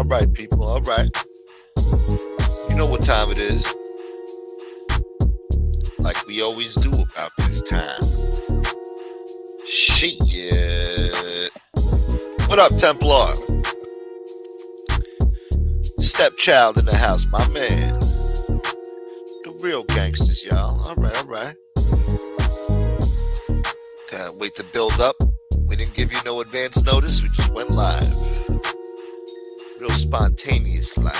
right, people. All right. You know what time it is. Like we always do about this time. Shit. What up, Templar? Stepchild in the house, my man. The real gangsters, y'all. All right, all right. Can't wait to build up. We didn't give you no advance notice. We just went live. Real spontaneous like.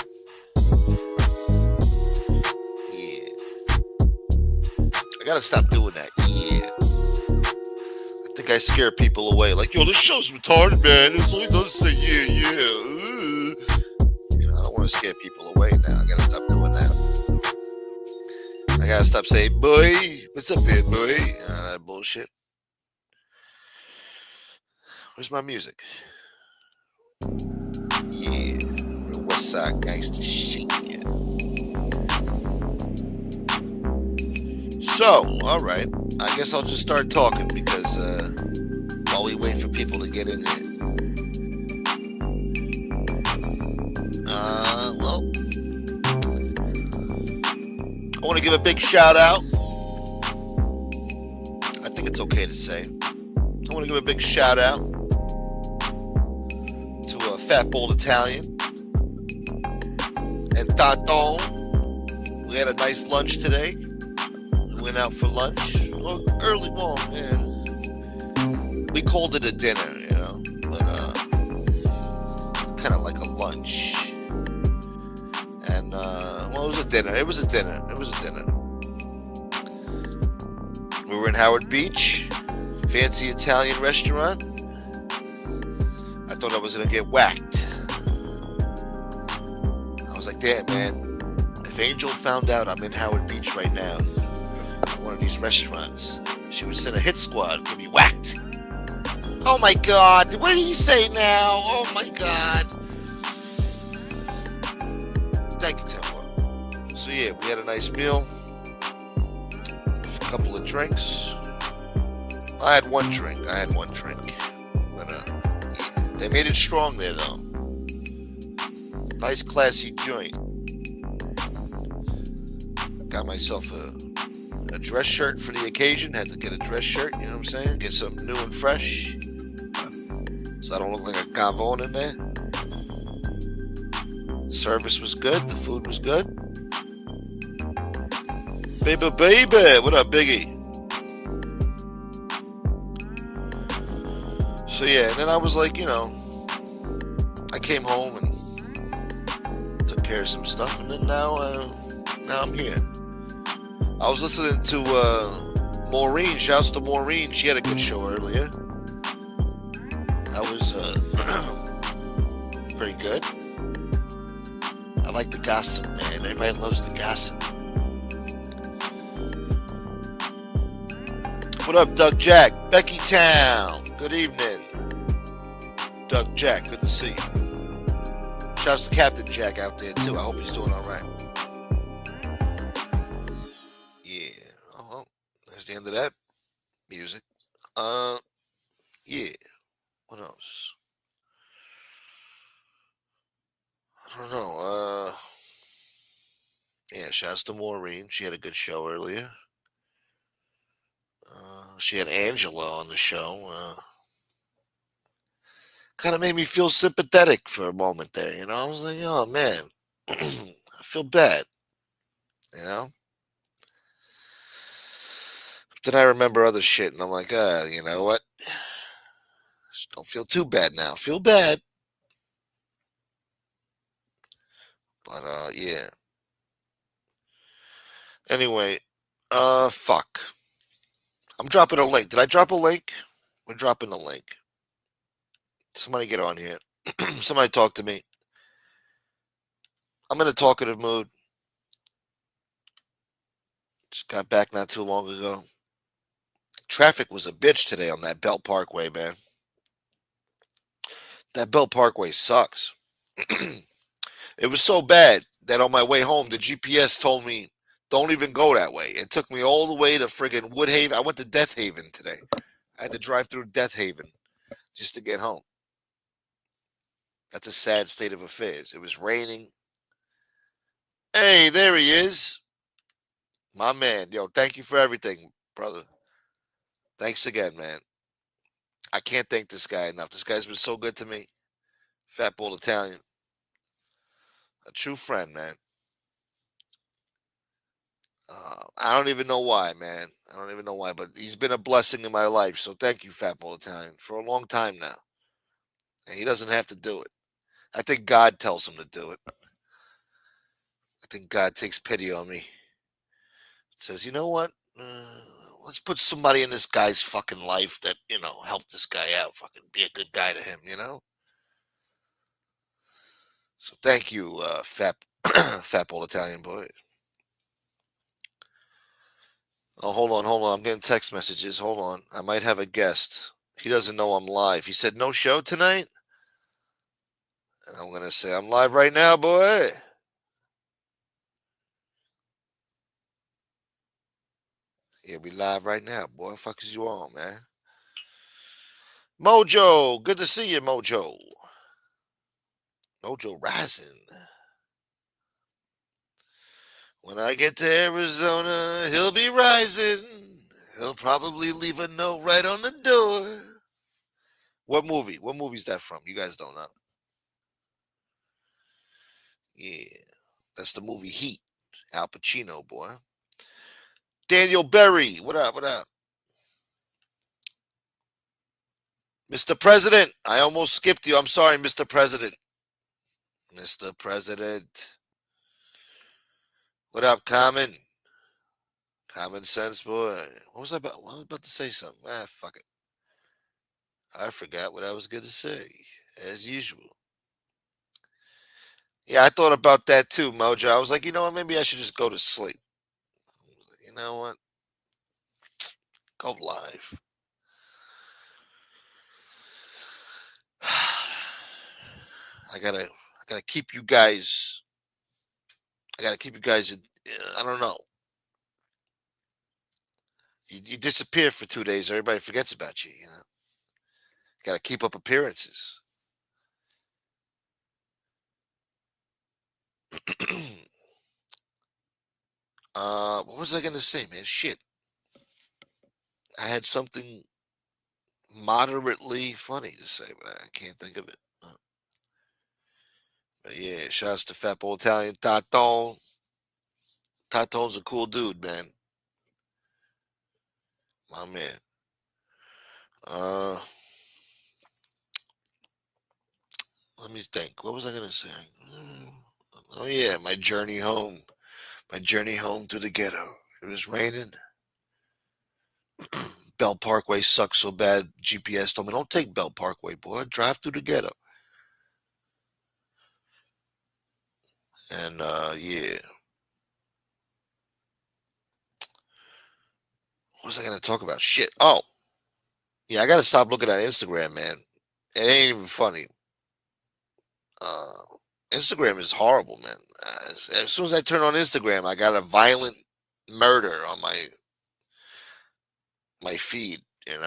Yeah. I gotta stop doing that. Yeah. I think I scare people away. Like, yo, this show's retarded, man. It only doesn't say yeah. You know, I don't want to scare people away now. I gotta stop doing that. I gotta stop saying, boy, what's up there, boy? That bullshit. Where's my music? Yeah. Real West Side gangster shit, yeah. So, alright. I guess I'll just start talking because while we wait for people to get in here. Well, I want to give a big shout out. I think it's okay to say. I want to give a big shout out to a Fat Bold Italian and Tato. We had a nice lunch today. We went out for lunch. Well, early morning, yeah. We called it a dinner, you know, but kind of like a lunch. And well, it was a dinner. It was a dinner. We were in Howard Beach, fancy Italian restaurant. I thought I was gonna get whacked. I was like, damn, man. If Angel found out I'm in Howard Beach right now, in one of these restaurants, she would send a hit squad to be whacked. Oh my God! What did he say now? Oh my God! Thank you, Temple. So yeah, we had a nice meal, a couple of drinks. I had one drink, but yeah, they made it strong there though. Nice classy joint. Got myself a dress shirt for the occasion. Had to get a dress shirt, you know what I'm saying? Get something new and fresh, so I don't look like a gavon in there. Service was good. The food was good. Baby, what up, Biggie? So yeah, and then I was like, you know, I came home and took care of some stuff, and then now I'm here. I was listening to Maureen. Shouts to Maureen. She had a good show earlier. That was pretty good. I like the gossip, man. Everybody loves the gossip. What up, Doug Jack? Becky Town. Good evening. Doug Jack, good to see you. Shouts to Captain Jack out there, too. I hope he's doing all right. Yeah. Oh, that's the end of that music. Yeah. What else? I don't know. Yeah, shouts to Maureen. She had a good show earlier. She had Angela on the show. Kind of made me feel sympathetic for a moment there, you know? I was like, oh, man. I feel bad, you know? Then I remember other shit, and I'm like, you know what? Just don't feel too bad now. Feel bad. But, yeah. Anyway, fuck. I'm dropping a link. Did I drop a link? We're dropping a link. Somebody get on here. Somebody talk to me. I'm in a talkative mood. Just got back not too long ago. Traffic was a bitch today on that Belt Parkway, man. That Belt Parkway sucks. It was so bad that on my way home, the GPS told me, don't even go that way. It took me all the way to friggin' Woodhaven. I went to Death Haven today. I had to drive through Death Haven just to get home. That's a sad state of affairs. It was raining. Hey, there he is. My man. Yo, thank you for everything, brother. Thanks again, man. I can't thank this guy enough. This guy's been so good to me. Fat Bald Italian. A true friend, man. I don't even know why, man. I don't even know why, but he's been a blessing in my life. So thank you, Fat Bald Italian, for a long time now. And he doesn't have to do it. I think God tells him to do it. I think God takes pity on me. Says, you know what? Let's put somebody in this guy's fucking life that, help this guy out. Fucking be a good guy to him. So thank you, fat Bald Italian boy. Oh, hold on. I'm getting text messages. Hold on. I might have a guest. He doesn't know I'm live. He said, no show tonight? And I'm going to say, I'm live right now, boy. Yeah, we live right now, boy. Fuck is you on, man? Mojo. Good to see you, Mojo. Mojo rising. When I get to Arizona, he'll be rising. He'll probably leave a note right on the door. What movie? What movie's that from? You guys don't know. Yeah, that's the movie Heat. Al Pacino, boy. Daniel Berry, what up? What up? Mr. President, I almost skipped you. I'm sorry, Mr. President. Mr. President. What up, Common? Common sense, boy. What was I about? I was about to say something. Fuck it. I forgot what I was going to say, as usual. Yeah, I thought about that too, Mojo. I was like, you know what? Maybe I should just go to sleep. You know what? Go live. I gotta keep you guys. I gotta keep you guys. I don't know. You disappear for 2 days. Everybody forgets about you. Gotta keep up appearances. What was I gonna say, man? Shit. I had something moderately funny to say, but I can't think of it. But yeah, shouts to Fat Boy Italian Tato. Tato's a cool dude, man. My man. Uh, Let me think. What was I gonna say? Oh yeah, my journey home. My journey home to the ghetto. It was raining. Bell Parkway sucks so bad. GPS told me, don't take Bell Parkway, boy. Drive through the ghetto. And yeah. What was I gonna talk about? Shit. Oh, yeah, I gotta stop looking at Instagram, man. It ain't even funny. Uh, Instagram is horrible, man. As soon as I turn on Instagram, I got a violent murder on my feed. And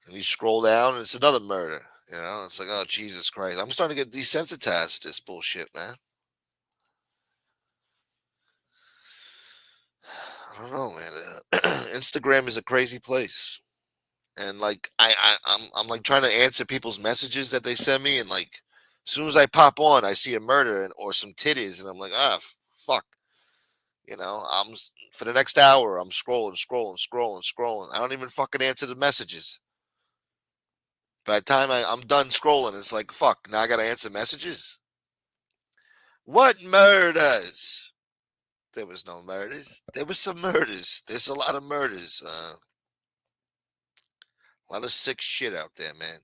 you scroll down, and it's another murder. It's like, oh Jesus Christ! I'm starting to get desensitized to this bullshit, man. I don't know, man. Instagram is a crazy place, and like I'm like trying to answer people's messages that they send me, and like as soon as I pop on, I see a murder or some titties, and I'm like, fuck. For the next hour, I'm scrolling. I don't even fucking answer the messages. By the time I'm done scrolling, it's like, fuck, now I gotta answer messages? What murders? There was no murders. There was some murders. There's a lot of murders. A lot of sick shit out there, man.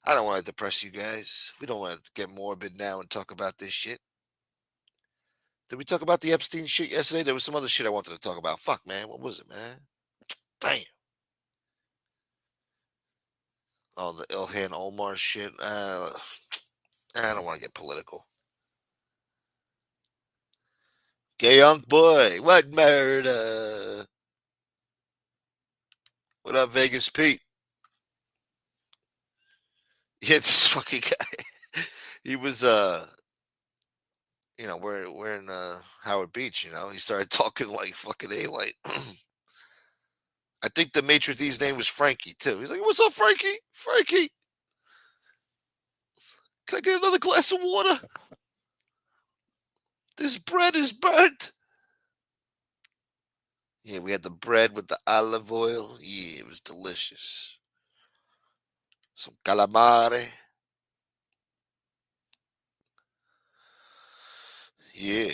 I don't want to depress you guys. We don't want to get morbid now and talk about this shit. Did we talk about the Epstein shit yesterday? There was some other shit I wanted to talk about. Fuck, man. What was it, man? Damn. Oh, the Ilhan Omar shit. I don't want to get political. Gay young boy. What murder? What up, Vegas Pete? Yeah, this fucking guy. He was we're in Howard Beach, He started talking like fucking A light. I think the maitre d's name was Frankie too. He's like, "What's up, Frankie? Frankie, can I get another glass of water? This bread is burnt." Yeah, we had the bread with the olive oil. Yeah, it was delicious. Some calamari. Yeah.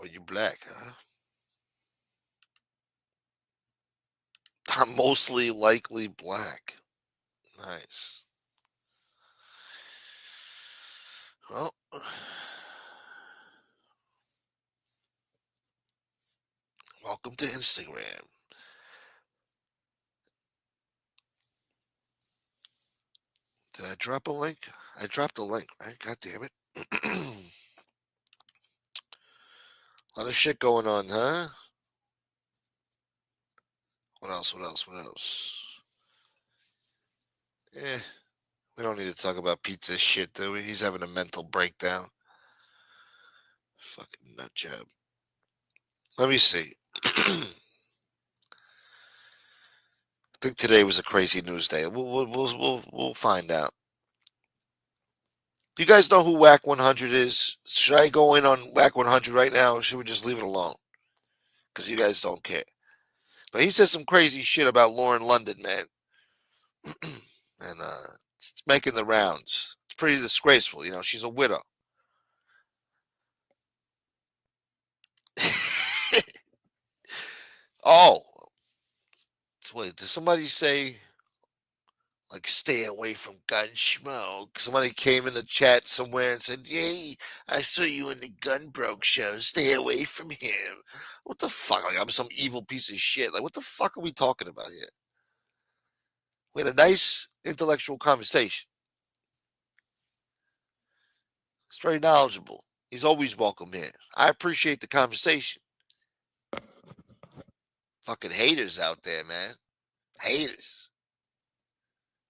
Oh, you black, huh? I'm mostly likely black. Nice. Well, welcome to Instagram. Did I drop a link? I dropped a link, right? God damn it. A lot of shit going on, huh? What else? What else? What else? Eh, we don't need to talk about pizza shit, do we? He's having a mental breakdown. Fucking nut job. Let me see. I think today was a crazy news day. We'll find out. Do you guys know who Whack 100 is? Should I go in on Whack 100 right now, or should we just leave it alone? Because you guys don't care. But he says some crazy shit about Lauren London, man. And it's making the rounds. It's pretty disgraceful. She's a widow. Oh, wait, did somebody say, like, stay away from gun smoke? Somebody came in the chat somewhere and said, "Yay, I saw you in the Gun Broke show. Stay away from him." What the fuck? Like, I'm some evil piece of shit. Like, what the fuck are we talking about here? We had a nice intellectual conversation. He's very knowledgeable. He's always welcome here. I appreciate the conversation. Fucking haters out there, man. Haters.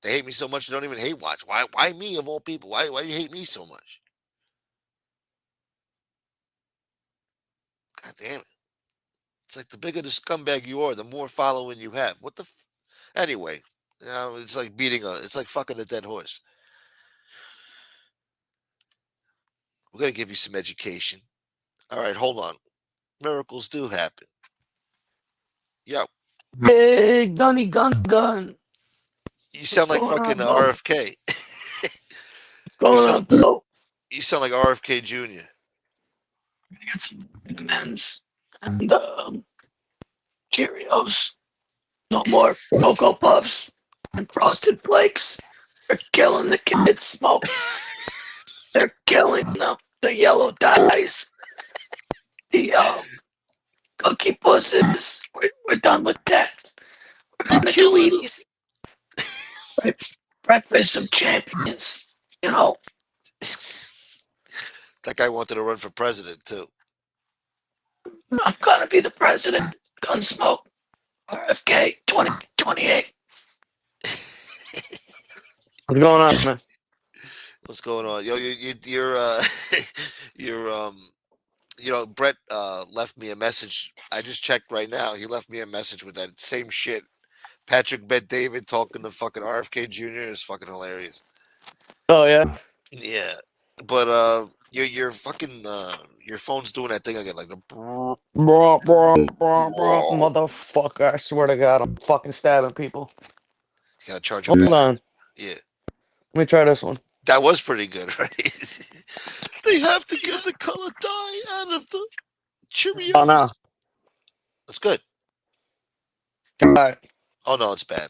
They hate me so much they don't even hate watch. Why me of all people? Why do you hate me so much? God damn it. It's like the bigger the scumbag you are, the more following you have. What the anyway, it's like it's like fucking a dead horse. We're gonna give you some education. All right, hold on. Miracles do happen. Yo, Big gunny gun. you What's sound like going fucking on, Bo? RFK. What's you going sound on, Bo? you sound like RFK Jr. I got some vitamins and Cheerios. No more Cocoa Puffs and Frosted Flakes. They're killing the kids. Smoke. They're killing them. The yellow dyes. The cookie pusses. We're done with that. We're They're gonna do killing them. Wheaties. Breakfast of champions. You know, That guy wanted to run for president too. I'm gonna be the president. Gunsmoke. RFK 2028. What's going on, man? What's going on? Yo, you're you're Brett left me a message. I just checked right now. He left me a message with that same shit. Patrick Bet David talking to fucking RFK Jr. is fucking hilarious. Oh yeah. Yeah, but your fucking your phone's doing that thing again, like the Bro, whoa. motherfucker! I swear to God, I'm fucking stabbing people. You gotta charge your Hold battery. on, Yeah, let me try this one. that was pretty good, right? They have to get the color dye out of the Oh no! Cheerios. That's good. All right. Oh no, it's bad.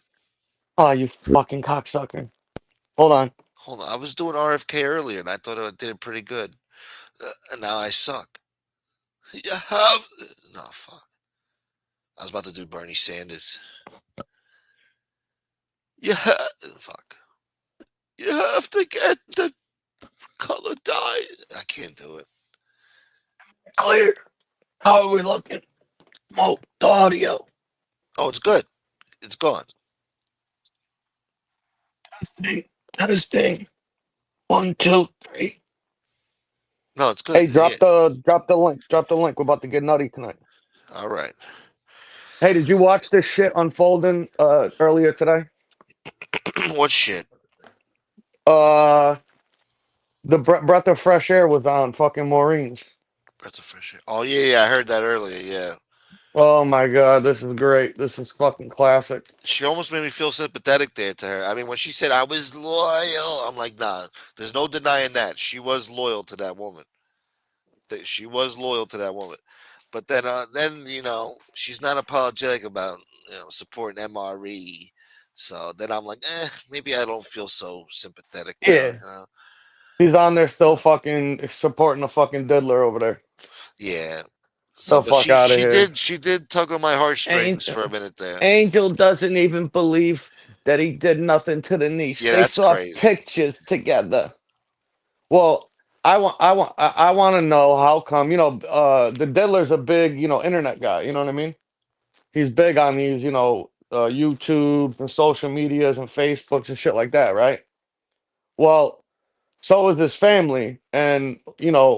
Oh, you fucking cocksucker! Hold on. Hold on, I was doing RFK earlier, and I thought I did it pretty good. And now I suck. You have no fuck. I was about to do Bernie Sanders. You have fuck. You have to get the color dye. I can't do it. Clear. How are we looking? Oh, the audio. Oh, it's good. It's gone. Testing. 1, 2, 3. No, it's good. Hey, Yeah. drop the link. Drop the link. We're about to get nutty tonight. All right. Hey, did you watch this shit unfolding earlier today? What shit? Uh, the breath of fresh air was on fucking Maureen's. Breath of fresh air. Oh yeah, yeah. I heard that earlier. Yeah. Oh my god, this is great. This is fucking classic. She almost made me feel sympathetic there to her. I mean, when she said I was loyal, I'm like, nah. There's no denying that she was loyal to that woman. That she was loyal to that woman. But then she's not apologetic about supporting MRE. So then I'm like, maybe I don't feel so sympathetic now. Yeah, he's on there still fucking supporting the fucking diddler over there. Yeah. So, The but fuck she out of she here. did she did tug on my heartstrings for a Angel, minute there. Angel doesn't even believe that he did nothing to the niece. Yeah, They that's saw crazy. pictures together. Well, I want to know how come the diddler's a big internet guy. You know what I mean? He's big on these YouTube and social medias and Facebooks and shit like that, right? Well, so is his family, and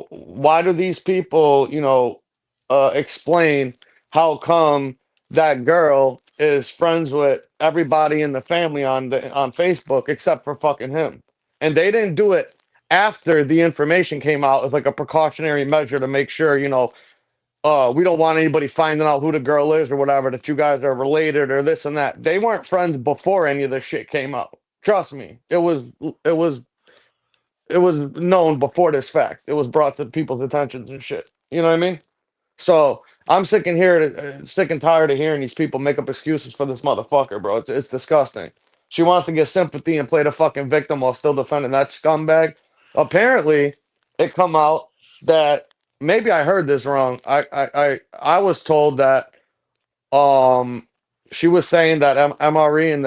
why do these people explain how come that girl is friends with everybody in the family on Facebook except for fucking him, and they didn't do it after the information came out as like a precautionary measure to make sure we don't want anybody finding out who the girl is or whatever, that you guys are related or this and that. They weren't friends before any of this shit came out. Trust me, it was it was known before this fact. It was brought to people's attentions and shit. You know what I mean? So I'm sick and tired of hearing these people make up excuses for this motherfucker, bro. It's disgusting. She wants to get sympathy and play the fucking victim while still defending that scumbag. Apparently, it come out that maybe I heard this wrong. I was told that um she was saying that MRE and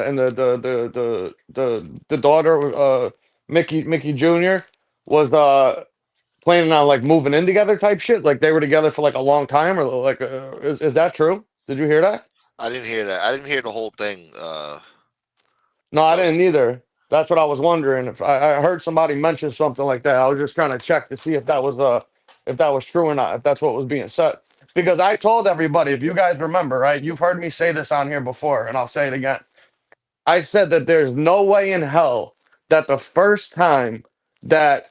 the daughter Mickey Jr. was planning on like moving in together type shit. Like they were together for like a long time, or like is that true? Did you hear that? I didn't hear that. I didn't hear the whole thing. No, I So didn't either. That's what I was wondering. If I heard somebody mention something like that, I was just trying to check to see if that was true or not, if that's what was being said. Because I told everybody, if you guys remember, right? You've heard me say this on here before, and I'll say it again. I said that there's no way in hell that the first time that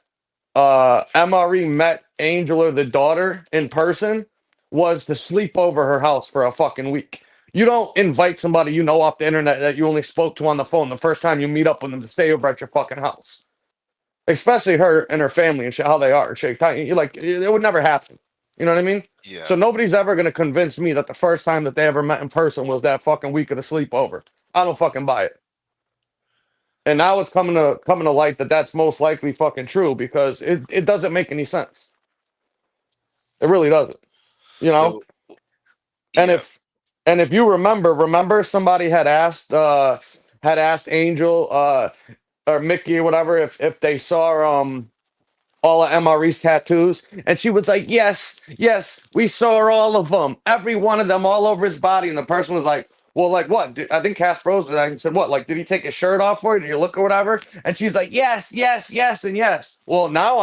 MRE met Angel or the daughter in person was to sleep over her house for a fucking week. You don't invite somebody off the internet that you only spoke to on the phone the first time you meet up with them to stay over at your fucking house. Especially her and her family and shit, how they are. Shit. You like it would never happen. You know what I mean? yeah, So nobody's ever gonna convince me that the first time that they ever met in person was that fucking week of the sleepover. I don't fucking buy it. And now it's coming to light that that's most likely fucking true because it doesn't make any sense. It really doesn't. You know? the, And yeah. if you remember somebody had asked Angel or Mickey or whatever if they saw all of MRE's tattoos, and she was like, yes, yes, we saw all of them, every one of them, all over his body. And the person was like, well, like what? I think Cass froze it and said, what? Like, did he take his shirt off for you? Did you look or whatever? And she's like, yes, yes, yes, and yes. Well, now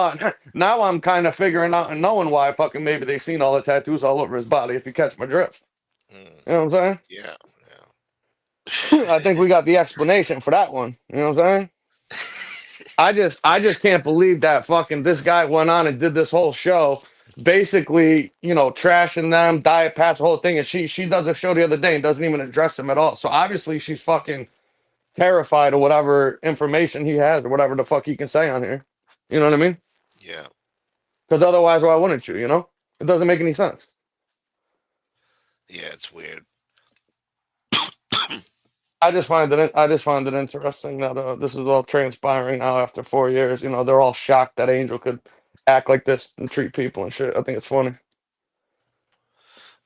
I'm kind of figuring out and knowing why fucking maybe they seen all the tattoos all over his body. If you catch my drift, Mm, you know what I'm yeah, saying? I think we got the explanation for that one. You know what I'm saying? I just can't believe that fucking this guy went on and did this whole show, basically, trashing them, diet pats, the whole thing, and she does a show the other day and doesn't even address him at all. So obviously she's fucking terrified of whatever information he has or whatever the fuck he can say on here. You know what I mean? yeah, Because otherwise, why wouldn't you? It doesn't make any sense. yeah. It's weird. I just find it interesting that this is all transpiring now after 4 years. They're all shocked that Angel could act like this and treat people and shit. I think it's funny.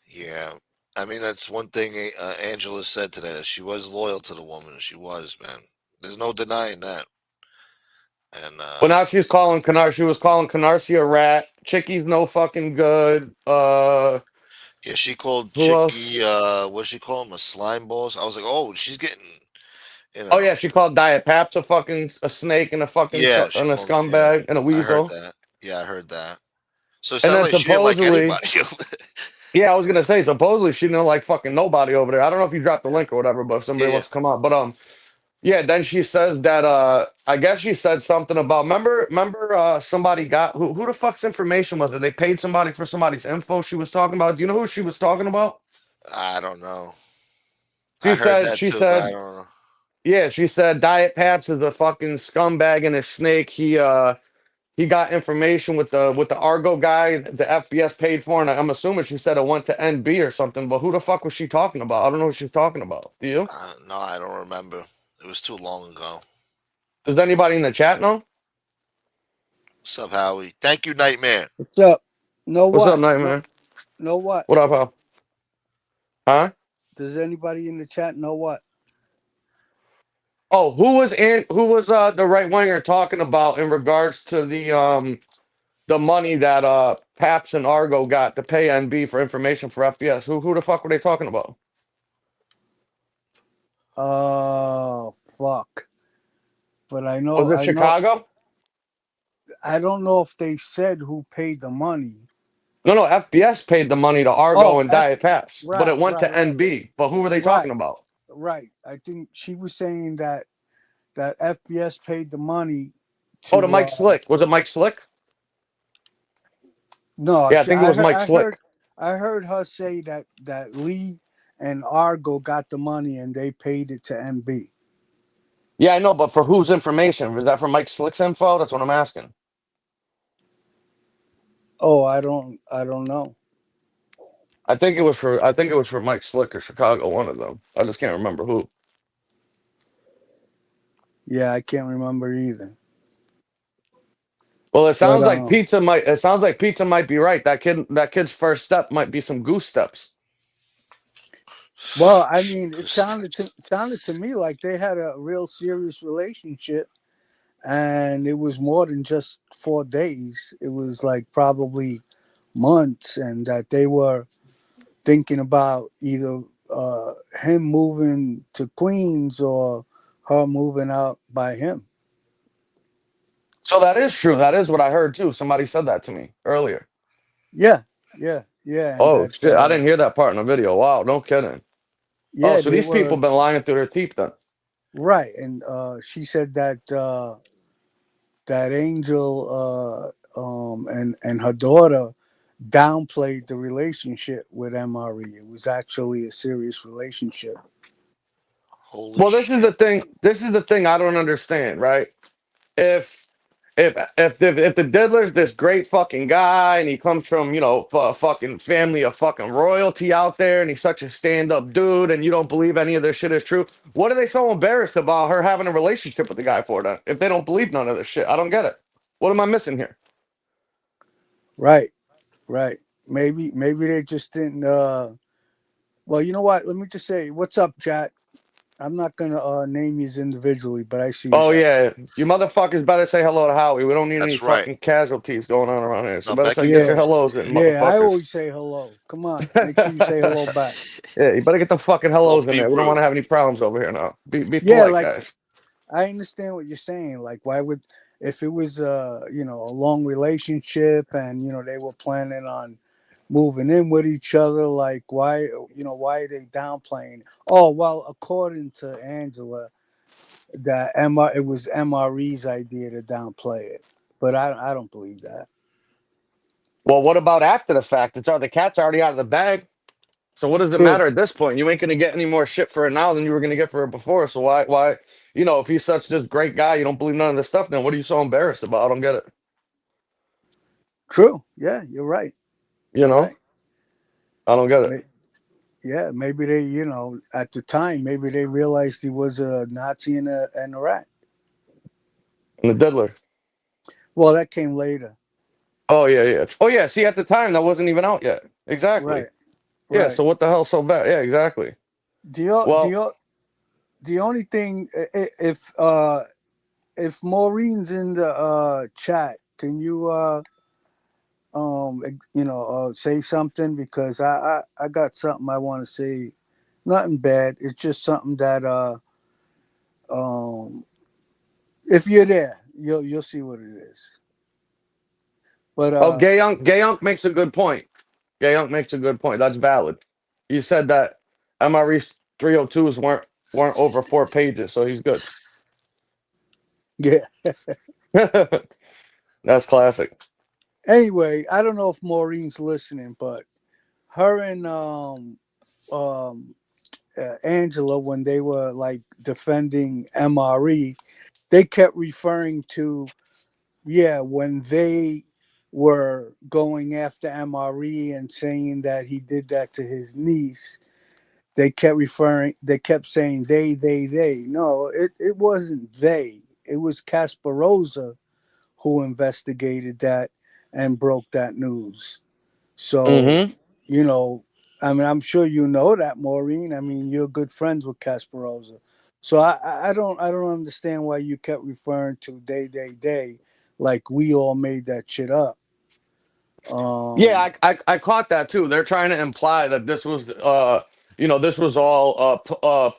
Yeah. I mean, that's one thing Angela said today. That she was loyal to the woman. She was, man. There's no denying that. And But now she was calling Canarsie a rat. Chickie's no fucking good. yeah, she called Who else? Chicky. What she call him? A slime balls. I was like, oh, she's getting. You Oh know. yeah, she called Diet Paps a snake and a fucking Yeah, she and a called him. Yeah, scumbag and a I heard weasel. that. Yeah, I heard that. So it And sounds then like she didn't like supposedly, anybody. yeah, I was gonna say supposedly she didn't like fucking nobody over there. I don't know if you dropped the Yeah, link or whatever, but if somebody yeah. wants to come out. But yeah, then she says that I guess she said something about remember somebody got who the fuck's information was it? They paid somebody for somebody's info she was talking about. Do you know who she was talking about? I don't know. I She heard said that she too, but I said don't know. yeah, she said Diet Paps is a fucking scumbag and a snake. He got information with the Argo guy the FBS paid for, and I'm assuming she said it went to NB or something. But who the fuck was she talking about? I don't know what she's talking about. Do you? No, I don't remember. It was too long ago. Does anybody in the chat know? What's up, Howie? Thank you, Nightmare. What's up? Know What's up, what? No, Nightmare? know what? What up, pal? Huh? Does anybody in the chat know what? Oh, who was the right winger talking about in regards to the money that Paps and Argo got to pay NB for information for FBS? Who the fuck were they talking about? Oh fuck! But Was it I know. Chicago? I don't know if they said who paid the money. No, FBS paid the money to Argo Oh, and Diet Paps, but right, it went right, to right, NB. But who were they talking right, about? right. I think she was saying that FBS paid the money Oh, to to. Mike Slick. Was it Mike Slick? No, Yeah, I think it was Mike Slick. I heard her say that Lee and Argo got the money and they paid it to MB. Yeah, I know, but for whose information? Was that for Mike Slick's info? That's what I'm asking. Oh, I don't know. I think it was for Mike Slick or Chicago, one of them. I just can't remember who. Yeah, I can't remember either. Well, But it sounds like pizza might be right. That kid's first step might be some goose steps. well, I mean, Steps. it sounded to me like they had a real serious relationship, and it was more than just 4 days. It was like probably months, and that they were thinking about either him moving to Queens or her moving out by him. So that is true. That is what I heard too. Somebody said that to me earlier. Yeah, and Oh that shit, I didn't hear that part in the video. Wow, no kidding. Oh, yeah, so they these people were been lying through their teeth then. right, and she said that that Angel and her daughter downplayed the relationship with MRE. It was actually a serious relationship. Holy Well, this is the shit. thing. This is the thing I don't understand, right? If if the Diddler's this great fucking guy and he comes from a fucking family of fucking royalty out there and he's such a stand up dude and you don't believe any of this shit is true, what are they so embarrassed about her having a relationship with the guy for then? If they don't believe none of this shit, I don't get it. What am I missing here? Right, right. Maybe they just didn't. Well, you know what? Let me just say, what's up, chat? I'm not gonna name you individually, but I see you Oh guys. yeah, you motherfuckers better say hello to Howie. We don't need any That's right. fucking casualties going on around here. So No, better Becky say get your Yeah, knows. hellos in, yeah. I motherfuckers. always say hello. Come on, make sure you say hello back. Yeah, you better get the fucking Don't hellos in be there. We don't want rude. to have any problems over here now. Be Yeah, polite, like guys. I understand what you're saying. Like, why would if it was a long relationship and they were planning on moving in with each other, like why are they downplaying? Oh well, according to Angela, that it was MRE's idea to downplay it, but I don't believe that. Well, what about after the fact? The cat's already out of the bag. So what does it True, matter at this point? You ain't gonna get any more shit for it now than you were gonna get for it before. So why? If he's such this great guy, you don't believe none of this stuff. Then what are you so embarrassed about? I don't get it. true. Yeah, you're right. You You're know, right. I don't get it. Yeah, maybe they, at the time, maybe they realized he was a Nazi and a rat. And the diddler. Well, that came later. Oh yeah, yeah. Oh yeah. See, at the time that wasn't even out yet. Exactly. Right, Yeah. right. So what the hell so bad? Yeah, exactly. The Well, the the only thing, if Maureen's in the chat, can you say something, because I got something I want to say. Nothing bad. It's just something that Um, if you're there, you'll see what it is. But Oh, Gayunk makes a good point. Gayunk makes a good point. That's valid. He said that MRE 302s weren't over 4 pages, so he's good. yeah. That's classic. Anyway, I don't know if Maureen's listening, but her and um Angela, when they were like defending MRE, they kept referring to, yeah, when they were going after MRE and saying that he did that to his niece. They kept saying they. No, it wasn't they. It was Casparosa who investigated that and broke that news. So, Mm-hmm. you know, I mean, I'm sure you know that, Maureen. I mean, you're good friends with Casparosa. So I don't understand why you kept referring to they, like we all made that shit up. Yeah, Um, I caught that too. They're trying to imply that this was this was all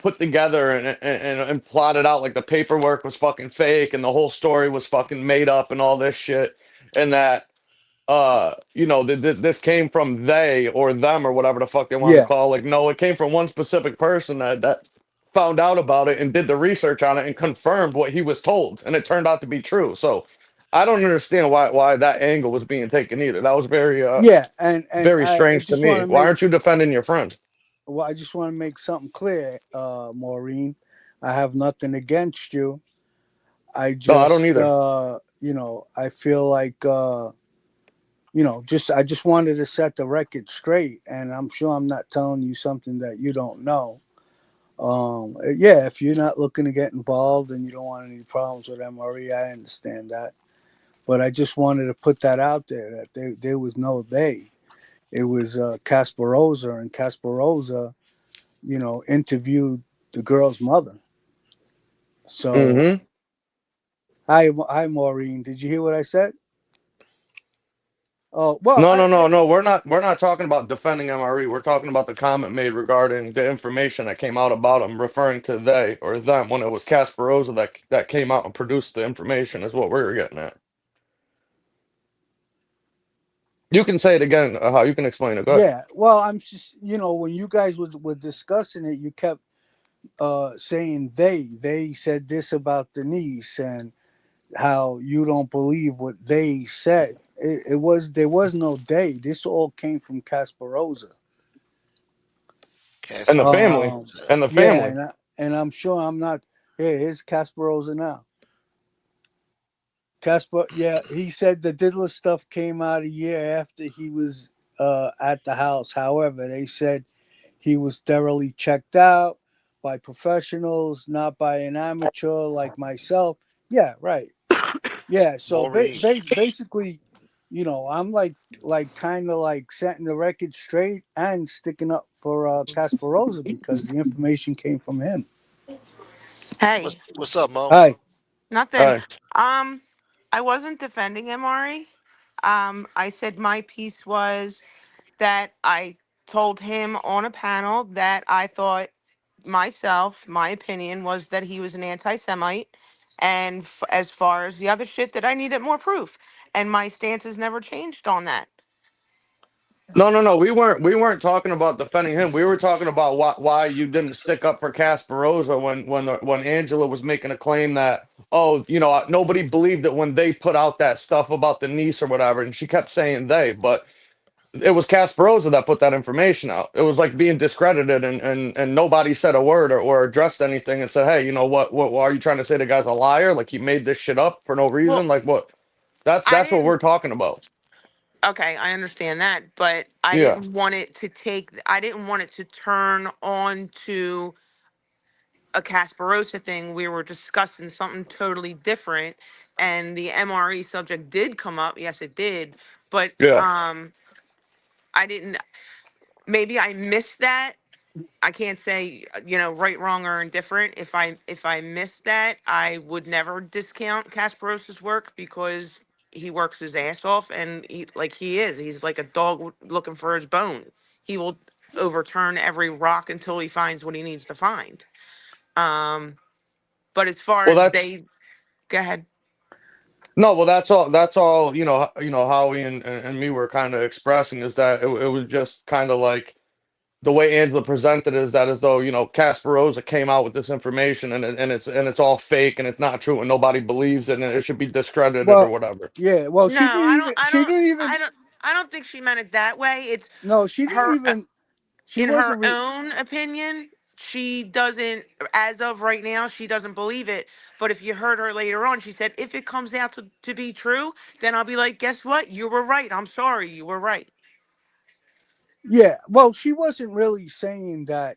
put together and plotted out, like the paperwork was fucking fake and the whole story was fucking made up and all this shit, and that this came from they or them or whatever the fuck they want to yeah, call. Like, no, it came from one specific person that found out about it and did the research on it and confirmed what he was told, and it turned out to be true. So I don't understand why that angle was being taken either. That was yeah, and very I strange to just want me. to Why make aren't you defending your friend? well, I just want to make something clear, Maureen. I have nothing against you. I No, I don't just, either. I feel like, just I just wanted to set the record straight, and I'm sure I'm not telling you something that you don't know. Yeah, if you're not looking to get involved and you don't want any problems with MRE, I understand that. But I just wanted to put that out there that there was no they. It was Casparosa, and Casparosa, interviewed the girl's mother. So, Mm-hmm. hi, Maureen. Did you hear what I said? Oh, well, No, no, no, no. We're not talking about defending MRE. We're talking about the comment made regarding the information that came out about him, referring to they or them when it was Casparosa that came out and produced the information. Is what we were getting at. You can say it again. How you can explain it. Go ahead. yeah. Well, I'm just, when you guys were discussing it, you kept saying they said this about Denise and how you don't believe what they said. There was no they. This all came from Casparosa. And the family. Um, And the yeah, family. and I'm sure I'm not. Hey, here's Casparosa now. Casper, yeah, he said the Diddler stuff came out a year after he was at the house. However, they said he was thoroughly checked out by professionals, not by an amateur like myself. Yeah, right. Yeah, so Maureen. basically, I'm like kind of like setting the record straight and sticking up for Casparosa because the information came from him. What's Hey, what's up, Mo? Hi. nothing. All right. Um, I wasn't defending Amari. I said my piece was that I told him on a panel that I thought myself, my opinion was that he was an anti-Semite, and as far as the other shit, that I needed more proof, and my stance has never changed on that. No, no, no. We weren't talking about defending him. We were talking about why you didn't stick up for Casparosa when Angela was making a claim that, oh, nobody believed it when they put out that stuff about the niece or whatever, and she kept saying they, but it was Casparosa that put that information out. It was like being discredited, and nobody said a word or addressed anything and said, hey, you know what are you trying to say? The guy's a liar? Like he made this shit up for no reason? Well, Like what? That's I that's what didn't. we're talking about. Okay, I understand that, but Yeah. I didn't want it to turn on to a Casparosa thing. We were discussing something totally different, and the MRE subject did come up. Yes, it did, but Yeah. I didn't. Maybe I missed that. I can't say right, wrong, or indifferent. If I missed that, I would never discount Kasparosa's work because he works his ass off, and he's like a dog looking for his bone. He will overturn every rock until he finds what he needs to find. Um, But as far Well, as that's they go ahead. no. Well, that's all. That's all. Howie and me were kind of expressing is that it was just kind of like the way Angela presented it is that as though Casparosa came out with this information and it's all fake and it's not true and nobody believes it and it should be discredited or Well, whatever. yeah. Well, No, I don't. I She don't. didn't even. I don't. I don't think she meant it that way. It's No, she didn't her. even. She In her wasn't. own opinion, she doesn't, as of right now, she doesn't believe it. But if you heard her later on, she said, if it comes out to be true, then I'll be like, guess what? You were right. I'm sorry. You were right. Yeah. Well, she wasn't really saying that.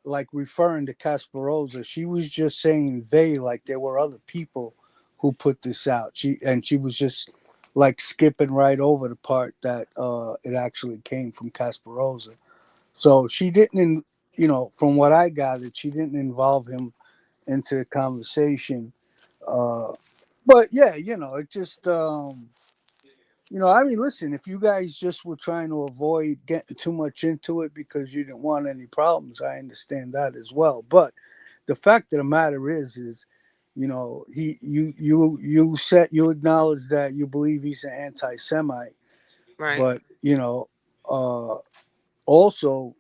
Like referring to Casparosa, she was just saying they, like there were other people who put this out. She was just like skipping right over the part that it actually came from Casparosa. So she didn't, from what I gathered, she didn't involve him into the conversation. Uh, but yeah, it just, I mean, listen, if you guys just were trying to avoid getting too much into it because you didn't want any problems, I understand that as well. But the fact of the matter is, you acknowledge that you believe he's an anti-Semite, Right. but uh, also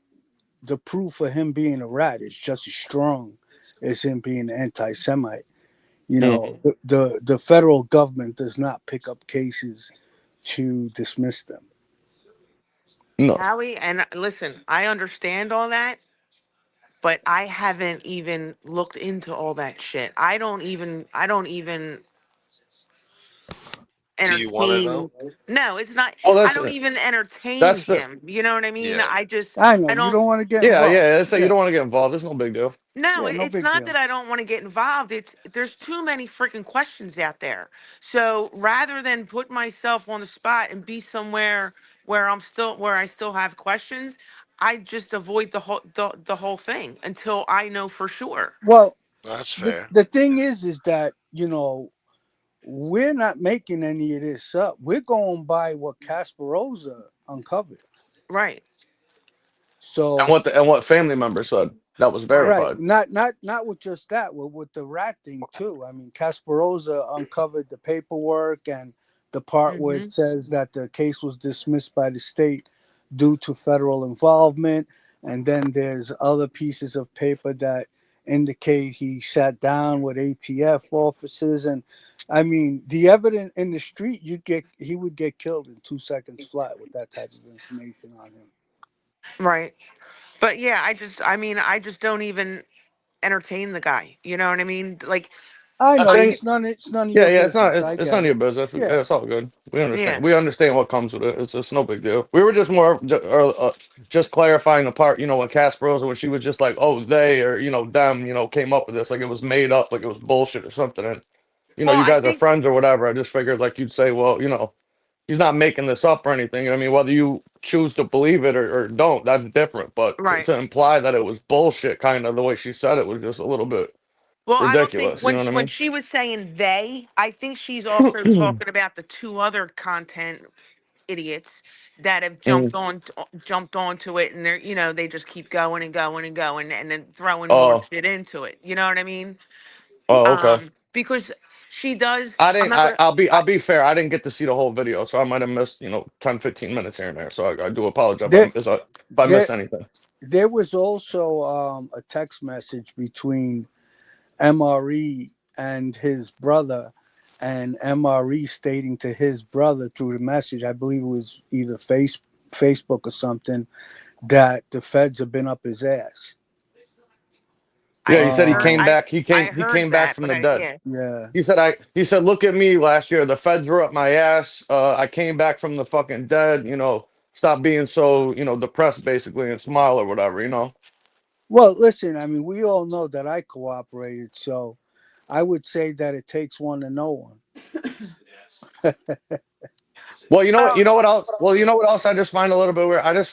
the proof of him being a rat is just as strong as him being an anti-Semite. Mhm. The federal government does not pick up cases to dismiss them. No. Howie, and listen, I understand all that, but I haven't even looked into all that shit. I don't even Do you want to entertain. know? No, it's not. Well, I that's don't even entertain that's the him. You know what I mean? Yeah. I know I you don't. don't want to get yeah, involved. yeah. It's that you Yeah, don't want to get involved. There's no big deal. No, yeah, no it's big not that deal. I don't want to get involved. It's there's too many freaking questions out there. So rather than put myself on the spot and be somewhere where I still have questions, I just avoid the whole thing until I know for sure. Well, That's the fair. the thing is that we're not making any of this up. We're going by what Casparosa uncovered. Right. And So what family member said that was Right. right, verified. not with just that, with the rat thing too. I mean, Kasparoza uncovered the paperwork and the part where Mm-hmm. it says that the case was dismissed by the state due to federal involvement, and then there's other pieces of paper that indicate he sat down with ATF officers, and I mean, the evidence in the street, he would get killed in 2 seconds flat with that type of information on him. Right. But yeah, I just don't even entertain the guy. You know what I mean? Like, I I know think it's none of yeah, your yeah. business. I It's none get of it. your business. Yeah. It's all good. We understand. yeah. We understand what comes with it. It's no big deal. We were just more just clarifying the part. When Casperosa when she was just like, oh, they or them, came up with this like it was made up, like it was bullshit or something. And Well, you I guys are think friends or whatever. I just figured like you'd say, well, he's not making this up or anything. I mean, whether you choose to believe it or don't, that's different. But right. to imply that it was bullshit, kind of the way she said it was just a little bit Well, I don't think ridiculous. You know what when I she was saying they, I think she's also mean? talking about the two other content idiots that have Mm. jumped onto it, and they just keep going and going and going and then throwing more Oh, shit into it. You know what I mean? oh, okay. Because she does. I I'm didn't. not gonna. I'll be fair. I didn't get to see the whole video, so I might have missed 10, 15 minutes here and there. So I do apologize There if I there missed anything. there was also a text message between MRE and his brother, and MRE stating to his brother through the message, I believe it was either Facebook or something, that the feds have been up his ass. Yeah, he I said he heard. came Um, back. I He heard came back that, from but the dead. yeah. yeah. He said, look at me last year. The feds were up my ass. I came back from the fucking dead. Stop being so depressed, basically, and smile or whatever. Well, listen, I mean, we all know that I cooperated, so I would say that it takes one to know one. Well, Well, you know what else? Well, you know what else I just find a little bit weird. I just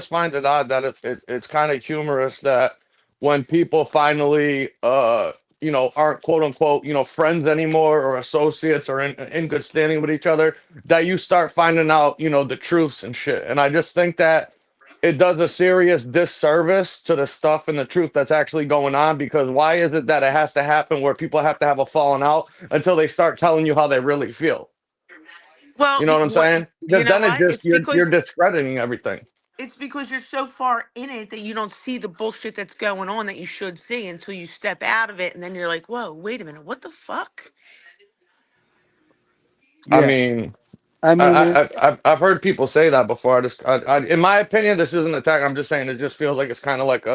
find it odd that it's kind of humorous that when people finally aren't quote unquote friends anymore or associates or in good standing with each other, that you start finding out the truths and shit. And I just think that it does a serious disservice to the stuff and the truth that's actually going on, because why is it that it has to happen where people have to have a falling out until they start telling you how they really feel? Well, You know what I'm what saying? you Because know then it what? just you're discrediting everything. It's because you're so far in it that you don't see the bullshit that's going on that you should see until you step out of it, and then you're like, "Whoa, wait a minute, what the fuck?" I Yeah, mean, I mean, I've heard people say that before. In my opinion, this isn't an attack. I'm just saying it just feels like it's kind of like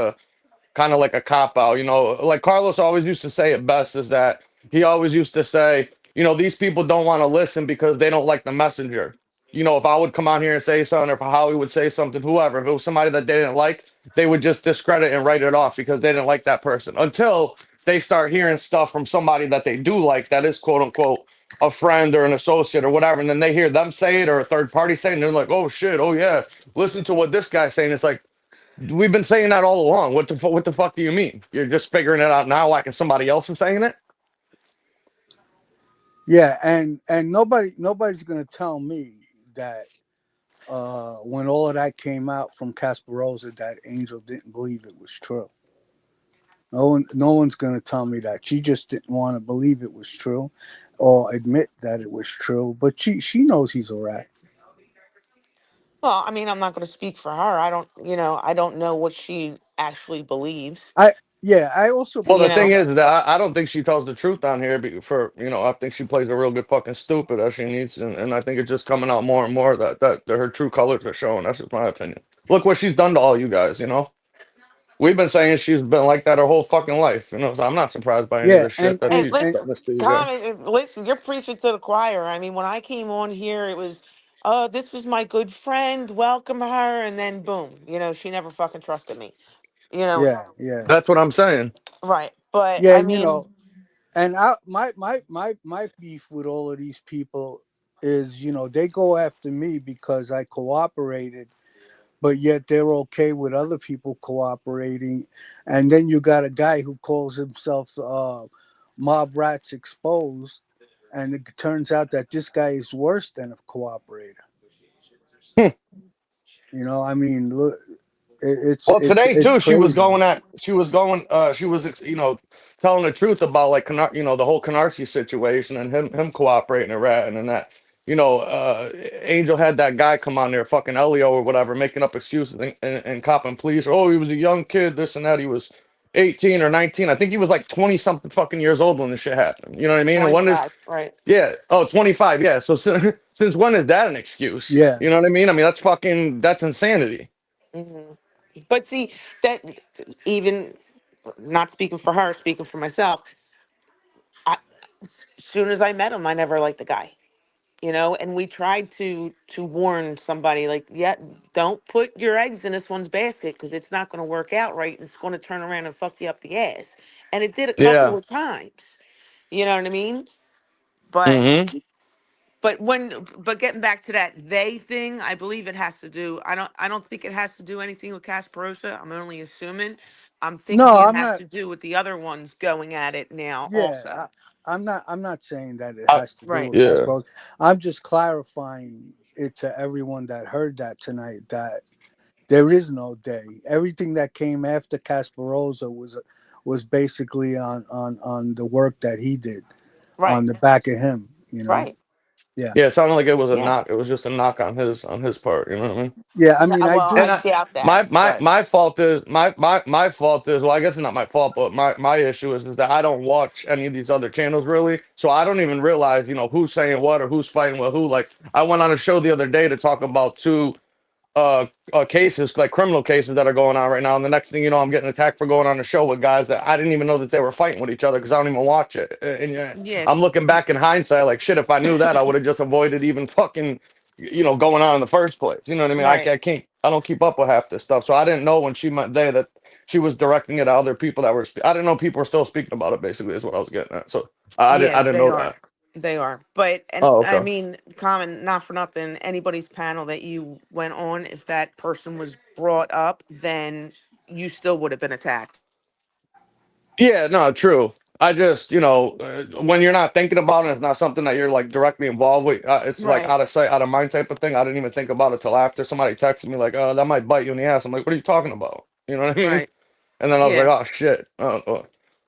a cop out. You know, like Carlos always used to say it best is that he always used to say, you know, these people don't want to listen because they don't like the messenger. You know, if I would come on here and say something, or if Howie would say something, whoever, if it was somebody that they didn't like, they would just discredit and write it off because they didn't like that person until they start hearing stuff from somebody that they do like, that is quote unquote a friend or an associate or whatever. And then they hear them say it or a third party say it, and they're like, oh shit, oh yeah, listen to what this guy's saying. It's like, we've been saying that all along. What the fuck do you mean? You're just figuring it out now, like somebody else is saying it? yeah, and nobody's gonna tell me that when all of that came out from Casparosa, that Angel didn't believe it was true. No one's gonna tell me that. She just didn't want to believe it was true, or admit that it was true. But she knows he's a rat. Well, I mean, I'm not going to speak for her. I don't know what she actually believes. I Yeah, I also Well, the You thing know, believe is that. that I don't think she tells the truth on here. For I think she plays a real good fucking stupid as she needs, and I think it's just coming out more and more that her true colors are showing. That's just my opinion. Look what she's done to all you guys. You know, we've been saying she's been like that her whole fucking life. You know, so I'm not surprised by any of Yeah, this shit that hey, she's and listen, putting this to you guys. comment, listen. You're preaching to the choir. I mean, when I came on here, it was, this was my good friend. Welcome her, and then boom. She never fucking trusted me. You know, yeah, yeah, That's what I'm saying. right? But yeah. I mean, And my beef with all of these people is, they go after me because I cooperated, but yet they're okay with other people cooperating. And then you got a guy who calls himself Mob Rats Exposed, and it turns out that this guy is worse than a cooperator. I mean, look, Well, today it's too, crazy. she was, telling the truth about like, the whole Canarsie situation and him cooperating and ratting and that, Angel had that guy come on there, fucking Elio or whatever, making up excuses and copping pleas. Or, oh, he was a young kid, this and that. He was 18 or 19. I think he was like 20 something fucking years old when this shit happened. You know what I mean? And when this, 25, right? yeah, oh, 25, yeah. So since when is that an excuse? Yeah, You know what I mean? I mean, that's insanity. Hmm. But see that, even not speaking for her, speaking for myself. I, as soon as I met him, I never liked the guy. And we tried to warn somebody, like, yeah, don't put your eggs in this one's basket because it's not going to work out right, and it's going to turn around and fuck you up the ass. And it did a couple Yeah. of times. You know what I mean? But Mm-hmm. but getting back to that they thing, I believe it has to do. I don't think it has to do anything with Casperosa. I'm only assuming. I'm no, thinking it I'm has not. to do with the other ones going at it now Yeah, also. I'm not saying that it has to do Right. with Yeah. Casper. I'm just clarifying it to everyone that heard that tonight that there is no day. Everything that came after Casperosa was basically on the work that he did Right. on the back of him. Right. Yeah, Yeah, it sounded like it was a Yeah. knock. It was just a knock on his part. You know what I mean? yeah. I No, mean, I well, do. I And doubt that, my but my fault is my fault is, well, I guess it's not my fault, but my issue is that I don't watch any of these other channels really, so I don't even realize who's saying what or who's fighting with who. Like I went on a show the other day to talk about two cases, like criminal cases that are going on right now. And the next thing you know, I'm getting attacked for going on a show with guys that I didn't even know that they were fighting with each other because I don't even watch it. And yeah, yeah, I'm looking back in hindsight, like shit. If I knew that, I would have just avoided even fucking, going on in the first place. You know what I mean? right. I can't. I don't keep up with half this stuff, so I didn't know when she meant they that she was directing it at other people that were. I didn't know people were still speaking about it. Basically, is what I was getting at. So Yeah, I didn't they know are. that. They are. But and Oh, I okay. mean, common, not for nothing, anybody's panel that you went on, if that person was brought up, then you still would have been attacked. Yeah, no, true. I just, when you're not thinking about it, it's not something that you're like directly involved with. It's like Right. out of sight, out of mind type of thing. I didn't even think about it till after somebody texted me like, that might bite you in the ass. I'm like, what are you talking about? You know what I mean? Right. And then I was like, Yeah. oh shit,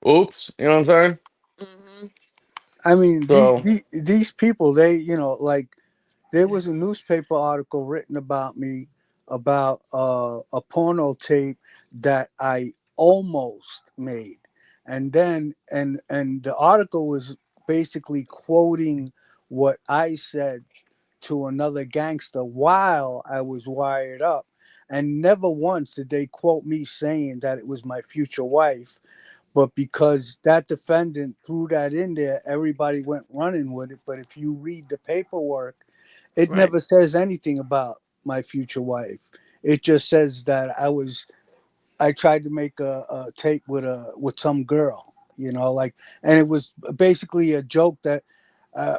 oops. You know what I'm saying? Hmm. I mean, So, these people, they, like there was a newspaper article written about me about a porno tape that I almost made, and then and the article was basically quoting what I said to another gangster while I was wired up. And never once did they quote me saying that it was my future wife. But because that defendant threw that in there, everybody went running with it. But if you read the paperwork, it Right. never says anything about my future wife. It just says that I tried to make a tape with some girl, like, and it was basically a joke that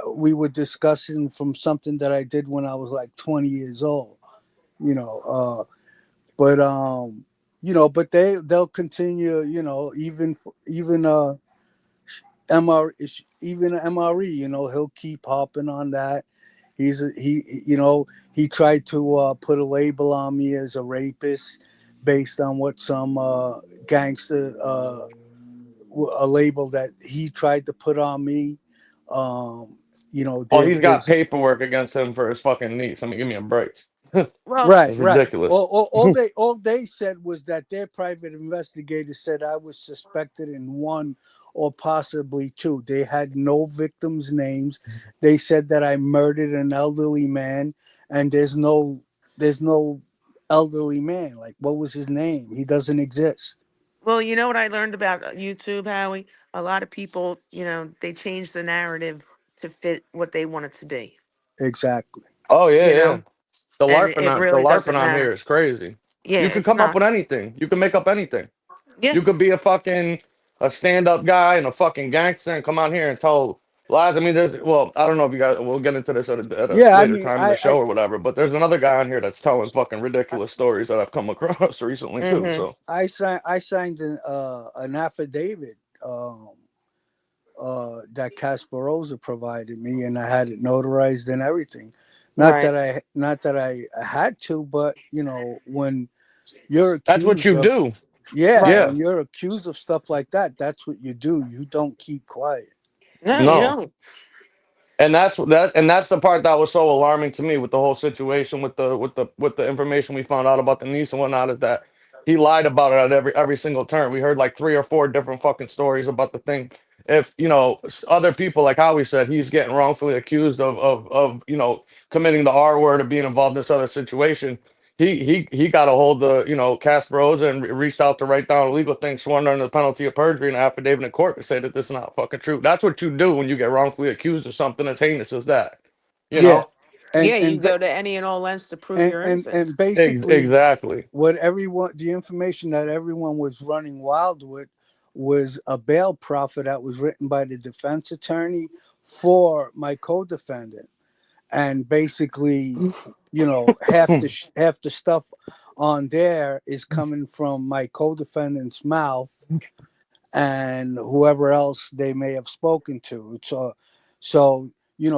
we were discussing from something that I did when I was like 20 years old, you know. But but they'll continue, even MR even MRE, he'll keep hopping on that. He tried to put a label on me as a rapist based on what some gangster a label that he tried to put on me. Um, oh, he's got there's paperwork against him for his fucking niece. I mean, give me a break. That's Well, right. ridiculous. All they said was that their private investigator said I was suspected in one or possibly two. They had no victims' names. They said that I murdered an elderly man, and there's no elderly man. Like, what was his name? He doesn't exist. well, you know what I learned about YouTube, Howie? A lot of people, they change the narrative to fit what they want it to be. Exactly. Oh yeah, You yeah. know, and it The really LARPing doesn't on here matter. is crazy. Yeah, You could it's come up not. with anything. You can make up anything. Yeah. You could be a stand-up guy and a fucking gangster and come on here and tell lies. I mean, I don't know if you guys, we'll get into this at a Yeah, I later mean, time in the show or whatever, but there's another guy on here that's telling fucking ridiculous stories that I've come across recently too. Hmm. So, I signed an affidavit. That Casparosa provided me, and I had it notarized and everything. Right. Not that I had to, but when you're that's what accused you of, do. yeah, Right. Yeah. when you're accused of stuff like that, that's what you do. You don't keep quiet. No, you No. don't. And that's the part that was so alarming to me with the whole situation with the information we found out about the niece and whatnot is that he lied about it at every single turn. We heard like three or four different fucking stories about the thing. If other people, like how we said, he's getting wrongfully accused of committing the R word or being involved in this other situation. He got a hold of Casper Rosa and reached out to write down a legal thing, sworn under the penalty of perjury, and affidavit in court to say that this is not fucking true. That's what you do when you get wrongfully accused of something as heinous as that. You Yeah, know and Yeah, you and go to any and all lengths to prove your innocence. and basically, Exactly. the information that everyone was running wild with was a bail proffer that was written by the defense attorney for my co-defendant, and basically, half the stuff on there is coming from my co-defendant's mouth and whoever else they may have spoken to. So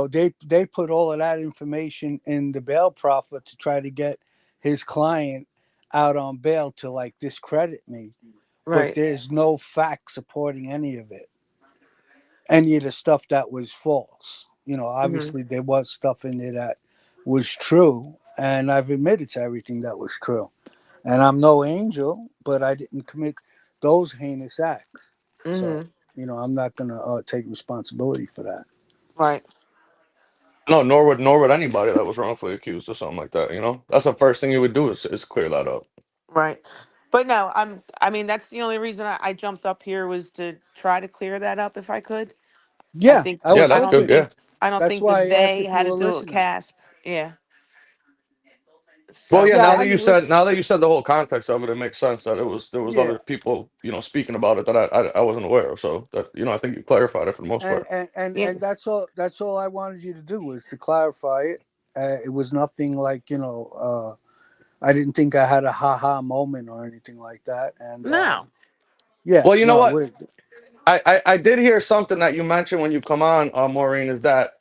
they put all of that information in the bail proffer to try to get his client out on bail to like discredit me, but Right. there's no fact supporting any of the stuff that was false. Hmm. Obviously there was stuff in there that was true, and I've admitted to everything that was true. And I'm no angel, but I didn't commit those heinous acts. So, Hmm. I'm not gonna take responsibility for that. Right. No, nor would anybody that was wrongfully accused of something like that. That's the first thing you would do is clear that up. Right. But no, I mean, that's the only reason I jumped up here was to try to clear that up if I could. I Yeah, think I Yeah, was I that's don't good. hoping. Yeah. think I don't That's think the why I asked they if you had to were do it with listening. Casp. Yeah. Well, So yeah. Yeah, I Now that hadn't you said listened. now that you said the whole context of it, it makes sense that there was Yeah, other people speaking about it that I wasn't aware of. So that I think you clarified it for the most and part. and and, yeah. and that's all. That's all I wanted you to do was to clarify it. It was nothing like I didn't think I had a ha ha moment or anything like that. And No. yeah, Well, you know no, what? I did hear something that you mentioned when you come on, Maureen, is that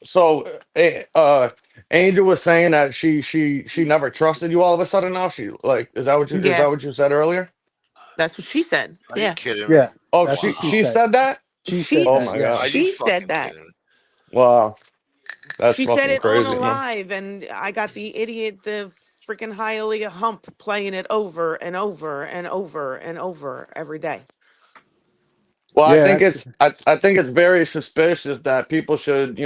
so Angel was saying that she never trusted you all of a sudden now. She like is Yeah, that what you said earlier? that's what she said. Are you Yeah, kidding me? Yeah, Oh, that's what she she said. said that? She said she Oh that. my Yeah. Are gosh. you she said fucking that. kidding me? Wow. That's She said fucking it on a crazy, man. live, and I got the idiot, the freaking Hialeah hump playing it over and over and over and over every day. Well, Yeah, that's I think it's very suspicious that people should,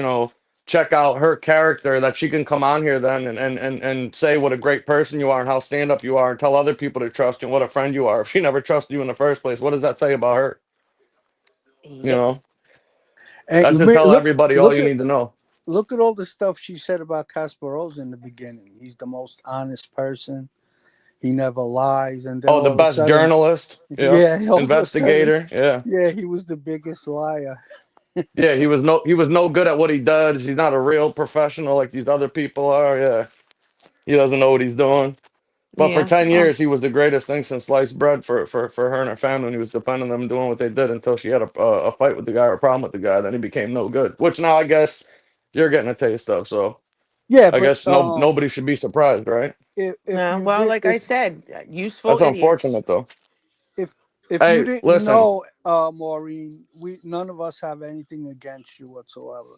check out her character, that she can come on here then and say what a great person you are and how stand up you are and tell other people to trust you and what a friend you are. If she never trusted you in the first place, what does that say about her? You Yep. know? and That should tell look everybody all look you at need to know. look at all the stuff she said about Kasparov in the beginning. He's the most honest person. He never lies, and then Oh, the all of a best sudden, journalist, yeah. yeah, all of a sudden, Investigator, yeah. yeah, he was the biggest liar. Yeah, he was no good at what he does. He's not a real professional like these other people are. Yeah. He doesn't know what he's doing. But for Yeah. 10 Well, years, he was the greatest thing since sliced bread for her and her family. And he was defending them, doing what they did until she had a fight with the guy or a problem with the guy. Then he became no good, which now I guess you're getting a taste of. So Yeah, I but guess nobody should be surprised, right? if no. you Well, did like I said, useful That's idiots. unfortunate, though. if if you Hey, didn't listen. know, Maureen, we none of us have anything against you whatsoever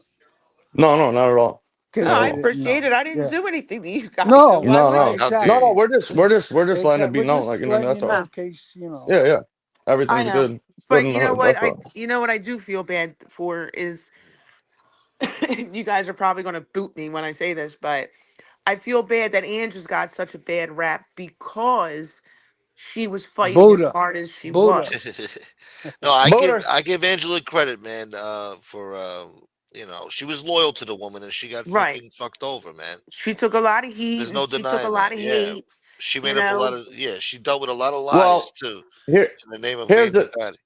No, no, not at all. No, because Not you at I all. didn't appreciate know. it. I didn't Yeah. do anything to you guys, so No, why No, would right, no. I? How dare No, no, exactly. you? we're just letting it Exactly. be We're known, like, just letting you that's know all. in case you know. Yeah, yeah. I Everything's know. good. Good But in the hood. That's all. you know what I do feel bad for is you guys are probably going to boot me when I say this, but I feel bad that Angela's got such a bad rap because she was fighting as Buddha, hard as she Buddha. was. No, Booter. I give Angela credit, man. For she was loyal to the woman, and she got Right. fucking fucked over, man. She took a lot of heat There's and no she took a denying lot that. of Yeah, hate, she you made up a lot know. of. Yeah, she dealt with a lot of lies Well, too, here, in the name of here's Angel the Patty.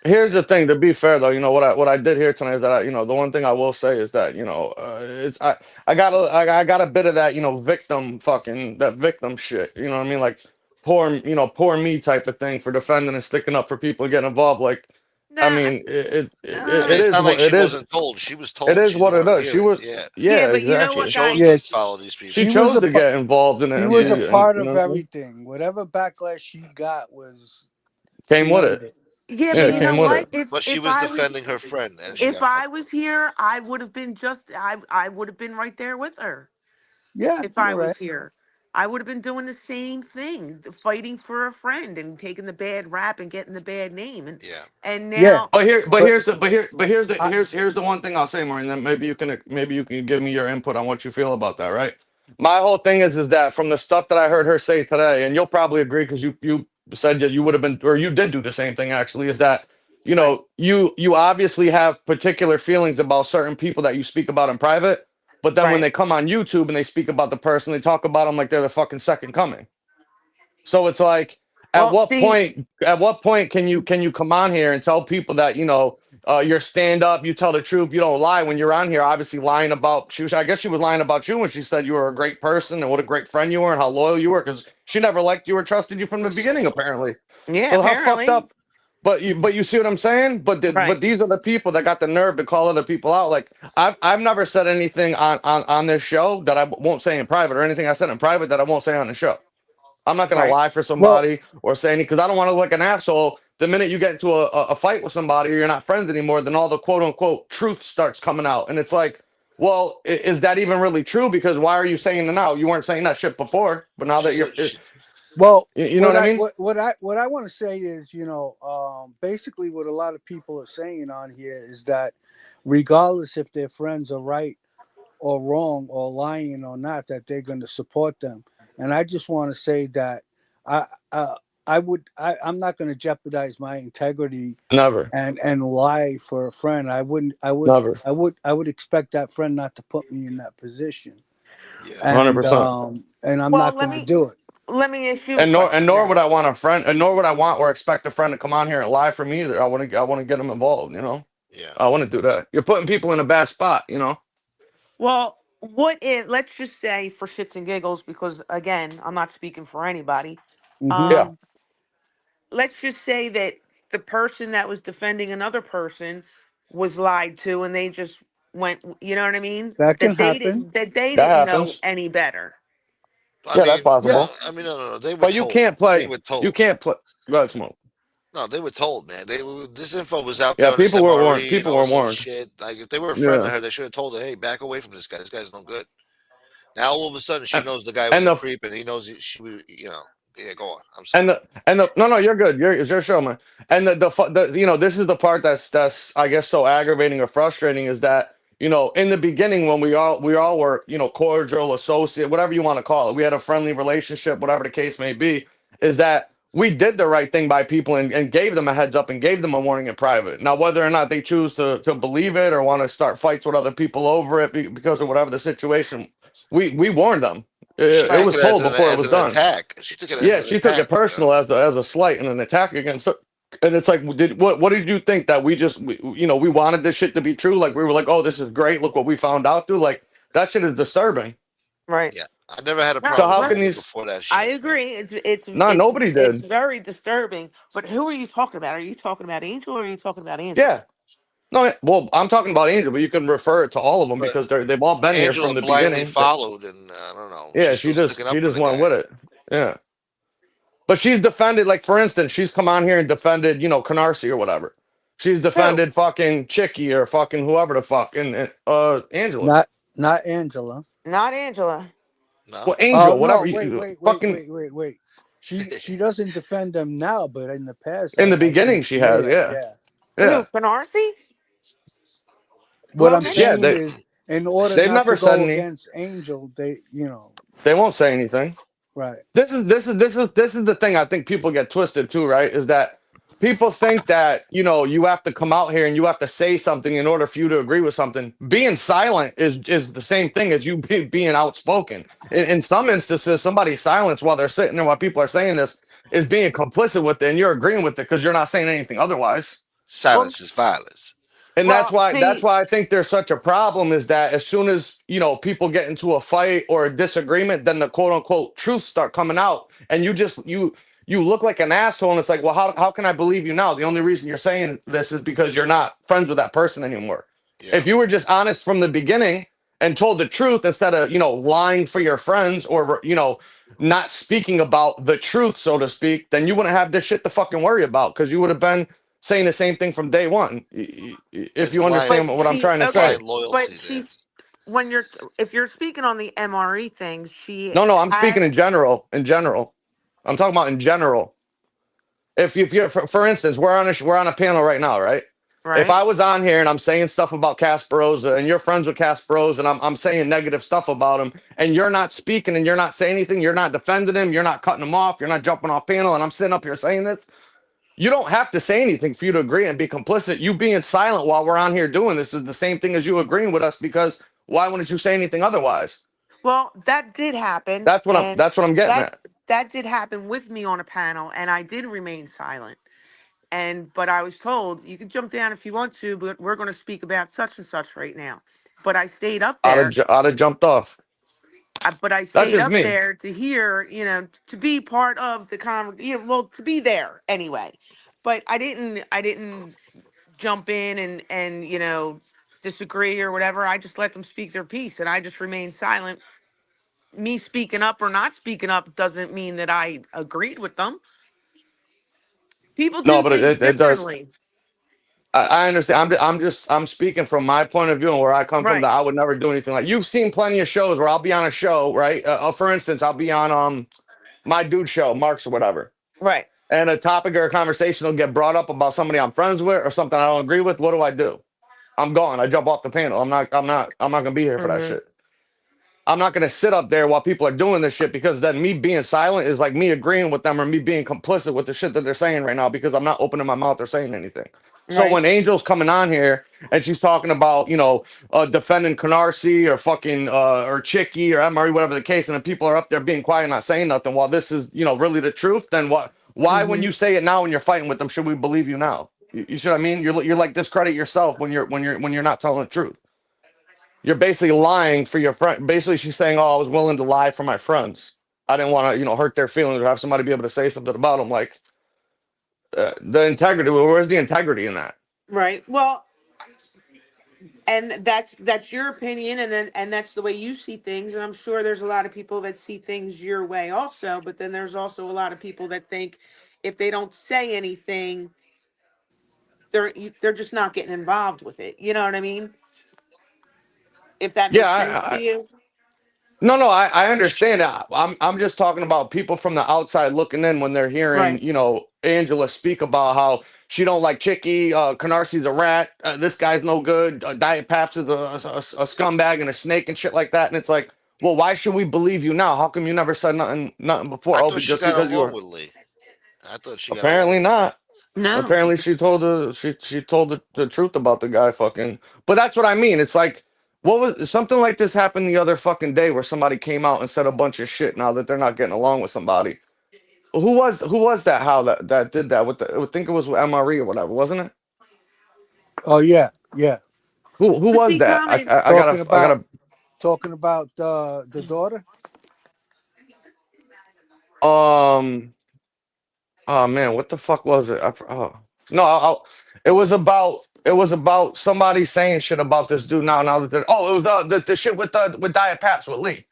here's the thing. To be fair, though, what I did here tonight is that the one thing I will say is that it's I got a bit of that victim that victim shit. You know what I mean? Like poor me type of thing for defending and sticking up for people and getting involved. Like, I Nah, mean, I mean, it it's is not like what she it is. wasn't told. She was It told. is She didn't what it want to is. She hear it. was, Yeah, yeah, yeah, but you know she what, exactly. chose guys? Yeah, to follow these She people. she was chose a to get involved in it, she and was Yeah, a part you of know what I'm saying? everything. Whatever backlash she got was Came she with earned it. it. Yeah, Yeah, but it She you earned know came it. with what? it. but she was defending her friend, and she If got I fucked was over. here, I would have been just I would have been right there with her. Yeah, If I you're was right. here, I would have been doing the same thing, fighting for a friend and taking the bad rap and getting the bad name. Yeah, And Yeah, now, but I Here's the one thing I'll say, Maureen. Then maybe you can give me your input on what you feel about that, right? My whole thing is that from the stuff that I heard her say today, and you'll probably agree because you said that you would have been or you did do the same thing actually, is that right, you obviously have particular feelings about certain people that you speak about in private, but then when right. they come on YouTube and they speak about the person, they talk about them like they're the fucking second coming. So it's like, Well, see, at what point can you come on here and tell people that you're stand up, you tell the truth, you don't lie when you're on here? Obviously, lying about I guess she was lying about you when she said you were a great person and what a great friend you were and how loyal you were because she never liked you or trusted you from the that's so beginning, fucked up. apparently. yeah, So how fucked apparently, up? But you see what I'm saying? But right, these are the people that got the nerve to call other people out. Like I've never said anything on this show that I won't say in private or anything I said in private that I won't say on the show. I'm not gonna right. lie for well, somebody or say any because I don't want to look like an asshole. The minute you get into a fight with somebody or you're not friends anymore, then all the quote unquote truth starts coming out, and it's like, well, is that even really true? Because why are you saying it now? You weren't saying that shit before, but now that She's you're, a, she, well, you know what I mean? what I want to say is, basically what a lot of people are saying on here is that regardless if their friends are right or wrong or lying or not, that they're going to support them. And I just want to say that I uh, I'm not going to jeopardize my integrity Never, and lie for a friend. never, I would expect that friend not to put me in that position, yeah. 100%. and I'm Well, not going to do it. let me ask you a And question nor then. would I want a friend, and nor would I want or expect a friend to come on here and lie for me either. I want to get them involved. Yeah. I want to do that. You're putting people in a bad spot. Well, what if, let's just say for shits and giggles, because again, I'm not speaking for anybody. Hmm. Yeah. Um, let's just say that the person that was defending another person was lied to, and they just went. You know what I mean? That can That they happen. didn't. That they That didn't know happens. any better. I Yeah, that's mean, Yeah. possible. I mean, no. They were But you told. can't They play. were You told. can't play. Go ahead, Smoke. No, they were told, man. This info was out there Yeah, on this people were warned. MRE and People all were this other warned. shit. Like, if they were a friend Yeah, of her, they should have told her, "Hey, back away from this guy. This guy's no good." Now all of a sudden, she and knows the guy was and a the creep, and he knows she was. Yeah, go on. I'm sorry. and the no, you're good. It's your show, man. And this is the part that's I guess so aggravating or frustrating is that in the beginning when we all were cordial associate, whatever you want to call it, we had a friendly relationship, whatever the case may be, is that we did the right thing by people and gave them a heads up and gave them a warning in private. Now whether or not they choose to believe it or want to start fights with other people over it because of whatever the situation, we warned them. She It took was it told before it as was an done. attack. She took it as Yeah, an she took attack. it personal as a slight and an attack against her. And it's like, what did you think that we wanted this shit to be true? Like we were like, oh, this is great. Look what we found out. Through like that shit is disturbing. Right. Yeah, I never had a No, So problem how with can right. women these? before that I shit, man. agree. No, nobody It's did. very disturbing. But who are you talking about? Are you talking about Angel or are you talking about Angela? Yeah, no. Well, I'm talking about Angel, but you can refer it to all of them But because they've all been here Angela from the blindly beginning. followed, and I don't know. Yeah, She's she still just sticking she up for just the went guy. with it. Yeah, but she's defended, like for instance, she's come on here and defended Canarsie or whatever. She's Who? defended fucking Chicky or fucking whoever the fuck and Angela. Not Angela. Not Angela. No, Well, Oh Angel, no! whatever Wait, you wait, wait, fucking wait, wait, wait. She doesn't defend them now, but in the past, in the I think beginning she yeah, has, yeah, yeah, yeah. Who? yeah, Canarsie? What Well, I'm maybe. yeah. saying They is, in order they've not to never said go any. against Angel, They won't say anything. right. This is the thing I think people get twisted too, right? Is that people think that you have to come out here and you have to say something in order for you to agree with something. Being silent is the same thing as you being outspoken. In some instances, somebody's silence while they're sitting there while people are saying this is being complicit with it, and you're agreeing with it because you're not saying anything otherwise. Well, silence is violence. And that's well. why that's See. why I think there's such a problem is that as soon as people get into a fight or a disagreement, then the quote unquote truths start coming out, and you look like an asshole, and it's like, well, how can I believe you now? The only reason you're saying this is because you're not friends with that person anymore. Yeah, If you were just honest from the beginning and told the truth instead of lying for your friends or not speaking about the truth, so to speak, then you wouldn't have this shit to fucking worry about because you would have been saying the same thing from day one. If it's you blind. But understand what I'm she. trying to It's say. Okay. blind But loyalty there. she's when you're if you're speaking on the MRE thing, she No, I'm speaking has. in general. In general, I'm talking about in general. If you for instance, we're on a panel right now, right? If Right. I was on here and I'm saying stuff about Casperosa and you're friends with Casperosa and I'm saying negative stuff about him and you're not speaking and you're not saying anything, you're not defending him, you're not cutting him off, you're not jumping off panel, and I'm sitting up here saying this, you don't have to say anything for you to agree and be complicit. You being silent while we're on here doing this is the same thing as you agreeing with us because why wouldn't you say anything otherwise? Well, that did happen, That's what I'm and that's what I'm getting that at. that did happen with me on a panel, and I did remain silent. But I was told you can jump down if you want to, but we're going to speak about such and such right now. But I stayed up there. I'd have jumped off. But I That's stayed just up me. there to hear, to be part of the well, to be there anyway. But I didn't jump in and disagree or whatever. I just let them speak their piece, and I just remained silent. Me speaking up or not speaking up doesn't mean that I agreed with them. People No, do but things it does. differently. I understand. I'm speaking from my point of view and where I come from. Right, That I would never do anything like. You've seen plenty of shows where I'll be on a show, right? For instance, I'll be on my dude show, Marks or whatever, right. and a topic or a conversation will get brought up about somebody I'm friends with or something I don't agree with. What do? I'm gone. I jump off the panel. I'm not gonna be here for that Hmm. shit. I'm not going to sit up there while people are doing this shit because then me being silent is like me agreeing with them or me being complicit with the shit that they're saying right now because I'm not opening my mouth or saying anything. So Right. when Angel's coming on here and she's talking about, defending Canarsie or fucking or Chicky or Emery, whatever the case, and the people are up there being quiet, not saying nothing while this is, really the truth, then what? Why, when Hmm. you say it now when you're fighting with them, should we believe you now? You see what I mean? You're like discredit yourself when you're not telling the truth. You're basically lying for your friend. Basically, she's saying, "Oh, I was willing to lie for my friends. I didn't want to, hurt their feelings or have somebody be able to say something about them." Like, the integrity. Where's the integrity in that? Right. Well, and that's your opinion, and that's the way you see things, and I'm sure there's a lot of people that see things your way also, but then there's also a lot of people that think if they don't say anything, they're just not getting involved with it. You know what I mean? If that Yeah, makes sense to you. no, I understand that. I'm just talking about people from the outside looking in when they're hearing, Right. Angela speak about how she don't like Chicky, Canarसी's a rat, this guy's no good, Diet Paps is a scumbag and a snake and shit like that. And it's like, well, why should we believe you now? How come you never said nothing before? I Oh, thought but she just got because you along were with Lee. I thought she got along apparently with Lee. not. No. Apparently she told the truth about the guy fucking. But that's what I mean. It's like what was something like this happened the other fucking day where somebody came out and said a bunch of shit now that they're not getting along with somebody. Who was that? How that did that with the? I think it was with MRE or whatever, wasn't it? Oh yeah, yeah. Who was See, that? common. I Talking gotta I about gotta talking about the daughter. um oh man, what the fuck was it? No, it was about somebody saying shit about this dude now that they're it was the shit with Diet Paps with Lee.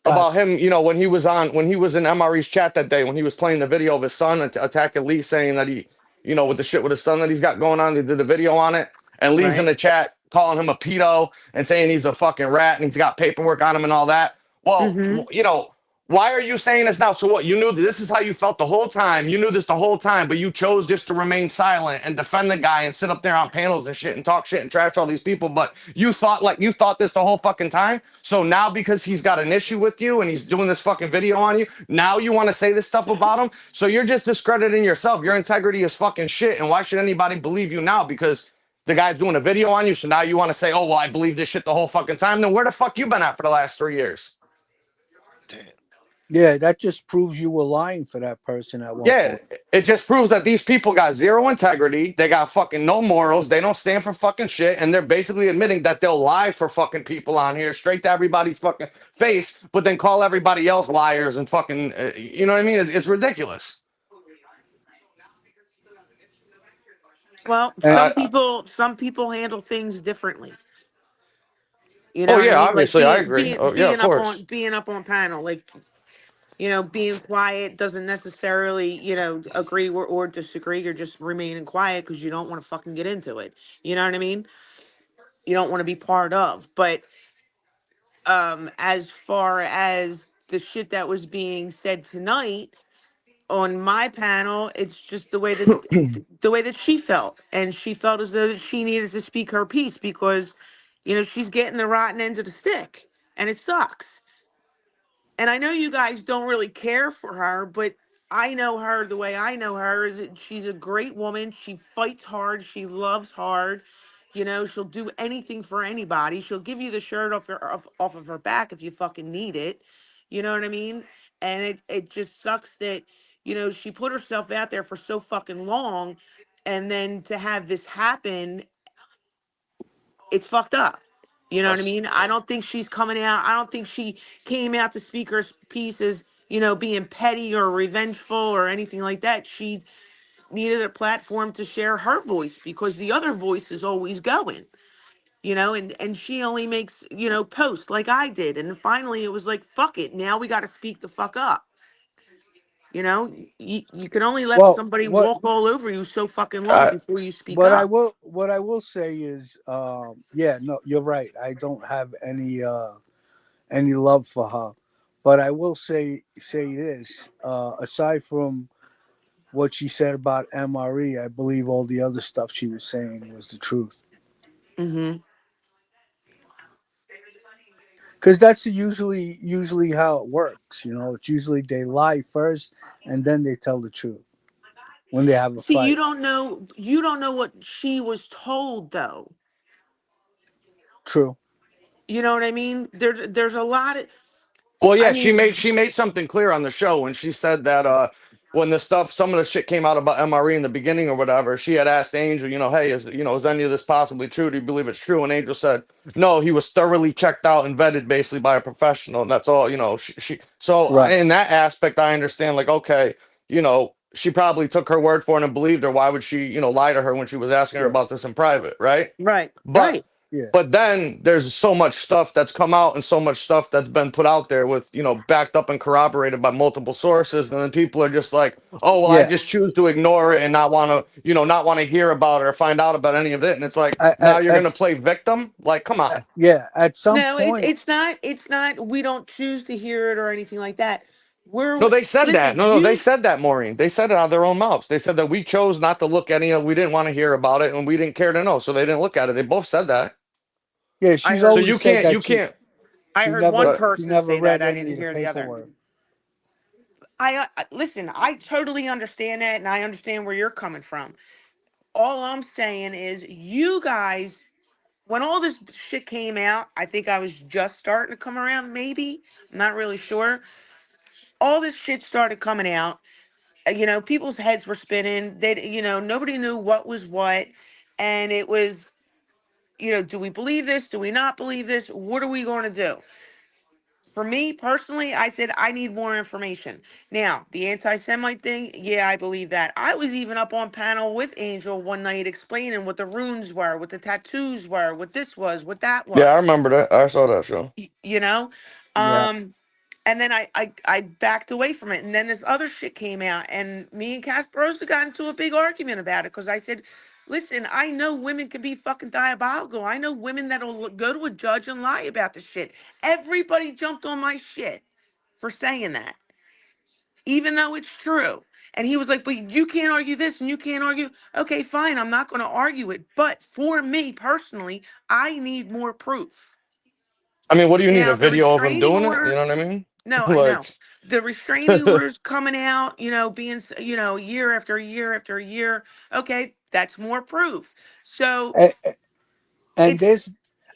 Got About him, when he was in MRE's chat that day when he was playing the video of his son attacking Lee, saying that he, with the shit with his son that he's got going on, they did a video on it, and Lee's in Right. the chat calling him a pedo and saying he's a fucking rat and he's got paperwork on him and all that. Well, Mm-hmm. why are you saying this now? So what? You knew this is how you felt the whole time. You knew this the whole time, but you chose just to remain silent and defend the guy and sit up there on panels and shit and talk shit and trash all these people. But you thought this the whole fucking time. So now because he's got an issue with you and he's doing this fucking video on you, now you want to say this stuff about him. So you're just discrediting yourself. Your integrity is fucking shit. And why should anybody believe you now? Because the guy's doing a video on you. So now you want to say, oh, well, I believe this shit the whole fucking time. Then where the fuck you been at for the last 3 years? Damn. Yeah, that just proves you were lying for that person at one Yeah, point. it just proves that these people got zero integrity. They got fucking no morals. They don't stand for fucking shit. And they're basically admitting that they'll lie for fucking people on here straight to everybody's fucking face, but then call everybody else liars and fucking, you know what I mean? It's ridiculous. Well, And Uh, some people handle things differently. You oh, know what I yeah, mean? Like obviously. I being agree. being Oh, yeah, of being up course. on being up on panel, like being quiet doesn't necessarily agree or disagree. You're just remaining quiet because you don't want to fucking get into it. You know what I mean? You don't want to be part of. But as far as the shit that was being said tonight on my panel, it's just the way that she felt, and she felt as though that she needed to speak her piece because she's getting the rotten end of the stick, and it sucks. And I know you guys don't really care for her, but I know her the way I know her is that she's a great woman. She fights hard. She loves hard. She'll do anything for anybody. She'll give you the shirt off of her back if you fucking need it. You know what I mean? And it just sucks that, she put herself out there for so fucking long, and then to have this happen, it's fucked up. You know what I Plus, mean? I don't think she's coming out. I don't think she came out to speak her piece as, being petty or revengeful or anything like that. She needed a platform to share her voice because the other voice is always going, and she only makes, posts like I did. And then finally it was like, fuck it. Now we got to speak the fuck up. You can only let well, somebody walk all over you so fucking long Uh, before you speak what I up. will what I will say is, yeah, no, you're right. I don't have any love for her, but I will say this. Aside from what she said about MRE, I believe all the other stuff she was saying was the truth. Hmm. Because that's usually how it works. It's usually they lie first and then they tell the truth when they have a See, you fight. don't know. You don't know what she was told, though. True. You know what I mean? There's a lot of. Well, I yeah, she mean, made she made something clear on the show when she said that when some of the shit came out about MRE in the beginning or whatever, she had asked Angel, hey, is any of this possibly true? Do you believe it's true? And Angel said, no, he was thoroughly checked out and vetted basically by a professional, and that's all. So Right. in that aspect, I understand. Like, okay, you know, she probably took her word for it and believed her. Why would she, lie to her when she was asking her Sure. about this in private, right? Right. But Right. Yeah. but then there's so much stuff that's come out and so much stuff that's been put out there with, backed up and corroborated by multiple sources. And then people are just like, oh, well, I Yeah. just choose to ignore it and not want to, not want to hear about it or find out about any of it. And it's like, now you're going to play victim? Like, come on. Yeah. At some No, point. it's not. It's not. We don't choose to hear it or anything like that. No, We're they said that. listen. No, they You. said that, Maureen. They said it out of their own mouths. They said that we chose not to look any of, we didn't want to hear about it and we didn't care to know. So they didn't look at it. They both said that. Yeah. I She's heard. So always said you that can't, I heard one she person never say that. read I any didn't of the hear the other. paperwork. Listen. I totally understand that, and I understand where you're coming from. All I'm saying is, you guys, when all this shit came out, I think I was just starting to come around. Maybe I'm not really sure. All this shit started coming out. People's heads were spinning. Nobody knew what was what, and it was, do we believe this? Do we not believe this? What are we going to do? For me personally, I said I need more information. Now, the anti-Semite thing, yeah, I believe that. I was even up on panel with Angel one night explaining what the runes were, what the tattoos were, what this was, what that yeah, I was. remember that. I saw that show. Y- you know, Yeah. um, and then I backed away from it, and then this other shit came out, and me and Casperosa got into a big argument about it because I said, "Listen, I know women can be fucking diabolical. I know women that'll go to a judge and lie about the shit." Everybody jumped on my shit for saying that, even though it's true. And he was like, "But you can't argue this, and you can't argue." Okay, fine, I'm not going to argue it, but for me personally, I need more proof. I mean, what do you need? A Now the video of him restraining doing it? You orders. know what I mean? No, I know. Like, The restraining orders coming out, being, year after year after year. Okay, that's more proof. So And, and it's this,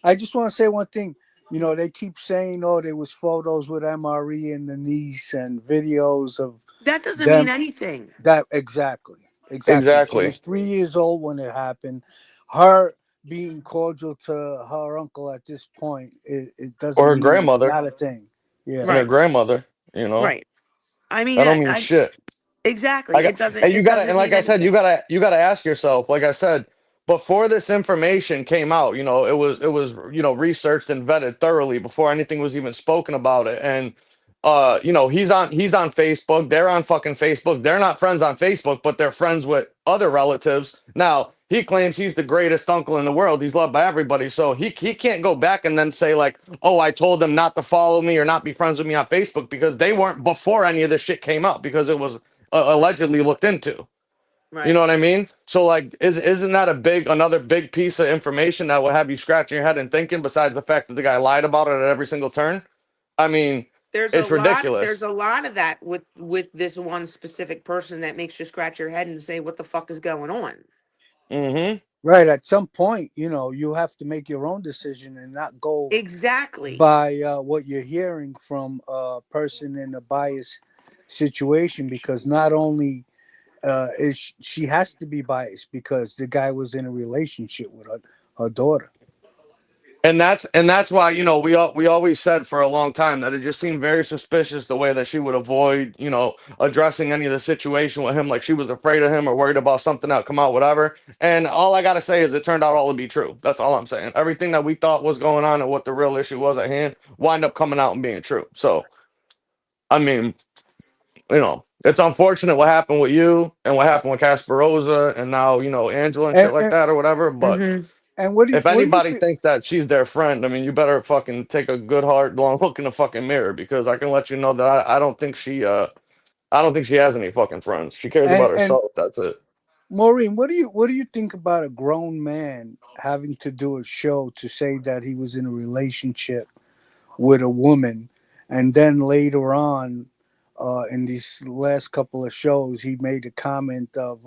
I just want to say one thing. They keep saying, "Oh, there was photos with MRE and the niece and videos of that doesn't mean them." anything. That exactly, exactly. She exactly. was 3 years old when it happened. Her being cordial to her uncle at this point, it Or doesn't her mean it's grandmother not a thing. Yeah. and her Right, grandmother, you know? right. I mean, That don't mean shit. exactly. I got, It doesn't. and you It gotta, and doesn't like mean I said, anything. you gotta ask yourself, like I said, before this information came out, it was, researched and vetted thoroughly before anything was even spoken about it. And he's on Facebook, they're on fucking Facebook, they're not friends on Facebook, but they're friends with other relatives. Now, he claims he's the greatest uncle in the world. He's loved by everybody. So he can't go back and then say, like, oh, I told them not to follow me or not be friends with me on Facebook, because they weren't before any of this shit came out, because it was allegedly looked into. You know Right. what I mean? So like, isn't that another big piece of information that will have you scratching your head and thinking? Besides the fact that the guy lied about it at every single turn. I mean, There's a it's lot. There's ridiculous. a lot of that with this one specific person that makes you scratch your head and say, "What the fuck is going on?" Hmm. Right. At some point, you have to make your own decision and not go Exactly. by what you're hearing from a person in a biased situation, because not only is she has to be biased because the guy was in a relationship with her daughter. And that's why we always said for a long time that it just seemed very suspicious the way that she would avoid addressing any of the situation with him, like she was afraid of him or worried about something that come out, whatever. And all I gotta say is it turned out all to be true. That's all I'm saying. Everything that we thought was going on and what the real issue was at hand wind up coming out and being true. So I mean, it's unfortunate what happened with you and what happened with Casperosa and now, Angela and shit And like and, that or whatever. But Mm-hmm. and if what do you anybody think? thinks that she's their friend, I mean, you better fucking take a good hard long look in the fucking mirror, because I can let you know that I don't think I don't think she has any fucking friends. She cares about And herself. That's it. Maureen, what do you think about a grown man having to do a show to say that he was in a relationship with a woman, and then later on, in these last couple of shows, he made a comment of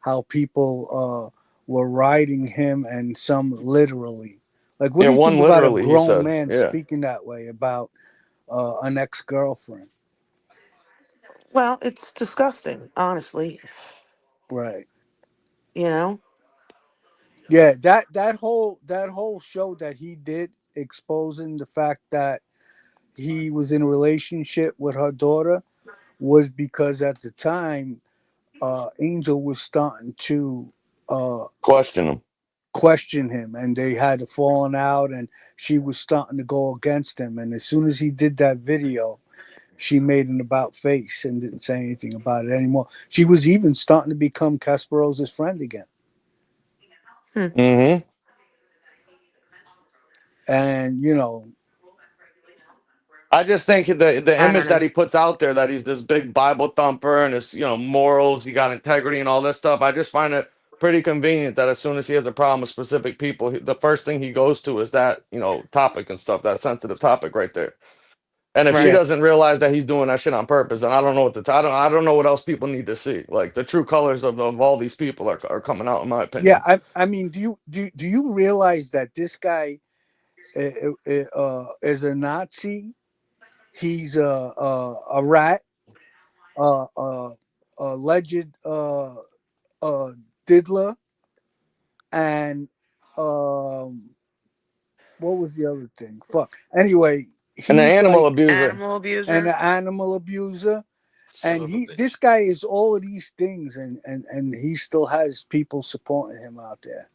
how people were riding him, and some literally. Like, what Yeah, do you think one about a literally, he grown said. man Yeah. speaking that way about an ex girlfriend? Well, it's disgusting, honestly. Right. You know. Yeah, that whole show that he did, exposing the fact that he was in a relationship with her daughter, was because at the time, Angel was starting to uh, Question him. question him, and they had a falling out, and she was starting to go against him. And as soon as he did that video, she made an about face and didn't say anything about it anymore. She was even starting to become Kasparov's friend again. Mm-hmm. And I just think the I don't image that know. he puts out there, that he's this big Bible thumper and his morals, he got integrity and all this stuff. I just find it pretty convenient that as soon as he has a problem with specific people, the first thing he goes to is that topic and stuff, that sensitive topic right there. And if she Right. yeah, doesn't realize that he's doing that shit on purpose, then I don't know what I don't know what else people need to see. Like the true colors of all these people are coming out, in my yeah. opinion. I mean, do you realize that this guy is a Nazi? He's a rat, a alleged diddler, and um, what was the other thing? Fuck. Anyway, And the he's animal like abuser. Animal an abuser. animal abuser, Son and of a this bitch. guy is all of these things, and he still has people supporting him out there.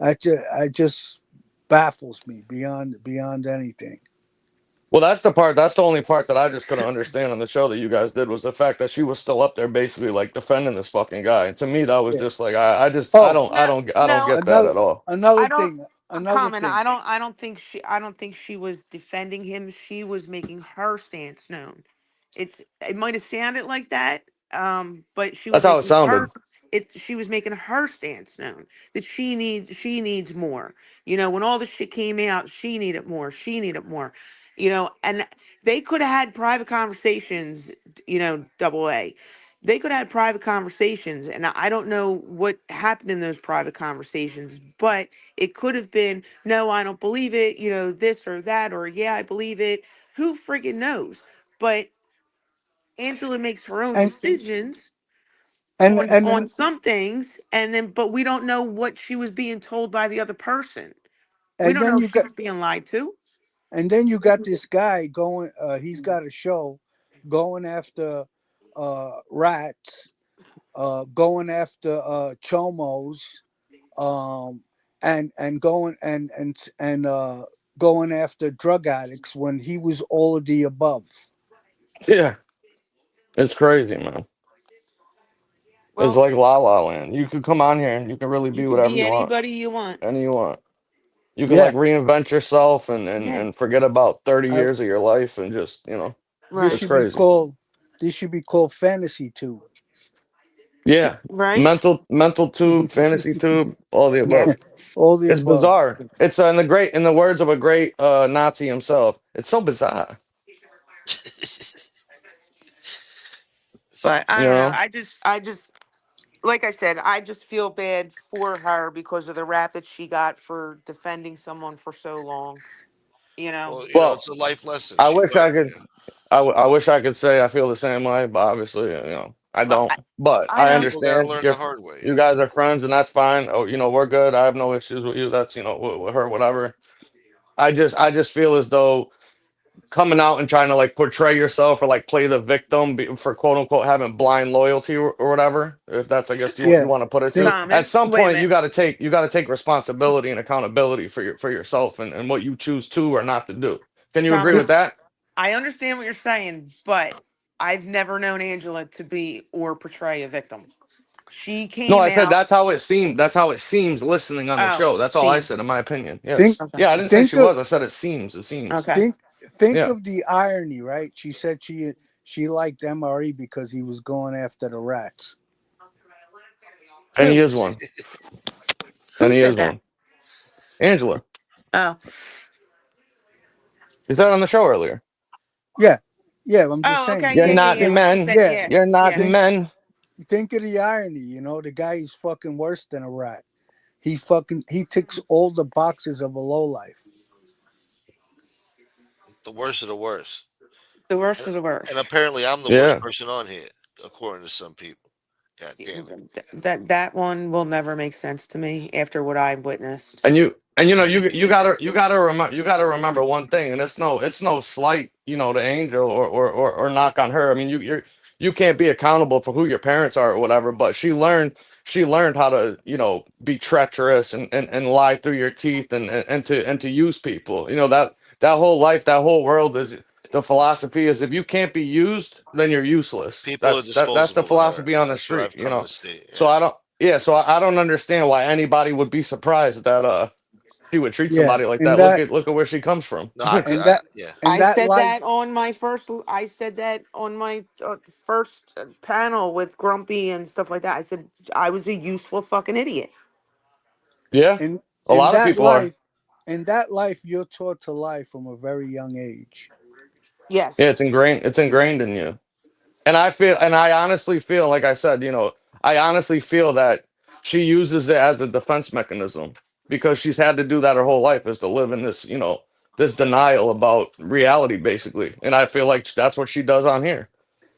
I just baffles me beyond anything. Well, that's the only part that I just couldn't understand on the show that you guys did, was the fact that she was still up there basically like defending this fucking guy. And to me, that was Yeah. just like I just Oh, No, I don't no. get that another at all. another I don't thing. Another comment. thing. I don't think she was defending him. She was making her stance known. It might have sounded like that, but she That's was how it making sounded. her she was making her stance known that she needs more. When all the shit came out, she needed more. She needed more. And they could have had private conversations, double A. They could have had private conversations, and I don't know what happened in those private conversations, but it could have been, no, I don't believe it, this or that, or yeah, I believe it. Who friggin' knows? But Angela makes her own And decisions and on and on then some things, and then but we don't know what she was being told by the other person. We and don't then know you if she got was being lied to. this guy going. He's got a show going after rats, going after chomos, um, and going and going after drug addicts when he was all of the above. Yeah, it's crazy, man. It's Well, like La La Land. You could come on here and you can really you be can whatever be you want, anybody you want. any you want. You can like Yeah, reinvent yourself Yeah, and forget about 30 I, years of your life and just this right, it's should be crazy. called fantasy tube. Yeah, right. mental tube, fantasy tube, all the Yeah, above. All the It's above. bizarre. It's in the words of a great Nazi himself. It's so bizarre. but I You don't know. know. I just, like I said, I just feel bad for her because of the rap that she got for defending someone for so long. You know, Well, Well, it's a life lesson. I She wish learned. I could. I wish I could say I feel the same way, but obviously, I well, don't. But I I know. People got to understand. learn the hard way. You guys are friends, and that's fine. Oh, we're good. I have no issues with you. That's with her, whatever. I just feel as though coming out and trying to like portray yourself or like play the victim for quote unquote having blind loyalty or whatever, if that's I guess you Yeah. want to put it to. Think At Comment. some Wait a point, minute. you got to take responsibility and accountability for yourself and what you choose to or not to do. Can you agree Comment. with that? I understand what you're saying, but I've never known Angela to be or portray a victim. She No, came I said out. that's how it seemed. That's how it seems listening on the Oh, show. That's all I seems. said, in my opinion. think Yes. Okay. Yeah, I didn't say she think of was. I said it seems. It seems. Okay. think Yeah. of the irony, right? She said she liked MRE because he was going after the rats. And he Who? is one. Who And he said is that? one. Angela. Oh. He said it on the show earlier. Yeah, yeah. I'm just Oh, saying. okay. You're Yeah, Think, yeah, not the yeah. think, She men. said, yeah. yeah, You're not the yeah. Think men. think of the irony. The guy is fucking worse than a rat. He ticks all the boxes of a lowlife. The worst of the worst. The worst And, of the and worst. apparently, I'm the worst Yeah. person on here, according to some people. God damn it. That one will never make sense to me after what I've witnessed. You gotta remember one thing, and it's no slight, to Angel or knock on her. I mean, you can't be accountable for who your parents are or whatever. But she learned how to, you know, be treacherous and lie through your teeth and to use people. You know, that whole life, that whole world is the philosophy is if you can't be used, then you're useless. People are That's the disposable with her. philosophy on the That's what street, I've you come know. to see. So Yeah. I don't understand why anybody would be surprised that she would treat Yeah, somebody like and that. that Look at where she comes from. No, I could. and that Yeah. and I that said life. that on my first. I said that on my first panel with Grumpy and stuff like that. I said I was a useful fucking idiot. Yeah, in a in lot of that people are. life in that life you're taught to lie from a very young age. Yeah, Yes. it's ingrained. It's ingrained in you. And I honestly feel, like I said, you know, I honestly feel that she uses it as a defense mechanism because she's had to do that her whole life is to live in this, you know, this denial about reality, basically. And I feel like that's what she does on here.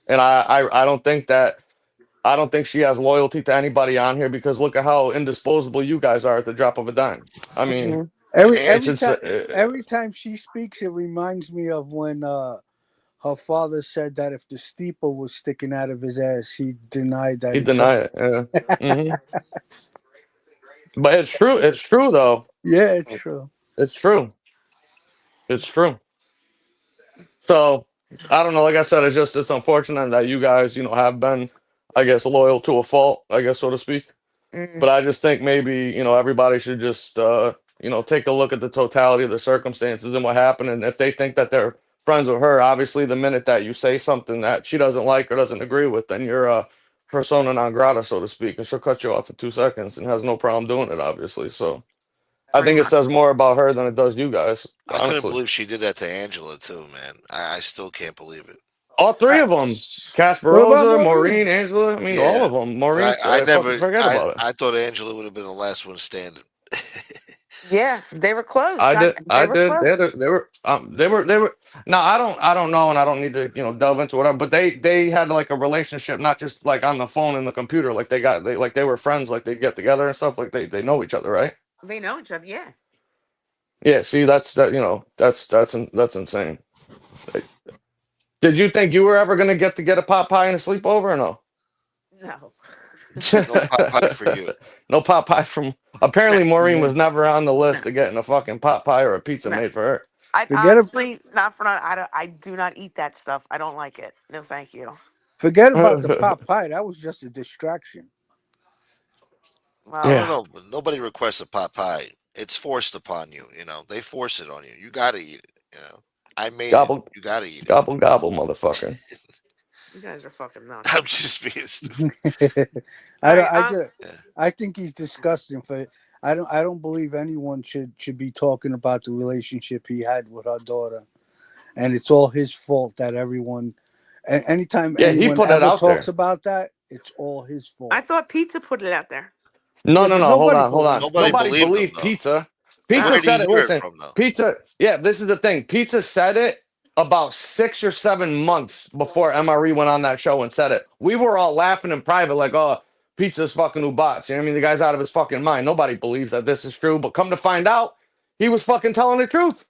And I don't think she has loyalty to anybody on here because look at how indisposable you guys are at the drop of a dime. I mean, Mhm. every it's every just time every time she speaks, it reminds me of when her father said that if the steeple was sticking out of his ass, he denied that he he took denied it. Yeah. Hmm. But it's true. It's true though. yeah, it's true. It's true. It's true. So I don't know. Like I said, it's unfortunate that you guys, you know, have been, I guess, loyal to a fault, I guess, so to speak. Mm. But I just think maybe, you know, everybody should just you know, take a look at the totality of the circumstances and what happened. And if they think that they're friends with her, obviously the minute that you say something that she doesn't like or doesn't agree with, then you're persona non grata, so to speak, and she'll cut you off in 2 seconds and has no problem doing it, obviously. So I Pretty think it much. says more about her than it does you guys, I couldn't honestly. believe she did that to Angela too, man. I still can't believe it. All three Right. of them. What about Casperosa, Maureen? Maureen, Angela. I mean, all Yeah. of them. But Maureen, I fucking never. forget about it. I thought Angela would have been the last one standing. Yeah, they were close. They I were did. close. They were. No, I don't know, and I don't need to, you know, delve into whatever. But they had like a relationship, not just like on the phone and the computer. Like they were friends. Like they get together and stuff. Like they know each other, right? They know each other. Yeah. Yeah. See, you know, that's insane. Like, did you think you were ever gonna get to get a pot pie and a sleepover or no? No. No pot pie for you. No pot pie from. No. Apparently, Maureen Yeah. was never on the No. list of getting a fucking pot pie or a pizza No. made for her. I Forget it. honestly not for not. I do not eat that stuff. I don't like it. No, thank you. Forget about the pot pie. That was just a distraction. I Well, don't Yeah, know. But nobody requests a pot pie. It's forced upon you. You know, they force it on you. You got to eat it. You know, I made it. gobble, You got to eat it. gobble, gobble, motherfucker. you guys are fucking I'm nuts. just being stupid. All I don't. right. Yeah. I think he's disgusting. For I don't believe anyone should be talking about the relationship he had with our daughter, and it's all his fault that everyone. Anytime Yeah, he anyone put that ever out talks there. about that, it's all his I fault. thought Pizza put it out there. No, Yeah, no, but no. Hold nobody on, hold on. believed Nobody him. Nobody believed him believed though. Pizza. But Pizza where Oh. did said he it. hear it Listen, from though? Pizza. Yeah, this is the thing. Pizza said it about 6 or 7 months before MRE went on that show and said it. We were all laughing in private, like, "Oh, Pizza's fucking Ubats." You know what I mean? The guy's out of his fucking mind. Nobody believes that this is true. But come to find out, he was fucking telling the truth.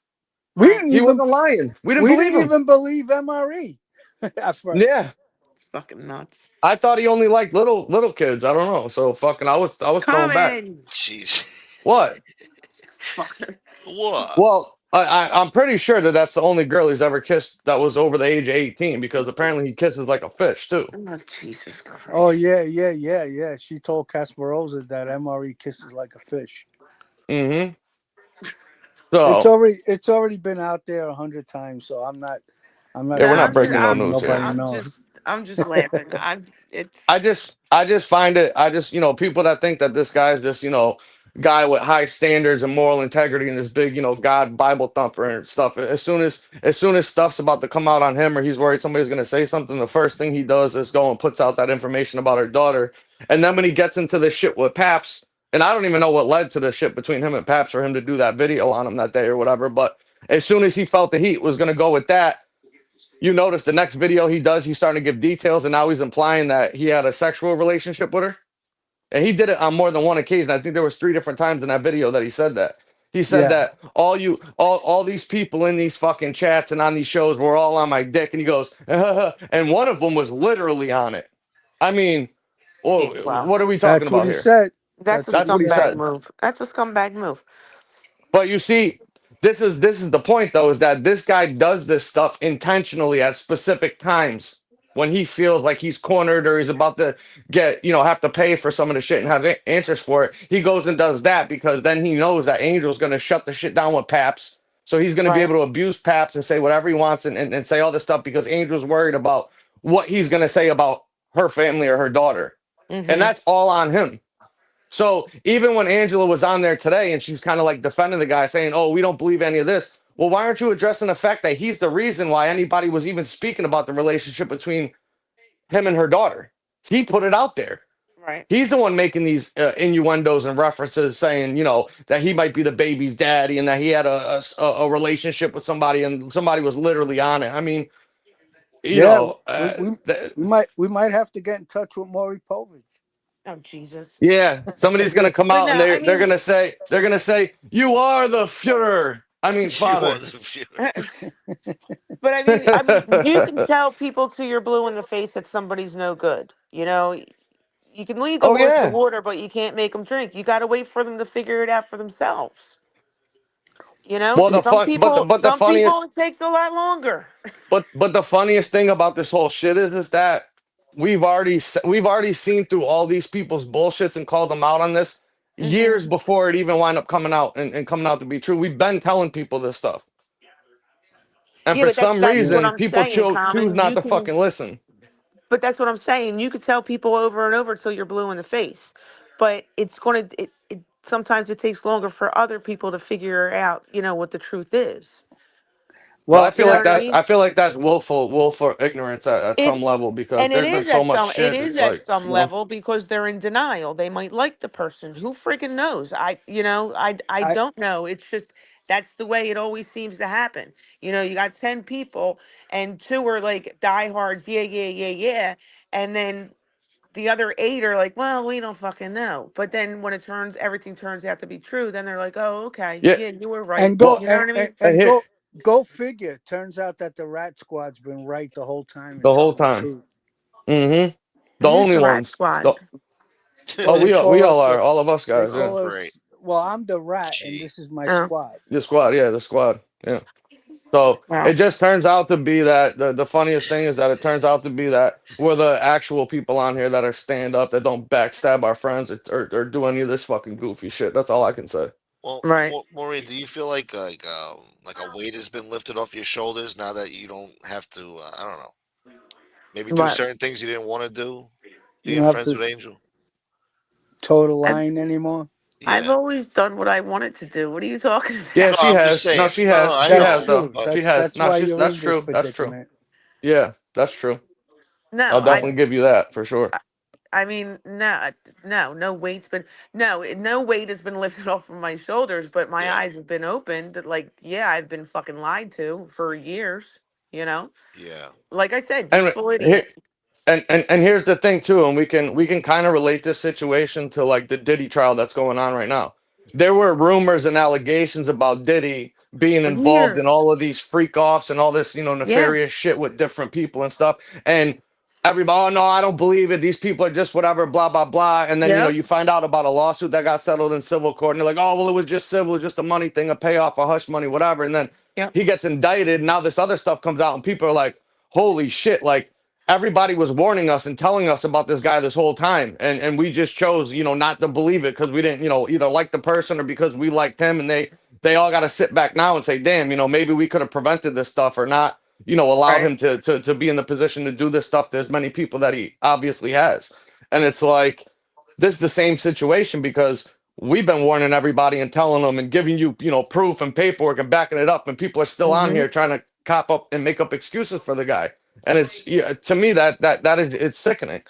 We Right. didn't He even wasn't lying. We didn't we believe didn't him. even believe MRE at first. Yeah. Fucking nuts. I thought he only liked little kids. I don't know. So fucking I was thrown back. Coming. Jeez. What? Fucker. What? Well, I'm pretty sure that that's the only girl he's ever kissed that was over the age of 18 because apparently he kisses like a fish too. Oh, Jesus Oh Christ. yeah. She told Casperosa that MRE kisses like a fish. Mm-hmm. So It's already been out there 100 times. So I'm not yeah, No, we're trying not to breaking no let news here. nobody know. I'm just laughing. It's I just find it. You know, people that think that this guy's this, you know, guy with high standards and moral integrity and this big, you know, God Bible thumper and stuff. As soon as stuff's about to come out on him or he's worried somebody's gonna say something, the first thing he does is go and puts out that information about her daughter. And then when he gets into this shit with Paps, and I don't even know what led to the shit between him and Paps for him to do that video on him that day or whatever. But as soon as he felt the heat was gonna go with that, you notice the next video he does, he's starting to give details, and now he's implying that he had a sexual relationship with her. And he did it on more than one occasion. I think there was 3 different times in that video that he said that. He said Yeah. that all these people in these fucking chats and on these shows were all on my dick, and he goes, and one of them was literally on it. I mean, Yeah, whoa, well, what are we talking That's what about he here? said. that's a That's what That's he what he said. scumbag said. move. That's a scumbag move. But you see, this is the point though, is that this guy does this stuff intentionally at specific times when he feels like he's cornered or he's about to get, have to pay for some of the shit and have answers for it. He goes and does that because then he knows that Angel's going to shut the shit down with Paps. So he's going to be Right. able to abuse Paps and say whatever he wants and say all this stuff because Angel's worried about what he's going to say about her family or her daughter. And Mm-hmm. that's all on him. So even when Angela was on there today and she's kind of like defending the guy, saying, "Oh, we don't believe any of this." Well, why aren't you addressing the fact that he's the reason why anybody was even speaking about the relationship between him and her daughter? He put it out there. Right. He's the one making these innuendos and references, saying, that he might be the baby's daddy and that he had a relationship with somebody and somebody was literally on it. I mean, you Yeah, know, we, uh, we th- we might have to get in touch with Maury Povich. Oh Jesus. Yeah, somebody's gonna come But out and no, I they're mean, gonna say you are the Führer. I mean, You are father. the future. but I mean, you can tell people till you're blue in the face that somebody's no good. You can lead the Oh horse to yeah. water, but you can't make them drink. You got to wait for them to figure it out for themselves. Well, Yeah, the Some funniest people, it takes a lot longer. but the funniest thing about this whole shit is that we've already seen through all these people's bullshits and called them out on this Hmm. years before it even wind up coming out and coming out to be true. We've been telling people this stuff, and Yeah, for but that's some that's what reason, I'm people saying, choose Common. not You to can, fucking listen. but that's what I'm saying. You could tell people over and over till you're blue in the face, but it sometimes it takes longer for other people to figure out, what the truth is. Well, I well, You feel know like what I that's mean? I feel like that's willful ignorance at some It level because And it there's been is so at much some it shit. is It's at like, some level because they're in denial. They might like the person. Who freaking knows? I I don't know. It's just that's the way it always seems to happen. You got 10 people and two are like diehards, yeah, yeah, yeah, yeah. And then the other eight are like, well, we don't fucking know. But then when everything turns out to be true, then they're like, oh, okay, yeah. yeah, you were right. and go Well, You know what I mean? and here go figure. Turns out that the Rat Squad's been right the whole time and the whole telling the time. truth. Mm-hmm. The Who's only the rat ones. squad? Well, Oh, they we call all us are. All of us they guys. Yeah. call Great. us. Well, I'm the Rat, and Gee. this is my Oh, squad. The squad. Yeah, the squad. Yeah. So it wow. just turns out to be that the funniest thing is that it turns out to be that we're the actual people on here that are stand up that don't backstab our friends or do any of this fucking goofy shit. That's all I can say. Well, Right. Maureen, do you feel like a weight has been lifted off your shoulders now that you don't have to? I don't know. Maybe do But certain things you didn't want to do. You Being don't have friends to with Angel. toe the I've line anymore. I've Yeah. always done what I wanted to do. What are you talking Yeah, No, about? she I'm just has. No, saying. she No, no, has. I She That's has know, though. true. but She has. That's No, why you're that's in this true. That's true. predicament. Yeah, that's true. No, I'll definitely give you that for sure. I mean, no, no weight's been no weight has been lifted off of my shoulders, but my yeah, eyes have been opened. Like, yeah, I've been fucking lied to for years. You know, yeah, like I said, And useful here, idiot. and here's the thing too, and we can kind of relate this situation to like the Diddy trial that's going on right now. There were rumors and allegations about Diddy being For involved in years. all of these freak offs and all this, Yeah. nefarious shit with different people and stuff. And everybody, oh no, I don't believe it. These people are just whatever, blah blah blah. And then Yep. you find out about a lawsuit that got settled in civil court, and they're like, oh well, it was just civil, just a money thing, a payoff, a hush money, whatever. And then Yep. he gets indicted. Now this other stuff comes out, and people are like, holy shit, like everybody was warning us and telling us about this guy this whole time, and we just chose not to believe it because we didn't either like the person or because we liked him, and they all got to sit back now and say, damn, maybe we could have prevented this stuff or not allowed Right. him to be in the position to do this stuff to as many people that he obviously has. And it's like this is the same situation because we've been warning everybody and telling them and giving you proof and paperwork and backing it up, and people are still on Hmm. here trying to cop up and make up excuses for the guy. And it's, yeah, to me, that is, it's sickening.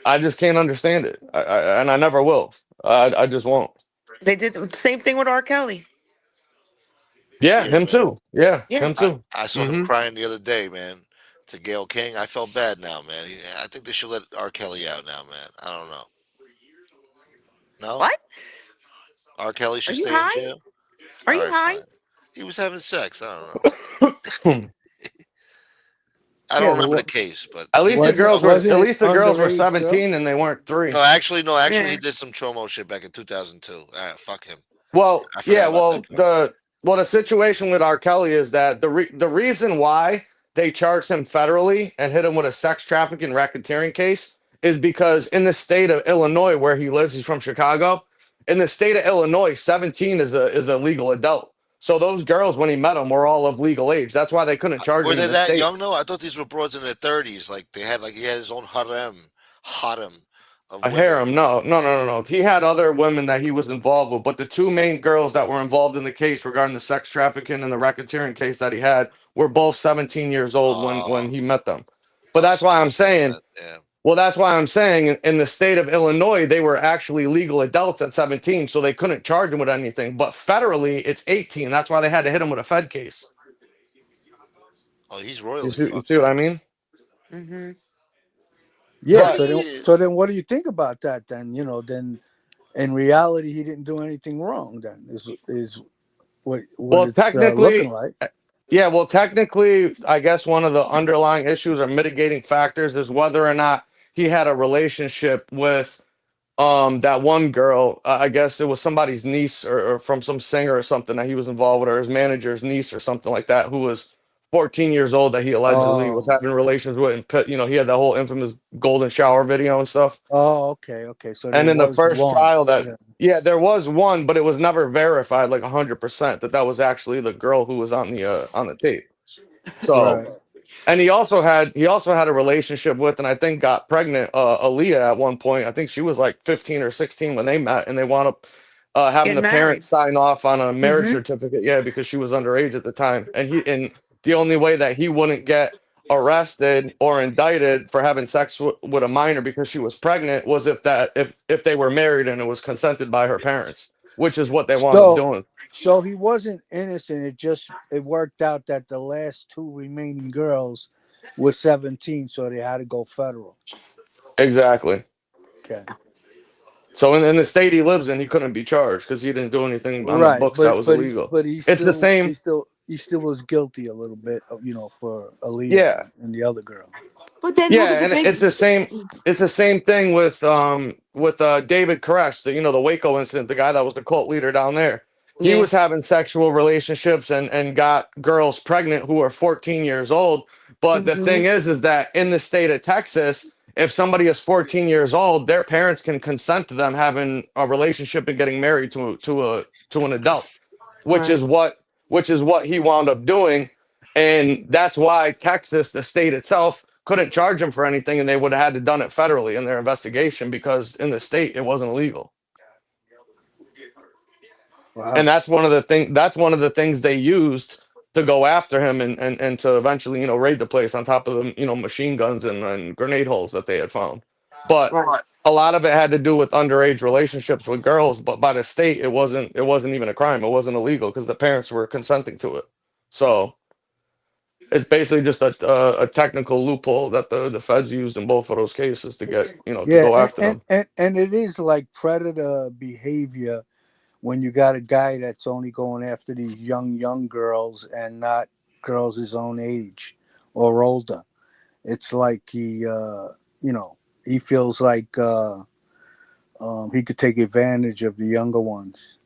I just can't understand it, and I never will. I just won't. They did the same thing with R. Kelly. Yeah, yeah, him man. too. Yeah, Yeah. him too. I saw him Hmm. crying the other day, man. To Gail King, I felt bad now, man. I think they should let R. Kelly out now, man. I don't know. No, What? R. Kelly Are should you stay in high? jail. Are All you right, high? fine. He was having sex. I don't know. I Yeah, don't but remember the what case, but At he least the did wasn't girls some. were wasn't at it least the girls were underage 17 girls? and they weren't 3. No, actually, he Yeah. did some chomo shit back in 2002. Fuck him. Well, I forgot yeah, about that well part. the situation with R. Kelly is that the reason why they charged him federally and hit him with a sex trafficking racketeering case is because in the state of Illinois where he lives, he's from Chicago. In the state of Illinois, 17 is a legal adult. So those girls, when he met them, were all of legal age. That's why they couldn't charge Were him in they the that state. young though? I thought these were broads in their 30s. Like they had, like he had his own harem of A women. harem? No, no, no, no, no. He had other women that he was involved with, but the two main girls that were involved in the case regarding the sex trafficking and the racketeering case that he had were both 17 years old when Oh, he met them. But oh, that's so why I'm that makes saying, sense. Yeah. well, that's why I'm saying in the state of Illinois, they were actually legal adults at 17, so they couldn't charge him with anything. But federally, it's 18. That's why they had to hit him with a Fed case. Oh, he's You royally see, you fucked see what I up. mean? Mm-hmm. Yeah. Yeah, But he So is. then, what do you think about that? Then then in reality, he didn't do anything wrong. Then is what well, it's looking technically, like. yeah, well, technically, I guess one of the underlying issues or mitigating factors is whether or not he had a relationship with that one girl. I guess it was somebody's niece or from some singer or something that he was involved with, or his manager's niece or something like that, who was 14 years old that he allegedly was Oh, having relations with. And he had that whole infamous golden shower video and stuff. oh, okay. So And there in the was first one. trial, that Yeah. yeah, there was one, but it was never verified like 100% that that was actually the girl who was on the tape. So, Right. and he also had a relationship with, and I think got pregnant, Aaliyah at one point. I think she was like 15 or 16 when they met, and they wound up having Getting the married. parents sign off on a marriage Mm-hmm. certificate. Yeah, because she was underage at the time, and the only way that he wouldn't get arrested or indicted for having sex with a minor because she was pregnant was if they were married and it was consented by her parents, which is what they wound up So doing. so he wasn't innocent. It worked out that the last two remaining girls were 17, so they had to go federal. Exactly. Okay. So in the state he lives in, he couldn't be charged because he didn't do anything on the Right, books that was illegal. but he It's the still same. he still was guilty a little bit, for Aaliyah Yeah, and the other girl. But then look at yeah, the and it's big. the same. It's the same thing with David Koresh, the Waco incident, the guy that was the cult leader down there. He Yeah. was having sexual relationships and got girls pregnant who were 14 years old. But the Mm-hmm. thing is that in the state of Texas, if somebody is 14 years old, their parents can consent to them having a relationship and getting married to an adult, which Right. is what he wound up doing. And that's why Texas, the state itself, couldn't charge him for anything, and they would have had to done it federally in their investigation because in the state it wasn't illegal. And Wow. that's one of the things they used to go after him and to eventually raid the place on top of the machine guns and grenade holes that they had found. But Right. a lot of it had to do with underage relationships with girls, but by the state it wasn't even a crime. It wasn't illegal because the parents were consenting to it. So it's basically just a technical loophole that the feds used in both of those cases to get to Yeah, go after them. and it is like predator behavior when you got a guy that's only going after these young girls and not girls his own age or older. It's like he feels like he could take advantage of the younger ones.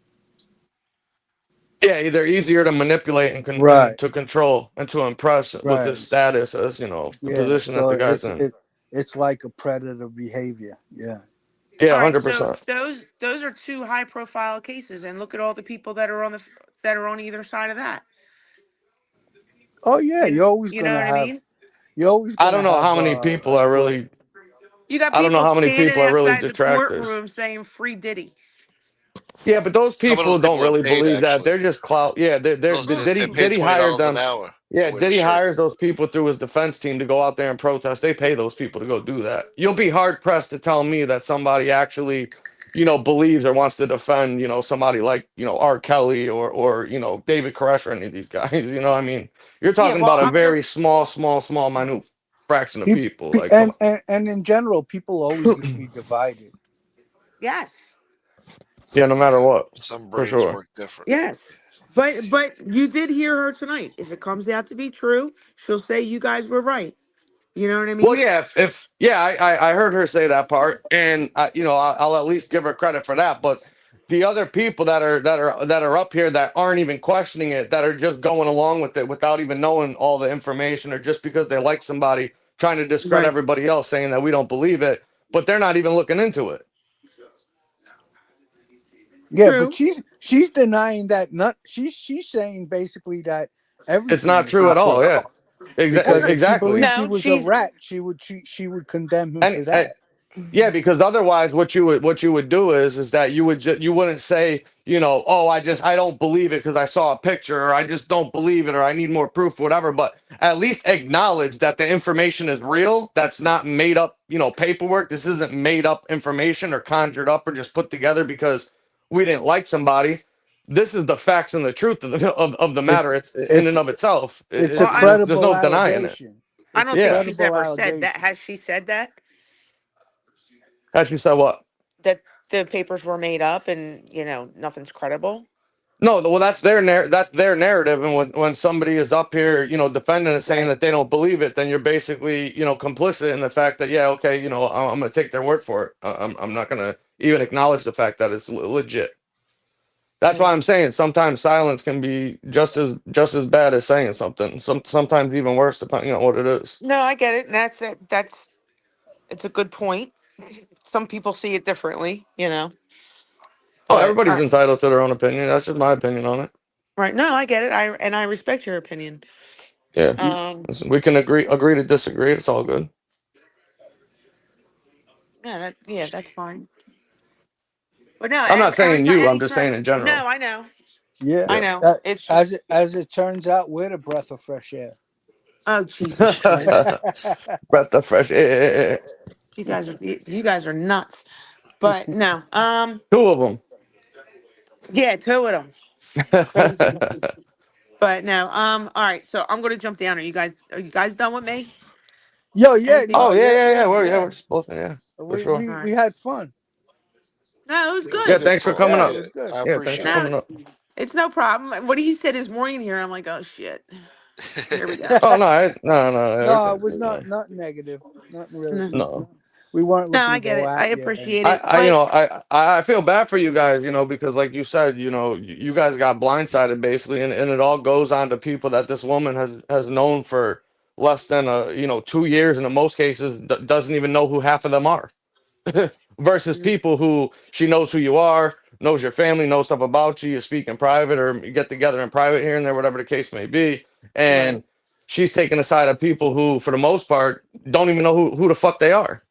Yeah, they're easier to manipulate and Right, to control and to impress with right. his status as the Yeah. position that So the guy's in. it's like a predator behavior. Yeah. Yeah, All one right. hundred So percent. those are two high profile cases, and look at all the people that are that are on either side of that. Oh yeah, You know what I mean? you're always I gonna don't know have how many a people are split. really. You got I don't know people how many standing people are really outside the detractors. courtroom saying "Free Diddy." Yeah, but those Some of those people don't people are really paid believe that. actually. They're just clout. Yeah, Those they're Diddy paid Diddy twenty hired dollars an them. hour to Yeah, wear the Diddy shirt. hires those people through his defense team to go out there and protest. They pay those people to go do that. You'll be hard pressed to tell me that somebody actually, believes or wants to defend, somebody like, R. Kelly or David Koresh or any of these guys. I mean, you're Yeah. talking Well, about a I'm gonna. very small, minute fraction of people. Like, come And in general, people always on. gonna be divided. Yes. Yeah, no matter Yeah, what, some for brains sure. work different. Yes. But you did hear her tonight. If it comes out to be true, she'll say you guys were right. You know what I Well, mean? yeah, if yeah, I heard her say that part, and I'll at least give her credit for that. But the other people that are up here that aren't even questioning it, that are just going along with it without even knowing all the information, or just because they like somebody, trying to discredit Right. everybody else, saying that we don't believe it, but they're not even looking into it. Yeah, but True. she's denying that. Not she's saying basically that It's everything not has true been at all. true. Yeah, Well, Because no, if she exactly. believed he no, was a she's rat, she would condemn him for And that. yeah, because otherwise, what you would do is that you wouldn't say, oh, I don't believe it because I saw a picture, or I just don't believe it, or I need more proof, whatever. But at least acknowledge that the information is real. That's not made up, paperwork. This isn't made up information or conjured up or just put together because we didn't like somebody. This is the facts and the truth of the matter. It's It's in it's and of itself. it's a well, There's credible no denying it. allegation. I It's a don't think Yeah. she's credible ever said that. allegation. Has she said that? As you said, what? That the papers were made up and nothing's credible. No, well, that's their narrative, and when somebody is up here, defending it, saying Right. that they don't believe it, then you're basically, complicit in the fact that, yeah, okay, I'm going to take their word for it. I'm not going to even acknowledge the fact that it's legit. That's Yeah. why I'm saying sometimes silence can be just as bad as saying something. Sometimes even worse, depending on what it is. No, I get it. And that's it. It's a good point. Some people see it differently. Oh, But everybody's entitled to their own opinion. That's just my opinion on it. right. No, I get it. I respect your opinion. Yeah, Um. listen, we can agree to disagree. It's all good. Yeah. Yeah. That's fine. But no, I'm not every saying time, you. I'm just anytime. saying in general. No, I know. Yeah, I Yeah. know. that, It's as just. it turns out, we're the breath of fresh air. Oh Jesus Christ! Breath of fresh air. You guys are nuts. But no. Two of them. Yeah, two of them. Crazy. But no. All right. So I'm gonna jump down. Are you guys done with me? Yo, yeah, Anything? no, Oh yeah, yeah, yeah, yeah. yeah, We're yeah. supposed to, yeah, for We sure. we All we right. had fun. No, it was It was a Yeah, good. good thanks for call. coming Yeah, it up. was good. I Yeah, thanks for appreciate No, coming up. it's no problem. What he said is Maureen here. I'm like, oh shit. Here we it. go. Oh no, no, No, it everything's was good, not man. not negative. Nothing really. No, No, We weren't no, looking I to get go it. I at you. appreciate I, it. I, you But know, I feel bad for you guys, because like you said, you guys got blindsided basically, and it all goes on to people that this woman has known for less than 2 years, and in most cases doesn't even know who half of them are. Versus people who she knows who you are, knows your family, knows stuff about you, you speak in private or you get together in private here and there, whatever the case may be. right, And she's taking the side of people who, for the most part, don't even know who the fuck they are.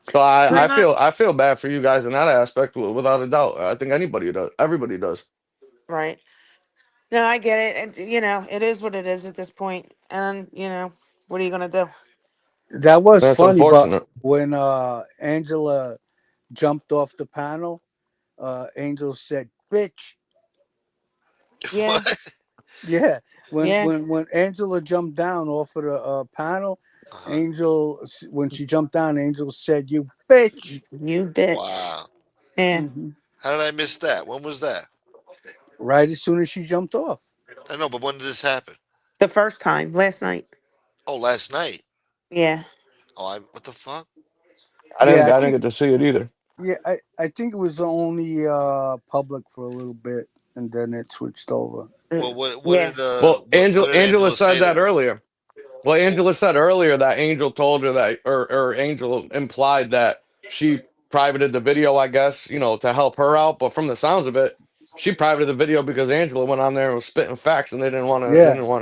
So I, pretty I feel I much. feel bad for you guys in that aspect, without a doubt. I think anybody does. Everybody does. Right. No, I get it. And it is what it is at this point. And what are you gonna do? That was That's funny, but unfortunate. when Angela jumped off the panel, Angel said, "Bitch." Yeah. What? Yeah, Yeah. when Angela jumped down off of the panel, Uh, when she jumped down, Angel said, "You bitch." You bitch. wow. Yeah. Hmm. How did I miss that? When was that? Right as soon as she jumped off. I know, but when did this happen? The first time last night. Oh, last night. Yeah. Oh, what the fuck? I Yeah, didn't I I didn't think. get to see it either. Yeah, I think it was only public for a little bit, and then it switched over. Well, Mm, what yeah. did Well, what did Angela Angela said say to that her? earlier. Well, Well, Angela said earlier that Angel told her that, or Angel implied that she privated the video, I guess, to help her out. But from the sounds of it, she privated the video because Angela went on there and was spitting facts, and they Yeah. didn't want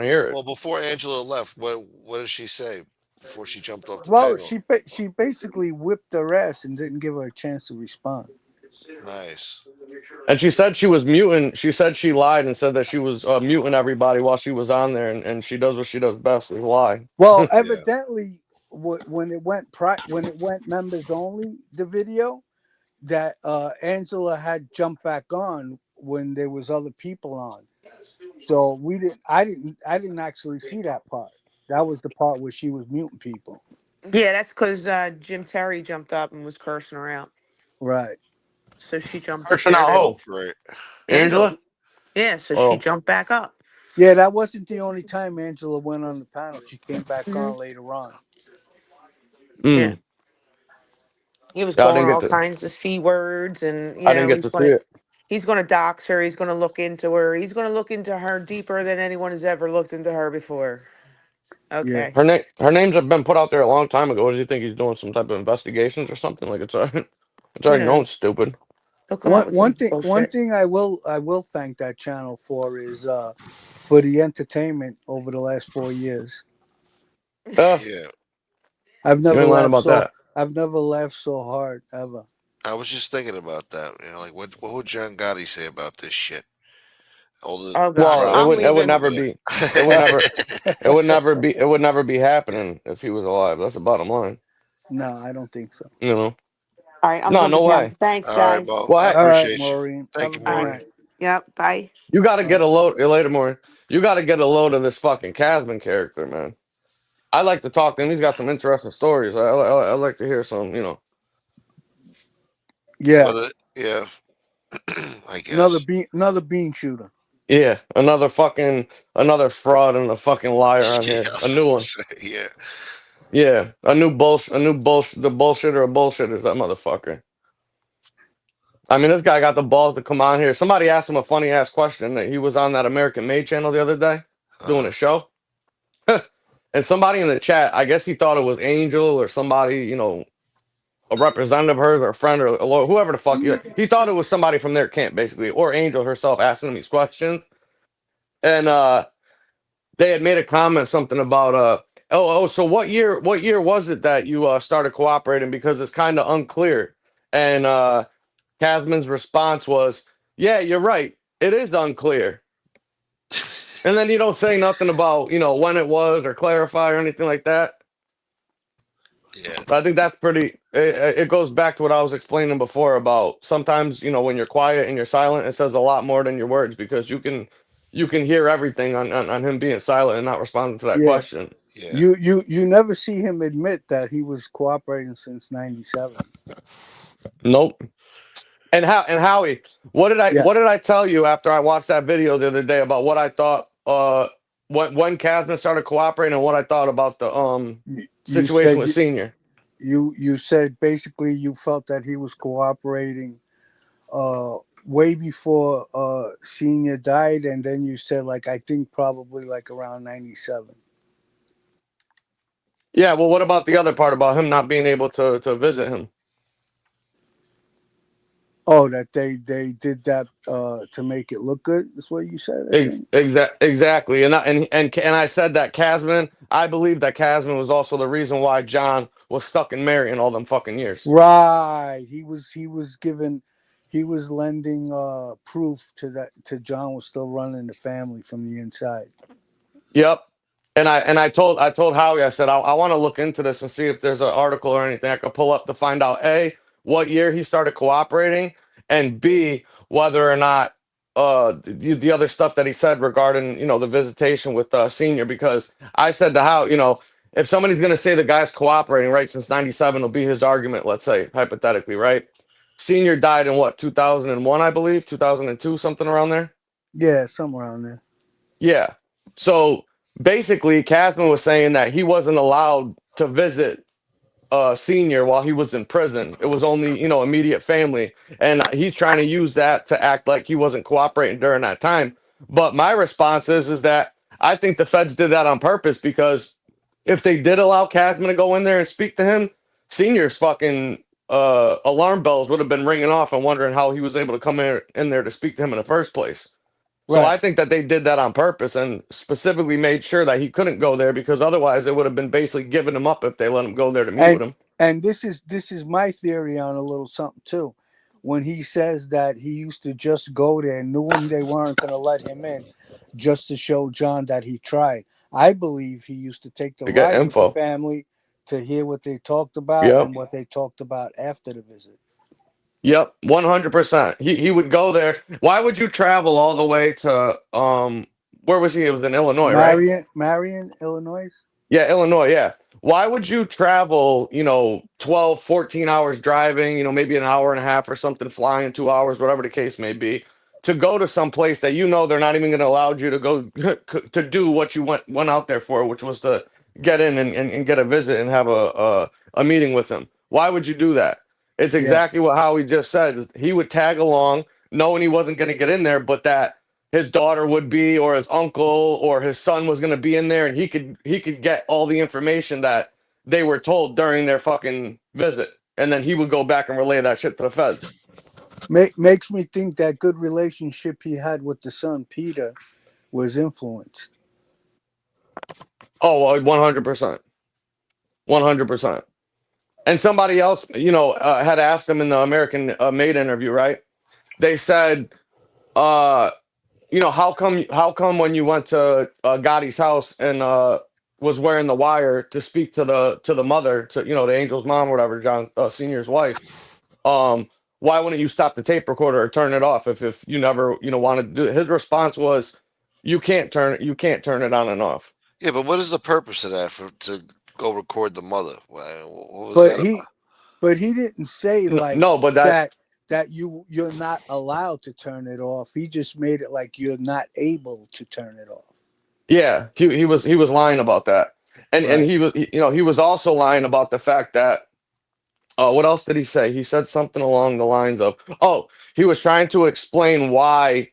to hear it. well, before Angela left, what did she say before she jumped off the Well, panel? she basically whipped her ass and didn't give her a chance to respond. Nice. And she said she was muting. She said she lied and said that she was muting everybody while she was on there, and she does what she does best, is lie. Well, Yeah. evidently, when it went members only, the video that Angela had jumped back on when there was other people on. So we didn't. I didn't actually see that part. That was the part where she was muting people. Yeah, that's because Jim Terry jumped up and was cursing her out. Right. So she jumped up Cursing there out to who? Great. Angela. Angela? Yeah, so she Oh, jumped back up. Yeah, that wasn't the only time Angela went on the panel. She came back Hmm. on later on. Yeah, mm. he was Yeah, calling her all kinds of c words, and I didn't get to see it. he's gonna dox her. He's gonna look into her. He's gonna look into her deeper than anyone has ever looked into her before. Yeah. Okay, Her names have been put out there a long time ago. What do you think he's doing? Some type of investigations or something? Like it's who already known knows? stupid. He'll come up with some One bullshit. thing I will thank that channel for is for the entertainment over the last 4 years. Yeah. I've You never ain't lying laughed about so that. I've never laughed so hard ever. I was just thinking about that. You know, like what would John Gotti say about this shit? All the Oh God, Well, I'm trials it would leaving. never over be. It would there. never. It would never be happening if he was alive. That's the bottom line. No, I don't think so. You know. All right, I'm No, jumping no down. way. Thanks, All right, guys. Mo. Well, I hey, All right, appreciate you. Maureen. Thank Have a you, All good right. Maureen. night. Yep. Bye. you got to All right. get a load later, more. You got to get a load of this fucking Casman character, man. I like to talk to him. He's got some interesting stories. I like to hear some. You know. Yeah. Whether, yeah, I guess. Another bean shooter. Yeah, another fraud and a fucking liar on Yeah, here. I A was new about to one. say, yeah. Yeah, a new bullshit. The bullshitter of bullshitters. That motherfucker. I mean, this guy got the balls to come on here. Somebody asked him a funny ass question. That he was on that American Made channel the other day doing a Uh-huh. show, and somebody in the chat, I guess he thought it was Angel or somebody, you know, a representative of hers or a friend or a lawyer, whoever the fuck. He thought it was somebody from their camp, basically, or Angel herself asking him these questions, and they had made a comment something about so what year was it that you started cooperating, because it's kind of unclear. And Casman's response was, yeah, you're right, it is unclear. And then you don't say nothing about, you know, when it was or clarify or anything like that. Yeah, I think that's pretty it goes back to what I was explaining before about sometimes, you know, when you're quiet and you're silent, it says a lot more than your words, because you can hear everything on him being silent and not responding to that Yeah. question. yeah. You never see him admit that he was cooperating since '97. Nope. And Howie, Yeah. what did I tell you after I watched that video the other day about what I thought when Casman started cooperating and what I thought about the You situation said with Senior? you said basically you felt that he was cooperating uh way before senior died, and then you said like I think probably like around '97. Yeah, well, what about the other part about him not being able to visit him? Oh, that they did that to make it look good. That's what you said, I think. Exactly, and I said that Casman. I believe that Casman was also the reason why John was stuck in Marion all them fucking years. Right. He was lending proof to that to John was still running the family from the inside. Yep. And I told Howie, I said I want to look into this and see if there's an article or anything I could pull up to find out A, what year he started cooperating, and B, whether or not the other stuff that he said regarding, you know, the visitation with Senior. Because I said to Howie, you know, if somebody's gonna say the guy's cooperating right since '97, will be his argument, let's say hypothetically, right? Senior died in what, 2001, I believe, 2002, something around there. Yeah, somewhere around there. Yeah. So basically, Casman was saying that he wasn't allowed to visit Senior while he was in prison. It was only, you know, immediate family. And he's trying to use that to act like he wasn't cooperating during that time. But my response is that I think the feds did that on purpose, because if they did allow Casman to go in there and speak to him, Senior's fucking alarm bells would have been ringing off and wondering how he was able to come in there to speak to him in the first place. So Right. I think that they did that on purpose and specifically made sure that he couldn't go there, because otherwise it would have been basically giving him up if they let him go there to meet with And him. this is my theory on a little something too. When he says that he used to just go there knowing they weren't going to let him in just to show John that he tried. I believe he used to take the To get ride with the info. family to hear what they talked about Yep. and what they talked about after the visit. Yep. 100%. He would go there. Why would you travel all the way to where was he? It was in Illinois, right? Marion, Illinois. Yeah, Illinois, yeah. Why would you travel, you know, 12, 14 hours driving, you know, maybe an hour and a half or something flying, 2 hours, whatever the case may be, to go to some place that you know they're not even going to allow you to go to do what you went out there for, which was to get in and get a visit and have a meeting with him. Why would you do that? It's Yeah. exactly what Howie just said. He would tag along knowing he wasn't going to get in there, but that his daughter would be, or his uncle or his son was going to be in there, and he could get all the information that they were told during their fucking visit, and then he would go back and relay that shit to the feds. Makes me think that good relationship he had with the son Peter was influenced. Oh, 100%. 100%. And somebody else, had asked him in the American Made interview, right? They said, how come when you went to Gotti's house and was wearing the wire to speak to the mother, to the angel's mom or whatever, John Senior's wife, why wouldn't you stop the tape recorder or turn it off if you never wanted to do it? His response was, you can't turn it on and off. Yeah, but what is the purpose of that? To go record the mother? What was But that he about? but he didn't say like No, but that you're not allowed to turn it off. He just made it like you're not able to turn it off. yeah, he was lying about that, and Right. he was also lying about the fact that what else did he say? He said something along the lines of, oh, he was trying to explain why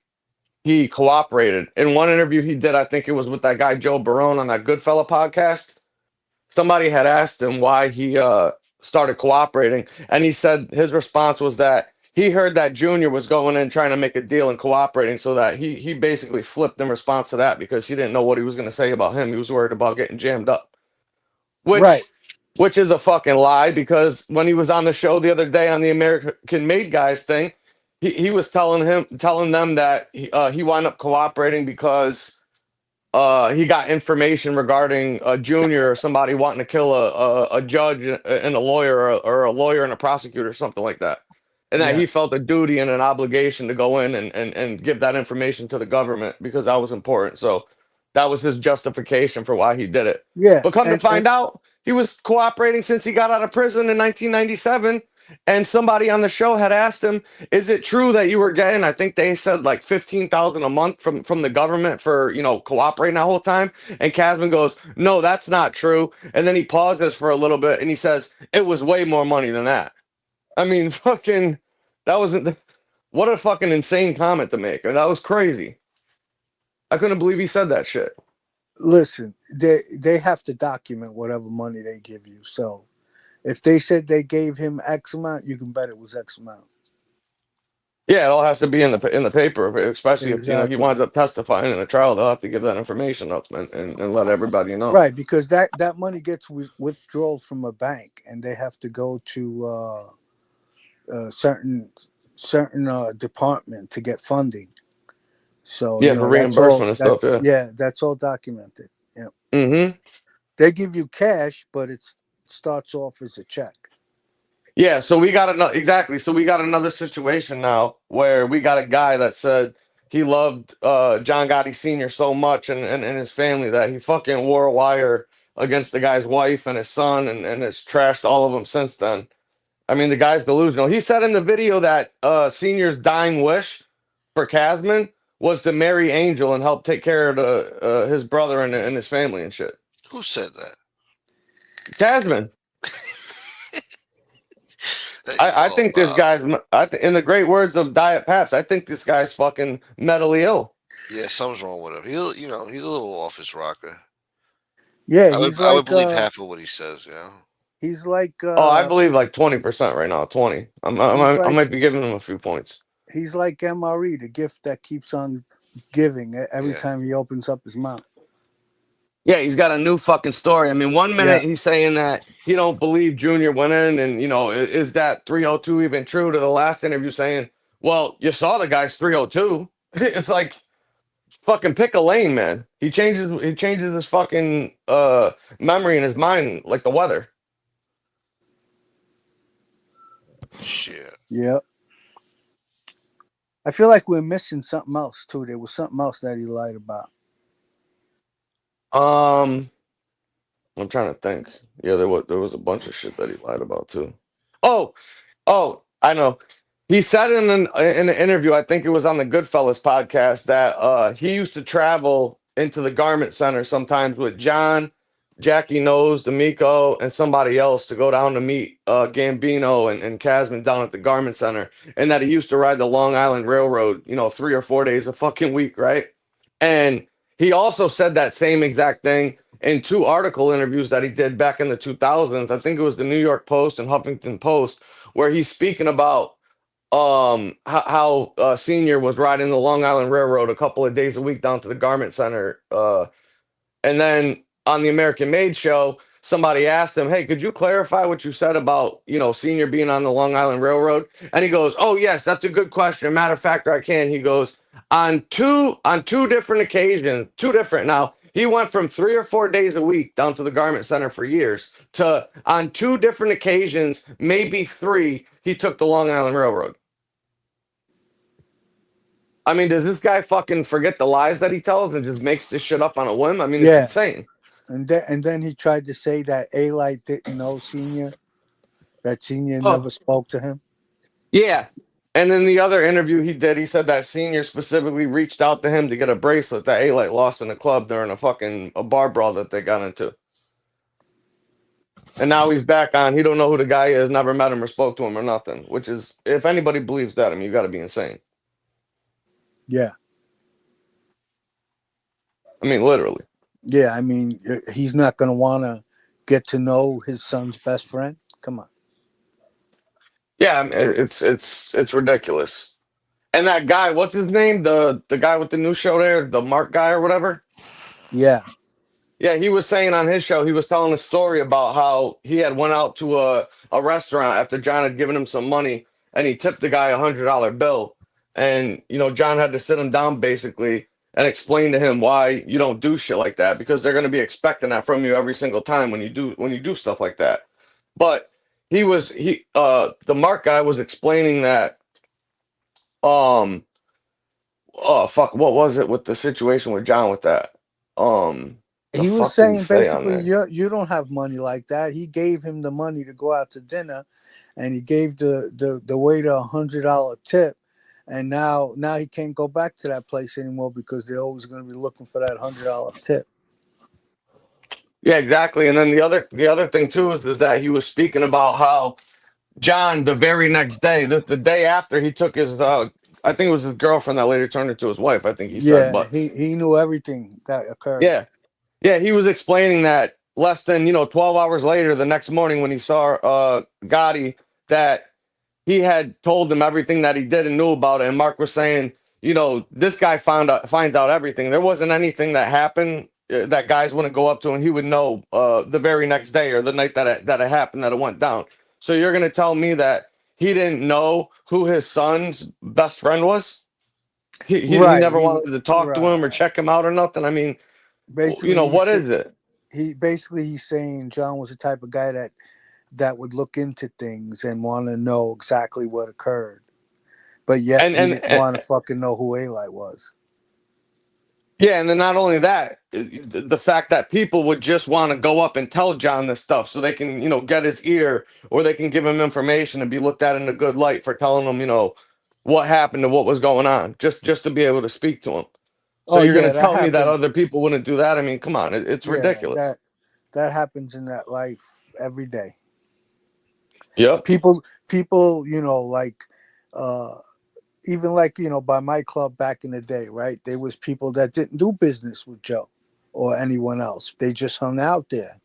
he cooperated. In one interview he did, I think it was with that guy Joe Barone on that Goodfella podcast. Somebody had asked him why he started cooperating, and he said his response was that he heard that Junior was going in trying to make a deal and cooperating, so that he basically flipped in response to that because he didn't know what he was going to say about him. He was worried about getting jammed up, Right. which is a fucking lie, because when he was on the show the other day on the American Made Guys thing, he was telling them that he wound up cooperating because he got information regarding a Junior or somebody wanting to kill a judge and a lawyer, or a lawyer and a prosecutor or something like that. And that Yeah. he felt a duty and an obligation to go in and give that information to the government because that was important. So that was his justification for why he did it. Yeah. But come to And find out, he was cooperating since he got out of prison in 1997. And somebody on the show had asked him, "Is it true that you were getting?" I think they said like 15,000 a month from the government for cooperating that whole time. And Casman goes, "No, that's not true." And then he pauses for a little bit and he says, "It was way more money than that." I mean, fucking, that wasn't. What a fucking insane comment to make. That was crazy. I couldn't believe he said that shit. listen, they have to document whatever money they give you. So if they said they gave him X amount, you can bet it was X amount. Yeah, it all has to be in the paper, especially if he Exactly. winds up testifying in a trial. They'll have to give that information up and let everybody know. Right, because that money gets withdrawn from a bank, and they have to go to certain department to get funding. So Yeah, for that's all. reimbursement and stuff. Yeah. Yeah, that's all documented. Yeah, Mm-hmm. they give you cash, but it starts off as a check. Yeah. So we got another exactly. So we got another situation now where we got a guy that said he loved John Gotti Sr. so much and his family that he fucking wore a wire against the guy's wife and his son and has trashed all of them since then. I mean, the guy's delusional. He said in the video that Senior's dying wish for Casman was to marry Angel and help take care of his brother and his family and shit. Who said that? Casman. I think this guy's, in the great words of Diet Paps, I think this guy's fucking mentally ill. Yeah, something's wrong with him. He's a little off his rocker. Yeah, I would believe half of what he says. Yeah. He's like. Oh, I believe like 20% right now. 20. I might be giving him a few points. He's like MRE, the gift that keeps on giving every Yeah. time he opens up his mouth. Yeah, he's got a new fucking story. I mean, one minute he's saying that he don't believe Junior went in, and is that 302 even true? To the last interview saying, well, you saw the guy's 302. It's like, fucking pick a lane, man. He changes his fucking memory in his mind like the weather. Shit. Yeah. I feel like we're missing something else too. There was something else that he lied about. I'm trying to think. Yeah, there was a bunch of shit that he lied about too. Oh, I know. He said in an interview, I think it was on the Goodfellas podcast, that he used to travel into the garment center sometimes with John, Jackie Nose, D'Amico, and somebody else to go down to meet Gambino and Casman down at the garment center, and that he used to ride the Long Island Railroad, 3 or 4 days a fucking week, right? And he also said that same exact thing in two article interviews that he did back in the 2000s. I think it was the New York Post and Huffington Post, where he's speaking about how Senior was riding the Long Island Railroad a couple of days a week down to the garment center, and then on the American Made show, somebody asked him, "Hey, could you clarify what you said about Senior being on the Long Island Railroad?" And he goes, "Oh yes, that's a good question. Matter of fact, I can." He goes, on two different occasions, two different now. He went from 3 or 4 days a week down to the garment center for years to on two different occasions, maybe three, he took the Long Island Railroad. I mean, does this guy fucking forget the lies that he tells and just makes this shit up on a whim? I mean, it's Yeah. insane. And then he tried to say that A-Light didn't know Senior, that Senior Oh, never spoke to him. yeah. And in the other interview he did, he said that Senior specifically reached out to him to get a bracelet that A-Light lost in the club during a bar brawl that they got into. And now he's back on. He don't know who the guy is, never met him or spoke to him or nothing. Which is, if anybody believes that, I mean, you got to be insane. Yeah. I mean, literally. Yeah, I mean, he's not going to want to get to know his son's best friend. Come on. Yeah, I mean, it's ridiculous. And that guy, what's his name? The guy with the new show there, the Mark guy or whatever. Yeah. Yeah, he was saying on his show, he was telling a story about how he had went out to a restaurant after John had given him some money, and he tipped the guy $100 bill. And John had to sit him down basically and explain to him why you don't do shit like that, because they're going to be expecting that from you every single time when you do stuff like that. But the Mark guy was explaining that oh fuck, what was it with the situation with John with that? The He was fuck did he saying say on basically, there? you don't have money like that. He gave him the money to go out to dinner, and he gave the waiter $100 tip, and now he can't go back to that place anymore because they're always going to be looking for that $100 tip. Yeah, exactly. And then the other thing too is that he was speaking about how John, the very next day, the day after he took his I think it was his girlfriend that later turned into his wife, I think he said. Yeah, But he knew everything that occurred. yeah. Yeah, he was explaining that less than 12 hours later, the next morning when he saw Gotti, that he had told him everything that he did and knew about it. And Mark was saying, this guy finds out everything. There wasn't anything that happened that guys wouldn't go up to, and he would know the very next day or the night that it happened, that it went down. So you're gonna tell me that he didn't know who his son's best friend was? He Right. never wanted to talk to him or Right. check him out or nothing. I mean, Basically, what is it? he's saying John was the type of guy that would look into things and want to know exactly what occurred, but yet And he and, didn't and want to fucking know who A-Light was. yeah, and then not only that, the fact that people would just want to go up and tell John this stuff so they can, get his ear, or they can give him information and be looked at in a good light for telling them, what happened and what was going on, just to be able to speak to him. So Oh you're yeah, gonna that tell me that happened. other people wouldn't do that? I mean, come on, it's Yeah, ridiculous. that happens in that life every day. Yep. People, like, even like by my club back in the day, right? There was people that didn't do business with Joe or anyone else. They just hung out there,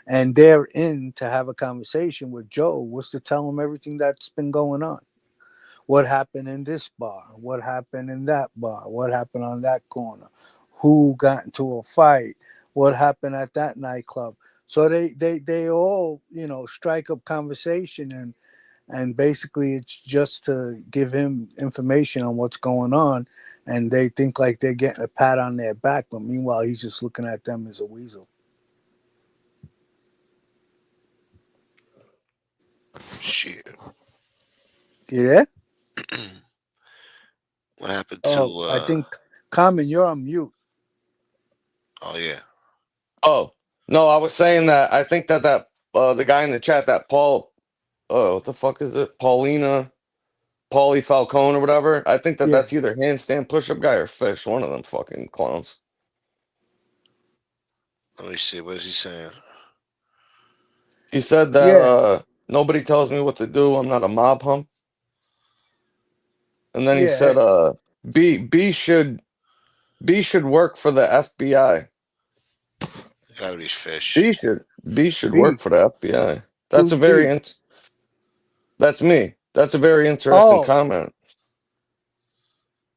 and they're in to have a conversation with Joe was to tell him everything that's been going on. What happened in this bar? What happened in that bar? What happened on that corner? Who got into a fight? What happened at that nightclub? So they all strike up conversation, and basically it's just to give him information on what's going on, and they think like they're getting a pat on their back, but meanwhile he's just looking at them as a weasel. Shit. Yeah. What happened to? Oh, I think Carmen, you're on mute. Oh yeah. Oh no, I was saying that I think that the guy in the chat, that Paul, what the fuck is it? Paulie Falcone or whatever. I think that Yeah, that's either handstand push-up guy or Fish. One of them fucking clowns. Let me see. What is he saying? He said that yeah, nobody tells me what to do. I'm not a mob hump. And then he yeah. said B should work for the FBI. Gotta be fish. B should work B. for the FBI. That's Who's a very B? that's me. That's a very interesting Oh, comment.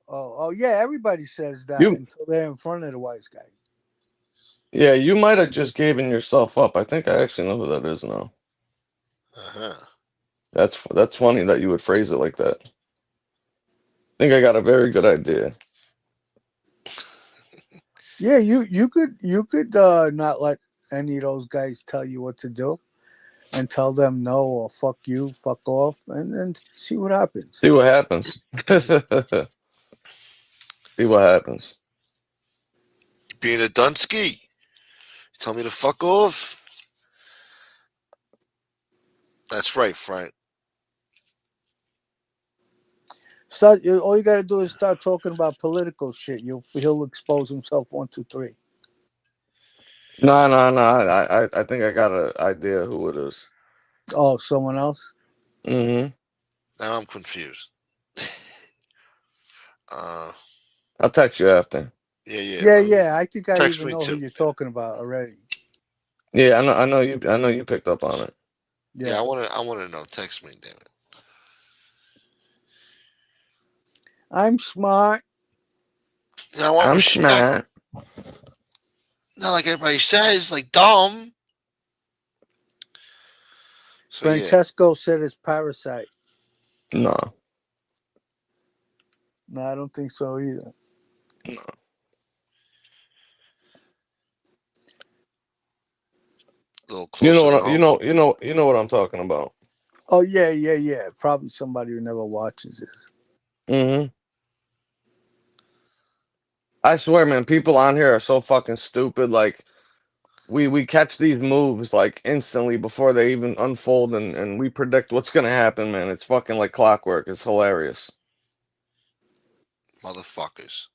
oh, yeah. Everybody says that You until they're in front of the wise guy. Yeah, you might have just given yourself up. I think I actually know who that is now. Uh-huh. That's funny that you would phrase it like that. I think I got a very good idea. Yeah, you could not let any of those guys tell you what to do and tell them no or fuck you, fuck off, and then see what happens. See what happens. See what happens. Being a Dunsky. Tell me to fuck off. That's right, Frank. Start. All you got to do is start talking about political shit. He'll expose himself. 1, 2, 3. No, no, no. I think I got an idea who it is. Oh, someone else. Mm-hmm. Now I'm confused. uh, I'll text you after. yeah, yeah. Yeah, yeah. I think I Text even me know who too. you're talking about already. Yeah, I know you picked up on it. Yeah, Yeah, I wanna know. Text me, damn it. I'm smart. You know, I want I'm respect. smart. Not like everybody says, like dumb. So yeah, Francesco said it's Parasite. No. No, I don't think so either. a little You know closer to what I- you home. know you know you know what I'm talking about. Oh yeah, yeah, yeah. Probably somebody who never watches it. Mm-hmm. I swear, man, people on here are so fucking stupid. Like we catch these moves like instantly before they even unfold, and we predict what's gonna happen, man. It's fucking like clockwork. It's hilarious. Motherfuckers.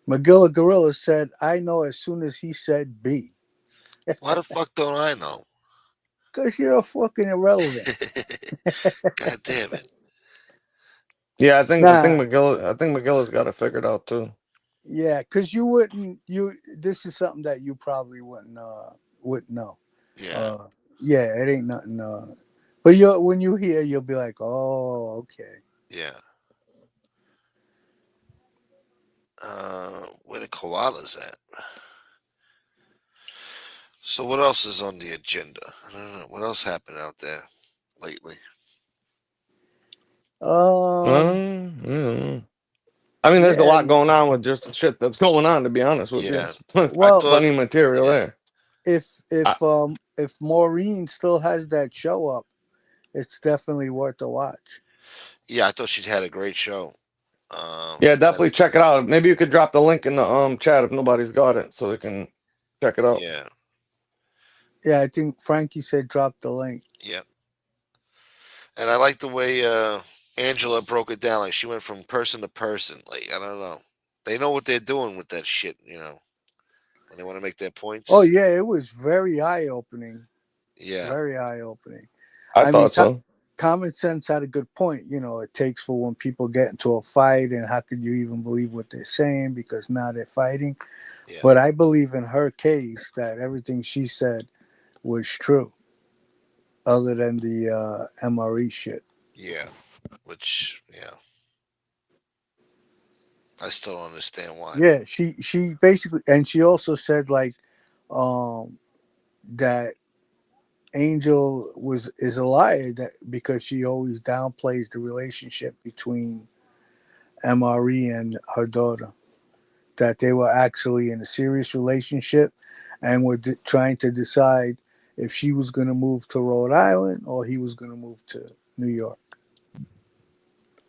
McGilla Gorilla said, "I know as soon as he said B, Why the fuck don't I know? because you're fucking irrelevant." God damn it. Yeah, I think Nah, McGilla's got it figured out too. yeah, because you wouldn't. You This is something that you probably wouldn't know. Yeah, Uh, yeah, it ain't nothing. But when you hear, you'll be like, "Oh, okay." yeah. Where the koalas at? So what else is on the agenda? I don't know. What else happened out there lately? Um, Mm. I mean, there's a yeah. lot going on with just the shit that's going on. To be honest with you, Yeah, it's I Well, thought. plenty of material Yeah, there. if I, if Maureen still has that show up, it's definitely worth a watch. yeah. I thought she'd had a great show. yeah, And definitely check it out. Maybe you could drop the link in the chat if nobody's got it, so they can check it out. yeah, Yeah, I think Frankie said drop the link. yeah. And I like the way Angela broke it down. Like she went from person to person. Like I don't know. They know what they're doing with that shit. When they want to make their Oh points. yeah, it was very eye opening. Yeah, Very eye opening. I I mean, thought so. Common Sense had a good point. It takes for when people get into a fight, and how could you even believe what they're saying because now they're fighting? yeah, But I believe in her case that everything she said was true, other than the MRE shit. yeah. Which, yeah, I still don't understand why. Yeah, she basically, and she also said like um, that Angel is a liar that because she always downplays the relationship between MRE and her daughter. That they were actually in a serious relationship and were trying to decide if she was going to move to Rhode Island or he was going to move to New York.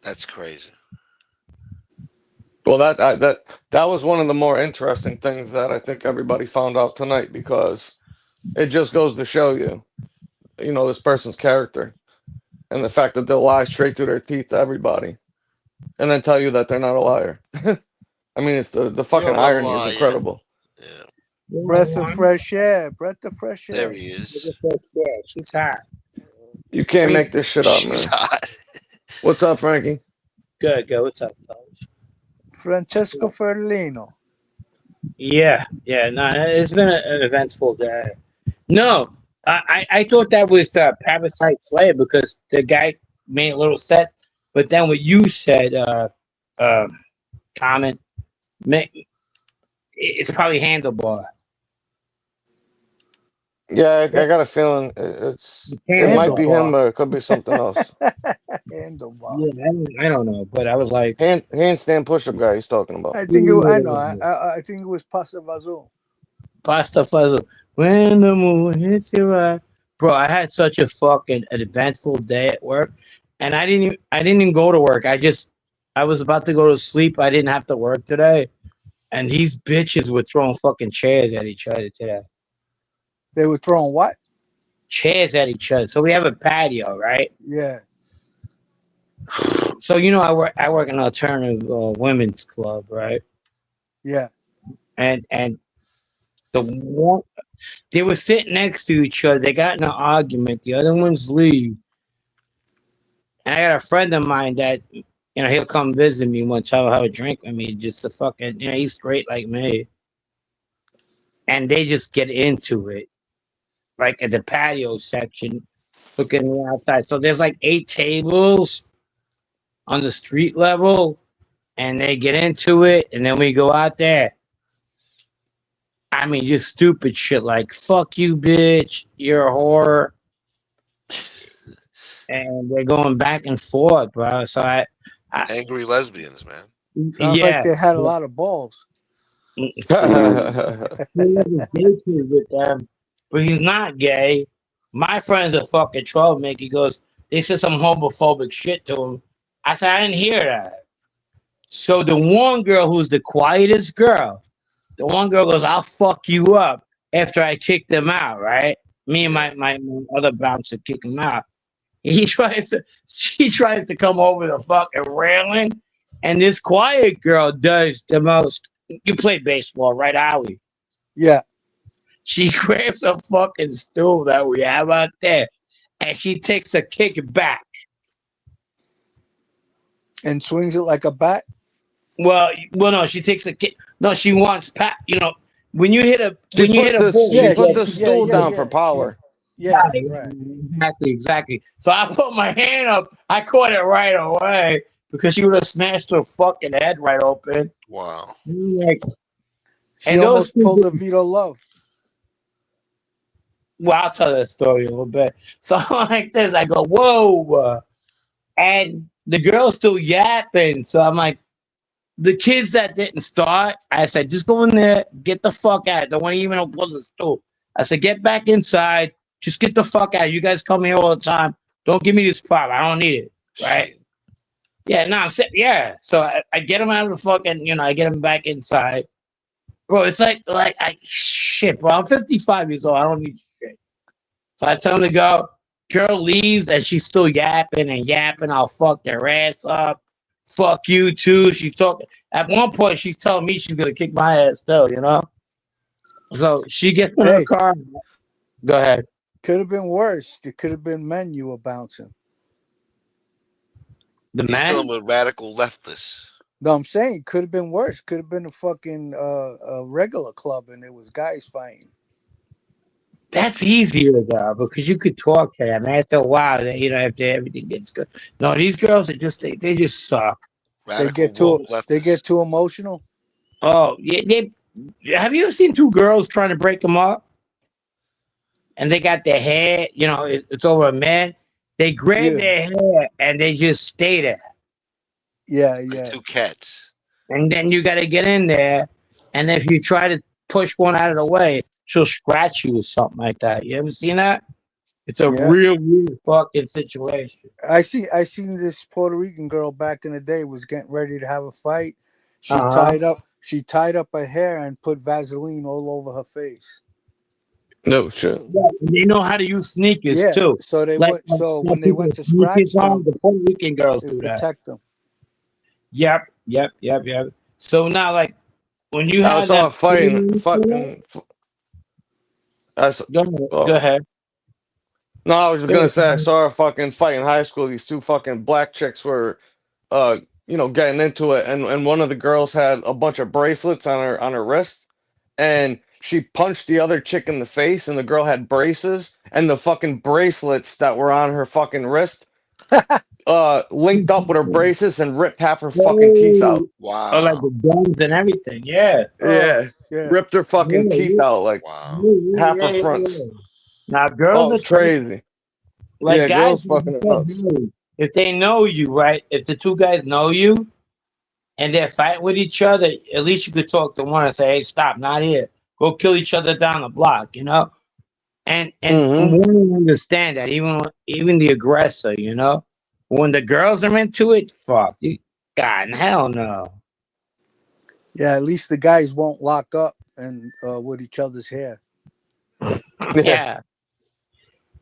That's crazy. Well, that was one of the more interesting things that I think everybody found out tonight because it just goes to show you, this person's character. and the fact that they'll lie straight through their teeth to everybody, and then tell you that they're not a liar. I mean, it's the fucking You're a irony is liar. incredible. Yeah, Breath of fresh air. Breath of fresh there air. he is. Yeah, she's hot. You can't Pretty make this shit up, She's man. hot. What's up, Frankie? good. Go. What's up, fellas? Francesco Fiordilino. Yeah. No, it's been an eventful day. No, I thought that was Parasite Slayer because the guy made a little set, but then what you said, comment, it's probably Handlebar. Yeah, I got a feeling it might be him, but it could be something else. Handlebar. Yeah, I don't know, but I was like, Handstand push-up guy he's talking about. I think I know. I think it was Pasta Vazul. Pasta Fuzzle. When the moon hits your eye. Bro, I had such a fucking eventful day at work, and I didn't even go to work. I was about to go to sleep. I didn't have to work today, and these bitches were throwing fucking chairs at each other today. They were throwing what? Chairs at each other. So we have a patio, right? Yeah. So I work in an alternative women's club, right? Yeah. And the one they were sitting next to each other. They got in an argument. The other ones leave. And I got a friend of mine that, he'll come visit me one time, have a drink with me, just to fucking, he's straight like me. And they just get into it, like at the patio section, looking outside. So there's like 8 tables on the street level, and they get into it, and then we go out there. I mean, just stupid shit like "fuck you, bitch," "you're a whore," and they're going back and forth, bro. So I Angry lesbians, man. Sounds like they had a lot of balls. He was gay kid with them, but he's not gay. My friend's a fucking troublemaker. He goes, they said some homophobic shit to him. I said, I didn't hear that. So the one girl who's the quietest girl, the one girl goes, I'll fuck you up after I kick them out, right? Me and my other bouncer kick him out. She tries to come over the fucking railing, and this quiet girl does the most. You play baseball, right, Howie? Yeah. She grabs a fucking stool that we have out there, and she takes a kick back. And swings it like a bat? Well, no, she takes a kick. No, she wants pat. When you hit a She put the stool down for power. Yeah, right. Exactly. So I put my hand up. I caught it right away because she would have smashed her fucking head right open. Wow. She almost pulled a Vito Love. Well, I'll tell that story a little bit. So I'm like this, I go, whoa. And the girl's still yapping. So I'm like, the kids that didn't start, I said, just go in there, get the fuck out. Don't want to even pull the stool. I said, get back inside. Just get the fuck out. You guys come here all the time. Don't give me this problem. I don't need it. Right? Shit. Yeah, no, I'm saying, yeah. So I get him out of the fucking, I get him back inside. Bro, it's like shit, bro. I'm 55 years old. I don't need shit. So I tell him to go. Girl leaves and she's still yapping and yapping. I'll fuck their ass up. Fuck you too. She's talking. At one point, she's telling me she's gonna kick my ass still, So she gets in her car. Go ahead. Could have been worse. It could have been men you were bouncing. The He's man? still a radical leftist. No, I'm saying could have been worse. Could have been a fucking a regular club and it was guys fighting. That's easier though, because you could talk to them after a while. After everything gets good. No, these girls are just they just suck. Radical They get too emotional. Oh, yeah. Have you ever seen 2 girls trying to break them up? And they got their hair, it's over a man. They grab their hair and they just stay there. Yeah. Like 2 cats. And then you got to get in there. And if you try to push one out of the way, she'll scratch you or something like that. You ever seen that? It's a real fucking situation. I seen this Puerto Rican girl back in the day was getting ready to have a fight. She tied up her hair and put Vaseline all over her face. No shit. Yeah, and they know how to use sneakers Yeah. too. So they Like went. So some when they people went with to sneakers scratch on, them, the Puerto Rican girls it do that. protect them. Yep. So now, like when you I have saw that, a fighting, fucking. I saw, go oh. ahead. No, I was Go gonna ahead. say I saw a fucking fight in high school. These two fucking black chicks were, uh, getting into it, and one of the girls had a bunch of bracelets on her wrist, and she punched the other chick in the face, and the girl had braces, and the fucking bracelets that were on her fucking wrist, linked up with her braces and ripped half her fucking teeth Oh, out. oh, like Wow. the guns and everything. Yeah. Oh Yeah, shit. ripped her fucking teeth Yeah, out like Wow. half her yeah. fronts. Now, Oh, girls are it's crazy. crazy. Like Yeah, guys, girls fucking are nuts. if they know you, right? If the two guys know you and they're fighting with each other, at least you could talk to one and say, "Hey, stop, not here. Go kill each other down the block," you know. And Mm-hmm. women understand that, even the aggressor, you know. When the girls are into it, fuck you, God, hell no. Yeah. At least the guys won't lock up and with each other's hair. Yeah. Yeah.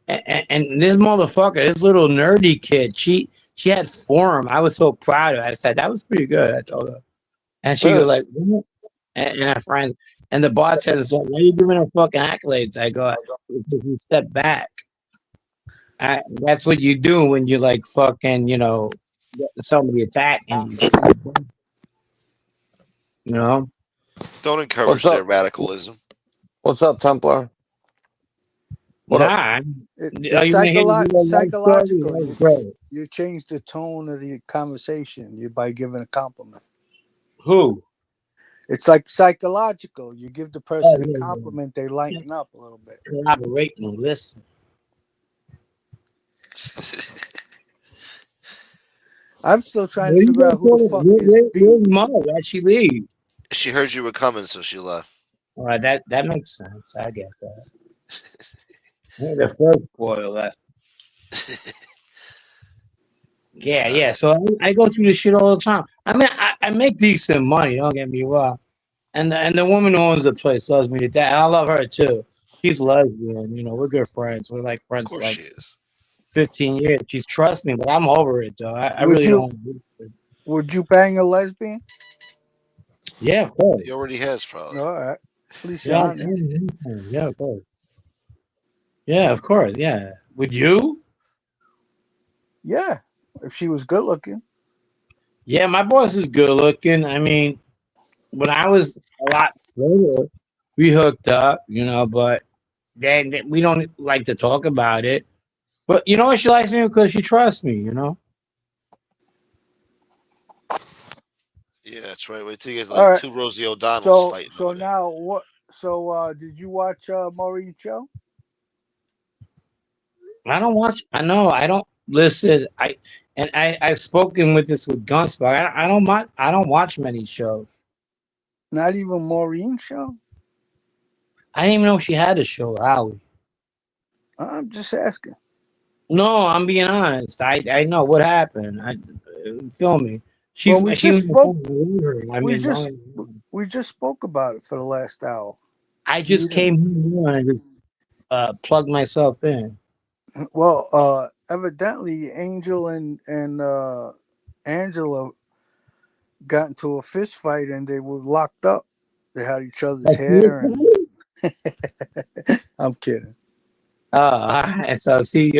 And this motherfucker, this little nerdy kid, she had form. I was so proud of her. I said that was pretty good. I told her, and she Yeah. go like, "What?" And her friend, and the boss says, "So why are you giving her fucking accolades?" I go, "Because you step back. That's what you do when you like fucking, somebody attacking you. You know, Don't What's encourage their up? radicalism. What's up, Templar? What up? nah. Are It's you gonna hear the real life story? psychological. That's great. You change the tone of the conversation by giving a compliment. Who? It's like psychological. You give the Oh person a yeah, compliment, they yeah. lighten up a little bit. Collaborate and listen. I'm still trying to Where you figure gonna out who the call it? fuck is B. Where's Mo? Why'd she leave? She heard you were coming, so she left. All right, that makes sense. I get that. Yeah, the first spoiler left. Uh, Yeah. So I go through this shit all the time. I mean, I make decent money. Don't get me wrong. And the woman who owns the place loves me to death. I love her too. She's lesbian. We're good friends. We're like of friends for course like she is. 15 years. She's trust me, but I'm over it though. I Would really you don't. Want to do would you bang a lesbian? it. Yeah, of course. He already has, probably. All right. At least you're Yeah, honest. yeah, of course. Yeah, of course. Yeah. Would you? Yeah. If she was good looking. Yeah, my boss is good looking. I mean, when I was a lot slower, we hooked up, but then we don't like to talk about it. But you know what? She likes me because she trusts me. Yeah, that's right. Wait till you get All like right. two Rosie O'Donnells So fighting so over there. now what did you watch Maureen show? I don't watch. I know. I don't listen. I've spoken with this with Gunspark. I don't watch many shows. Not even Maureen show? I didn't even know she had a show, Howie. I'm just asking. No, I'm being honest. I know what happened. Feel me. Well, She was my friend. I love her. I we mean, just don't. we just spoke about it for the last hour. I You just didn't. came here and I just plugged myself in. Well, evidently Angel and Angela got into a fist fight and they were locked up. They had each other's Like, you hair and excited? I'm kidding. So see,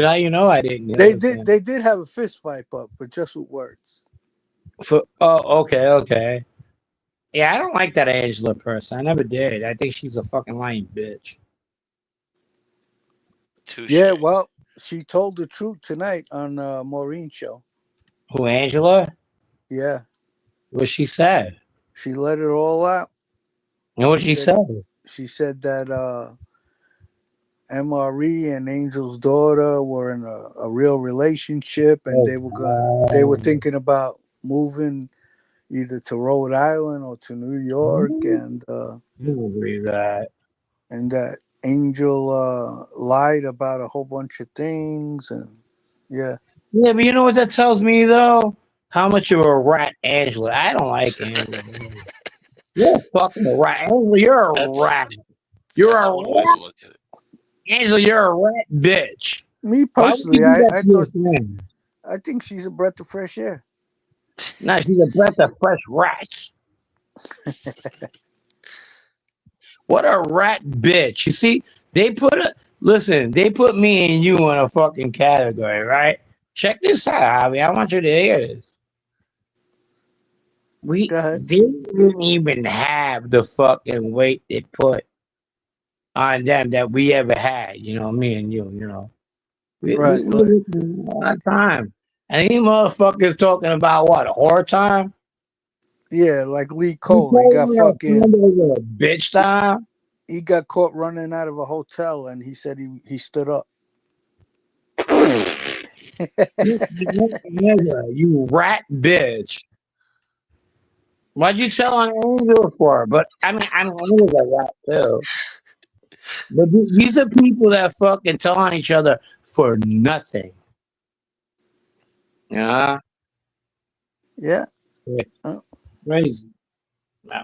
I didn't. They did have a fist fight, but just with words. Okay. Yeah, I don't like that Angela person. I never did. I think she's a fucking lying bitch. Yeah, Touche. well, she told the truth tonight on Maureen show. Who, Angela? Yeah, What she said? she let it all out. And what She she said said? she said that MRE and Angel's daughter were in a real relationship, and Oh, they were God. thinking about moving either to Rhode Island or to New York, I don't believe that. and that Angel lied about a whole bunch of things, and yeah, Yeah, but you know what that tells me though? How much of a rat Angela? I don't like Angela. You're a fucking rat. Angela, you're a That's rat. You're that's a one way to rat. look at it. Angela, you're a rat bitch. Me Why would personally, you do that I to your thought friend? I think she's a breath of fresh air. No, she's a breath of fresh rats. What a rat bitch. You see, they put me and you in a fucking category, right? Check this out, Howie. I want you to hear this. We Go ahead. didn't even have the fucking weight they put on them that we ever had, me and you. We Right. were listening all that time. And these motherfuckers talking about what, a whore time? Yeah, like Lee You Cole. told me a friend over a bitch time? He got caught running out of a hotel, and he said he stood up. You rat bitch. Why'd you tell on Angel for? But I mean, Angel's a rat too. But these are people that fucking tell on each other for nothing. Yeah, Yeah. Oh, crazy.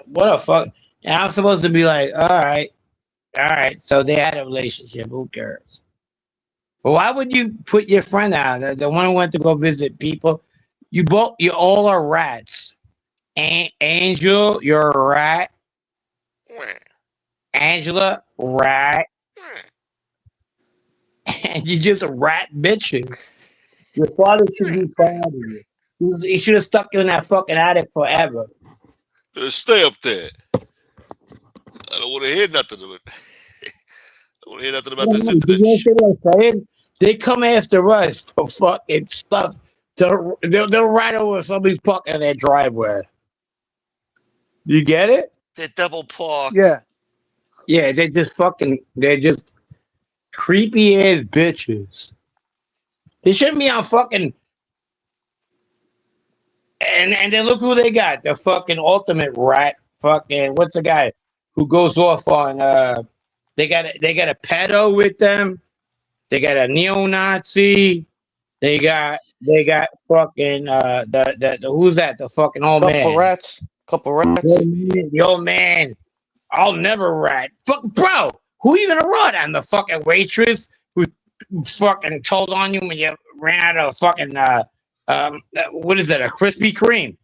What a fuck. And I'm supposed to be like, all right. So they had a relationship. Who cares? But why would you put your friend out? The one who went to go visit people. You all are rats. Angel, you're a rat. Angela, rat. And you just rat bitches. Your father should be proud of you. He should have stuck you in that fucking attic forever. Stay up there. I don't want to hear nothing of it. I want to hear nothing about this Did internet you shit. see what I'm saying? They come after us for fucking stuff. They'll ride over somebody's fucking in their driveway. You get it? They're double parked. yeah. Yeah, they're just creepy ass bitches. They shouldn't be on fucking. And then look who they got. The fucking ultimate rat. Fucking what's the guy who goes off on? They got a pedo with them. They got a neo-Nazi. They got fucking the who's that? The fucking old Couple man. rats. Couple rats. The old man. I'll never rat. Fuck, bro. Who are you gonna run on? The fucking waitress who fucking told on you when you ran out of fucking what is it? A Krispy Kreme.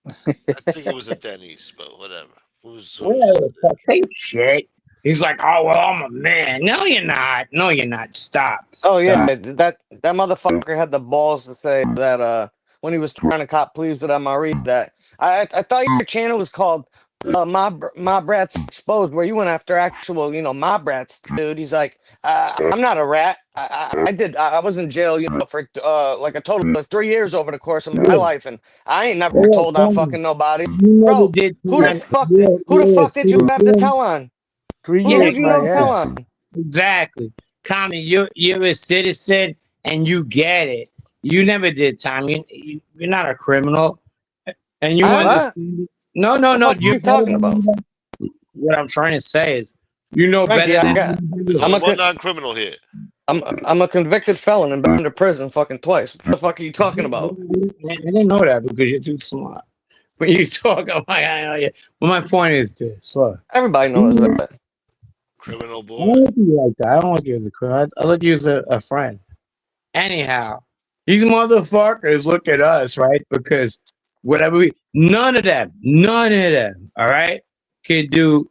I think it was a Denny's, but whatever. Who's Whatever. Same shit. He's like, oh well, I'm a man. No, you're not. No, you're not. Stop. Oh yeah, Stop. that motherfucker had the balls to say that when he was trying to cop pleas with Maureen that I thought your channel was called Mob Rats Exposed, where you went after actual mob rats, dude. He's like, I'm not a rat. I was in jail for like a total of 3 years over the course of my life, and I ain't never Yeah, told on fucking nobody, you never bro. did. Who the fuck did you have to tell on? 3 Who did years, you my have to tell ass. on? Exactly. Common, you're a citizen and you get it. You never did time. You're not a criminal. And you What? understand. No. The fuck are You you talking about? what I'm trying to say is, you know Frankie, better I than got. There's I'm only a one con- non-criminal here. I'm a convicted felon and been to prison fucking twice. What the fuck are you talking about? I didn't know that because you're too smart. When you talk, I'm like, I know you. Well, my point is this. Look, Everybody you knows know, that. Criminal I boy. don't look at you like that. I don't look at you as a criminal. I look at you as a friend. Anyhow, these motherfuckers look at us, right? Because none of them, all right, could do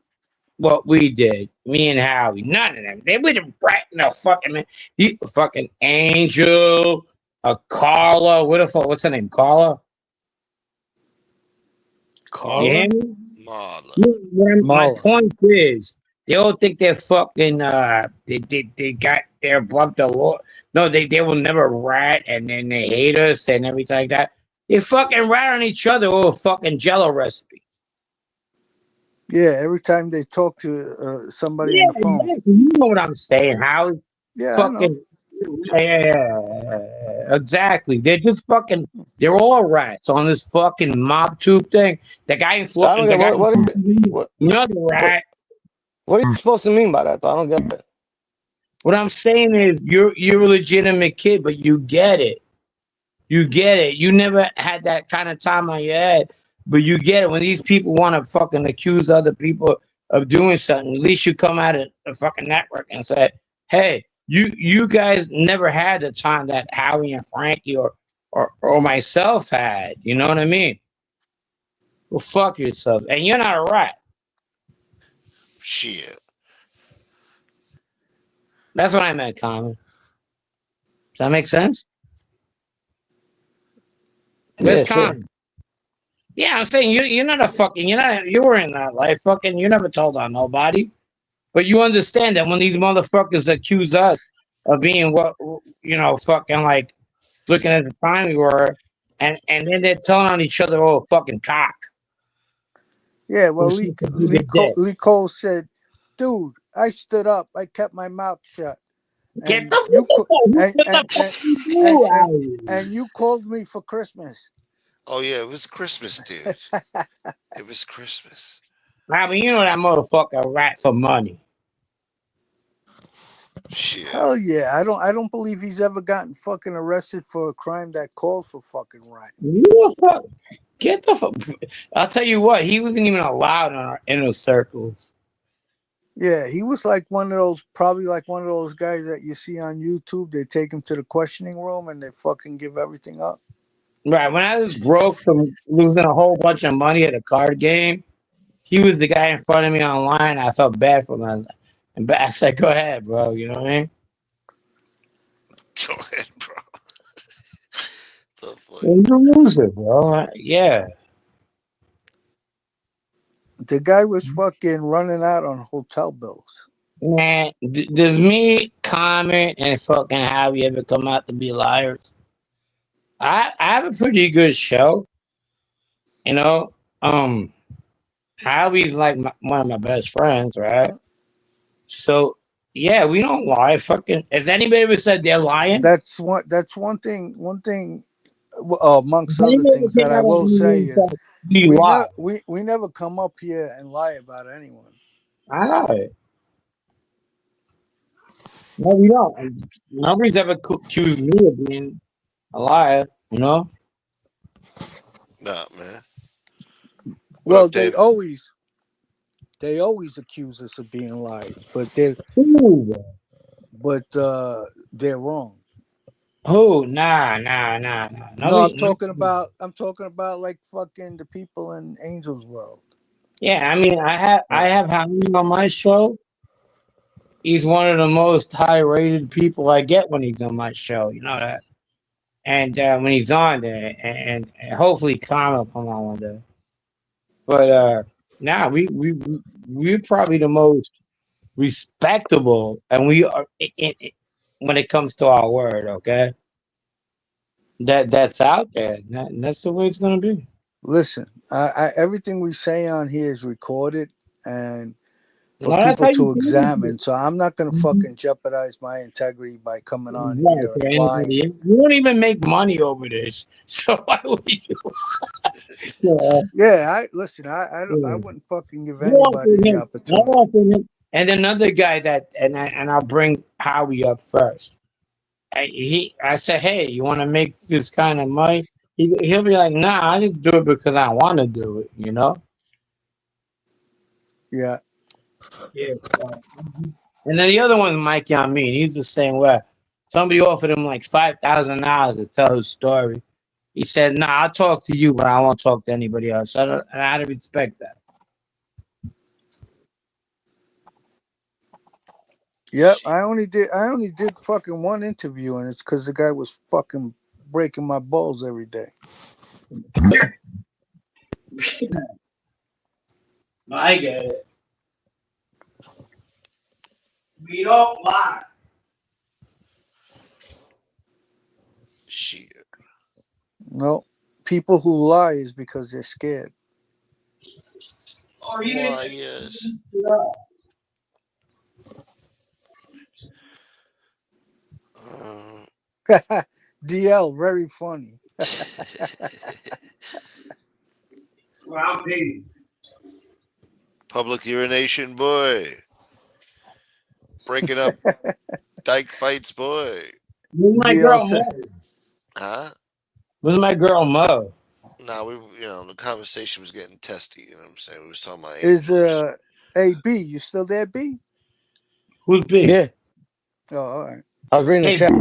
what we did. Me and Howie, none of them. They would have right in the fucking man. You fucking Angel, Carla. What the fuck? What's her name? Carla. You hear Carla? me? Marla. My Marla. point is, they all think they're fucking. They're above the law. No, they will never rat, and then they hate us and everything like that. They fucking rat on each other over fucking Jello recipe. Yeah, every time they talk to somebody Yeah, on the phone. exactly. You know what I'm saying? How Yeah, I know. fucking yeah, exactly. They're just fucking. They're all rats on this fucking mob tube thing. The guy in I Florida, don't the get guy. what Another what rat. what are you supposed to mean by that? Though? I don't get it. What I'm saying is, you're a legitimate kid, but you get it. You get it. You never had that kind of time on your head, but you get it. When these people want to fucking accuse other people of doing something, at least you come out of the fucking network and say, hey, you guys never had the time that Howie and Frankie or myself had. You know what I mean? Well, fuck yourself. And you're not a rat. Shit. That's what I meant, Common. Does that make sense? Where's Yeah, sure. Common? Yeah, I'm saying you're not a fucking you were in that life. Fucking you never told on nobody. But you understand that when these motherfuckers accuse us of being what fucking like looking at the time we were, and then they're telling on each other, oh fucking cock. Yeah, Who well, sucked a bigger dick. Lee Cole said, "Dude, I stood up. I kept my mouth shut, Get and the you fuck out. Who and what the and fuck and you and do, and, Howie? and you called me for Christmas." Oh yeah, it was Christmas, dude. It was Christmas. I mean, you know that motherfucker rat for money. Shit. Hell yeah, I don't believe he's ever gotten fucking arrested for a crime that calls for fucking rhyme. Who the fuck? Get the fuck. I'll tell you what, he wasn't even allowed in our inner circles. Yeah, he was like probably like one of those guys that you see on YouTube. They take him to the questioning room and they fucking give everything up. Right. When I was broke from losing a whole bunch of money at a card game, he was the guy in front of me online. I felt bad for him. And I said, go ahead, bro. You know what I mean? Go ahead, bro. The fuck? He's a loser, bro. Yeah. The guy was fucking running out on hotel bills. Man, does me, Comment, and fucking Howie ever come out to be liars? I have a pretty good show, you know. Howie's like one of my best friends, right? So yeah, we don't lie. Fucking, has anybody ever said they're lying? That's one thing. One thing, Has amongst other anybody ever things, that came I out of will say me is and said you lie? we never come up here and lie about anyone. I know it. No, we don't. And nobody's ever accused me of being a liar, you know? Nah, man. What Well, up, Dave? they always accuse us of being liars, but they Who? but they're wrong. Who? Nah. No, Nobody, nobody. I'm talking about like fucking the people in Angel's World. Yeah, I mean, I Yeah. have Howie on my show. He's one of the most high rated people I get when he's on my show. You know that. And when he's on there, and hopefully Kyle will come on one day. But now we're probably the most respectable, and we are when it comes to our word. Okay, that's out there. And that's the way it's gonna be. Listen, everything we say on here is recorded and for No, that's people how you to feel. examine. So I'm not gonna fucking jeopardize my integrity by coming on Right, here for and anybody. lying. You don't even make money over this, so why would you? Yeah, Yeah, I yeah. wouldn't fucking give I offered anybody the him. I opportunity. offered him, and another guy and I'll bring Howie up first. I said, hey, you want to make this kind of money? He'll be like, nah, I just do it because I want to do it. You know? Yeah. Yeah. And then the other one's Mike Yamin. He's the same way. Somebody offered him like $5,000 to tell his story. He said, nah, I'll talk to you, but I won't talk to anybody else. And I respect that. Yep. Shit. I only did fucking one interview and it's because the guy was fucking breaking my balls every day. I get it. We don't lie. Shit. No. People who lie is because they're scared. Or even Why, yes. Uh, DL, very funny. well, I'm paid. public urination, boy. Breaking up dyke fights, boy. Where's my DL girl said, Mo? Huh? Where's my girl Mo? Nah, the conversation was getting testy. You know what I'm saying? We was talking about is angels. hey B, you still there, B? Who's B? Yeah. Oh, all right. I was reading the Hey, chat.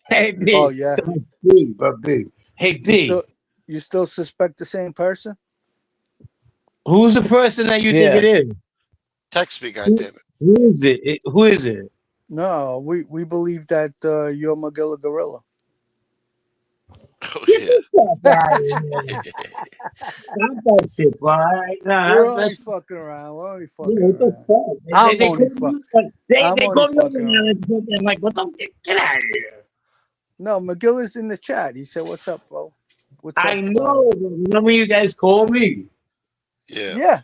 hey, Oh, B. yeah. B, but B. Hey, You still B. you still suspect the same person? Who's the person that you think it Yeah. is? Text me, Who, goddammit. who is it? Who is it? No, we believe that you're Magilla Gorilla. Oh Get yeah. the fuck out of here. Stop that shit, bro. All right? We're No, only that's fucking around. We're only you fucking know, what the around. fuck? I'm They only call fuck. me like I'm they only call me fucking around around. and fucking like, what the get out of here. No, Magilla's in the chat. He said, "What's up, bro? What's I up?" know, but remember you guys call me. Yeah. Yeah.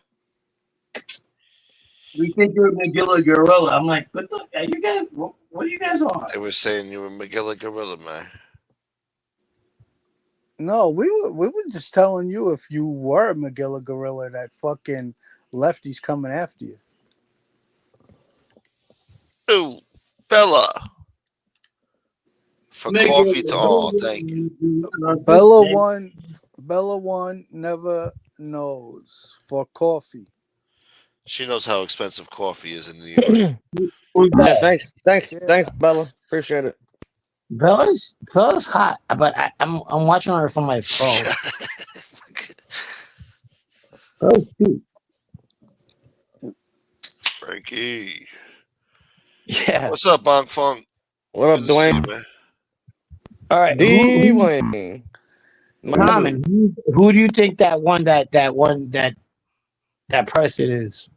We think you're McGilla Gorilla. I'm like, what the are you guys what are you guys on? They were saying you were Magilla Gorilla, man. No, we were just telling you if you were Magilla Gorilla, that fucking lefty's coming after you. Ooh, Bella. For coffee to all. Thank you. Bella one never knows for coffee. She knows how expensive coffee is in New York. Who's Yeah, that? thanks, Bella. Appreciate it. Bella's hot, but I'm watching her from my phone. Oh shoot. Frankie. Yeah. What's up, Bonk Funk? What up, Good to see you, Dwayne? man. All right. D Who Wayne. My Common, dude. who do you think that person is?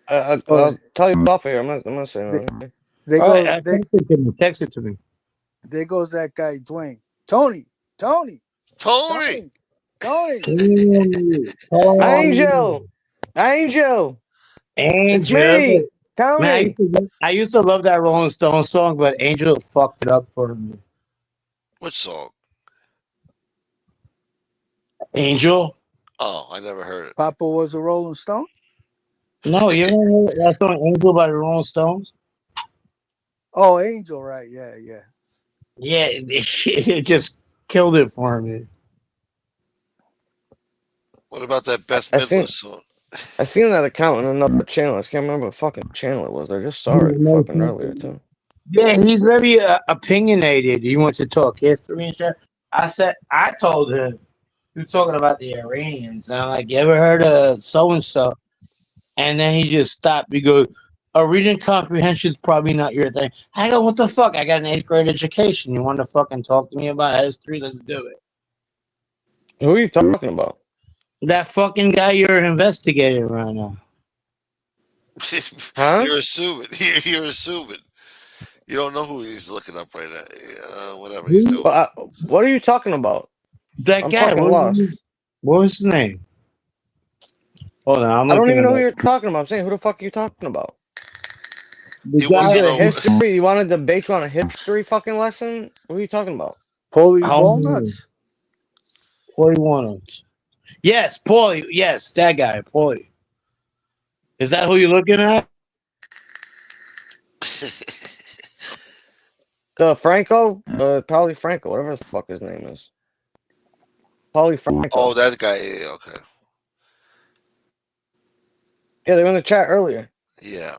Oh, I'll tell you off here. I'm not saying they, anything. they All right, go they text it to me. Text it to me. there goes that guy Dwayne. Tony, Tony, Tony! Tony, Tony. Angel! Angel! It's Angel. me! Man, Tony! I used to love that Rolling Stone song, but Angel fucked it up for me. Which song? Angel? Oh, I never heard it. Papa was a Rolling Stone. No, you ever heard that song Angel by the Rolling Stones? Oh, Angel, right? Yeah, yeah. Yeah, it just killed it for me. What about that Beth I Midler seen song? I seen that account on another channel. I just can't remember what fucking channel it was. I just saw it fucking earlier too. Yeah, he's very opinionated. He wants to talk history and shit. I told him, he was talking about the Iranians. And I'm like, you ever heard of so and so? And then he just stopped. He goes, a reading comprehension is probably not your thing. I go, what the fuck? I got an 8th grade education. You want to fucking talk to me about history? Let's do it. Who are you talking about? That fucking guy you're investigating right now. Huh? You're assuming. You're assuming. You don't know who he's looking up right now. Whatever he's Who? doing. What are you talking about? That I'm guy. fucking lost. What was his name? Hold on, I'm I don't looking even it know who up. you're talking about. I'm saying, who the fuck are you talking about? The He Is wants guy. to it a know. history? You want to debate you on a history fucking lesson? What are you talking about? Holy Hold on. walnuts. Paulie Warnock. Yes, Paulie. Yes, that guy, Paulie. Is that who you're looking at? The Franco? Paulie Franco, whatever the fuck his name is. Paulie Oh, Franco. that guy. Yeah, okay. Yeah, they were in the chat earlier. Yeah.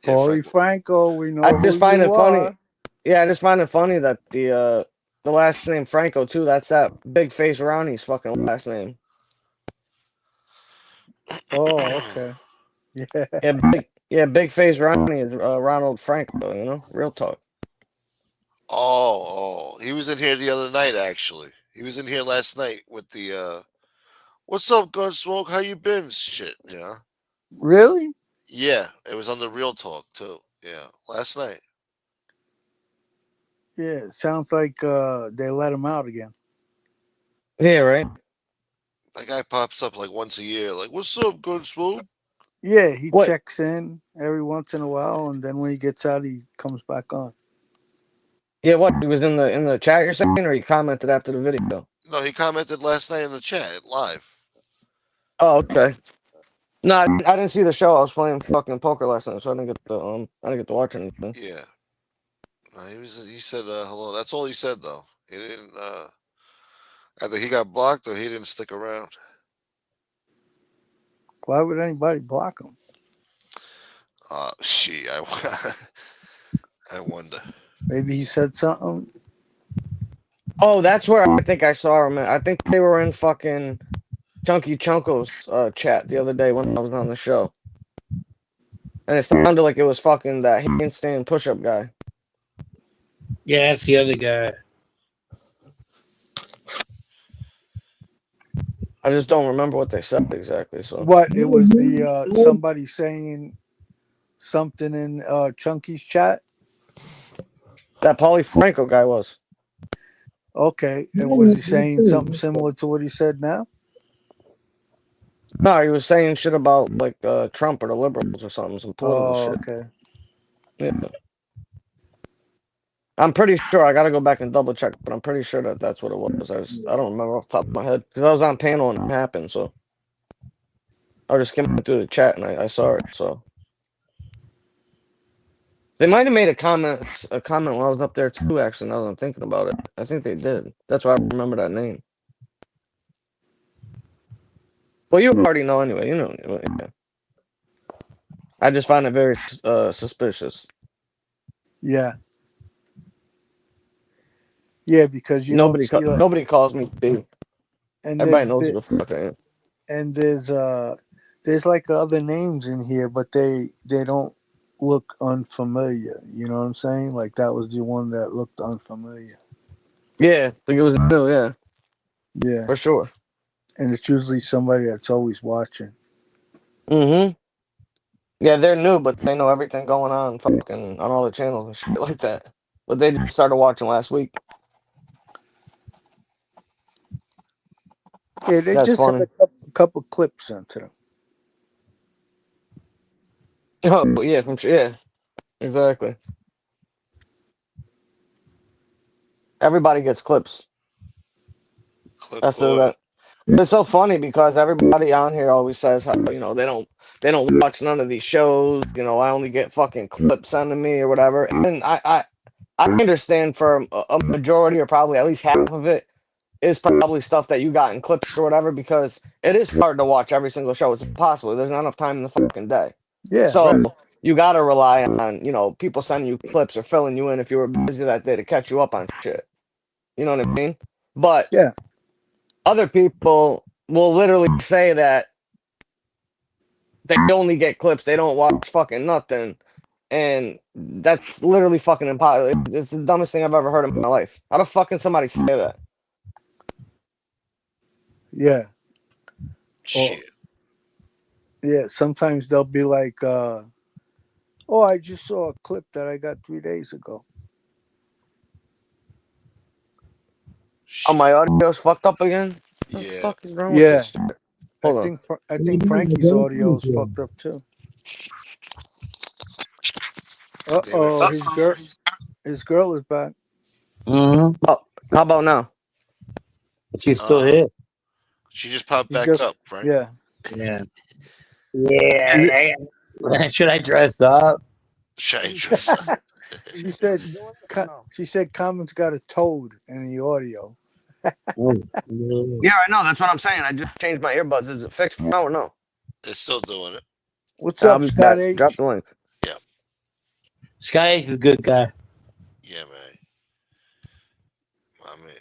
Yeah, Paulie Frank. Franco, we I know who just find you it funny. are. Yeah, I just find it funny that the last name Franco too. That's that big face Ronnie's fucking last name. Oh, okay. Yeah. Big face Ronnie is Ronald Franco. You know, real talk. Oh, he was in here the other night. Actually, he was in here last night with the "What's up, Gunsmoke? How you been?" shit. Yeah, Really? yeah. It was on the Real Talk too. Yeah, last night. Yeah. Sounds like they let him out again. Yeah, right. That guy pops up like once a year. Like, "What's up, Gunsmoke?" Yeah, he What? checks in every once in a while, and then when he gets out, he comes back on. Yeah, what? He was in the chat. You're saying, or he commented after the video? No, he commented last night in the chat live. Oh, okay. No, I didn't see the show. I was playing fucking poker last night, so I didn't get to watch anything. Yeah, no, he was. He said hello. That's all he said though. He didn't. Either he got blocked or he didn't stick around. Why would anybody block him? She, I wonder. Maybe he said something. Oh, that's where I think I saw him. I think they were in fucking Chunky Chunko's chat the other day when I was on the show. And it sounded like it was fucking that handstand push-up guy. Yeah, that's the other guy. I just don't remember what they said exactly. So What? It was the somebody saying something in Chunky's chat. that Paulie Franco guy was. Okay, and was he saying something similar to what he said now? No, he was saying shit about like Trump or the liberals or something, some political Oh, shit. okay. Yeah. I'm pretty sure. I gotta go back and double check, but I'm pretty sure that that's what it was. I don't remember off the top of my head because I was on panel when it happened. So I was just skimming through the chat and I saw it. So they might have made a comment while I was up there too. Actually, now that I'm thinking about it, I think they did. That's why I remember that name. Well, you already know anyway. You know. Yeah. I just find it very suspicious. Yeah. Yeah, because you don't see like, nobody calls me B. and Everybody knows who the fuck I am. and there's like other names in here, but they don't look unfamiliar. You know what I'm saying? Like that was the one that looked unfamiliar. Yeah, I think it was new. Yeah, Yeah, for sure. and it's usually somebody that's always watching. Mm-hmm. Yeah, they're new, but they know everything going on fucking on all the channels and shit like that. But they just started watching last week. Yeah, they That's just funny. had a couple clips sent to them. Oh yeah, yeah, exactly. Everybody gets clips. That's Clipboard. that. It's so funny because everybody on here always says how they don't watch none of these shows. I only get fucking clips sent to me or whatever. And I understand for a majority or probably at least half of it is probably stuff that you got in clips or whatever because it is hard to watch every single show. It's impossible. There's not enough time in the fucking day. Yeah, So right. you gotta rely on people sending you clips or filling you in if you were busy that day to catch you up on shit. You know what I mean? But Yeah, other people will literally say that they only get clips, they don't watch fucking nothing. And that's literally fucking impossible. It's the dumbest thing I've ever heard in my life. How the fuck can somebody say that? yeah. Or Shit. yeah, sometimes they'll be like, "Oh, I just saw a clip that I got 3 days ago." Oh, Shit. my audio's fucked up again? What the Yeah. fuck is wrong with Yeah, this shit? Hold on. I think Frankie's audio is fucked up too. They went from His girl is back. Mm-hmm. Oh, how about now? She's still here. she just popped He back just up, right? yeah. Yeah. Is it? Yeah. Should I dress up? Shiny dress. She said she said Common's got a toad in the audio. Yeah, I know. That's what I'm saying. I just changed my earbuds. Is it fixed now or no? It's still doing it. What's I'll up, be Scott back. H? Drop the link. Sky is a good guy. Yeah, man. My man.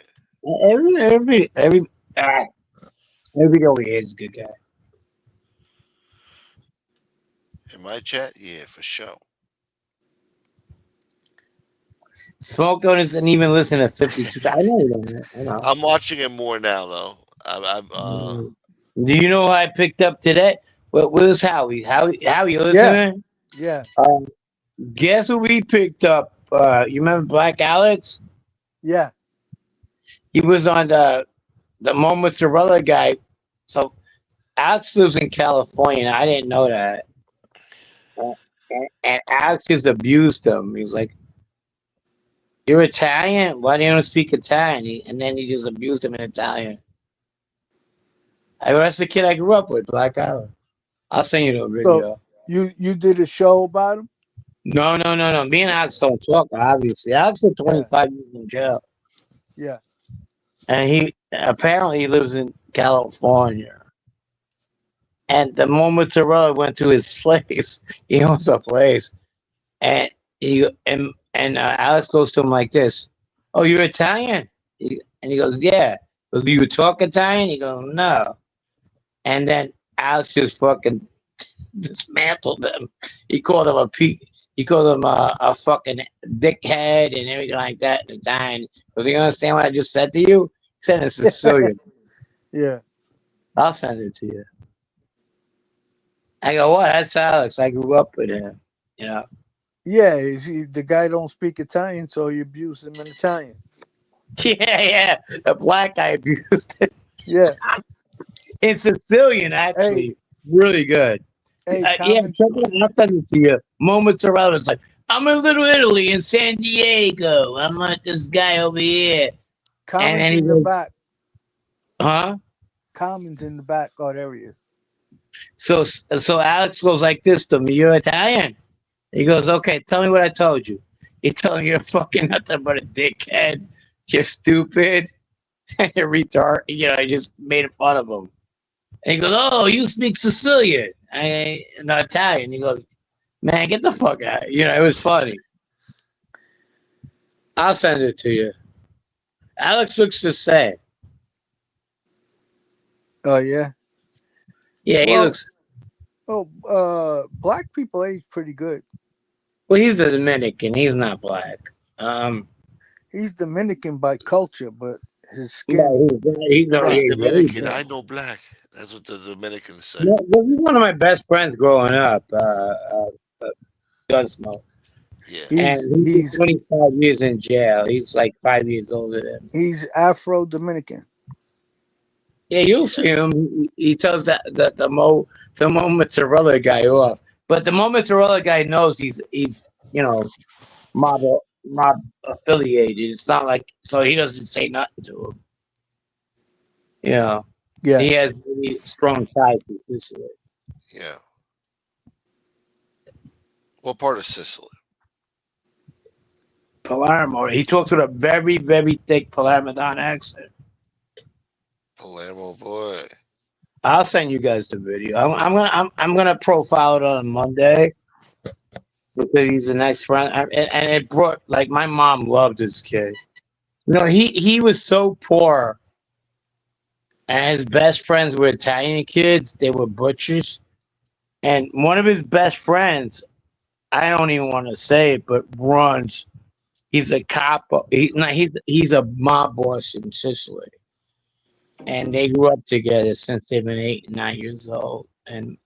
Every over here is a good guy. In my chat, yeah, for sure. Smoke doesn't even listen to 52. I know you don't. I know. I'm watching it more now, though. Do you know who I picked up today? Where's Howie? Howie, you listening? Yeah. Guess who we picked up? You remember Black Alex? Yeah. He was on the mozzarella guy. So Alex lives in California. And I didn't know that. And Alex just abused him. He was like, "You're Italian? Why do you don't speak Italian?" And then he just abused him in Italian. That's the kid I grew up with, Black Alex. I'll send you the video. So you did a show about him? No. Me and Alex don't talk, obviously. Alex did 25 years in jail. Yeah. And he apparently lives in California. And the mozzarella went to his place. He owns a place, and Alex goes to him like this: "Oh, you're Italian?" And he goes, "Yeah." He goes, "Do you talk Italian?" He goes, "No." And then Alex just fucking dismantled him. He called him he called him a fucking dickhead and everything like that in Italian. But you understand what I just said to you? He said in Sicilian. Yeah. I'll send it to you. I go, what? That's Alex. I grew up with him. You know? Yeah, the guy don't speak Italian, so he abused him in Italian. Yeah. The black guy abused it. Yeah. In Sicilian, actually. Really good. Hey, Yeah, comment. check it out. I'll send it to you. Momozzarella's like, I'm in Little Italy in San Diego. I'm like this guy over here. Comments And he in the goes, back. huh? Comments in the back. Oh, there he is. So Alex goes like this to me, you're Italian? He goes, okay, tell me what I told you. You tell him you're fucking nothing but a dickhead. You're stupid. You're retard. You know, I just made fun of him. And he goes, oh, you speak Sicilian. Not Italian. He goes, man, get the fuck out. You know, it was funny. I'll send it to you. Alex looks the same. Oh yeah. Yeah, he Well, looks. Black people age pretty good. Well, he's the Dominican. He's not black. He's Dominican by culture, but his skin. No, he's no, Hey, he's Dominican, yeah. I know black. That's what the Dominicans say. no, well, he's one of my best friends growing up. Gunsmoke. Yeah. And he's He's 25 years in jail. He's like 5 years older than me. he's Afro Dominican. Yeah, you'll see him. He tells the mozzarella guy off. But the mozzarella guy knows he's you know mob affiliated. It's not like so he doesn't say nothing to him. You know, Yeah. he has really strong ties to Sicily. Yeah. What part of Sicily? Palermo. He talks with a very, very thick Palermo accent. Palermo, boy. I'll send you guys the video. I'm gonna profile it on Monday because he's the next friend, and it brought like my mom loved this kid. You know, he was so poor, and his best friends were Italian kids. They were butchers, and one of his best friends, I don't even want to say it, but runs. He's a cop. He's a mob boss in Sicily. And they grew up together since they've been 8 and 9 years old. And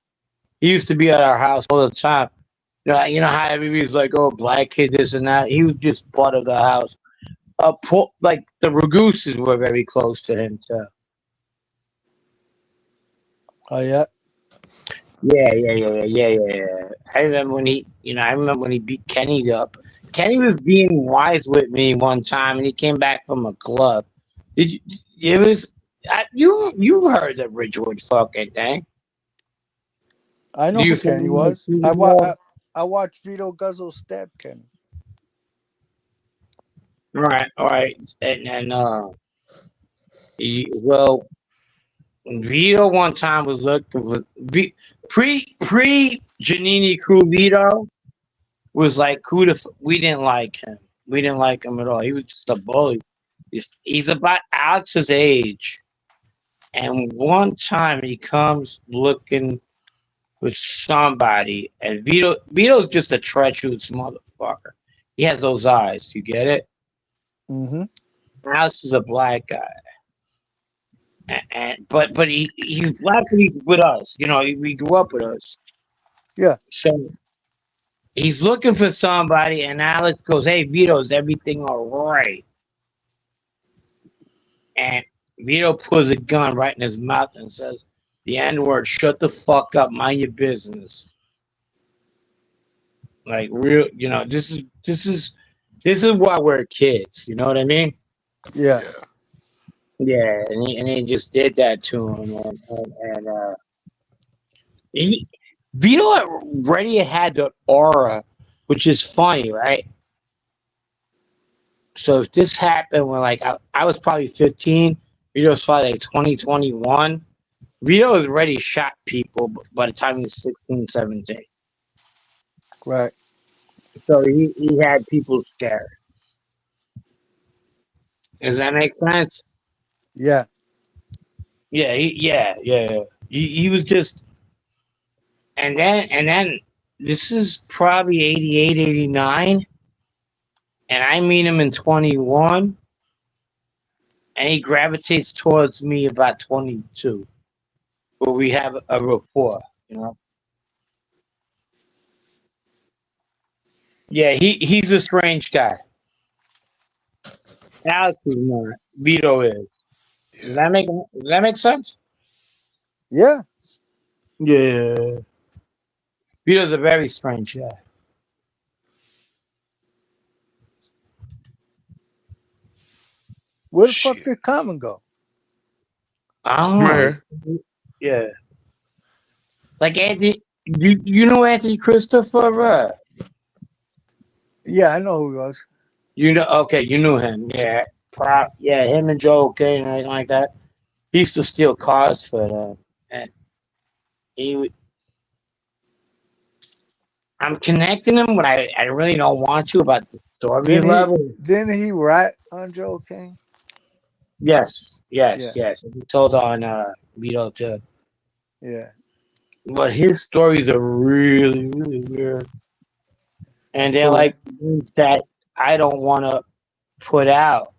he used to be at our house all the time. You know how everybody's like, oh, black kid, this and that. He was just part of the house. Like the Raguses were very close to him too. Oh yeah. Yeah. I remember when he beat Kenny up. Kenny was being wise with me one time, and he came back from a club. You heard the Ridgewood fucking thing. I know who Kenny was. I watched Vito Guzzo stab Kenny. All right, and Vito one time was looking for pre Giannini crew. Vito was like we didn't like him. We didn't like him at all. He was just a bully. He's about Alex's age. And one time he comes looking with somebody, and Vito's just a treacherous motherfucker. He has those eyes. You get it? Mm-hmm. Alex is a black guy, but he's black, but he's with us. You know, we grew up with us. Yeah. So he's looking for somebody, and Alex goes, "Hey, Vito, is everything all right?" And Vito pulls a gun right in his mouth and says, the N-word, shut the fuck up, mind your business. Like real, you know, this is why we're kids, you know what I mean? Yeah. Yeah, and he just did that to him, and Vito already had the aura, which is funny, right? So if this happened when like I was probably 15, Vito was probably like 20, 21. Vito has already shot people by the time he was 16, 17. Right. So he had people scared. Does that make sense? Yeah. Yeah, yeah. He was just, and then this is probably 88, 89, and I meet him in 21, and he gravitates towards me about 22, where we have a rapport, you know? Yeah, he's a strange guy. Alex is not. Vito is. Yeah. Does that make sense? Yeah. Yeah. Vito's a very strange guy. Where the fuck Shit. did Common go? I don't I'm right know. here. Yeah. Like Anthony, you know Anthony Christopher? Yeah, I know who he was. You know, okay, you knew him. Yeah. Yeah, him and Joe okay and everything like that. He used to steal cars for them. And he, I'm connecting him, but I really don't want to about the story level. Didn't he rat on Joe King? Yes, Yeah. yes. He told on Vito too. Yeah. But his stories are really, really weird. And they're Cool. like things that I don't want to put out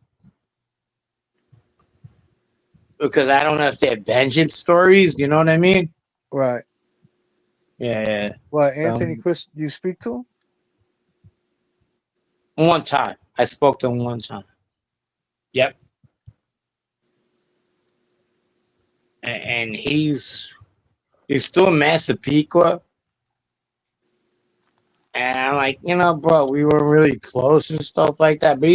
because I don't know if they're vengeance stories. You know what I mean? Right. Yeah. What, So Anthony Chris, you speak to him? one time I spoke to him one time. Yep. And he's still in Massapequa. And I'm like, bro, we were really close and stuff like that. But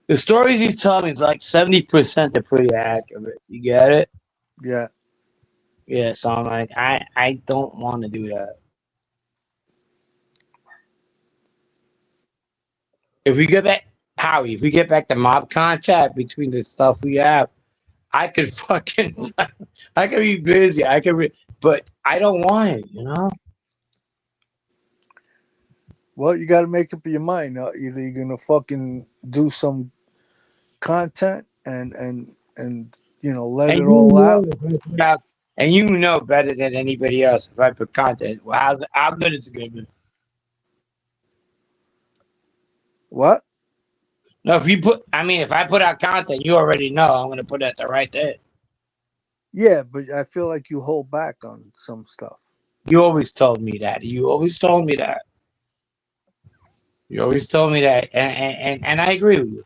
the stories he told me is like 70% are pretty accurate. You get it? Yeah. Yeah. So I'm like, I don't want to do that. If we get back, Howie, if we get back to mob contact between the stuff we have, I could fucking, I could be busy. But I don't want it, you know? Well, you got to make up your mind. Either you're gonna fucking do some content and let And it you all know, out. if I put out, and you know better than anybody else if I put content, well, how good it's gonna be. What? No, if I put out content, you already know I'm gonna put it the right there. Yeah, but I feel like you hold back on some stuff. You always told me that. You always told me that. You always told me that, and I agree with you.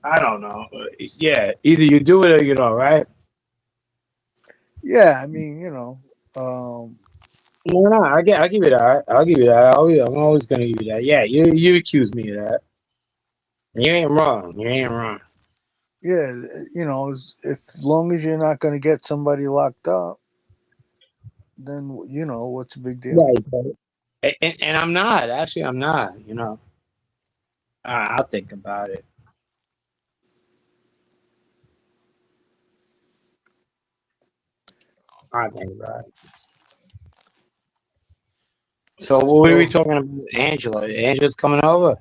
I don't know. Yeah, either you do it or you don't, right? Yeah, I mean, No, I'll give you that. I'll give you that. I'm always gonna give you that. Yeah, you accuse me of that. You ain't wrong. You ain't wrong. yeah, as long as you're not gonna get somebody locked up, then what's the big deal? Right. And I'm not. Actually, I'm not. I'll think about it. I'll think about it. So what are we So talking about? Angela. Angela's coming over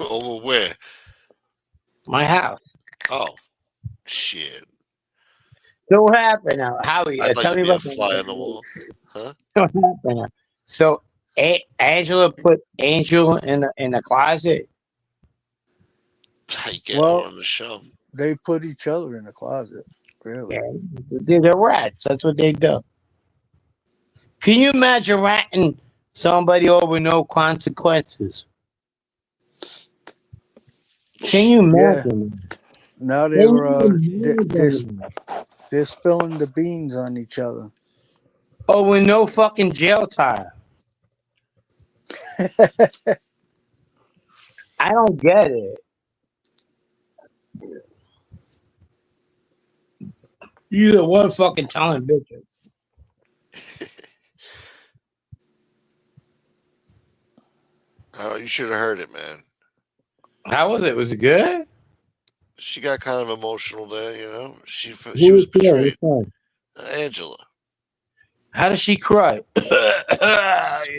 Over where? my house. Oh, shit. So what happened now? Howie, I'd like tell to me be a about fly on the wall. Huh? what happened now. So Angela put Angel in the closet. I get her well, on the show. they put each other in the closet. Really? Yeah, they're rats. That's what they do. Can you imagine ratting somebody over no consequences? Can you Yeah. imagine? Now Can they're you imagine? they're spilling the beans on each other. Oh, with no fucking jail time. I don't get it. You the one fucking telling bitches. Oh, you should have heard it, man. How was it? Was it good? She got kind of emotional there, you know. She Who was was there? betrayed. Which one? Angela, How does she cry?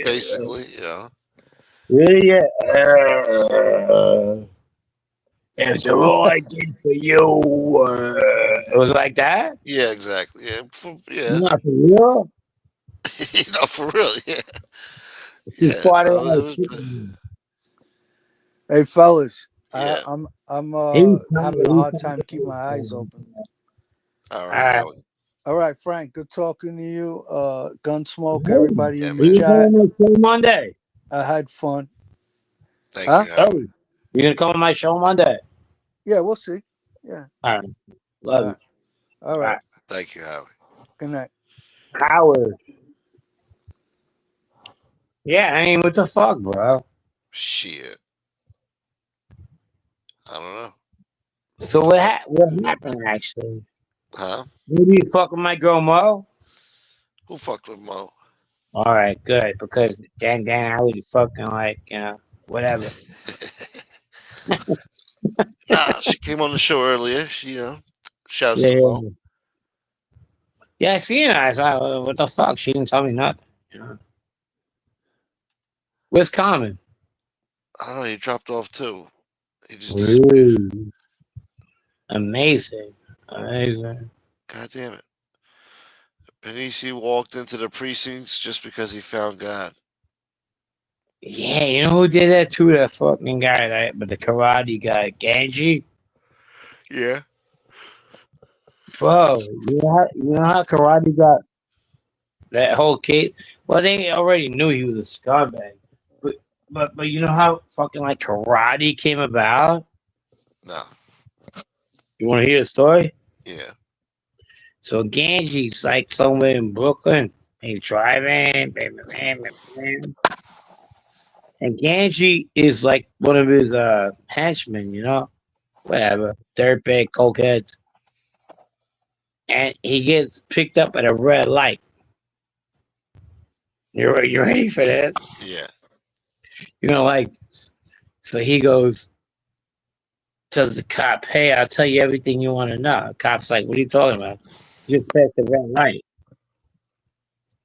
basically, you know. Really? Yeah. After all I did for you, it was like that. Yeah, exactly. Yeah, yeah. Not for real. You know, for real. Yeah, She yeah. fought it No, it like was. shit. Hey, fellas, Yeah. I'm He was having a he hard time keeping my eyes was open. All right, uh, Howie. All right, Frank, good talking to you. Gunsmoke, everybody Yeah, in the man. you chat. gonna come on my show Monday? I had fun. Thank Huh? you, Hey, Howie. you gonna come on my show Monday? Yeah, we'll see. Yeah. All right. Love Uh, you. all All right. right. Thank you, Howie. Good night. Howard. Yeah, I mean, what the fuck, bro? Shit. I don't know. So What? what happened actually? Huh? Maybe you fucking my girl Mo? Who fucked with Mo? All right, good, because then I would fucking like, whatever. Nah, she came on the show earlier. She, shouts Yeah, to Mo. yeah, yeah. I seen her. I thought, what the fuck? She didn't tell me nothing. Where's Common? I don't know. He dropped off too. He just disappeared. Ooh, amazing, amazing. God damn it. Benici walked into the precincts just because he found God. Yeah, you know who did that too? That fucking guy, but the karate guy, Ganji. Yeah. Bro, you know how karate got that whole case? Well, they already knew he was a scumbag, but but you know how fucking like karate came about? No. You want to hear the story? Yeah. So Ganji's like somewhere in Brooklyn. He's driving, bam, bam, bam, bam, bam. And Ganji is like one of his henchmen, whatever, dirtbag cokeheads. And he gets picked up at a red light. You ready for this? Yeah. Like, so he goes, tells the cop, "Hey, I'll tell you everything you want to know." The cop's like, "What are you talking about? You just passed the red light."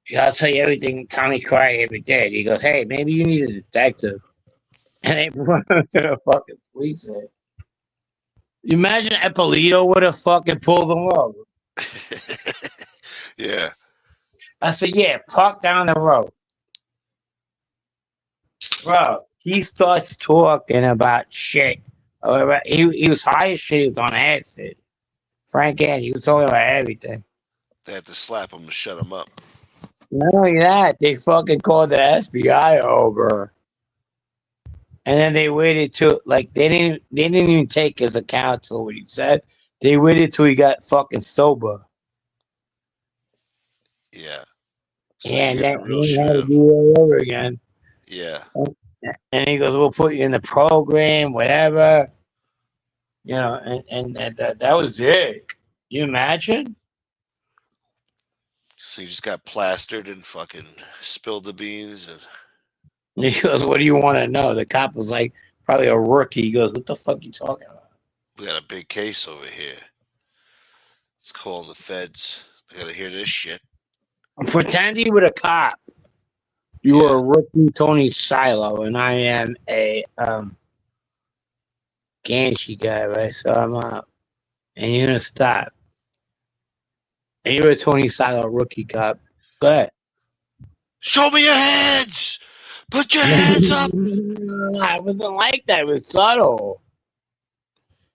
"Yeah, I'll tell you everything Tommy Cry ever did." He goes, "Hey, maybe you need a detective." And they brought him to the fucking police station. You imagine Ippolito would have fucking pulled him over. Yeah. I said, "Yeah, park down the road." Bro, he starts talking about shit. He was high as shit. He was on acid. Frank Ed, he was talking about everything. They had to slap him to shut him up. Not only that, they fucking called the FBI over. And then they waited till they didn't even take his account for what he said. They waited till he got fucking sober. Yeah. So he Yeah, could and get then the and real then he shit had to out. do it all over again. Yeah. And he goes, "We'll put you in the program, whatever." And that was it. You imagine? So he just got plastered and fucking spilled the beans, and And he goes, "What do you want to know?" The cop was like, probably a rookie. He goes, "What the fuck you talking about?" we got a big case over here. Let's call the feds. They gotta hear this shit. Pretend you were a cop. You were Yeah. a rookie Tony Silo, and I am a Ganshi guy, right? So I'm up. And you're gonna stop. And you're a Tony Silo rookie cop. Go ahead. Show me your hands! Put your hands up! I wasn't like that. It was subtle.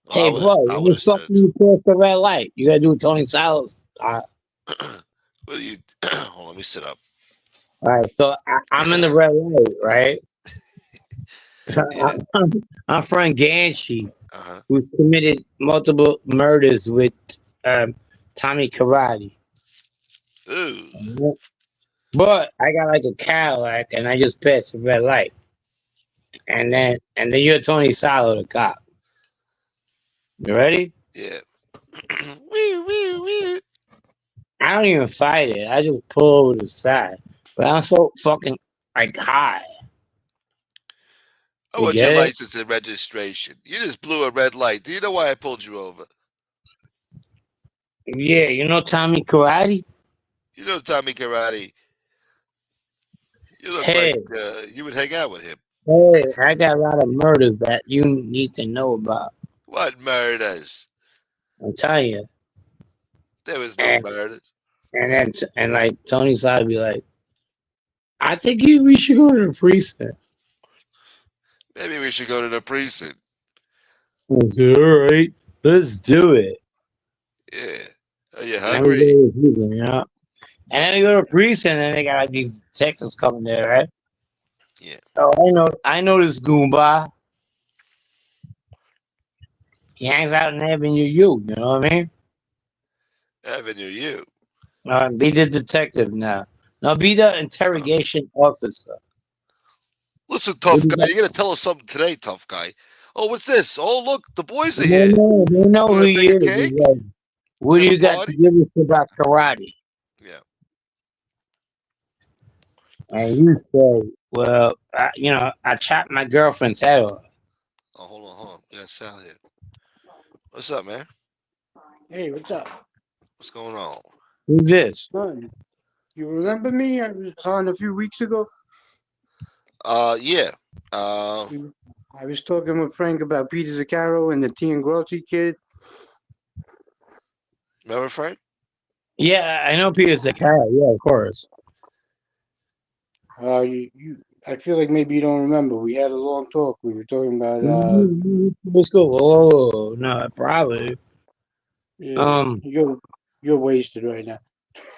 Hey, Well, bro, I would when the have said fuck it you cross the red light? You gotta do Tony Silo's. too. What do you? Hold on, let me sit up. All right, so I'm in the red light, Let me. right? So Yeah. I'm friend Ganshi, Uh huh. who committed multiple murders with Tommy Karate. Ooh. But I got like a Cadillac, and I just passed the red light. And then you're Tony Salo, the cop. You ready? Yeah. Wee wee wee. I don't even fight it. I just pull over to the side. But I'm so fucking like high. I You want your get it? license and registration. You just blew a red light. Do you know why I pulled you over? Yeah, you know Tommy Karate? You know Tommy Karate. You look Hey, like you would hang out with him. hey, I got a lot of murders that you need to know about. What murders? I'm telling you. There was no And murders. and like Tony side be like, I think we should go to the precinct. Maybe we should go to the precinct. I said, all right, let's do it. Yeah. Are you And then we go hungry? to the precinct, you know? And then we go to the precinct and they got like these detectives coming there, right? Yeah. So I know this Goomba. He hangs out in Avenue U, you know what I mean? Avenue U. Be the detective now. Now be the Oh. interrogation officer. Listen, What tough do you guy, got? you're gonna tell us something today, tough guy. Oh, what's this? Oh, look, the boys are No, here. no, they know You who want to he bring a is. He's cake? like, what do Have a you got to party? give us about karate? Yeah. And you say, well, I chopped my girlfriend's head off. Oh, hold on. We got Sal here. What's up, man? Hey, what's up? What's going on? Who's this? Son, you remember me? I was on a few weeks ago. Yeah. Uh, I was talking with Frank about Peter Zaccaro and the T and Grossi kid. remember Frank? Yeah, I know Peter Zaccaro. Yeah, of course. I feel like maybe you don't remember. We had a long talk. We were talking about Let's go. Oh, no, probably. yeah, Um, you're wasted right now.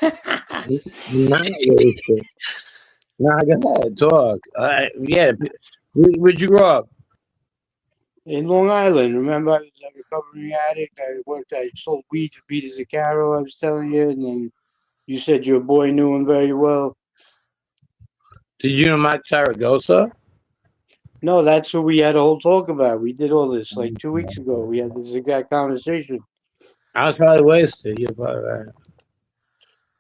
not wasted. Nah, go ahead, talk. Yeah, where'd you grow up? In Long Island, remember I was a recovering addict. I sold weed to Peter Zaccaro, I was telling you, and then you said your boy knew him very well. Did you know Mike Zaragoza? No, that's what we had a whole talk about. We did all this like 2 weeks ago. We had this exact conversation. I was probably wasted. You're probably right.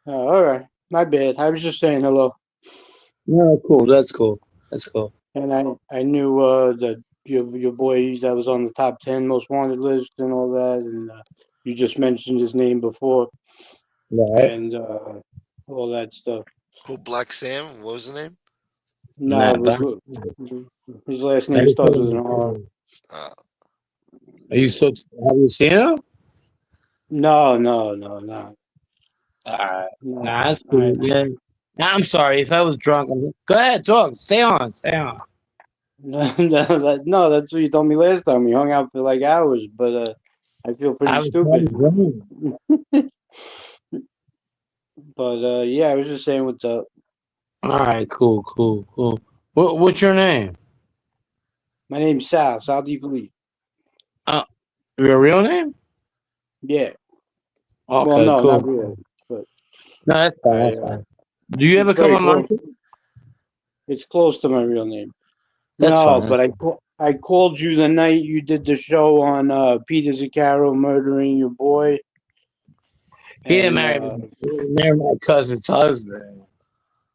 Oh, all right. My bad. I was just saying hello. No, cool. That's cool. That's cool. And I knew that your boy that was on the top 10 most wanted list and all that. And you just mentioned his name before Right. and all that stuff. Who? Black Sam? What was the name? Nah, No, but his last name starts with an R. Uh, Are you still? Have you seen him? No. Nah, No. that's cool. Yeah. Nah, I'm sorry if I was drunk. Go ahead, talk. Stay on. Stay on. No, that's what you told me last time. We hung out for like hours, but I feel I pretty was stupid. probably drunk. But yeah, I was just saying what's up. All right, cool. What's your name? My name's Sal DeFelice. Your real name? Yeah. Well, Okay, no, cool. not really. But No, that's fine. I, That's fine. Do you ever it's come very on close. market? It's close to my real name. That's No, fine. but I called you the night you did the show on Peter Zaccaro murdering your boy. He didn't And marry my cousin's husband.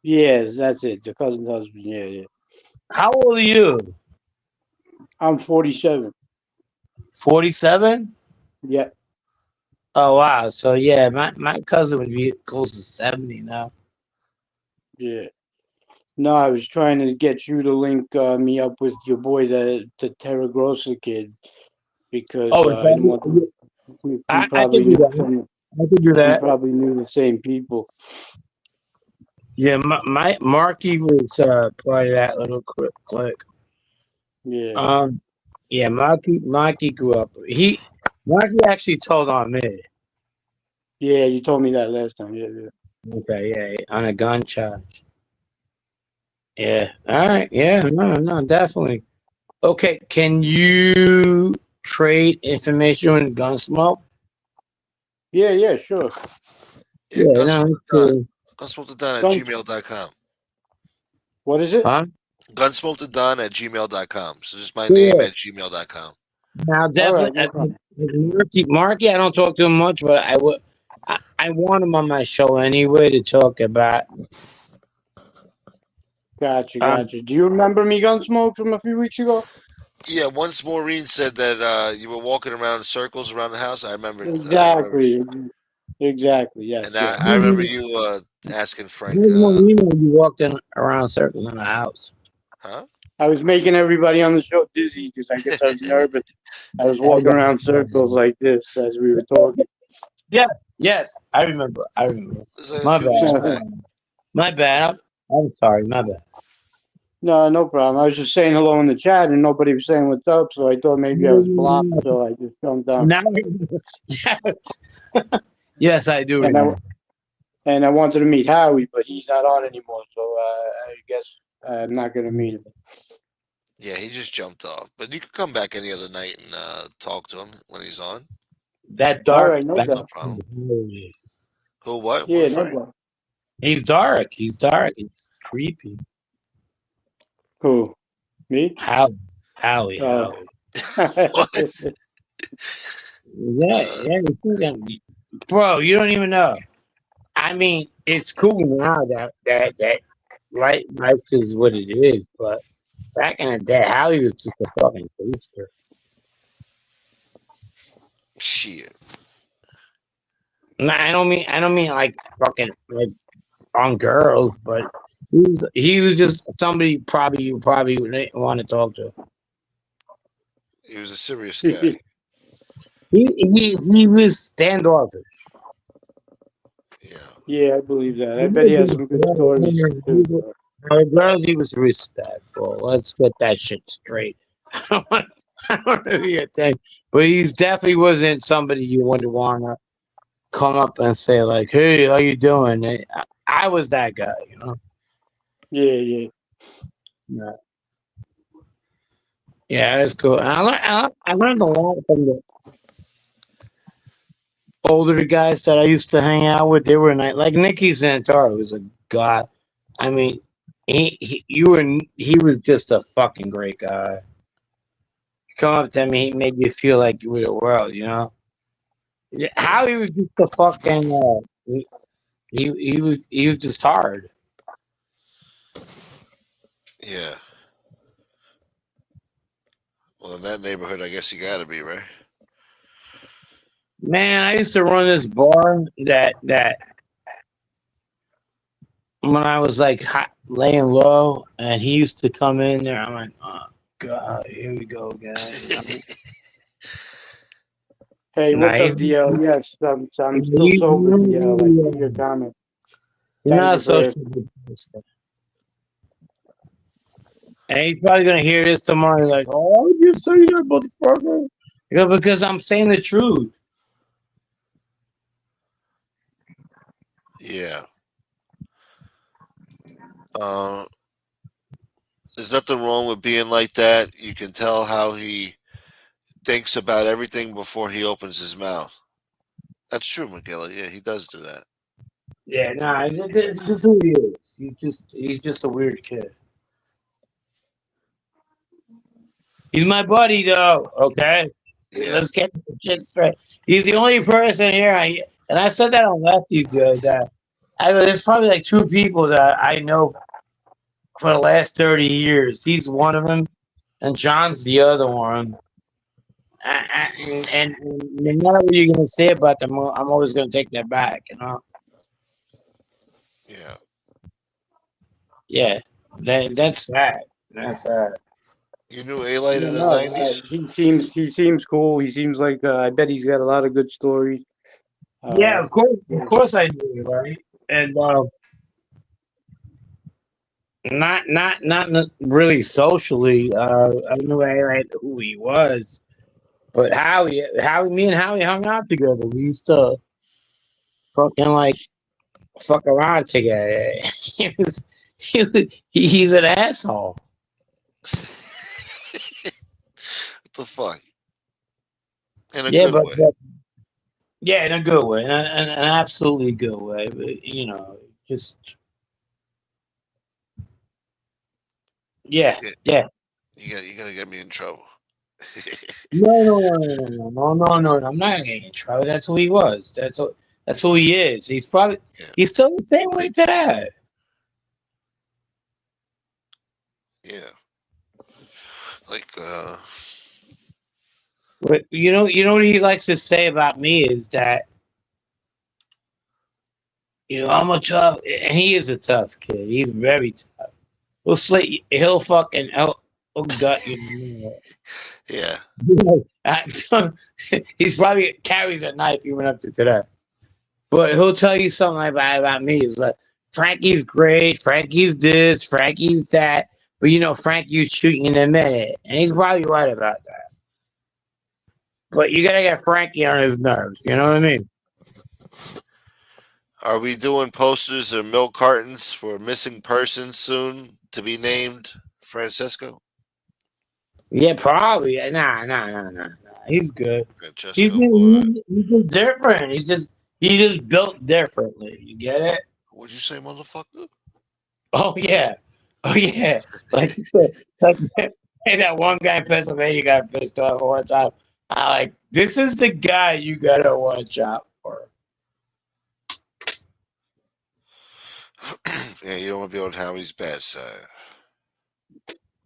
yes, that's it. The cousin's husband. Yeah. How old are you? I'm 47. 47? Yeah. Oh wow. So yeah, my cousin would be close to 70 now. Yeah. No, I was trying to get you to link me up with your boy, the Terra Grossa kid, because Oh, I didn't want to. We I probably could do knew that. I could do we that. probably knew the same people. Yeah, my Marky was part of that little clique. Yeah. Yeah, Marky grew up. Marky actually told on me. Yeah, you told me that last time. Yeah. Okay, yeah, on a gun charge. Yeah. All right. Yeah. No, definitely. Okay. Can you trade information with Gunsmoke? Yeah, sure. yeah, Yeah. No. Gunsmoke That's the Don. cool. Gunsmoke the Don at Guns. gmail.com. What is it? Huh? Gunsmoke the Don at gmail.com. So just my name Yeah. at gmail.com. Now, All right, definitely, no problem. Marky. I don't talk to him much, but I would. I want him on my show anyway to talk about Um, Gotcha. Do you remember me, Gunsmoke, from a few weeks ago? Yeah, once Maureen said that you were walking around in circles around the house. I remember. I remember, Exactly. and Yes. I remember you asking Frank, there's no reason you walked in around circles in the house. "Huh?" I was making everybody on the show dizzy because I guess I was nervous. I was I walking got around circles like this as we were talking. Yeah, yes, I remember. I remember. It was like a My few weeks bad. back. My bad. I'm sorry. My bad. No problem. I was just saying hello in the chat and nobody was saying what's up, so I thought maybe I was blocked, so I just jumped down. Now, yes, I do And I remember. and I wanted to meet Howie, but he's not on anymore, so I guess I'm not gonna meet him. Yeah, he just jumped off. But you could come back any other night and talk to him when he's on. That All dark. right, no Back, No problem. problem. Who? What? Yeah, What, no Frank? problem. he's dark. He's dark. He's creepy. Who? Me? Howie. Oh. Yeah, Uh, yeah. Bro, you don't even know. I mean, it's cool now that life is what it is, but back in the day, Howie was just a fucking gangster. shit. No, I don't mean like fucking like on girls, but he was just somebody probably you probably would want to talk to. He was a serious guy. He was standoffish. Yeah. Yeah, I believe that. I He bet he has was some good stories too. the girls, he was respectful. Let's get that shit straight. I don't want to be a thing, but he definitely wasn't somebody you would want to come up and say like, "Hey, how you doing?" I was that guy, you know. Yeah. Yeah, yeah, that's cool. And I learned a lot from the older guys that I used to hang out with. They were like Nicky Santoro was a god. I mean, he was just a fucking great guy. Come up to me, he made you feel like you were the world, you know. Yeah, how he was just a fucking he was just hard. Yeah. Well, in that neighborhood, I guess you got to be right. Man, I used to run this bar that when I was like laying low, and he used to come in there. I'm like, oh god, here we go again. You know? Hey, Nah, what's up, DL? Yes, I'm still sober, DL. I see your comment. You're Thank not you a for social asking. good person. And he's probably gonna hear this tomorrow. He's like, oh, you say that, motherfucker. Yeah, because I'm saying the truth. Yeah. Uh, there's nothing wrong with being like that. You can tell how he thinks about everything before he opens his mouth. That's true, McGilly. Yeah, he does do that. Yeah, nah, it's just who he is. He's just a weird kid. He's my buddy, though. Okay, Yeah. let's get the shit straight. He's the only person here. And I said that on Lefty the other day. There's probably like two people that I know for the last 30 years. He's one of them, and John's the other one. And no matter what you're gonna say about them, I'm always gonna take that back. You know? Yeah. Yeah, that's that. That's that. You knew A Light Yeah, in the no, 90s? he seems cool. He seems like I bet he's got a lot of good stories. Yeah, Uh, of course I do, right? And not really socially. I knew like who he was, but me and Howie hung out together. We used to fucking like fuck around together. He's an asshole. What the fuck? In a Yeah, good but, way. but yeah, in a good way, in an absolutely good way. But, just yeah, Yeah, yeah. you're gonna get me in trouble. No. I'm not gonna get in trouble. That's who he was. That's who he is. Yeah. He's still the same way today. Yeah. Like, But you know what he likes to say about me is that I'm a tough, and he is a tough kid. He's very tough. He'll slay, he'll gut you. yeah. He's probably carries a knife even up to today. But he'll tell you something about me. He's like, Frankie's great, Frankie's this, Frankie's that. But Frankie's shooting in a minute. And he's probably right about that. But you gotta get Frankie on his nerves, you know what I mean? Are we doing posters or milk cartons for missing persons soon to be named Francesco? Yeah, probably. Nah. He's good. Francesco, boy. He's just different. He just built differently. You get it? What'd you say, motherfucker? Oh yeah. Oh yeah. Like you said, like hey, that one guy in Pennsylvania got pissed off one time. I like this is the guy you gotta watch out for. Yeah, you don't want to be on Howie's bad side.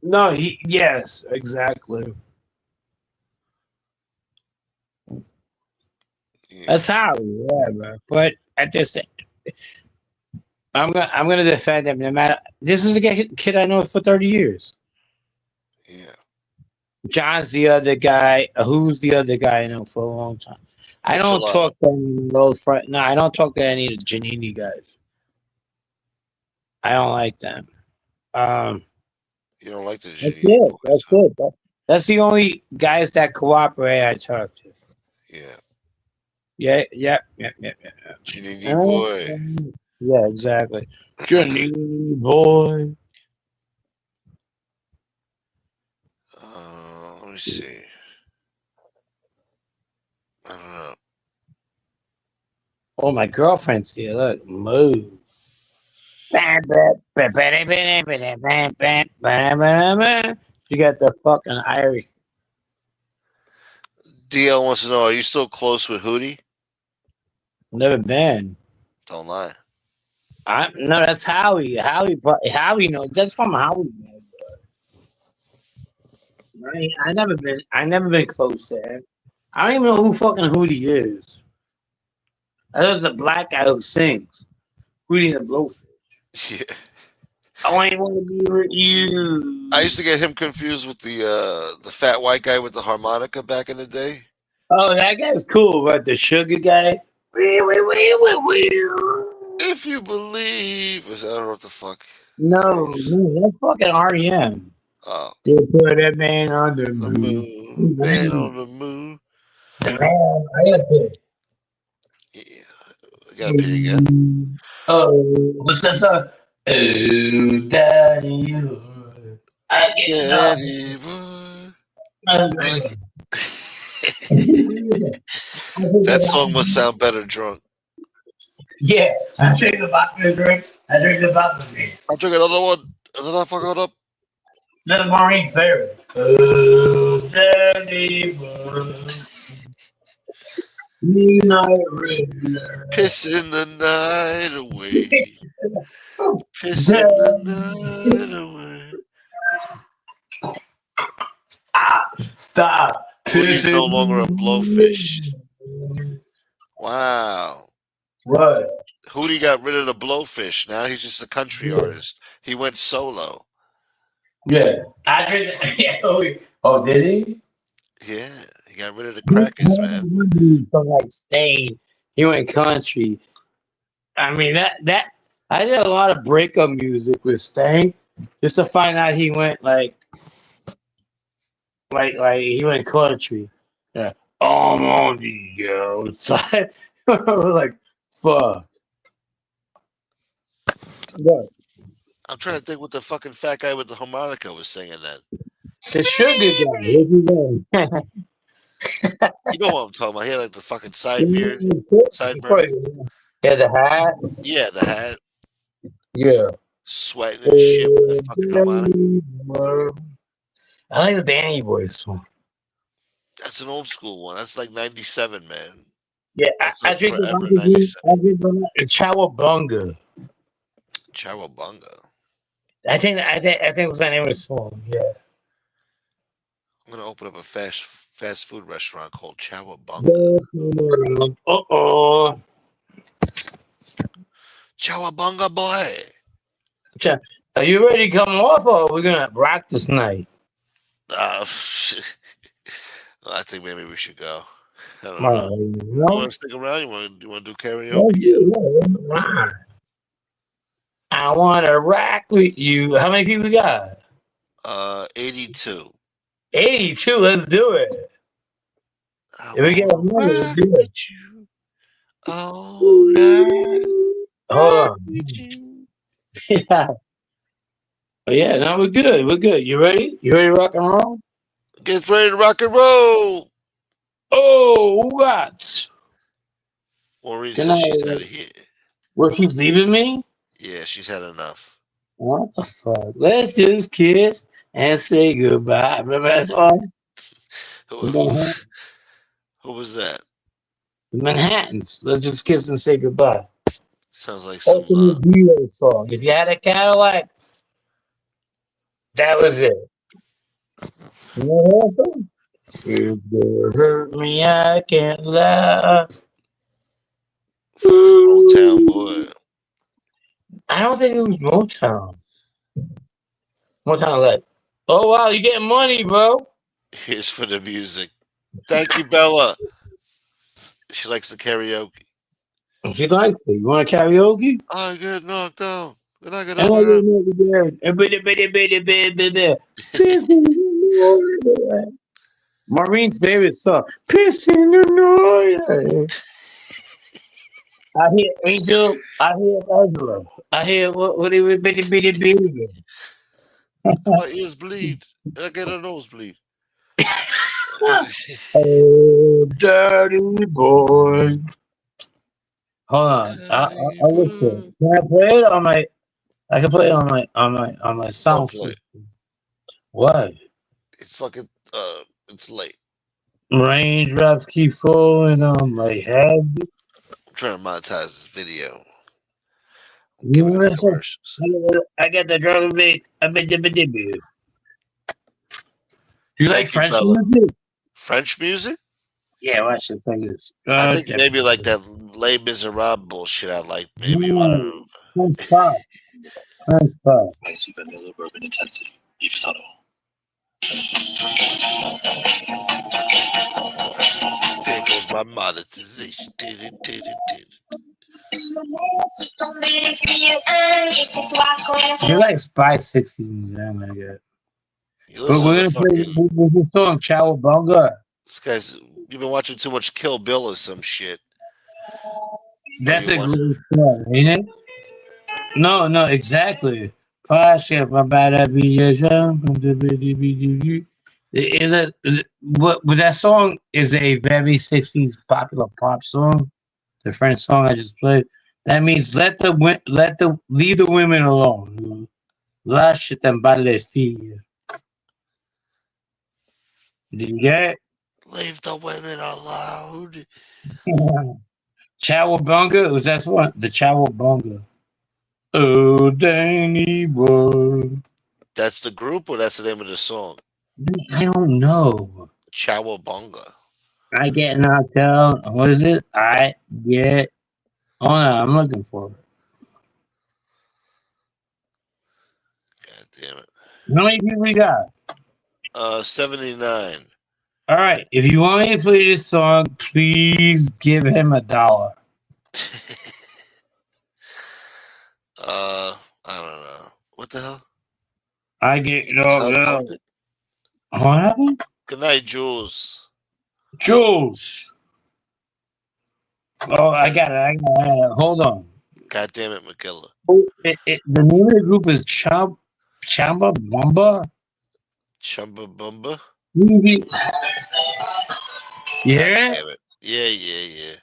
No, yes, exactly. Yeah. That's how whatever. But at this I'm gonna defend him no matter this is a kid I know for 30 years. Yeah. John's the other guy. Who's the other guy I know for a long time? I don't Michelada. talk to any of those friends. No, I don't talk to any of the Giannini guys. I don't like them. You don't like the That's Giannini it. boys, That's huh? it. That's the only guys that cooperate I talk to. Yeah. Yeah. Giannini boy. Yeah, exactly. Giannini boy. Let me see. I don't know. Oh, my girlfriend's here. Look, move. She got the fucking Irish. DL wants to know: are you still close with Hootie? Never been. Don't lie. No, that's Howie. Howie knows. That's from Howie's neighborhood. Right? I never been close to him. I don't even know who fucking Hootie is. I know the black guy who sings. Hootie the Blowfish. Yeah. I ain't want to be with you. I used to get him confused with the fat white guy with the harmonica back in the day. Oh, that guy's cool, but the sugar guy. If you believe, I don't know what the fuck. No, that's fucking REM. Oh, They put that man on the the moon. moon, man on the moon. The man, I got it. Yeah, I gotta pee again. Oh, what's that song? Oh, daddy, I get no. Daddy boy. I That song must sound better drunk. Yeah, I drink the vodka drink. I drink the vodka drink. I'll drink another one. And then I fuck it up. That's Maureen's favorite. Oh, daddy, midnight river. Pissing the night away. Pissing the night away. Stop. Hootie's no longer a blowfish. Wow. What? Hootie got rid of the blowfish. Now he's just a country artist. He went solo. Yeah. I drink. Yeah, oh, did he? Yeah, he got rid of the crackers, man. From like Stain. He went country. I mean that I did a lot of breakup music with Stain just to find out he went like he went country. Yeah. I'm on the outside. I was like, fuck. What? I'm trying to think what the fucking fat guy with the harmonica was singing then. The sugar guy. You know what I'm talking about. He had like the fucking sideburn. Yeah, the hat. Yeah, the hat. Yeah. Sweating and shit with the fucking harmonica. I like the Danny Boy song. That's an old school one. That's like 97, man. Yeah, That's I like drink forever the Chowabunga. Chowabunga. I think it was the name of the song. Yeah. I'm gonna open up a fast food restaurant called Chowabunga. Uh-oh. Chowabunga boy. Are you ready to come off, or are we gonna rock this night? I think maybe we should go. I don't know. You No? want to stick around? You want to do Let's karaoke? do it. I wanna rock with you. How many people we got? 82. 82. Let's do it. I If we get a wanna money, let's rock do it. with you all night. Hold Rock on. with you. Yeah. But yeah, no, we're good. We're good. You ready? You ready to rock and roll? Get ready to rock and roll. Oh, what? Maureen Good says she's night. out of here. What, she's leaving me? Yeah, she's had enough. What the fuck? Let's just kiss and say goodbye. Remember that song? Who, The who, Manhattan- who was that? the Manhattans. Let's just kiss and say goodbye. Sounds like some. Ultimate hero song. If you had a Cadillac, that was it. You know that song? If you hurt me, I can't lie. Fucking Motown boy. I don't think it was Motown. Motown like, oh wow, you getting money, bro. Here's for the music. Thank you, Bella. She likes the karaoke. She likes it. You want a karaoke? I get knocked out. Then I get And up. I didn't know the word. Maureen's favorite song. Piss in the noise. I hear Angel. I hear Angela. I hear what it was bitty bitty bitty. My ears bleed. And I get a nosebleed. Oh, dirty boy. Hold on. Daddy I listen. blue. Can I play it on my? I can play it on my Don't sound play. system. What? It's fucking. It's late. Raindrops keep falling on my head. I'm trying to monetize this video. I'm You giving know them that song? commercials. I got the drum beat. You like Thank you, French Bella. music? French music? Yeah, watch the thing is. I think maybe like that Les Miserables bullshit. I like maybe. I don't No, know. French pop. French pop. Spicy vanilla bourbon intensity. Yves Saint There goes my monetization. You like Spice 16, yeah, my God. You But listen to we're the gonna play fucking. the song Cowabunga. This guy's. You've been watching too much Kill Bill or some shit. What have That's you a watched? great song, ain't it? No, exactly. Pasha, what that song is a very 60s popular pop song. The French song I just played. That means leave the women alone. Lâche them pas les filles. Did you get Leave the women alone. it? Chowabunga? Was that one? The Chowabunga. Oh, Danny boy. That's the group, or that's the name of the song? I don't know. Chowabunga. I get knocked out. What is it? I get. Oh, no, I'm looking for it. God damn it. How many people we got? 79. All right. If you want me to play this song, please give him $1. I don't know. What the hell? I get Tub knocked out. Humping? What happened? Good night, Jules. Jules. Oh, I got it. Hold on. God damn it, McKilla. Oh, the name of the group is Chamba Wamba. Chumbabumba? You hear God it? damn it. Yeah.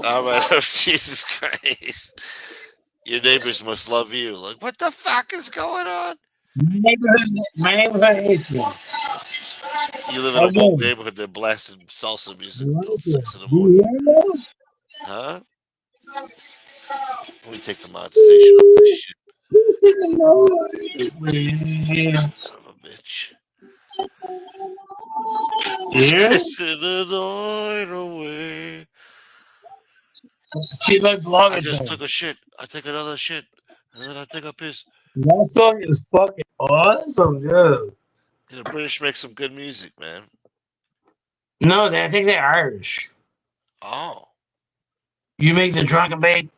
All right. Oh, Jesus Christ. Your neighbors must love you. Like, what the fuck is going on? My neighborhood hates me. You live in a woke Again, neighborhood that blasted salsa music till 6 in the do morning. you hear that? Huh? Let me take the monetization off this shit. Son of a bitch. Yeah. Pissing the night away. She like I vlogging just thing. took a shit. I take another shit. And then I take a piss. That song is fucking awesome, dude. The British make some good music, man. No, I think they're Irish. Oh. You make the drunken bait.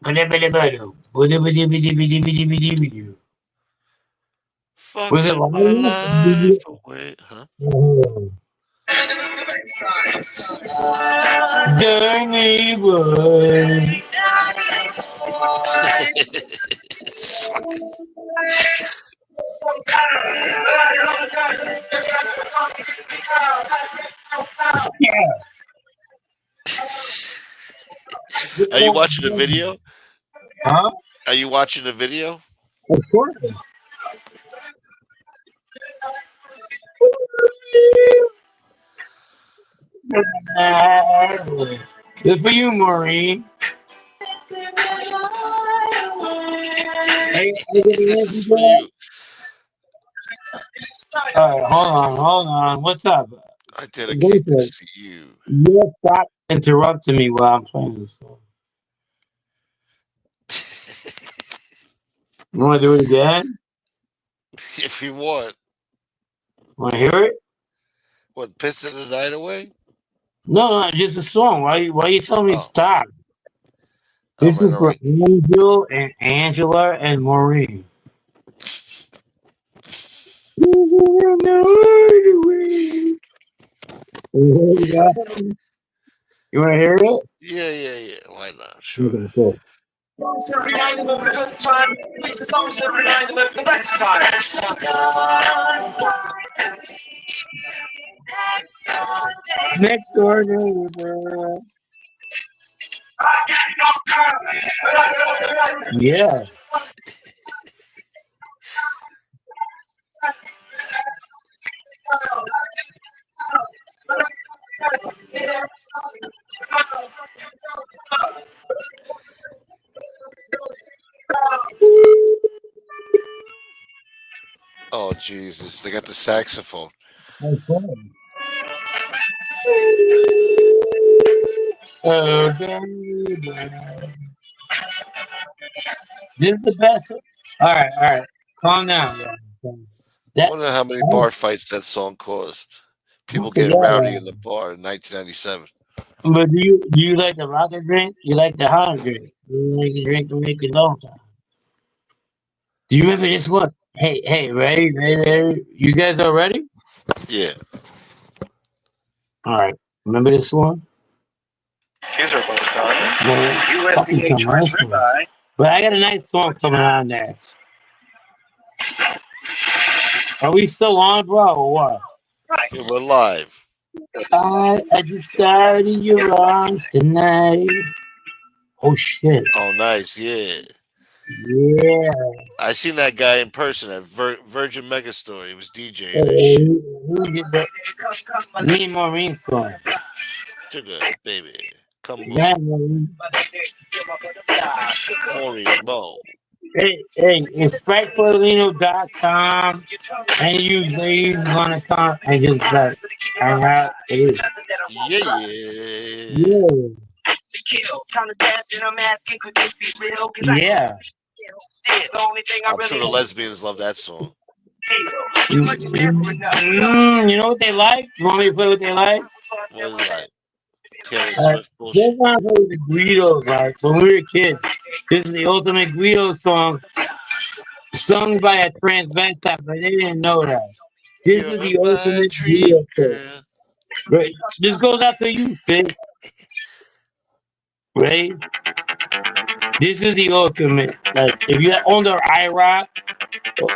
Was it Fucking my life live? away. Huh? Dirty boy. Fuck. Yeah. Are you watching the video? Huh? Are you watching the video? Of course. Good for you, Maureen. Hey, This is for you. all right, hold on. What's up? I dedicate Listen, this to you. you stop interrupting me while I'm playing this song. You want to do it again? If you want. Want to hear it? What, pissing the night away? No, just a song. Why you telling me to Oh, stop? all This right, is all for right. Angel and Angela and Maureen. You want to hear it? Yeah. Why not? Sure. Okay, cool. Next door neighbor. Yeah. Oh, Jesus. They got the saxophone. Oh, baby. This is the best. All right. Calm down. I That, wonder how many oh, bar fights that song caused. People so getting rowdy yeah. in the bar in 1997. But do you like the rocket drink? You like the hard drink? You like a drink to make it long time? Do you remember this one? Hey, ready? You guys are ready? Yeah. All right. Remember this one? These are both done. Well, fucking USB choice commercial. ribeye. But I got a nice song coming on next. Are we still on, bro, or what? Yeah, we're live. I just started your arms tonight. Oh shit. Oh, nice. Yeah. Yeah. I seen that guy in person at Virgin Megastore. He was DJing that shit. Who did that? Me and Maureen song. Sugar, baby. Come Yeah, on. Maureen. Maureen, Mo. Hey, it's Fiordilino.com. And you ladies want to come and just like hang out. It is. Yeah. Yeah. Yeah. I'm sure the lesbians love that song. You know what they like? You want me to play what they like? What is it like? Taylor Uh, Swift This bullshit. one was the Guidos, like when we were kids. This is the ultimate Guido song, sung by a transvestite, but they didn't know that. This is You're the my ultimate dream Guido song. girl. Right? This goes out to you, Fitz. Right? This is the ultimate. Like if you owned an IROC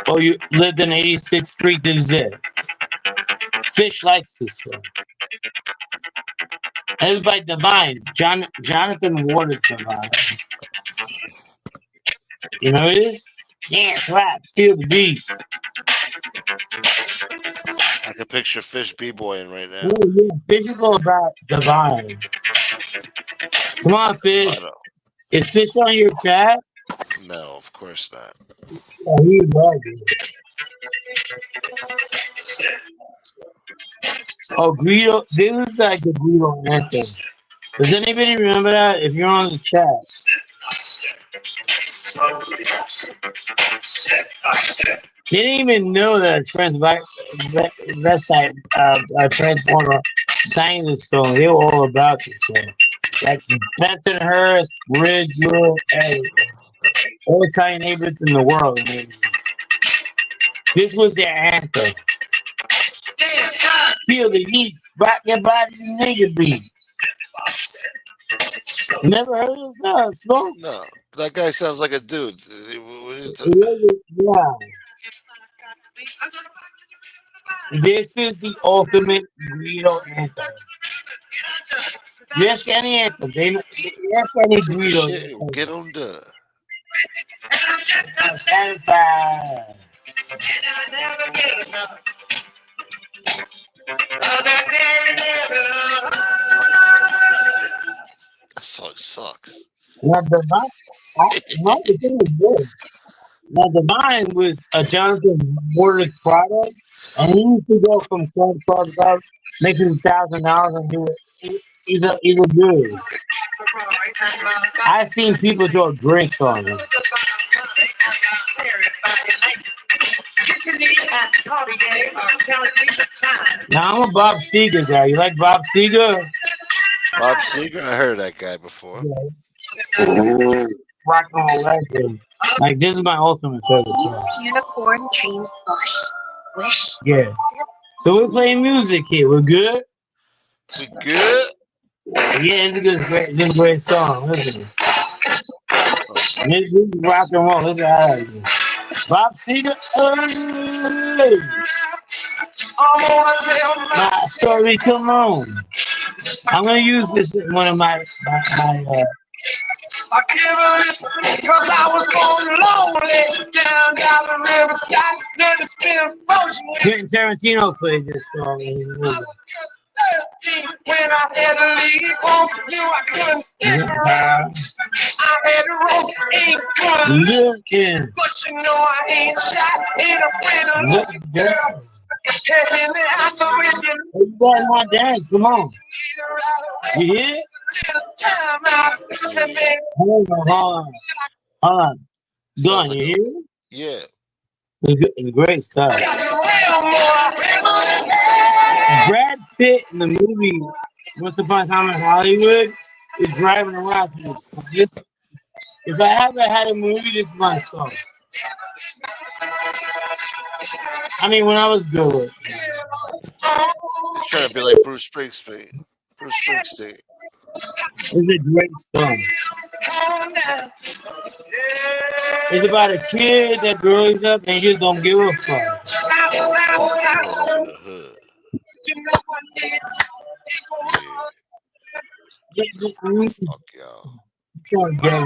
or you lived in 86th Street, this is it. Fish likes this song. And it's by Divine. Jonathan Ward is Divine. You know who it is? Dance, rap, steal the beat. I can picture Fish b-boying right now. Oh, yeah. Fish is all about Divine. Come on, Fish. Motto. Is Fish on your chat? No, of course not. Oh, he loves it. Oh, Greedo. This was like the Greedo anthem. Does anybody remember that? If you're on the chat. They didn't even know that a transvestite transformer sang this song. They were all about this song. Like Bensonhurst, Ridgewood, everything. All Italian neighborhoods in the world. I mean, this was their anthem. Feel the heat, rock your body, nigga beats. Never heard of this song? No, that guy sounds like a dude. Yeah. This is the ultimate Greedo anthem. You ask any anthem, ask any Take a Greedo. shit and get on done. Satisfied. That song sucks. Now, the thing is good. Now, Divine was a Jonathan Mortis product, and he used to go from club to club to club, making $1,000 and do it. He's a dude. I've seen people throw drinks on him. Now, I'm a Bob Seger guy. You like Bob Seger? Bob Seger, I heard that guy before. Rock and roll legend. Like, this is my ultimate favorite song. Unicorn dreams bush. Wish. Yeah. So we're playing music here. We're good? We good? Yeah, it's a good, this is a great song. Listen. This is rock and roll. Look at that. Bob Seger. Hey. My story, come on. I'm gonna use this in one of my I can't believe because I was born lonely down the riverside. Then it's been motion. Quentin Tarantino played this song in his movie. When I had to leave home, you I couldn't stick around. I had to roll, ain't good. Yeah. But you know I ain't shot in a winter girl. Taking the house with you. You guys want to dance? Come on. You hear it? Hold on. Don, you hear it? Yeah. It's great stuff. Brad Pitt in the movie Once Upon a Time in Hollywood is driving around to this. If I ever had a movie, this is my song. I mean, when I was good. They're trying to be like Bruce Springsteen. It's a great song. It's about a kid that grows up and just don't give a fuck. Growing up in the hood. Yeah. Fuck y'all. Trying to get it.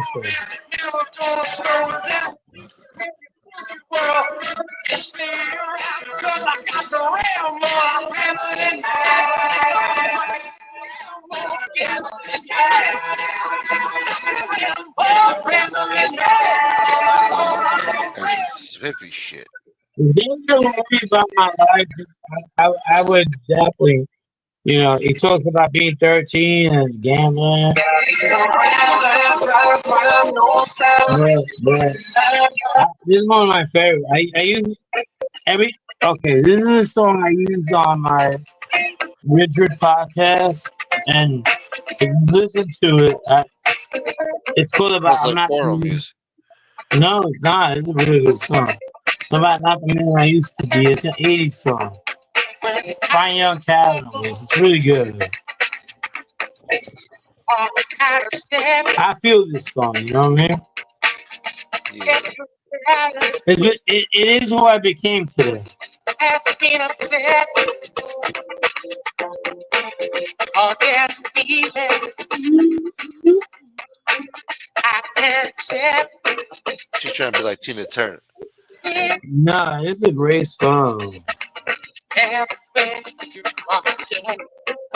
That's some hippie shit. If there's a movie about my life, I would definitely, he talks about being 13 and gambling. But this is one of my favorites. I use this is a song I use on my Richard podcast, and if you listen to it, it's cool about. It's like porno music. No, it's not. It's a really good song. It's about not the man I used to be. It's an 80s song. Fine Young Cannibals. It's really good. I feel this song, you know what I mean? Yeah. It is who I became today. She's trying to be like Tina Turner. Nah, it's a great song.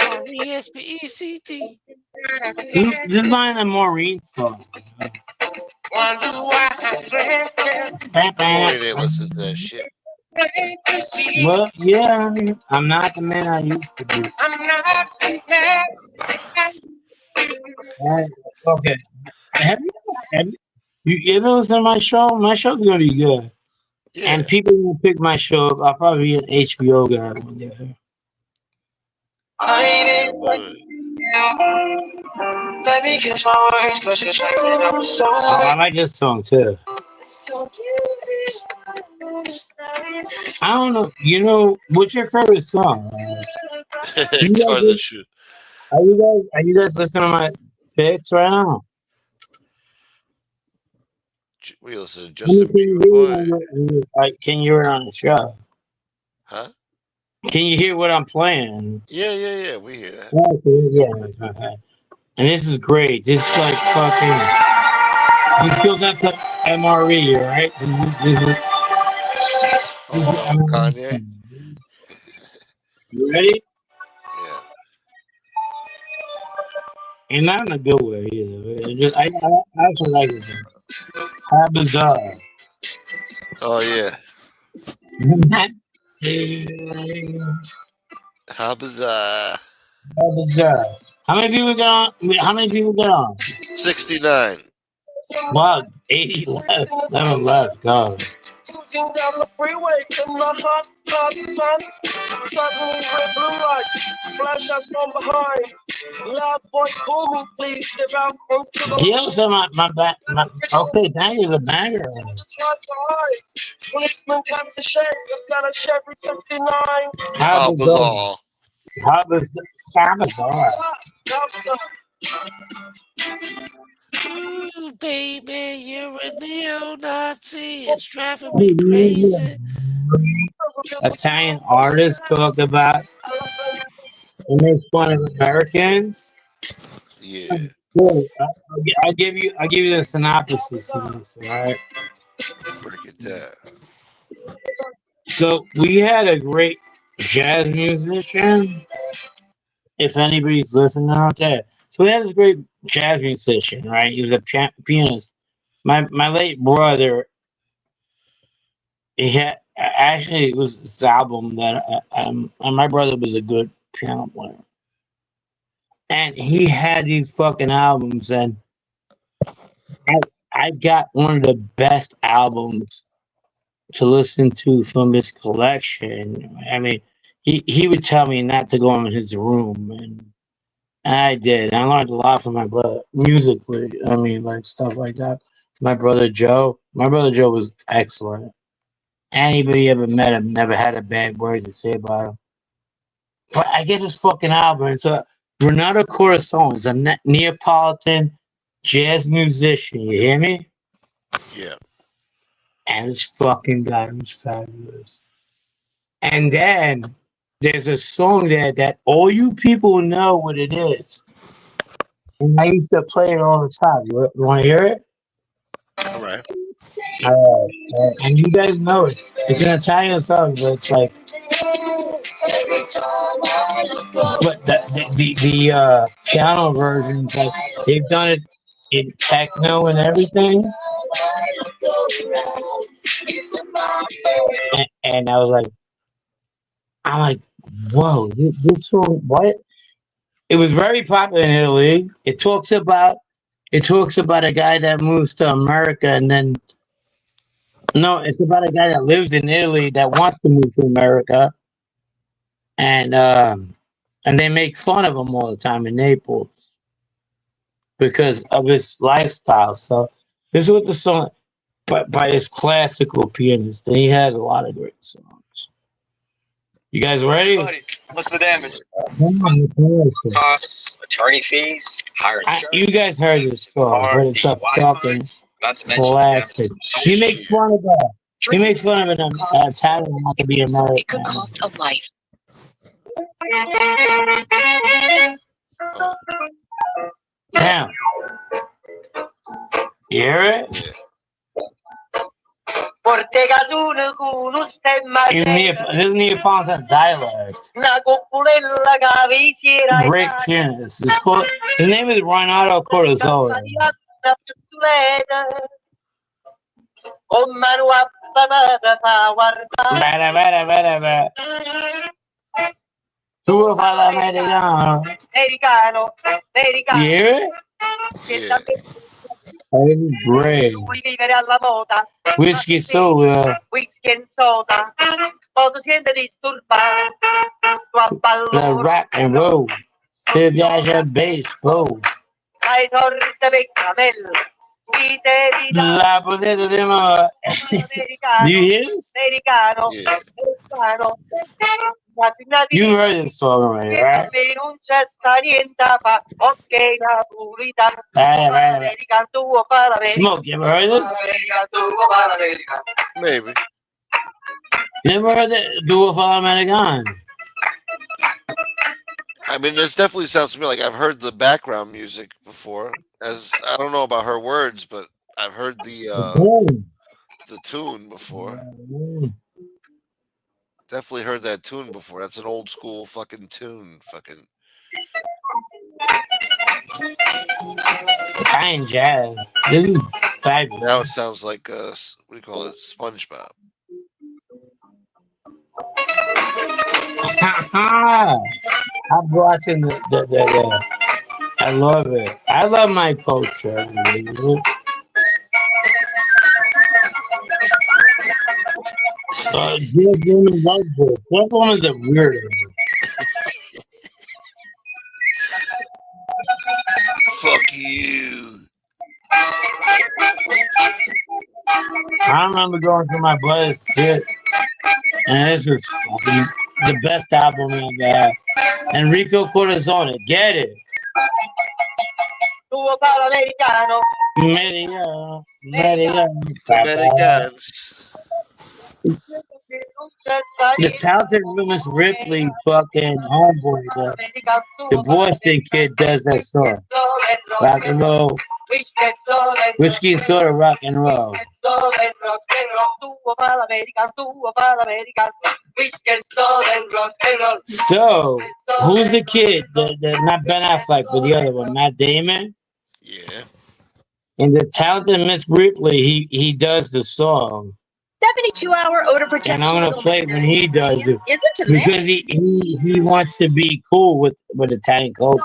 R-E-S-P-E-C-T. This is mine and Maureen song. Maureen ain't listen to that shit. Well, yeah, I mean, I'm not the man I used to be. Right, okay. Have you ever listen to my show? My show's gonna be good. Yeah. And people will pick my show up. I'll probably be an HBO guy one day. Yeah, word. Let me kiss my words, but you're shaking up so I like this song too. I don't know. You know, what's your favorite song? It's hard to shoot. Are you guys listening to my picks right now? We listen to How many Justin can you hear Bieber. can you hear it on the show? Huh? Can you hear what I'm playing? Yeah. We hear that. Okay, yeah. Okay. And this is great. This is like fucking. This goes out to MRE, right? Oh, Kanye. You ready? Yeah. And not in a good way either. I actually like this song. How bizarre. Oh yeah. How bizarre. How bizarre. How many people got on? How many people got on? 69. Wow, 80 left. 11 left. Go. Cruising down the freeway in the hot sun. Suddenly red blue lights flash us from behind. Loud voice booming, please step out into the He also my back. Okay, that is a banger. just watch the eyes. Policeman taps the shades inside a Chevy 69. How How bizarre. bizarre. How bizarre. Ooh, baby, you're a neo-Nazi. It's driving me crazy. Italian artists talk about and make fun of Americans. Yeah. Cool. I'll give you the synopsis of this, all right? Break it down. So we had a great jazz musician. If anybody's listening out there, so we had this great jazz musician, right? He was a pianist. My late brother, he had actually it was this album that and my brother was a good piano player, and he had these fucking albums, and I I got one of the best albums to listen to from his collection. I mean, he would tell me not to go in his room, and I did. I learned a lot from my brother musically. I mean, like stuff like that. My brother Joe. My brother Joe was excellent. Anybody ever met him never had a bad word to say about him. But I get this fucking album. It's a Renato Corazon is a Neapolitan jazz musician. You hear me? Yeah. And this fucking guy was fabulous. And then there's a song there that all you people know what it is. And I used to play it all the time. You want to hear it? All right. And you guys know it. It's an Italian song, but it's like. But the piano version, like they've done it in techno and everything. And I was like, I'm like, whoa, this song, what? It was very popular in Italy. It talks about a guy that moves to America and then no, it's about a guy that lives in Italy that wants to move to America, and they make fun of him all the time in Naples because of his lifestyle. So this is what the song by his classical pianist, and he had a lot of great songs. You guys ready? What's the damage? Costs, attorney fees, higher insurance. You guys heard this song, but it's a fucking not to mention classic. He makes fun of that. He makes fun of an Italian not to be American. It could cost a life. Now, you hear it? One His Neapolitan dialect. Great pianist. His name is Renato Cortisone. Tu fa l'americano. You hear it? Yeah. It's great. Whiskey soda. The rock and roll. Ti piace baseball. La potete di mamma. Do you hear this? Yeah. You heard this song already, right? Smoke, you ever heard this? Maybe. You never heard that? Duo for American. I mean, this definitely sounds to me like I've heard the background music before. As I don't know about her words, but I've heard the tune before. Definitely heard that tune before. That's an old school fucking tune. Fucking. Fine jazz. This is fabulous. Now it sounds like what do you call it? SpongeBob. I'm watching the I love it. I love my culture. This woman loves this. This woman's a weirdo. Fuck you. I remember going through my brother's shit, and this was fucking the best album ever had. Enrico Corazone, get it. Americano. Americans. The talented Miss Ripley fucking homeboy, the Boston kid does that song. Rock and roll. Whiskey and soda, rock and roll. So, who's the kid? Not Ben Affleck, but the other one, Matt Damon? Yeah. And the talented Miss Ripley, he does the song. 72-hour odor protection. And I'm gonna play it when he does it because he wants to be cool with Italian culture.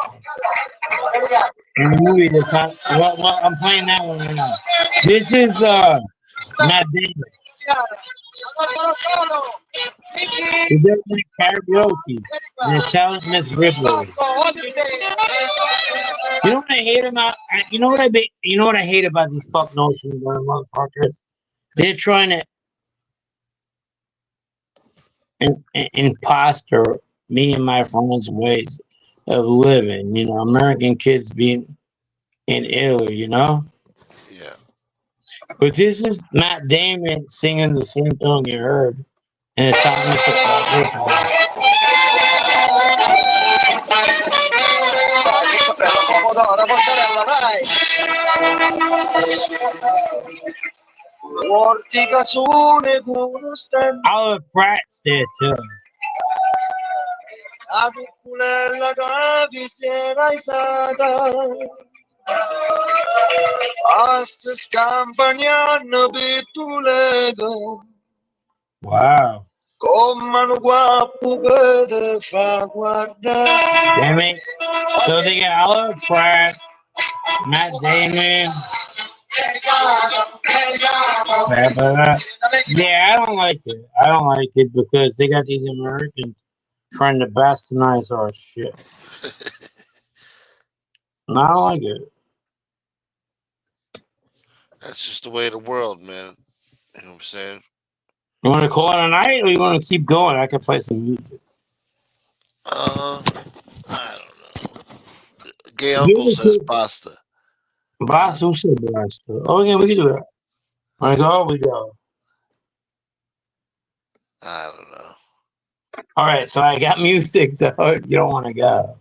In the movie, well, I'm playing that one right now. This is Matt Damon. He does like karaoke and it's talented Miss Ripley. You know what I hate about? You know what I hate about these fuck notions, motherfuckers? They're trying to imposter me and my friends' ways of living. You know, American kids being in Italy. You know. Yeah. But this is Matt Damon singing the same song you heard in a time Oliver Pratt's there too. Wow. Damn it. So they got Oliver Pratt, Matt Damon. Yeah, I don't like it. I don't like it because they got these Americans trying to bastardize our shit. And I don't like it. That's just the way of the world, man. You know what I'm saying? You want to call it a night, or you want to keep going? I can play some music. I don't know. Gay uncle says pasta. Pasta, who said pasta? Oh yeah, we can do that. Want to go? We go. I don't know. All right, so I got music, so you don't want to go.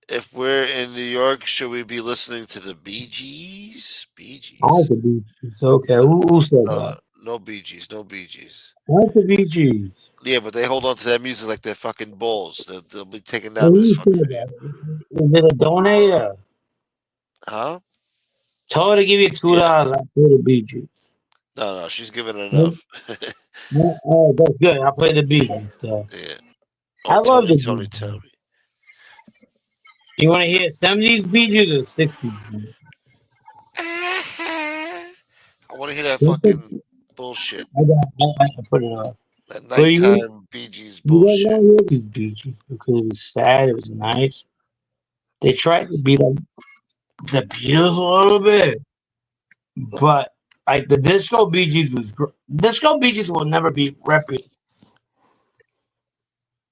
If we're in New York, should we be listening to the Bee Gees? Bee Gees. I like the Bee Gees. Okay, who said that? no Bee Gees, no Bee Gees. What's the Bee Gees? Yeah, but they hold on to that music like they're fucking balls. They'll be taking What down do this you fucking say video. about it? Is it a donator? Huh? Tell her to give you $2. Yeah. I'll play the Bee Gees. No, she's giving Oh, enough. that's good. I'll play the Bee Gees. So. Yeah. I Or love the Bee Tony, Gees. Tony. You want to hear 70s Bee Gees or 60s? I want to hear that What's the- fucking bullshit. I can put it off. That But nighttime Bee Gees you don't bullshit. want to hear these Bee Gees because it was sad. It was nice. They tried to be like the Beatles a little bit, but like the disco Bee Gees was disco Bee Gees will never be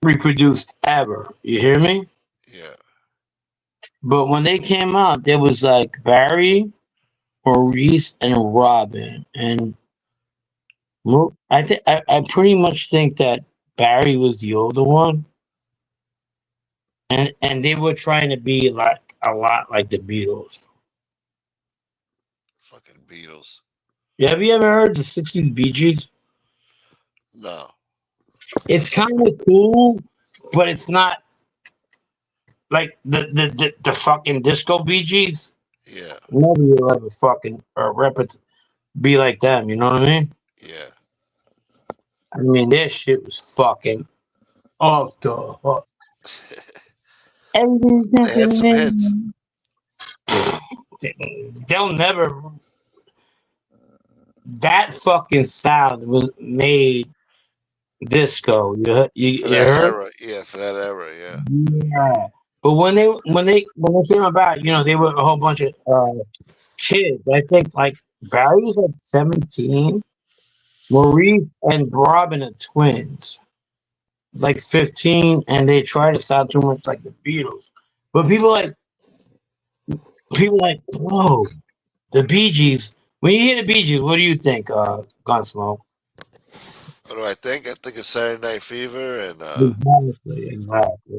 reproduced ever. You hear me? Yeah. But when they came out, there was like Barry, Maurice, and Robin, and I pretty much think that Barry was the older one, and they were trying to be like a lot like the Beatles. Fucking Beatles. Yeah, have you ever heard the '60s Bee Gees? No. It's kind of cool, but it's not like the fucking disco Bee Gees. Yeah. Nobody will ever fucking be like them. You know what I mean? Yeah. I mean, their shit was fucking off the hook. They had some hits. They'll never. That fucking sound was made disco. For You that heard? era. Yeah, for that era, yeah. Yeah. But when they came about, they were a whole bunch of kids. I think like Barry was like 17. Maurice and Robin are twins. It's like 15, and they try to sound too much like the Beatles. But people like, whoa, the Bee Gees. When you hear the Bee Gees, what do you think, Gunsmoke? What do I think? I think of Saturday Night Fever and Exactly.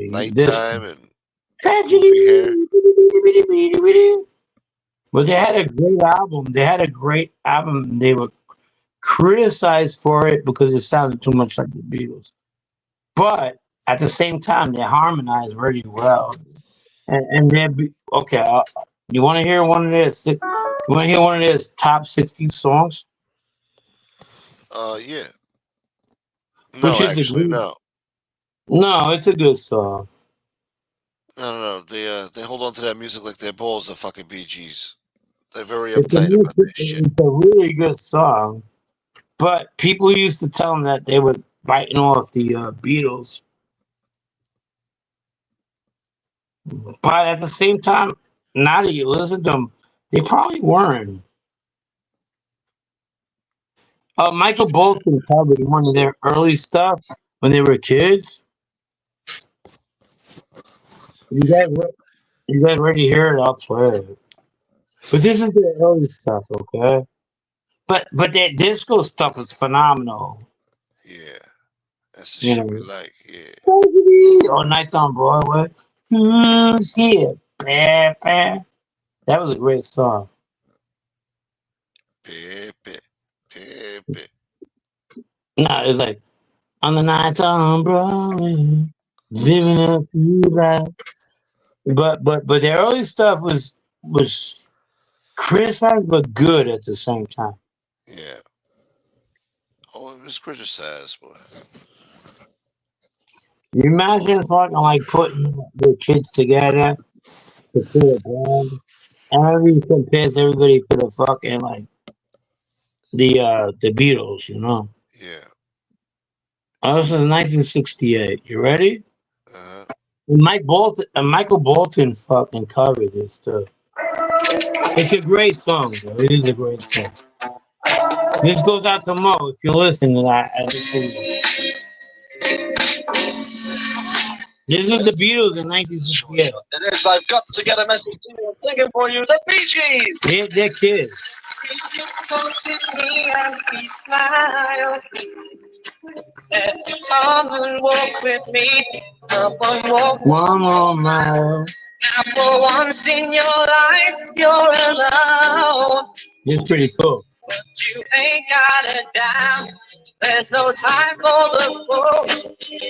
Nighttime and that Tragedy. goofy hair. But they had a great album. They had a great album. They were criticized for it because it sounded too much like the Beatles. But at the same time, they harmonized very well. And okay. You want to hear one of their top 60 songs? Yeah. Which No, is a actually, good. no. No, it's a good song. No. They hold on to that music like they're balls, the fucking Bee Gees. They're very It's a uptight about that shit. it's a really good song. But people used to tell them that they were biting off the Beatles. But at the same time, now that you listen to them, they probably weren't. Michael Bolton covered one of their early stuff when they were kids. You guys ready to hear it? I'll play it. But this is their early stuff, okay? But their disco stuff is phenomenal. Yeah. That's the You shit we know, like. Yeah. or Nights on Broadway. Yeah, that was a great song. Pepe. Pepe. No, it's like on the nights on Broadway, living up to that. But their early stuff was criticized but good at the same time. Yeah. Oh, it was criticized, boy. You imagine fucking like putting the kids together to put a band, and everybody compares everybody to the fucking like the Beatles, Yeah. Oh, this is 1968. You ready? Uh-huh. Michael Bolton fucking covered this too. It's a great song, bro. It is a great song. This goes out to Mo if you're listening to that. This is the Beatles in 1968. It is. I've got to get a message to you. I'm singing for you, the Bee Gees. They're kids. Come and walk with me. Come and walk One more mile. for once in your life. You're alone. This is pretty cool. but you ain't got a dime. There's no time for the phone.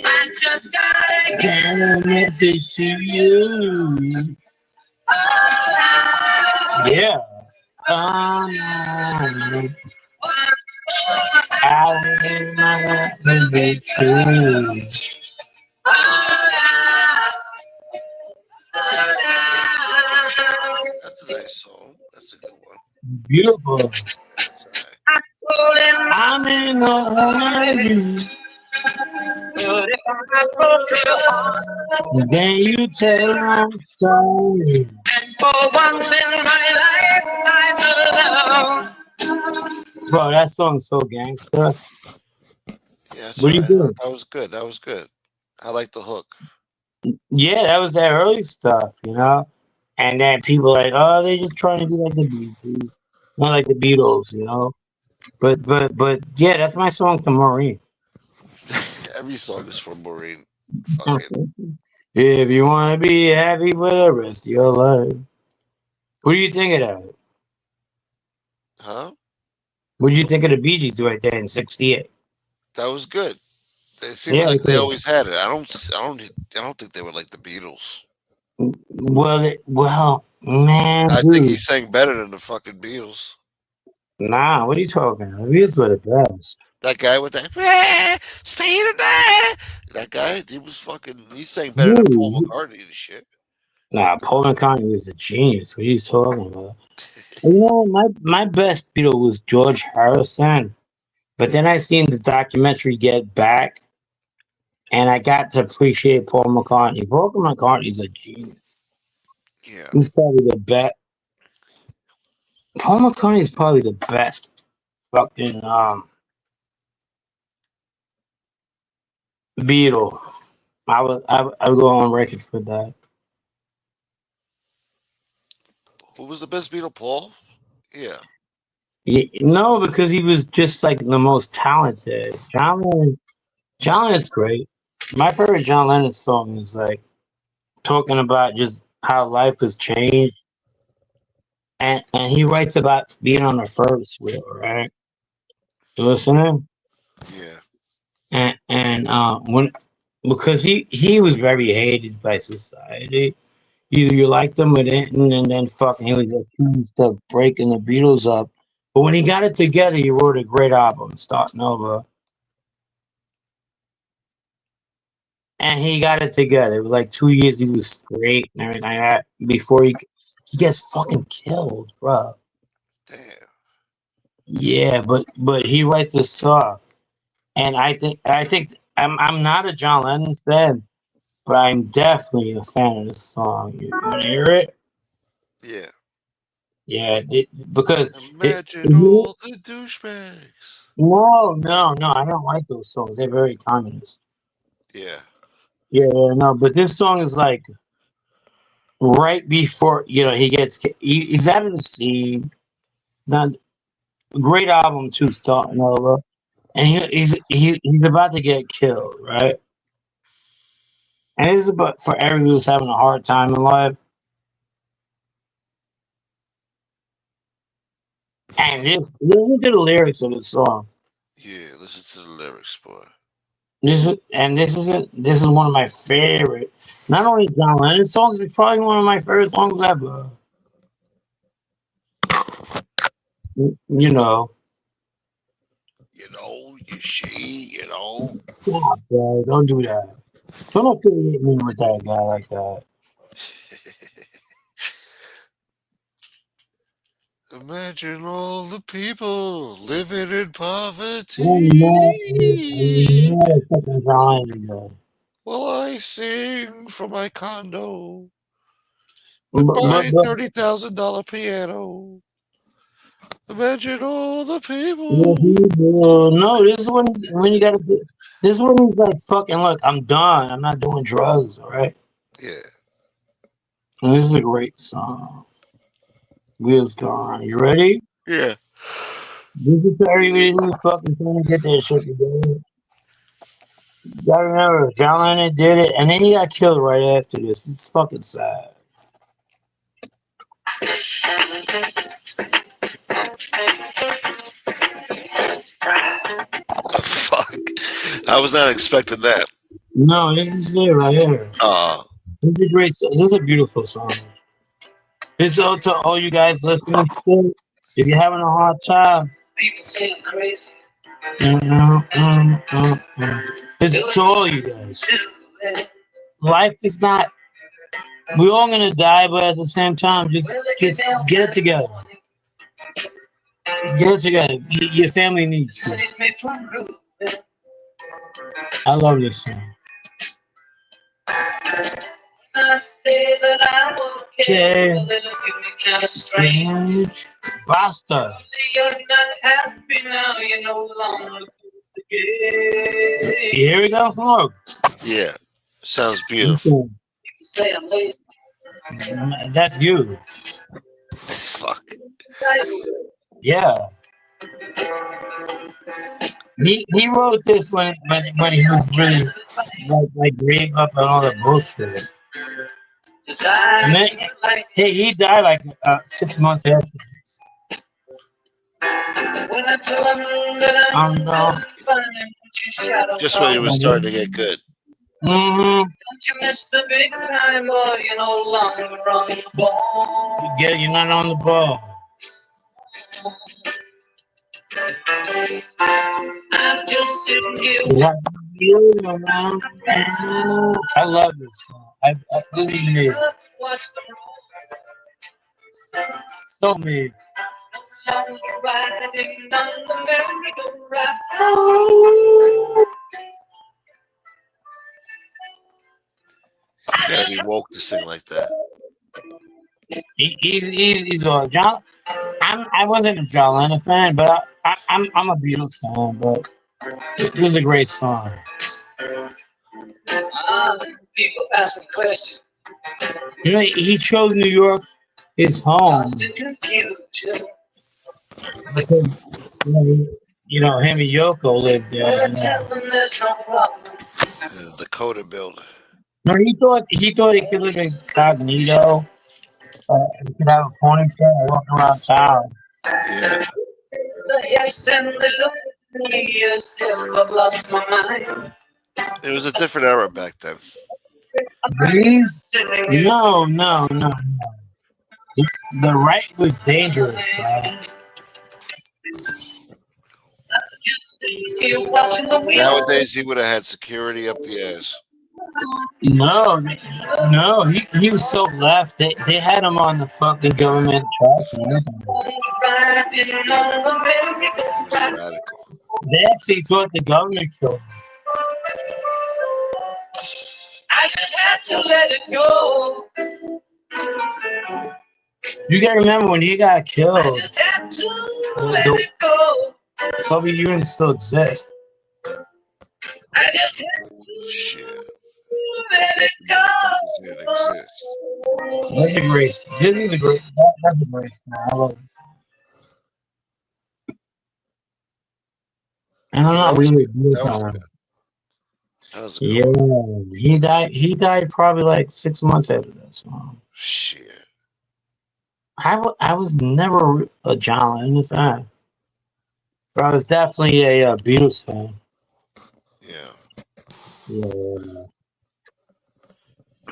I just gotta get a message to you. Yeah. I will not be true. That's a nice song. That's a good one. Beautiful. That's all right. I'm in a hurry. But if I broke your heart, then you tell I'm sorry. And for once in my life, I'm alone. Bro, that song's so gangster. Yeah, that's What all do you right. think? That was good. That was good. I like the hook. Yeah, that was that early stuff, you know? And then people like, oh, they just trying to be like the Beatles. Not like the Beatles, you know? But yeah, that's my song to Maureen. Every song is from Maureen. Fucking If you want to be happy for the rest of your life. What do you think of that? huh? What do you think of the Bee Gees right there in '68? That was good. It seems Yeah, like they okay. always had it. I don't think they were like the Beatles. Well, man, I think he dude. sang better than the fucking Beatles. Nah, what are you talking about? The Beatles were the best. That guy with that stay in the that guy, he sang better than Paul Dude. McCartney and shit. Nah, Paul McCartney was a genius. What are you talking about? You know, my best Beatle was George Harrison. But then I seen the documentary Get Back, and I got to appreciate Paul McCartney. Paul McCartney's a genius. Yeah. He's probably the best. Paul McCartney is probably the best fucking Beatle. I would go on record for that. Who was the best Beatle? Paul? Yeah. No, because he was just like the most talented. John Lennon's great. My favorite John Lennon song is like talking about just how life has changed, and he writes about being on the Ferris wheel, right? You listening? Yeah. And when because he was very hated by society. Either you liked him or didn't, and then fucking he was accused of breaking the Beatles up. But when he got it together, he wrote a great album, starting over. And he got it together. It was like 2 years he was straight and everything like that before he gets fucking killed, bro. Damn. Yeah, but he writes a song, and I think I'm not a John Lennon fan, but I'm definitely a fan of this song. You want to hear it? Yeah. Yeah, because Imagine all the douchebags. no, I don't like those songs. They're very communist. Yeah. Yeah, no, but this song is like right before he's having the scene. Not great album too, starting over, and he's about to get killed, right? And this is about for everyone who's having a hard time in life. And listen to the lyrics of the song. Yeah. Listen to the lyrics, boy. This is one of my favorite. Not only John Lennon songs, it's probably one of my favorite songs ever. You know, You know. stop, bro. Don't do that. Don't affiliate me with that guy like that. Imagine all the people living in I'm poverty. not a fucking John Lennon guy. While I sing from my condo with But my $30,000 piano. Imagine all the people. no, this is when you gotta. This is when he's like, fucking look, I'm done. I'm not doing drugs. All right. Yeah. And this is a great song. Wheels gone. You ready? Yeah. This is for everybody who's fucking trying to get that shit together. You gotta remember, John Lennon did it, and then he got killed right after this. It's fucking sad. I was not expecting that. No, this is it right here. This is a great. This is a beautiful song. This is to all you guys listening still. If you're having a hard time, people say I'm crazy. This is to all you guys. Life is not. We're all gonna die, but at the same time, just get it together. Get it together. Your family needs you. I love this song. Okay. Strange. Basta. Here we go, smoke. Yeah. Sounds beautiful. That's you. Fuck. Yeah. He wrote this when he was really like gave up on all the bullshit. And then, hey, he died like 6 months after this. No. Just when he was starting to get good. Mm-hmm. You missed the big time, boy. You're no longer on the ball. You're not on the ball. I'm just sitting here. I love this song. This is me. So me. You gotta be woke to sing like that. He's a John. I wasn't a John Lennon fan, but I'm a Beatles fan. But it was a great song. People asking questions. You know, he chose New York his home because you know him and Yoko lived there. The Dakota builder. No, he thought he could live incognito. He could have a ponytail walking around town. Yeah. It was a different era back then. Please? No. The right was dangerous, right? Nowadays, he would have had security up the ass. No, he was so left. They had him on the fucking government tracks and everything. He was a radical. They actually thought the government killed him. I just had to let it go. You gotta remember when he got killed. I just had to let it go. Soviet Union still exists. I just had to Shit. let it go. It exists. That's a great. This is a great. That's a great song. I love it. And I'm not really good on it. Yeah, he died. He died probably like 6 months after that song. Shit. I was never a John Lennon fan, but I was definitely a Beatles fan. Yeah.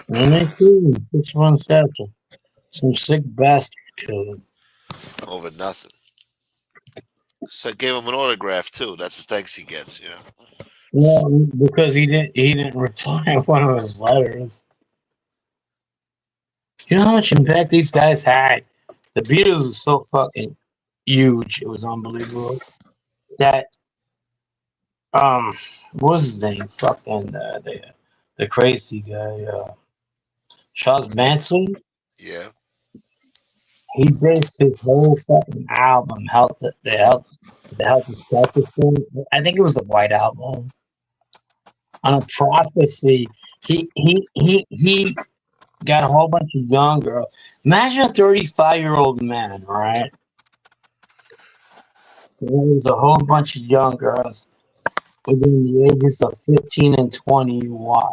And they killed him 6 months after. Some sick bastard killed him. Over nothing. So gave him an autograph too. That's the thanks he gets, you know. Well, because he didn't reply one of his letters. You know how much impact these guys had? The Beatles was so fucking huge. It was unbelievable. That what was his name? Fucking the crazy guy, Charles Manson. Yeah. He based his whole fucking album, the health thing. I think it was the White Album, on a prophecy. He got a whole bunch of young girls. Imagine a 35-year-old man, right? There's a whole bunch of young girls within the ages of 15 and 21.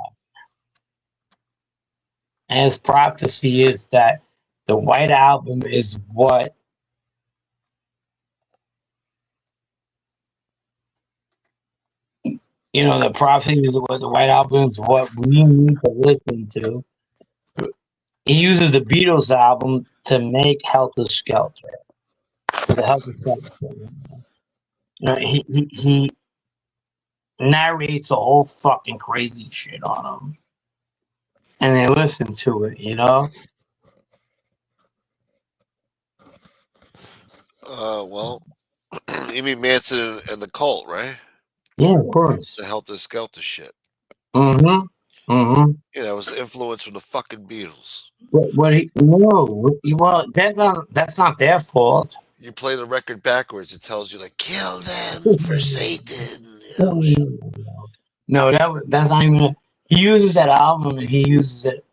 And his prophecy is that the White Album is what you know, the prophecies of what the White Album is what we need to listen to. He uses the Beatles album to make Helter Skelter. The Helter Skelter. You know, he narrates a whole fucking crazy shit on them, and they listen to it. You know. Well, you mean Manson and the cult, right? Yeah, of course. The Helter Skelter shit. Mm-hmm. Mm-hmm. Yeah, that was the influence from the fucking Beatles. Well, that's not their fault. You play the record backwards, it tells you like kill them for Satan. You know, shit. No, that's not even. He uses that album and he uses it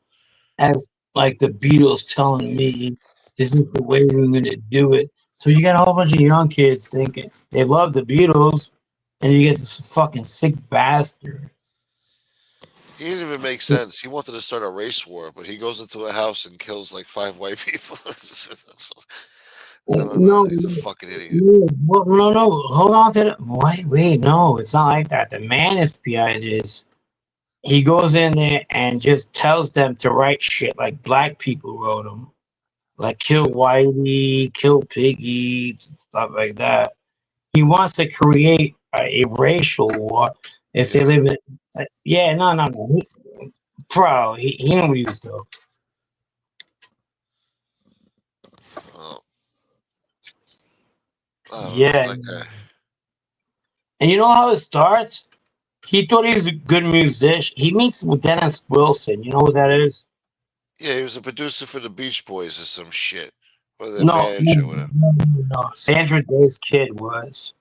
as like the Beatles telling me this is the way we're gonna do it. So you got a whole bunch of young kids thinking they love the Beatles, and you get this fucking sick bastard. He didn't even make sense. He wanted to start a race war, but he goes into a house and kills like 5 white people. I don't know. He's a fucking idiot. No. Hold on to that. Wait, no, it's not like that. The manosphere behind is he goes in there and just tells them to write shit like black people wrote them, like kill Whitey, kill Piggy, stuff like that. He wants to create a racial war if they live in. Yeah, no. Bro, he knew what he was doing. Yeah. And you know how it starts? He thought he was a good musician. He meets with Dennis Wilson. You know who that is? Yeah, he was a producer for the Beach Boys or some shit. Or their manager or whatever. No. Sandra Day's kid was.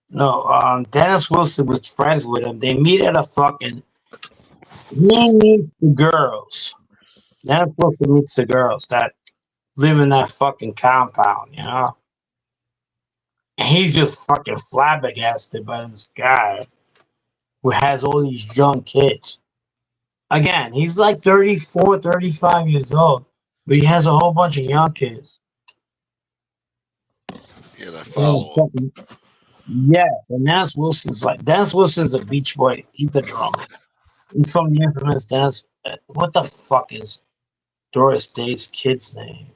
No, Dennis Wilson was friends with him. They meet at a fucking. He meets the girls. Dennis Wilson meets the girls that live in that fucking compound, you know? And he's just fucking flabbergasted by this guy who has all these young kids. Again, he's like 34, 35 years old, but he has a whole bunch of young kids. Yeah, that follow him. Yeah, and Dennis Wilson's a Beach Boy. He's a drummer. He's from the infamous Dennis. What the fuck is Doris Day's kid's name?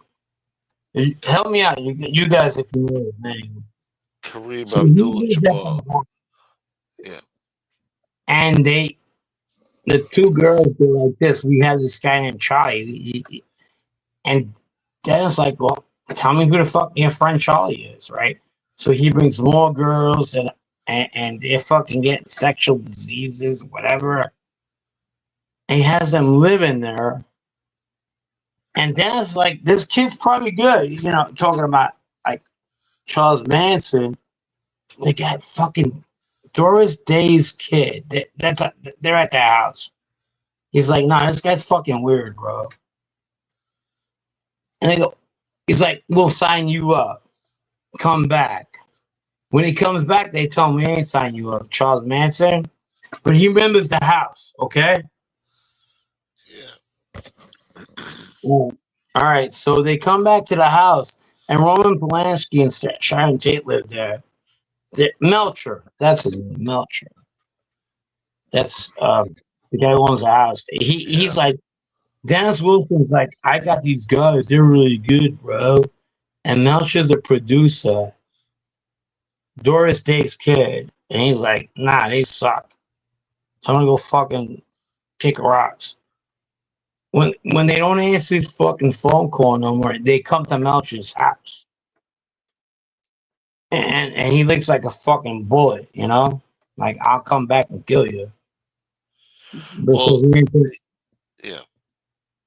Help me out, you guys, if you know his name. Kareem Abdul-Jabbar. Yeah. And the two girls go like this. We have this guy named Charlie, and Dennis like, well, tell me who the fuck your friend Charlie is, right? So he brings more girls, and they're fucking getting sexual diseases, whatever. And he has them living there. And Dennis like, this kid's probably good, you know, talking about like Charles Manson. They got fucking Doris Day's kid. They're at their house. He's like, nah, this guy's fucking weird, bro. And they go, he's like, we'll sign you up. Come back. When he comes back, they tell him we ain't sign you up, Charles Manson. But he remembers the house, okay? Yeah. All right, so they come back to the house, and Roman Polanski and Sharon Tate live there. Melcher, that's his name, Melcher. That's the guy who owns the house. He's like, Dennis Wilson's like, I got these guys, they're really good, bro. And Melcher's the producer, Doris Day's kid, and he's like, nah, they suck. So I'm gonna go fucking kick rocks. When they don't answer his fucking phone call no more, they come to Melcher's house. And he looks like a fucking bullet, you know? Like, I'll come back and kill you. Well, yeah.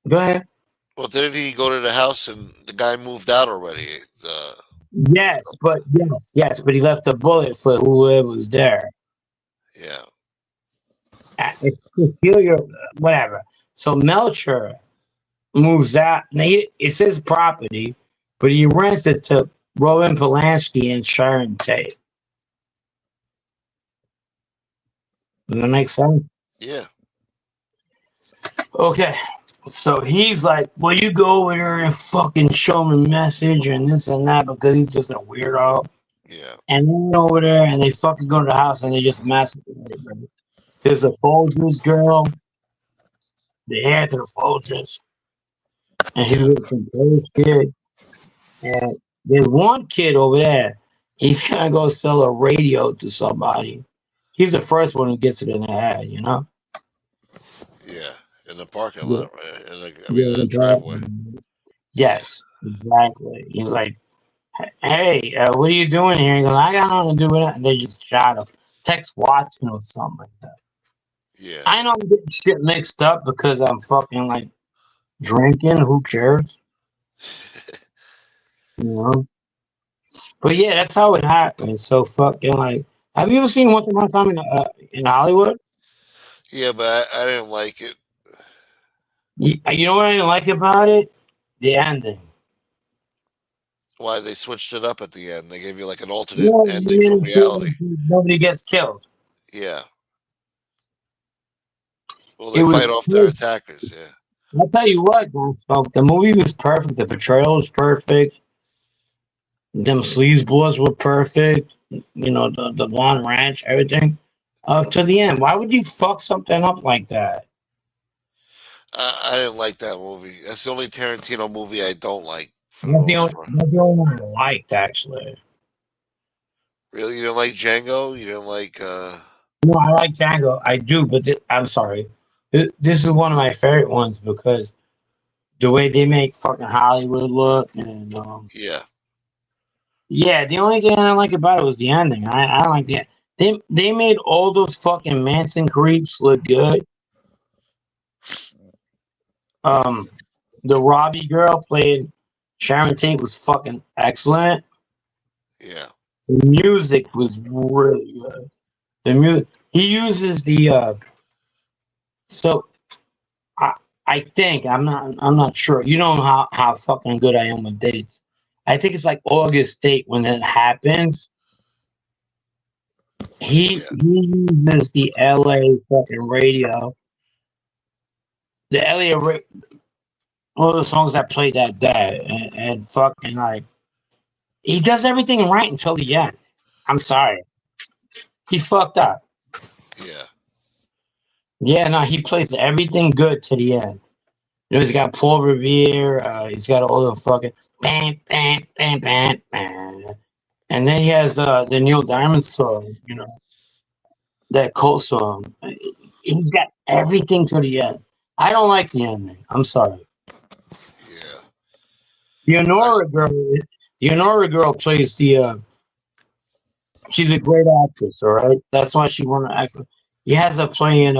Go ahead. Well, didn't he go to the house and the guy moved out already? Yes, but he left a bullet for whoever was there. Yeah. It's Cecilia, whatever. So Melcher moves out. Now it's his property, but he rents it to Roman Polanski and Sharon Tate. Does that make sense? Yeah. Okay. So he's like, well, you go over there and fucking show him a message and this and that because he's just a weirdo. Yeah. And they went over there and they fucking go to the house and they just massacre everybody. There's a Folgers girl. The hair to the Folgers. And he's Yeah. with some Polish kid. And there's one kid over there. He's gonna go sell a radio to somebody. He's the first one who gets it in the head, you know? Yeah. In the parking Yeah, lot, right? In the driveway. yeah, Yeah. yes, exactly. He's like, hey, what are you doing here? He goes, I got nothing to do with it. And they just shot him. Tex Watson or something like that. Yeah. I know I'm getting shit mixed up because I'm fucking like drinking. Who cares? You know? But yeah, that's how it happened. So fucking like, have you ever seen Once Upon a Time in Hollywood? Yeah, but I didn't like it. You know what I didn't like about it? The ending. Why they switched it up at the end? They gave you like an alternate Yeah, ending from reality. nobody gets killed. Yeah. Well, they It was fight off their perfect. attackers. Yeah. I'll tell you what, Gunsmoke, the movie was perfect. The betrayal was perfect. Them sleazeballs were perfect. You know, the blonde ranch, everything. Up to the end. Why would you fuck something up like that? I didn't like that movie. That's the only Tarantino movie I don't like for the most part. That's the only one I liked, actually. Really, you didn't like Django? You didn't like? No, I like Django. I do, but I'm sorry. This is one of my favorite ones because the way they make fucking Hollywood look, and Yeah. yeah, the only thing I didn't like about it was the ending. I don't like the they made all those fucking Manson creeps look good. Um, the Robbie girl played Sharon Tate was fucking excellent. Yeah. The music was really good. The music he uses the so I I think I'm not sure. You know how fucking good I am with dates. I think it's like August date when it happens. He Yeah. uses the LA fucking radio. The LA all the songs that played that day and fucking like he does everything right until the end. I'm sorry. He fucked up. Yeah. Yeah, no, he plays everything good to the end. You know, he's got Paul Revere, he's got all the fucking bam, bam, bam, bam, bam. And then he has the Neil Diamond song, you know, that Cole song. He's got everything to the end. I don't like the ending. I'm sorry. Yeah. The I, Honora girl plays the she's a great actress, all right? That's why she won an actor. He has her playing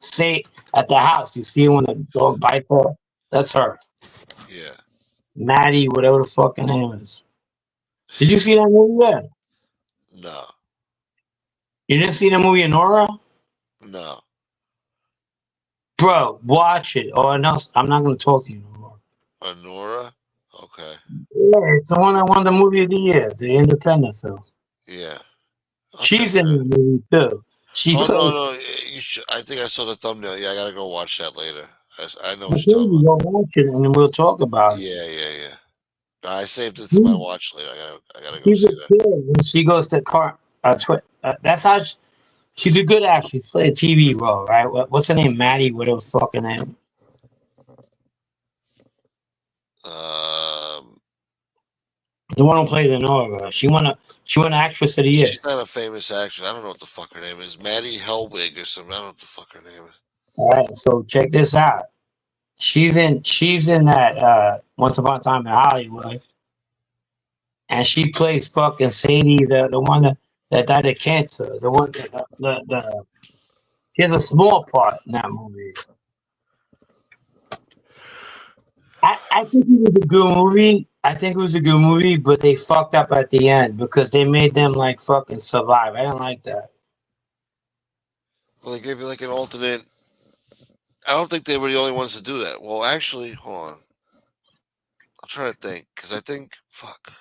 say at the house. You see her when the dog bites her? That's her. yeah. Maddie, whatever the fucking name is. Did you see that movie yet? No. You didn't see the movie Honora? No. Bro, watch it. Or else I'm not gonna talk to you no more. Honora. Okay. Yeah, it's the one that won the movie of the year, the independent film. Yeah. I'll check She's it in out. the movie too. She Oh no, plays no. You should. I think I saw the thumbnail. Yeah, I gotta go watch that later. I know I what you're told talking you about. go watch it and then we'll talk about it. Yeah, yeah, yeah. No, I saved it to my She- watch later. I gotta go She's a see that. kid when she goes to car. That's how she's a good actress. She played a TV role, right? What's her name? Maddie. What her fucking name? Um, The one who played the Nora. She won actress of the year. she's not a famous actress. I don't know what the fuck her name is. Maddie Hellwig or something. I don't know what the fuck her name is. All right, so check this out. She's in that Once Upon a Time in Hollywood, and she plays fucking Sadie, the one that died of cancer. The one the she has a small part in that movie. I think it was a good movie. I think it was a good movie, but they fucked up at the end because they made them like fucking survive. I didn't like that. Well, they gave you like an alternate. I don't think they were the only ones to do that. Well, actually, hold on. I'm trying to think because I think fuck.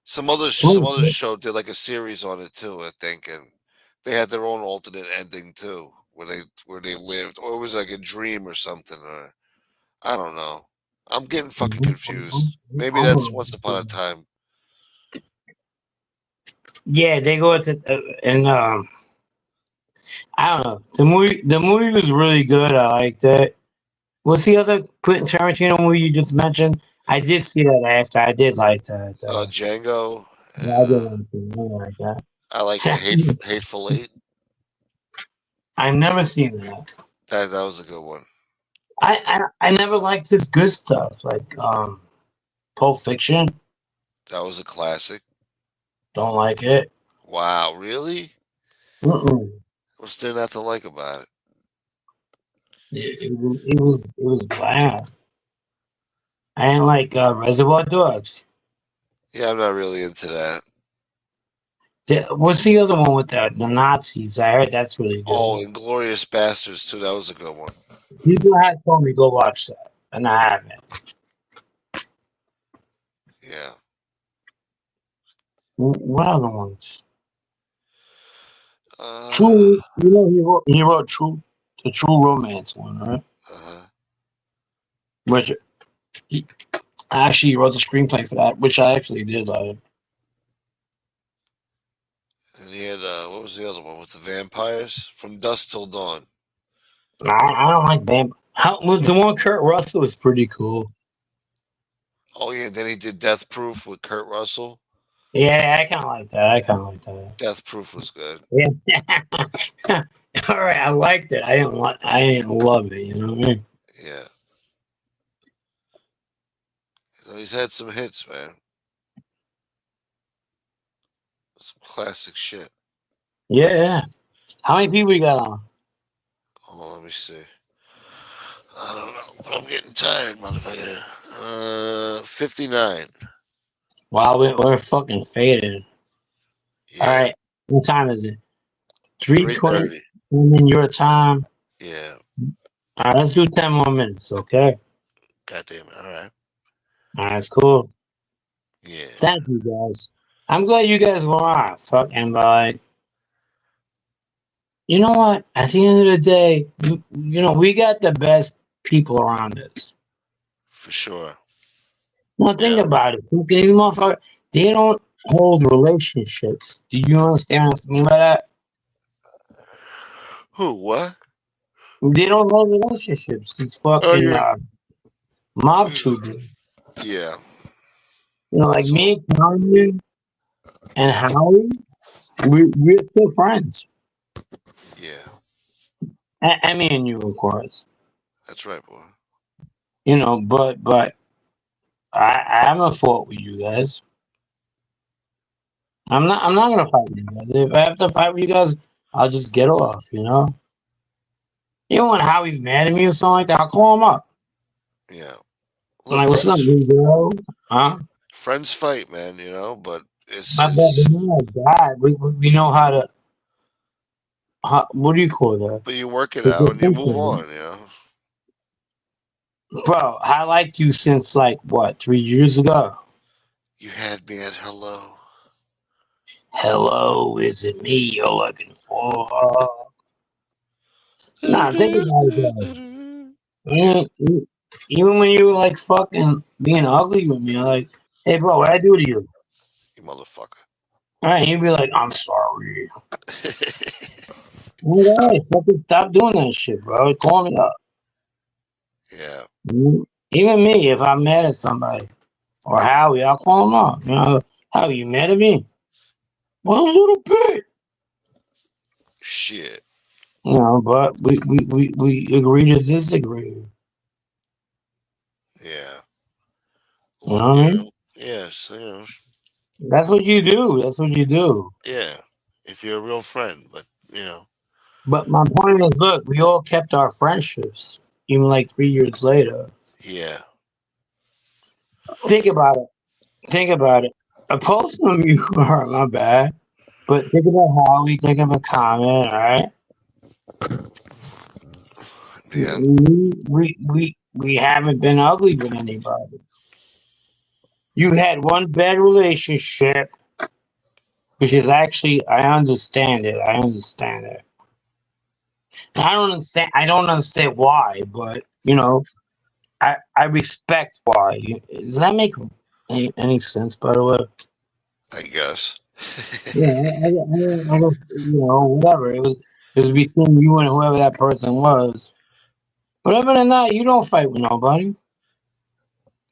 Some other show did like a series on it too, I think, and they had their own alternate ending too, where they lived, or it was like a dream or something, or I don't know. I'm getting fucking confused. Maybe that's Once Upon a Time. Yeah, they go to and I don't know. The movie was really good. I liked it. What's the other Quentin Tarantino movie you just mentioned? I did see that after. I did like that. Django. Yeah, I did like that. I did like that. I like the Second, Hateful Eight. I've never seen that. That was a good one. I never liked his good stuff like Pulp Fiction. That was a classic. Don't like it. Wow, really? Mm-mm. What's there not to like about it? It was bad. I didn't like Reservoir Dogs. Yeah, I'm not really into that. What's the other one with the Nazis? I heard that's really good. Oh, Inglorious Bastards too. That was a good one. People had told me go watch that, and I haven't. Yeah. What other ones? Uh, True, he wrote the True Romance one, right? uh Which he actually wrote the screenplay for that, which I actually did like. And he had what was the other one with the vampires? From Dusk Till Dawn. I don't like Bam. The one Kurt Russell was pretty cool. Oh yeah, then he did Death Proof with Kurt Russell. Yeah, I kind of like that. Death Proof was good. Yeah. All right, I liked it. I didn't love it. You know what I mean? Yeah. He's had some hits, man. Some classic shit. Yeah. How many people you got on? Oh, let me see. I don't know, but I'm getting tired, motherfucker. 59. Wow, we're fucking faded. Yeah. All right, what time is it? 3:20. 3:30. In your time. Yeah. All right, let's do 10 more minutes, okay? God damn it. All right. All right, that's cool. Yeah. Thank you, guys. I'm glad you guys were on. Fucking like, you know what? At the end of the day, we got the best people around us. For sure. Now think Yeah. about it. These motherfuckers, they don't hold relationships. Do you understand what I mean by that? Who? What? They don't hold relationships. These Oh, fucking yeah. mob tubers. Yeah. Like That's me, all. Maureen, and Howie, we're still friends. Yeah. I mean, you, of course. That's right, boy. But I haven't fought with you guys. I'm not gonna fight with you guys. If I have to fight with you guys, I'll just get off. Even when Howie's mad at me or something like that, I'll call him up. Yeah. I'm like, what's up, new girl? Huh? Friends fight, man, but My bad, but not like that. We know how to. What do you call that? but you work it out and you move on, Bro, I liked you since like what, 3 years ago? You had me at hello. Hello, is it me you're looking for? Nah, think about it, Yeah. guys. Even when you were like fucking being ugly with me, I'm like, hey, bro, what I do to you? You motherfucker. All right, you'd be like, I'm sorry. All right, fucking stop doing that shit, bro. Call me up. Yeah. Even me, if I'm mad at somebody or Howie, I'll call him up. Howie, you mad at me? Well, a little bit. Shit. But we agree to disagree. Yeah. You know what I mean? Yes, That's what you do. That's what you do. Yeah. If you're a real friend, but But my point is, look, we all kept our friendships, even like 3 years later. Yeah. Think about it. Opposed to you are my bad. But think about Howie, think of a comment, all right? Yeah. We haven't been ugly with anybody. You had one bad relationship, which is actually I understand it. I don't understand why, but I respect why. Does that make any sense, by the way? I guess. Yeah, I don't, whatever. It Because between you and whoever that person was. But other than that, you don't fight with nobody.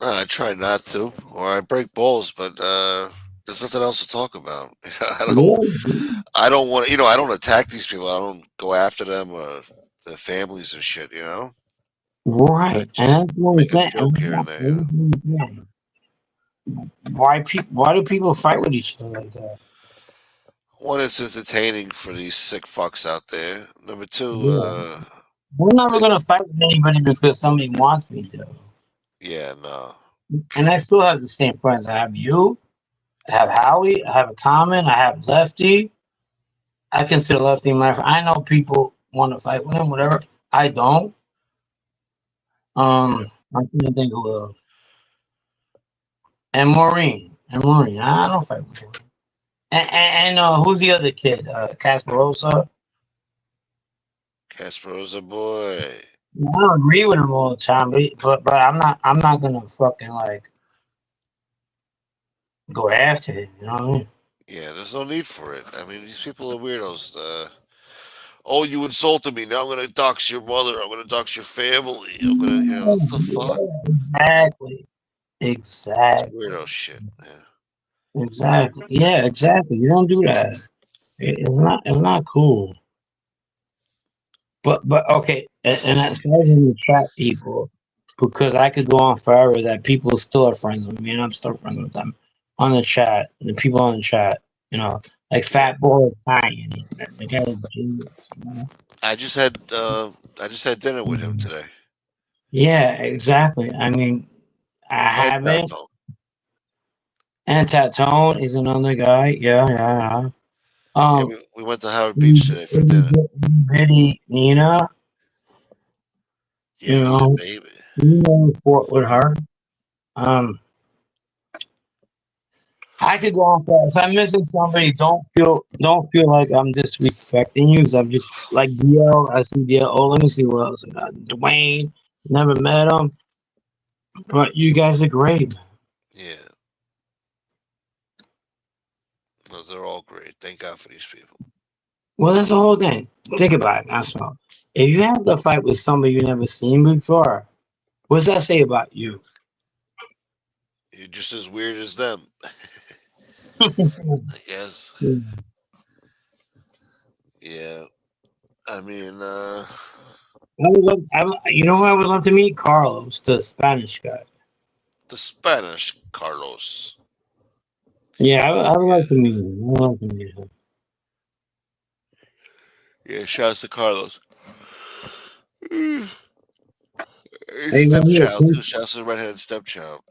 I try not to, or I break balls, but there's nothing else to talk about. I don't want. I don't attack these people. I don't go after them or their families and shit. I Right. just And that's what make a I'm joke here and there. saying. Why do people fight with each other like that? One, it's entertaining for these sick fucks out there. Number two, Yeah. I'm never gonna fight with anybody because somebody wants me to. yeah, no. And I still have the same friends. I have you, I have Howie, I have a Common, I have Lefty. I consider Lefty my friend. I know people want to fight with him, whatever. I don't. Yeah. I can't think who else. And Maureen. I don't fight with Maureen. And who's the other kid? Casparosa. Casperosa boy. I don't agree with him all the time, but I'm not gonna fucking like go after him. You know what I mean? Yeah, there's no need for it. I mean, these people are weirdos. Oh, you insulted me. Now I'm gonna dox your mother. I'm gonna dox your family. I'm gonna, what the fuck? It's Exactly. weirdo shit. Yeah. Exactly. Yeah, exactly. You don't do that. It's not cool. But okay, and that's not even the chat people, because I could go on forever that people still are friends with me, and I'm still friends with them on the chat. The people on the chat, like Fat Boy Italian, the guy is genius. I just had dinner with him today. Yeah, exactly. I mean, I And haven't. And Tatone is another guy. Yeah. yeah, we went to Howard Beach today for dinner. Bitty Nina. Yeah, Nina, baby. Fought with her. I could go on for if I'm missing somebody. Don't feel like I'm disrespecting you. 'Cause I'm just like DL. I see DL. Oh, let me see what else I got. Dwayne. Never met him, but you guys are great. Yeah. No, they're all great. Thank God for these people. Well, that's the whole thing. Think about it. That's all. If you have to fight with somebody you never seen before, what does that say about you? You're just as weird as them. I guess. Yeah. I mean, you know who I would love to meet? Carlos, the Spanish guy. The Spanish Carlos. Yeah, I would like to meet him. Yeah, shouts to Carlos. Hey, Stepchild, too. Shouts to the redheaded stepchild.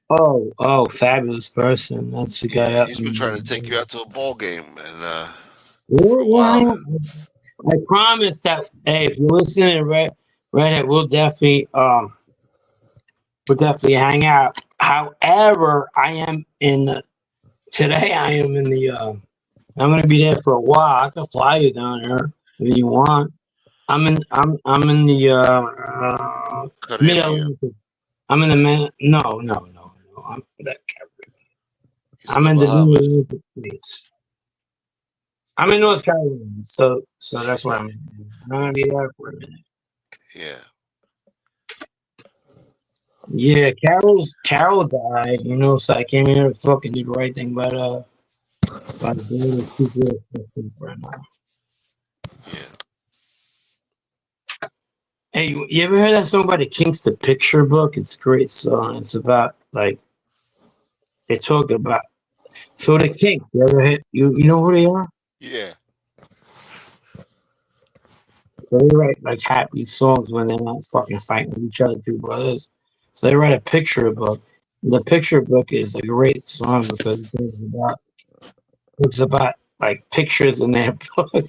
Oh, fabulous person. That's the guy. Yeah, he's been trying to take you out to a ball game, and Wow. I promise that. Hey, if you're listening, Redhead, we'll definitely hang out. However, today. I am in the. I'm gonna be there for a while. I can fly you down there if you want. I'm in the mid Atlantic. I'm in the no. I'm that. I'm in the Mid Atlantic states. I'm in North Carolina, so that's where I'm. I'm gonna be there for a minute. Yeah. Yeah, Carol died, so I came here to fucking do the right thing, but doing the right now. Yeah. Hey, you ever heard that song by the Kinks, The Picture Book? It's a great song. It's about they talk about the Kinks. You ever heard? You know who they are? Yeah. So they write happy songs when they're not fucking fighting with each other, two brothers. So they write a picture book. The picture book is a great song because it's about pictures in their book,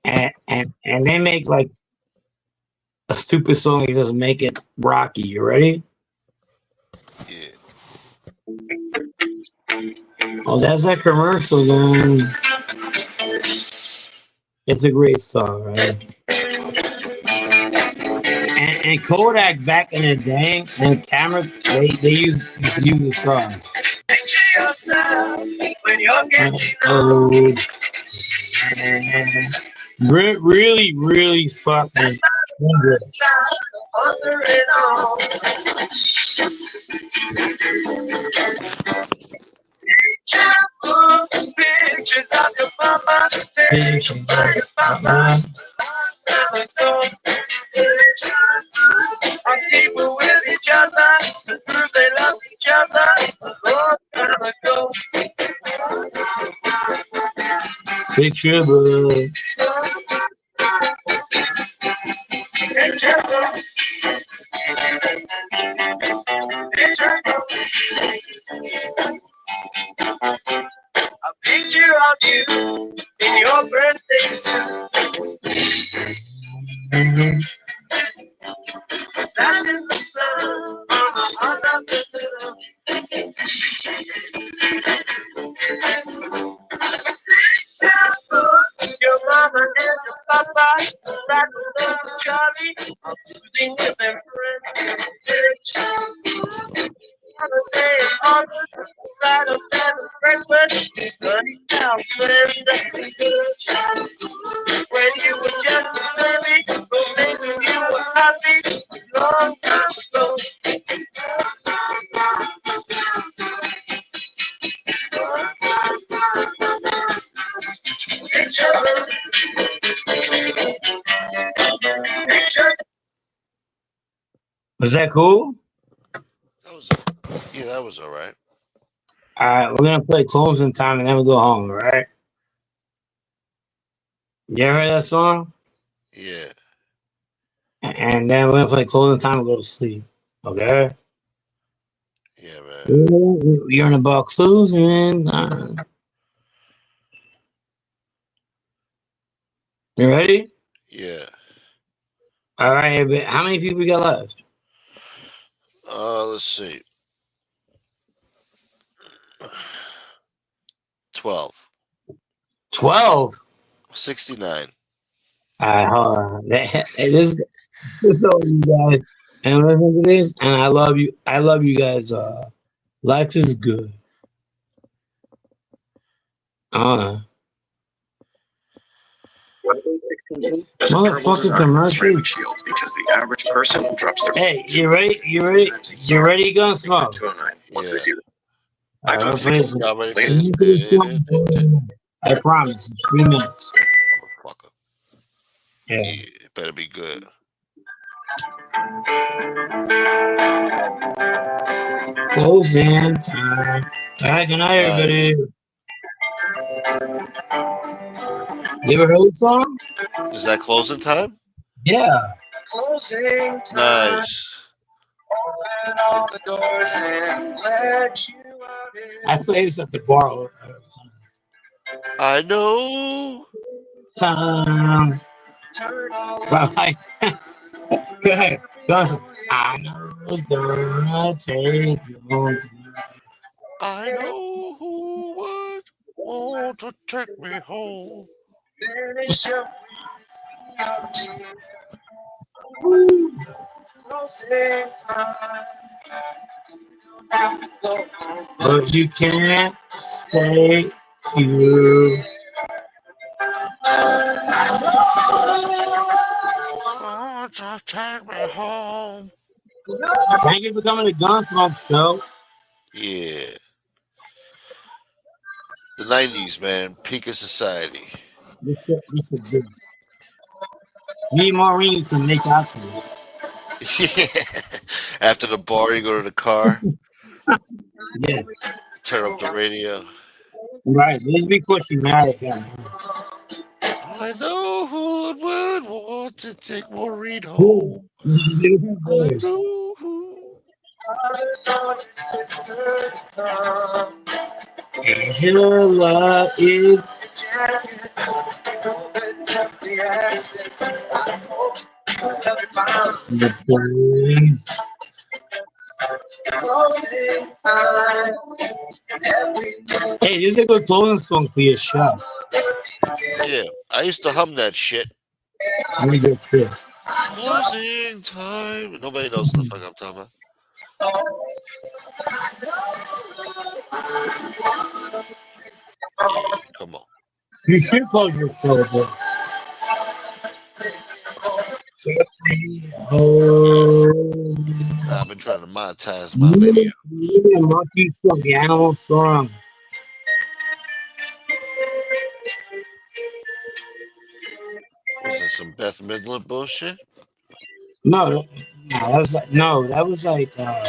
and they make a stupid song. He doesn't make it rocky. You ready? Yeah. Oh, that's that commercial then. It's a great song, right? And Kodak back in the day, and camera, they used the song. Picture yourself when you're getting old. Really, really fucking English. Pictures of your mama, pictures of your mama. And people with each other, to prove they love each other. A long time ago. Picture book. Picture book. Picture book. A picture of you in your birthday suit. Sat in the sun on the hot of the hill. Your mama and your papa, like little Charlie, soothing with their friend. Holiday in August, right up there with breakfast, sunny Southland. When you were just a baby, making you were happy, long time ago. Picture, picture. Was that cool? That was, yeah, that was all right. All right, we're gonna play closing time and then we'll go home. All right. You ever heard that song? Yeah. And then we're gonna play closing time and go to sleep. Okay. Yeah, man. You're in about closing time. You ready? Yeah. All right. But how many people we got left? Let's see. 12. 12. 69. All right, hold on. This is all you guys. And listen to this. And I love you. I love you guys. Life is good. Motherfucking commercial. Shields because the average person drops their. Hey, you ready? You ready? You ready, Gunsmoke? Once Yeah. they see the All right, iPhone let's 6. play Y'all ready for this. this? I promise. 3 minutes. Motherfucker. Yeah. Yeah, it better be good. Closing time. All right, good night, everybody. You ever heard the song? Is that closing time? Yeah. Closing time. Nice. Open all the doors and let you out in. I play this at the bar all the time. I know. Time. Turn all Well, like, go ahead. Go. I know it's gonna take long. I know who would want to take me home. finish your closing time. You don't have to go home, But you can't stay here. Want to take me home. Thank you for coming to Gunsmoke Show. Yeah. The 90s, man. Peak of society. This is good. Me and Maureen used to make out to this. Yeah. After the bar, you go to the car, Yeah. turn up the radio. Right. Let's be pushing mad again. I know who would want to take Maureen home. I know who. Angela is the place. Hey, this is a good closing song for your show. Yeah, I used to hum that shit. Let me get fit. Closing time. Nobody knows what the fuck I'm talking about. Yeah, come on. You should close your show, but oh, I've been trying to monetize my you video. need a monkey song, the animal song. Was that some Beth Midler bullshit? No, that was like Oh,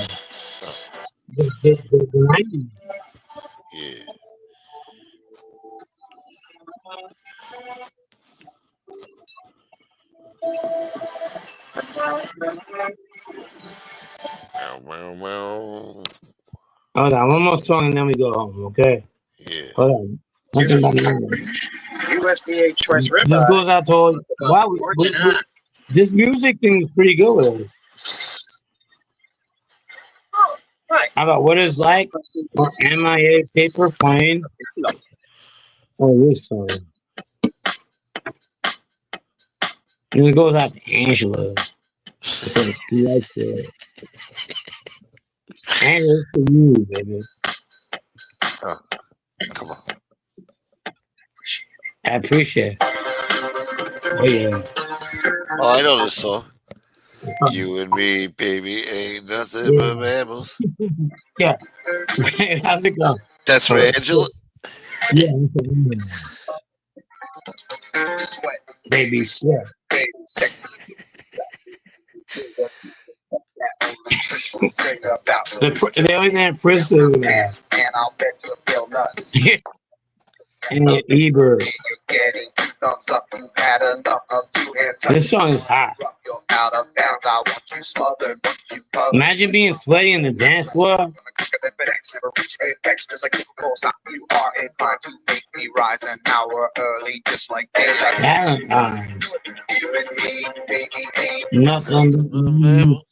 the 90s. yeah. Well. Hold on, one more song and then we go home, okay? Yeah. Hold on. Something about the USDA choice this ribeye. goes out to all. Wow, this music thing is pretty good with it. Right. How about what is like or MIA paper planes? Oh, this song. And it goes out to Angela. Because she likes it. Angela, it's for you, baby. Oh, come on. I appreciate it. Oh, yeah. Oh, I know this song. You and me, baby, ain't nothing but mammals. Yeah. How's it go? That's for Angela. Yeah. Baby, sweat. The only thing prison and I'll bet you feel nuts. And Eber. This song is hot. Imagine being sweaty in the dance floor. Valentine's. Nothing but mammals.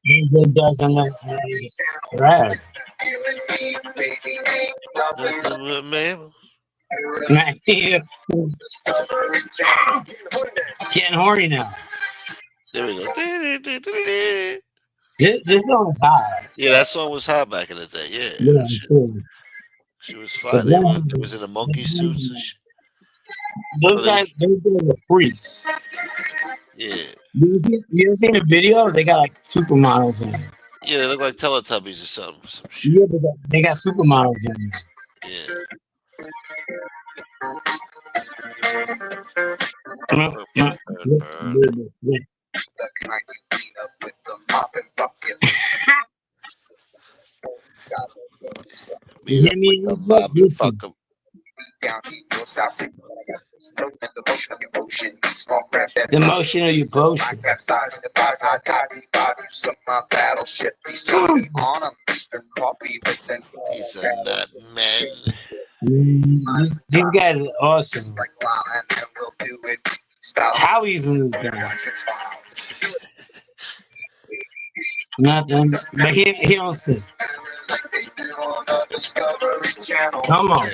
it doesn't look right. Nothing but mammals. Getting horny now. There we go. This song is hot. Yeah, that song was hot back in the day. Yeah, Yeah, that shit. cool. She was fine. They was in the monkey suits and shit. Those guys are freaks. Yeah. You ever seen the video? They got like supermodels in it. Yeah, they look like Teletubbies or something. Some shit. Yeah, but they got supermodels in it. Yeah. Beat up with the mob and fuck 'em. The motion of your potion. He's a nut man. These guys are awesome. Howie's in this band. Nothing, but he don't sing. Come on.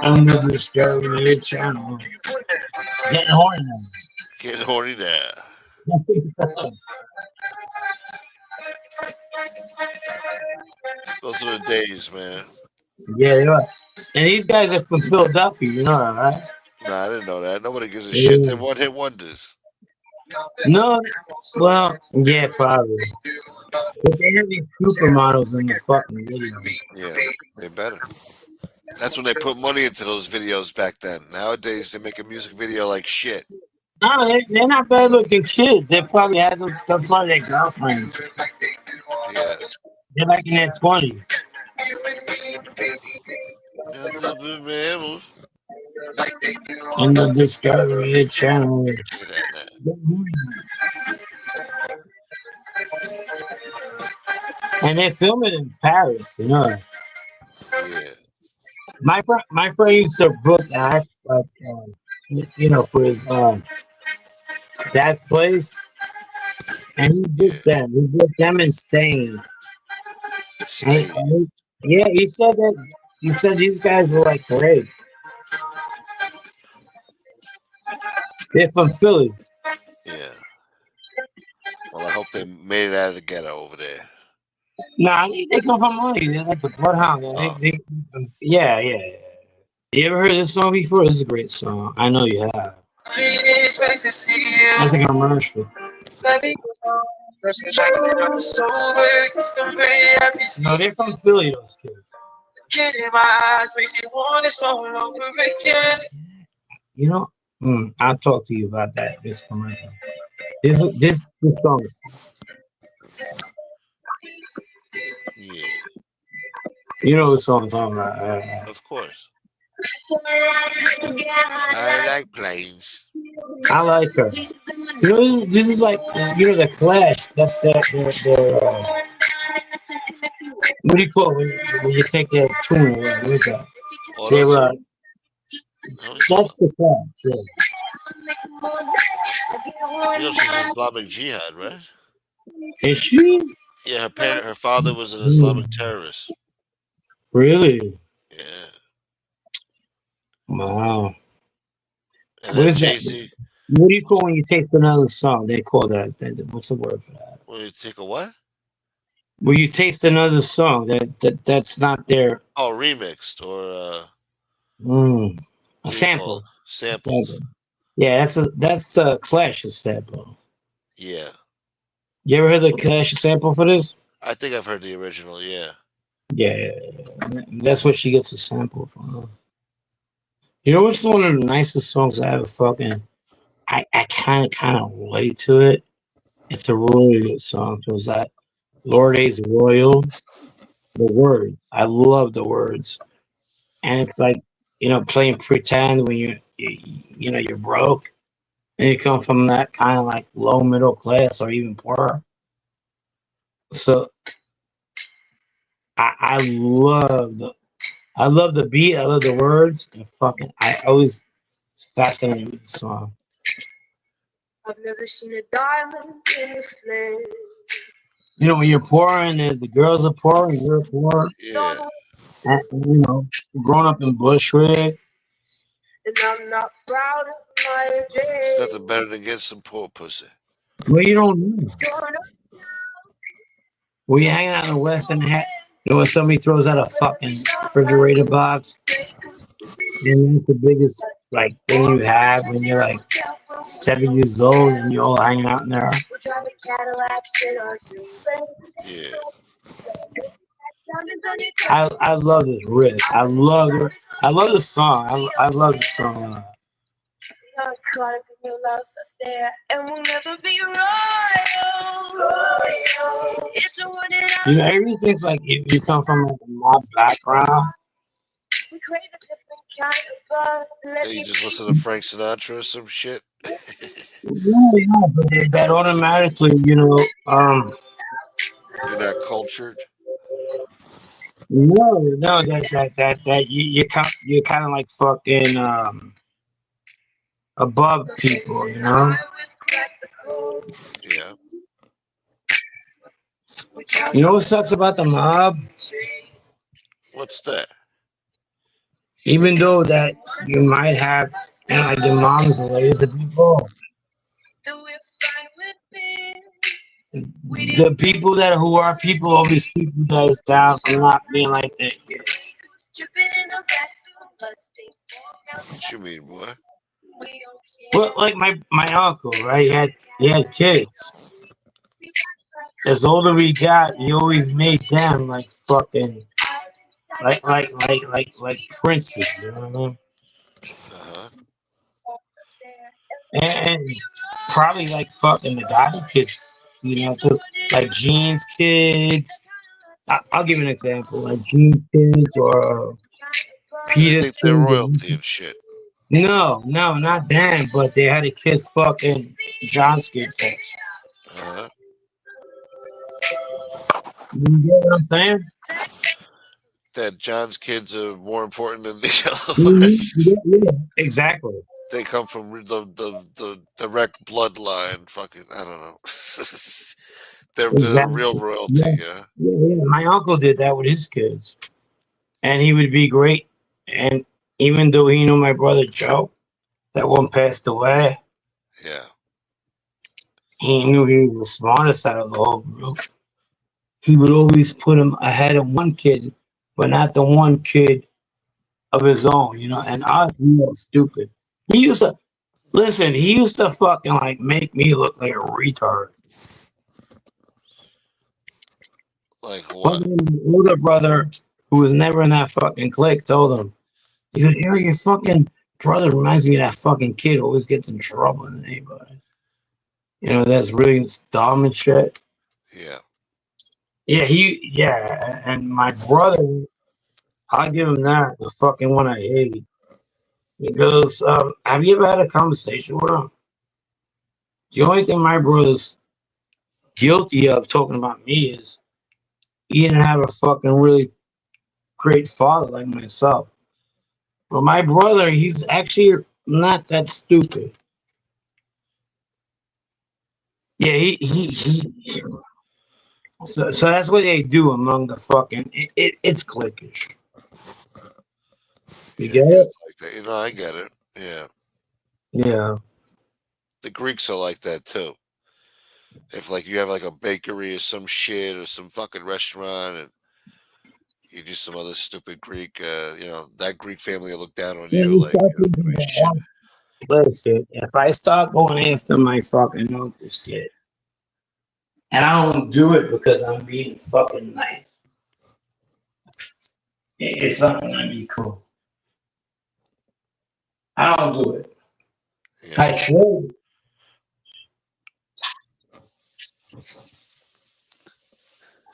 On the Discovery Channel. Getting horny now. Getting horny now. Those are the days, man. Yeah, they are. And these guys are from Philadelphia, you know that, right? Nah, I didn't know that. Nobody gives a shit. They're one-hit wonders. No, well, yeah, probably. But they have these supermodels in the fucking video. Yeah, they better. That's when they put money into those videos back then. Nowadays, they make a music video like shit. No, they're not bad looking kids. They probably had them come from their girlfriends. Yeah. They're like in their 20s. On the Discovery Channel. And they film it in Paris, you know. Yeah. My friend used to book acts, like, you know, for his dad's place, and he booked them. He booked them in Spain. And yeah, he said that. He said these guys were like great. They're from Philly. Yeah. Well, I hope they made it out of the ghetto over there. Nah, they come from money. They're like the Bloodhound. Oh, Yeah, yeah, yeah. You ever heard this song before? This is a great song. I know you have. That's like a commercial. No, they're from Philly, those kids. You know, I'll talk to you about that. This commercial. This song is. yeah, You know what song I'm talking about. of course. I like planes. I like her. You know, this is like the Clash. That's their what do you call it when you take their tune away? What is that? Auto They're tune? How is it? that's the Clash. You know she's Islamic Jihad, right? Yeah. Is she? Yeah, her father was an Hmm. Islamic terrorist. Really? Yeah, Wow. and What then is that? Jay Z. What do you call when you taste another song? They call that. What's the word for that? Will you take a what? When you taste another song that's not their Oh, remixed or a what do you call it? sample. Sampled. Yeah, that's a Clash sample. Yeah, You ever heard the Clash sample for this? I think I've heard the original. Yeah, Yeah, that's what she gets a sample from. You know what's one of the nicest songs I ever fucking I kind of relate to it. It's a really good song. It was that Lord A's Royal. The words. I love the words. And it's like, playing pretend when you're broke and you come from that kind of like low middle class or even poor. So I love the beat, I love the words, and fucking I always fascinated with the song. I've never seen a diamond in the flesh. When you're poor and the girls are poor and you're poor, yeah. and, growing up in Bushwick, and I'm not proud of my It's day. nothing better than getting some poor pussy. Well, you don't know. Were you hanging out in the West and when somebody throws out a fucking refrigerator box, and that's the biggest like thing you have when you're like 7 years old and you're all hanging out in there. Yeah. I love this riff. I love the song. I love the song. Caught up in your love affair, and we'll never be royal. It's a one that everything's like if you come from like a mob background. We crave a different kind of love. Then you just listen to Frank Sinatra or some shit. Yeah, but that automatically, You're not cultured. no, that you're kind of like fucking above people, Yeah. You know what sucks about the mob? What's that? Even though that you might have, like your mom's related to people, the people who are people always keep you guys down from not being like that. What you mean, boy? But like my uncle, right? He had kids. As older we got, he always made them like fucking like princes, you know what I mean? Uh-huh. And probably like fucking the Gotti kids, too. Like Gene's kids. I'll give you an example, like Gene's kids or They Peter's think they're kids. royalty and shit. No, not them, but they had a kids fucking John's kids. Uh-huh. You get what I'm saying? That John's kids are more important than the other ones. Yeah, exactly. They come from the direct bloodline. Fucking, I don't know. They're the real Exactly. royalty. Yeah, Yeah. yeah. My uncle did that with his kids, and he would be great. And even though he knew my brother Joe, that one passed away, Yeah. he knew he was the smartest out of the whole group. he would always put him ahead of one kid, but not the one kid of his own, you know. And I was real stupid. He used to listen. He used to fucking like make me look like a retard. Like One what? day my older brother, who was never in that fucking clique, told him, he goes, Eric, your fucking brother reminds me of that fucking kid who always gets in trouble in the neighborhood. You know, that's really dumb and shit. Yeah. Yeah, and my brother, I'll give him that, the fucking one I hate. He goes, have you ever had a conversation with him? The only thing my brother's guilty of talking about me is he didn't have a fucking really great father like myself. But my brother, he's actually not that stupid. Yeah, he so that's what they do among the fucking it's cliquish. You Yeah, get it it? gets like that. You know, I get it. Yeah. Yeah. The Greeks are like that too. If like you have like a bakery or some shit or some fucking restaurant and you do some other stupid Greek, that Greek family will look down on Yeah, you like doing shit. listen, if I start going after my fucking uncle's kid, and I don't do it because I'm being fucking nice, it's not gonna be cool. I don't do it. Yeah. I should.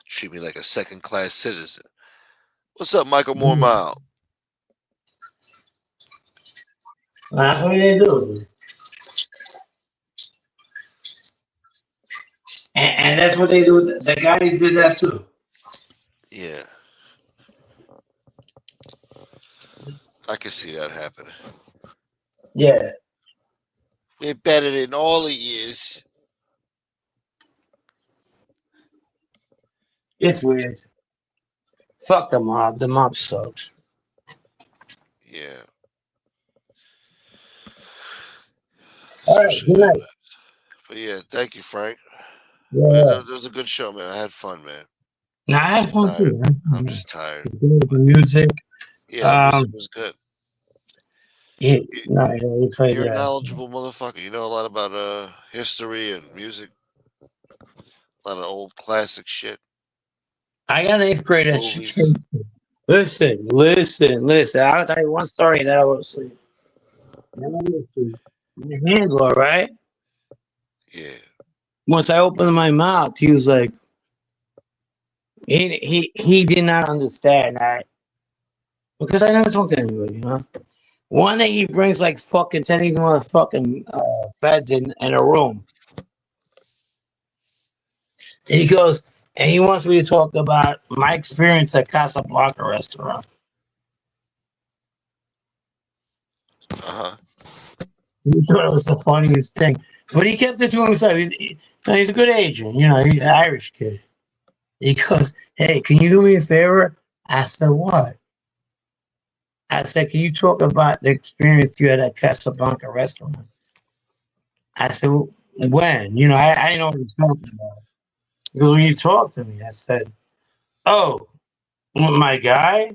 Treat me like a second class citizen. What's up, Michael Moore? That's what they do. And that's what they do. The guys did that too. Yeah. I can see that happening. Yeah. We're better than all of years. It's weird. Fuck the mob. The mob sucks. Yeah. All right. Especially Good night. nowadays. But yeah, thank you, Frank. Man, Yeah. that was a good show, man. I had fun, man. Now I I'm had just fun tired. too. I'm just tired. The music. Yeah, the music was good. Yeah, no, we played You're a that. knowledgeable motherfucker. You know a lot about history and music. A lot of old classic shit. I got an eighth grade Movies. education. Listen. I'll tell you one story that I was asleep. My handler, right? Yeah. Once I opened my mouth, he was like, he did not understand that because I never talked to anybody, you know. One day he brings like fucking 10 of these motherfucking feds in a room. And he goes, and he wants me to talk about my experience at Casablanca restaurant. Uh-huh. He thought it was the funniest thing. But he kept it to himself. He's a good agent, you know, he's an Irish kid. He goes, hey, can you do me a favor? I said, what? I said, can you talk about the experience you had at Casablanca restaurant? I said, when? You know, I didn't know what he was talking about. He goes, when you talked to me, I said, oh, my guy?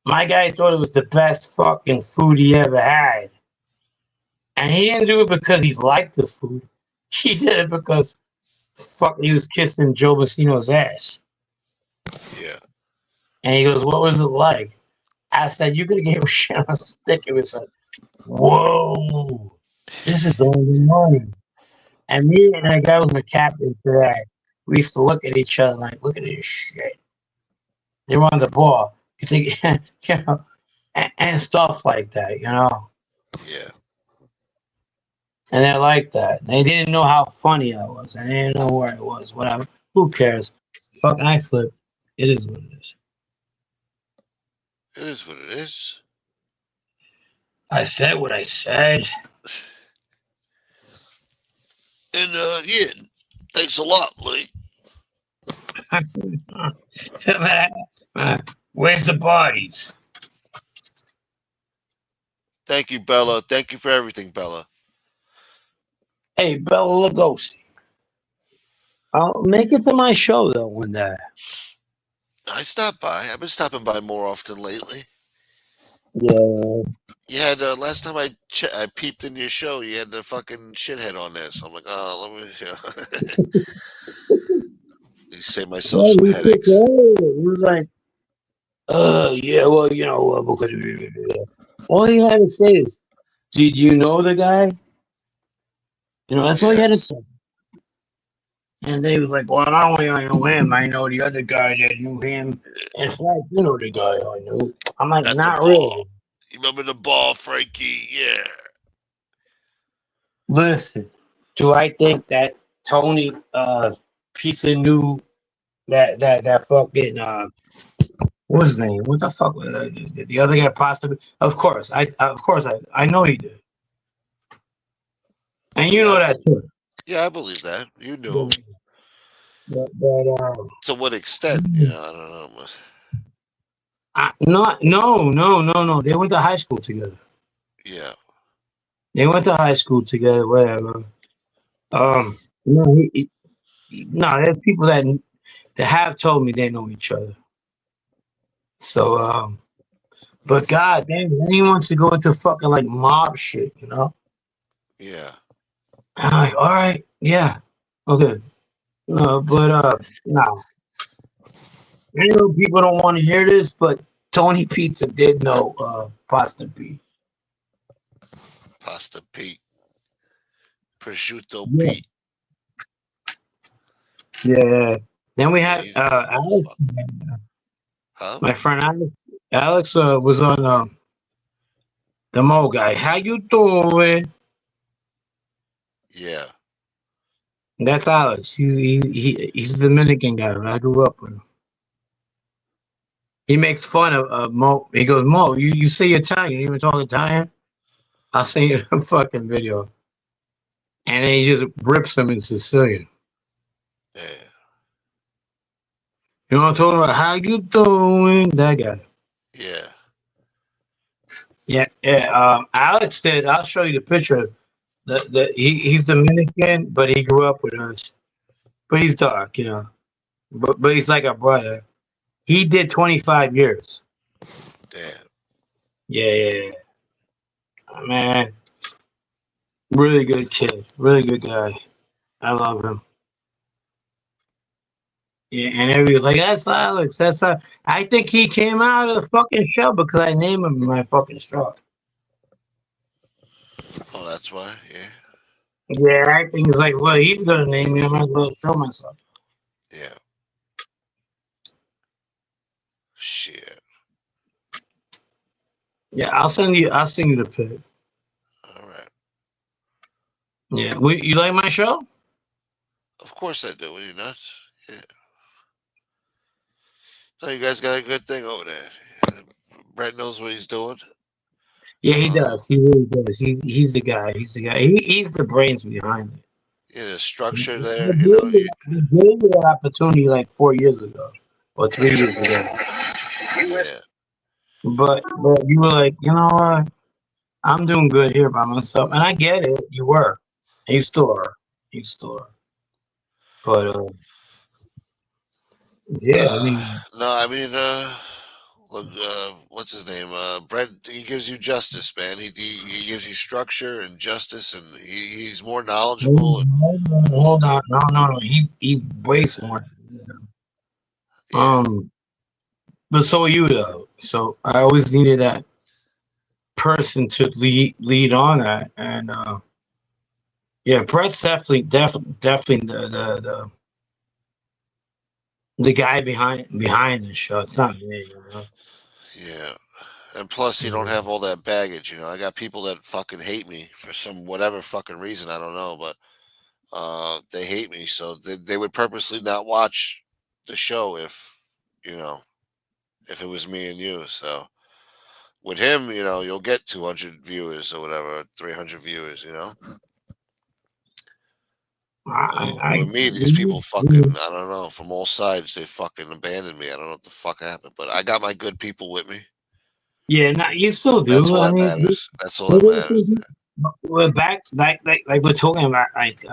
My guy thought it was the best fucking food he ever had. And he didn't do it because he liked the food. He did it because fuck, he was kissing Joe Bassino's ass. Yeah. And he goes, what was it like? I said, you could have gave a shit on a stick. It was like, whoa, this is all the money. And me and that guy was the captain for that. We used to look at each other like, look at this shit. They were on the ball. You think, you know, and stuff like that, you know. Yeah. And they like that. They didn't know how funny I was. And they didn't know where I was. Whatever. Who cares? Fucking I flip. It is what it is. It is what it is. I said what I said. And yeah, thanks a lot, Lee. Where's the bodies? Thank you, Bella. Thank you for everything, Bella. Hey, Bella Lugosi. I'll make it to my show though one day. I stopped by. I've been stopping by more often lately. Yeah. You had last time I peeped in your show. You had the fucking shithead on there, so I'm like, oh, let me. You save myself Well, some he took headaches. all of it. He was like, yeah, well, because all he had to say is, did you know the guy? That's all he Yeah, had to say. And they was like, well, not only I know him, I know the other guy that knew him. In fact, you know the guy I knew. I'm like, at the not bar. really. You remember the bar, Frankie? Yeah. Listen, do I think that Tony Pizza knew that fucking what's his name? What the fuck? The other guy, possibly. Of course, I know he did, and Oh you yeah, know that too. I believe that. You knew But, but to what extent? I don't know. no. They went to high school together. Yeah, They went to high school together. Whatever. No, no. There's people that have told me they know each other. So but god damn, then he wants to go into fucking like mob shit, yeah. I'm like, all right, yeah, okay. No, but no. I know people don't want to hear this, but Tony Pizza did know Pasta P. Pasta Pete, prosciutto Yeah. Pete. Yeah. Then we Yeah, had he's a big Alex, motherfucker. Huh? my friend Alex. Alex was on the Mo guy. How you doing? Yeah. That's Alex. He's a Dominican guy. I grew up with him. He makes fun of Mo. He goes, Mo, you say Italian, you even talk Italian? I'll send you a fucking video. And then he just rips him in Sicilian. Yeah. You know what I'm talking about? How you doing? That guy. Yeah. Yeah, yeah. Alex did. I'll show you the picture. He's Dominican, but he grew up with us. But he's dark, But he's like a brother. He did 25 years. Damn. Yeah. Man, really good kid. Really good guy. I love him. Yeah, and everybody's like, that's Alex. That's Alex. I think he came out of the fucking show because I named him in my fucking show. Oh, that's why. Yeah. Yeah, I think he's like, well, he's gonna name me. I might as well show myself. Yeah. Shit. Yeah, I'll send you the pic. All right. Yeah, you like my show? Of course I do. Are you nuts? Yeah. So you guys got a good thing over there. Brett knows what he's doing. Yeah, he does. He really does. He's the guy. He's the guy. He's the brains behind it. Yeah, the structure there. I gave you that opportunity like 4 years ago or 3 years ago. Yeah. But you were like, you know what? I'm doing good here by myself, and I get it. You were, and you still are. You still are. But yeah, I mean, No, I mean, look, what's his name? Brett. He gives you justice, man. He gives you structure and justice, and he's more knowledgeable. hold on. No. He way smart. Yeah. But so are you though. So I always needed that person to lead on that, and yeah, Brett's definitely the guy behind the show. It's not me, Yeah. And plus, you don't have all that baggage. I got people that fucking hate me for some whatever fucking reason. I don't know, but they hate me, so they would purposely not watch the show if it was me and you. So with him, you'll get 200 viewers or whatever, 300 viewers. With me, these people fucking, I don't know, from all sides, they fucking abandoned me. I don't know what the fuck happened, but I got my good people with me. Yeah, no, you still That's do. all I that mean, matters. That's all that matters. we're back, like we're talking about, like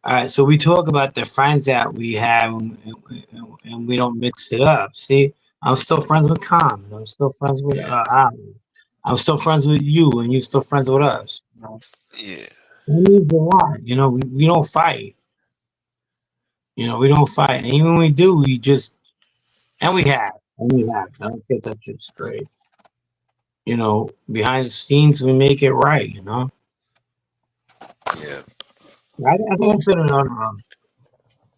All right, so we talk about the friends that we have, and we don't mix it up. See, I'm still friends with Common. I'm still friends with Yeah, Howie. I'm still friends with you, and you're still friends with us. You know, yeah, that means a lot. You know, we don't fight. You know, we don't fight. And even when we do, we just and we have. And we have. Let's get that shit straight. You know, behind the scenes, we make it right. You know, yeah. I think I said it on.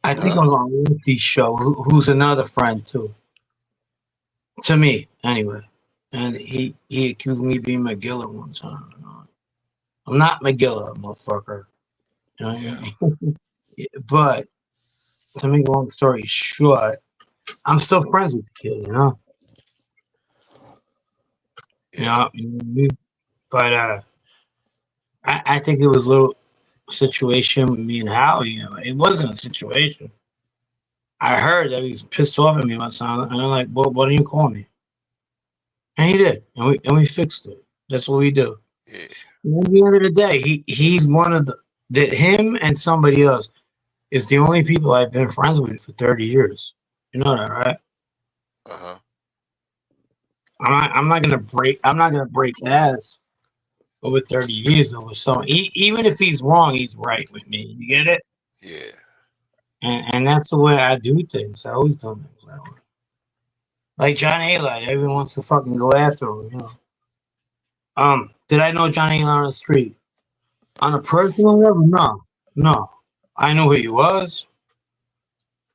I think it Huh? was on Lucy's show. Who's another friend too, to me anyway. And he accused me of being McGillis one time. You know. I'm not McGillis, motherfucker. You know what Yeah, I mean? But to make a long story short, I'm still friends with the kid. You know. You yeah, know. But I think it was a little situation with me and Howie. You know, it wasn't a situation. I heard that he was pissed off at me one time, and I'm like, "Well, why didn't you call me?" And he did, and we fixed it. That's what we do. yeah. And at the end of the day, he's one of the that him and somebody else is the only people I've been friends with for 30 years. You know that, right? Uh huh. I'm not gonna break ass over 30 years over someone. Even if he's wrong, he's right with me. You get it? Yeah, And that's the way I do things. I always do things that way. Like John Haley, everyone wants to fucking go after him, you know. Did I know John Haley on the street? On a personal level, no. No. I knew who he was.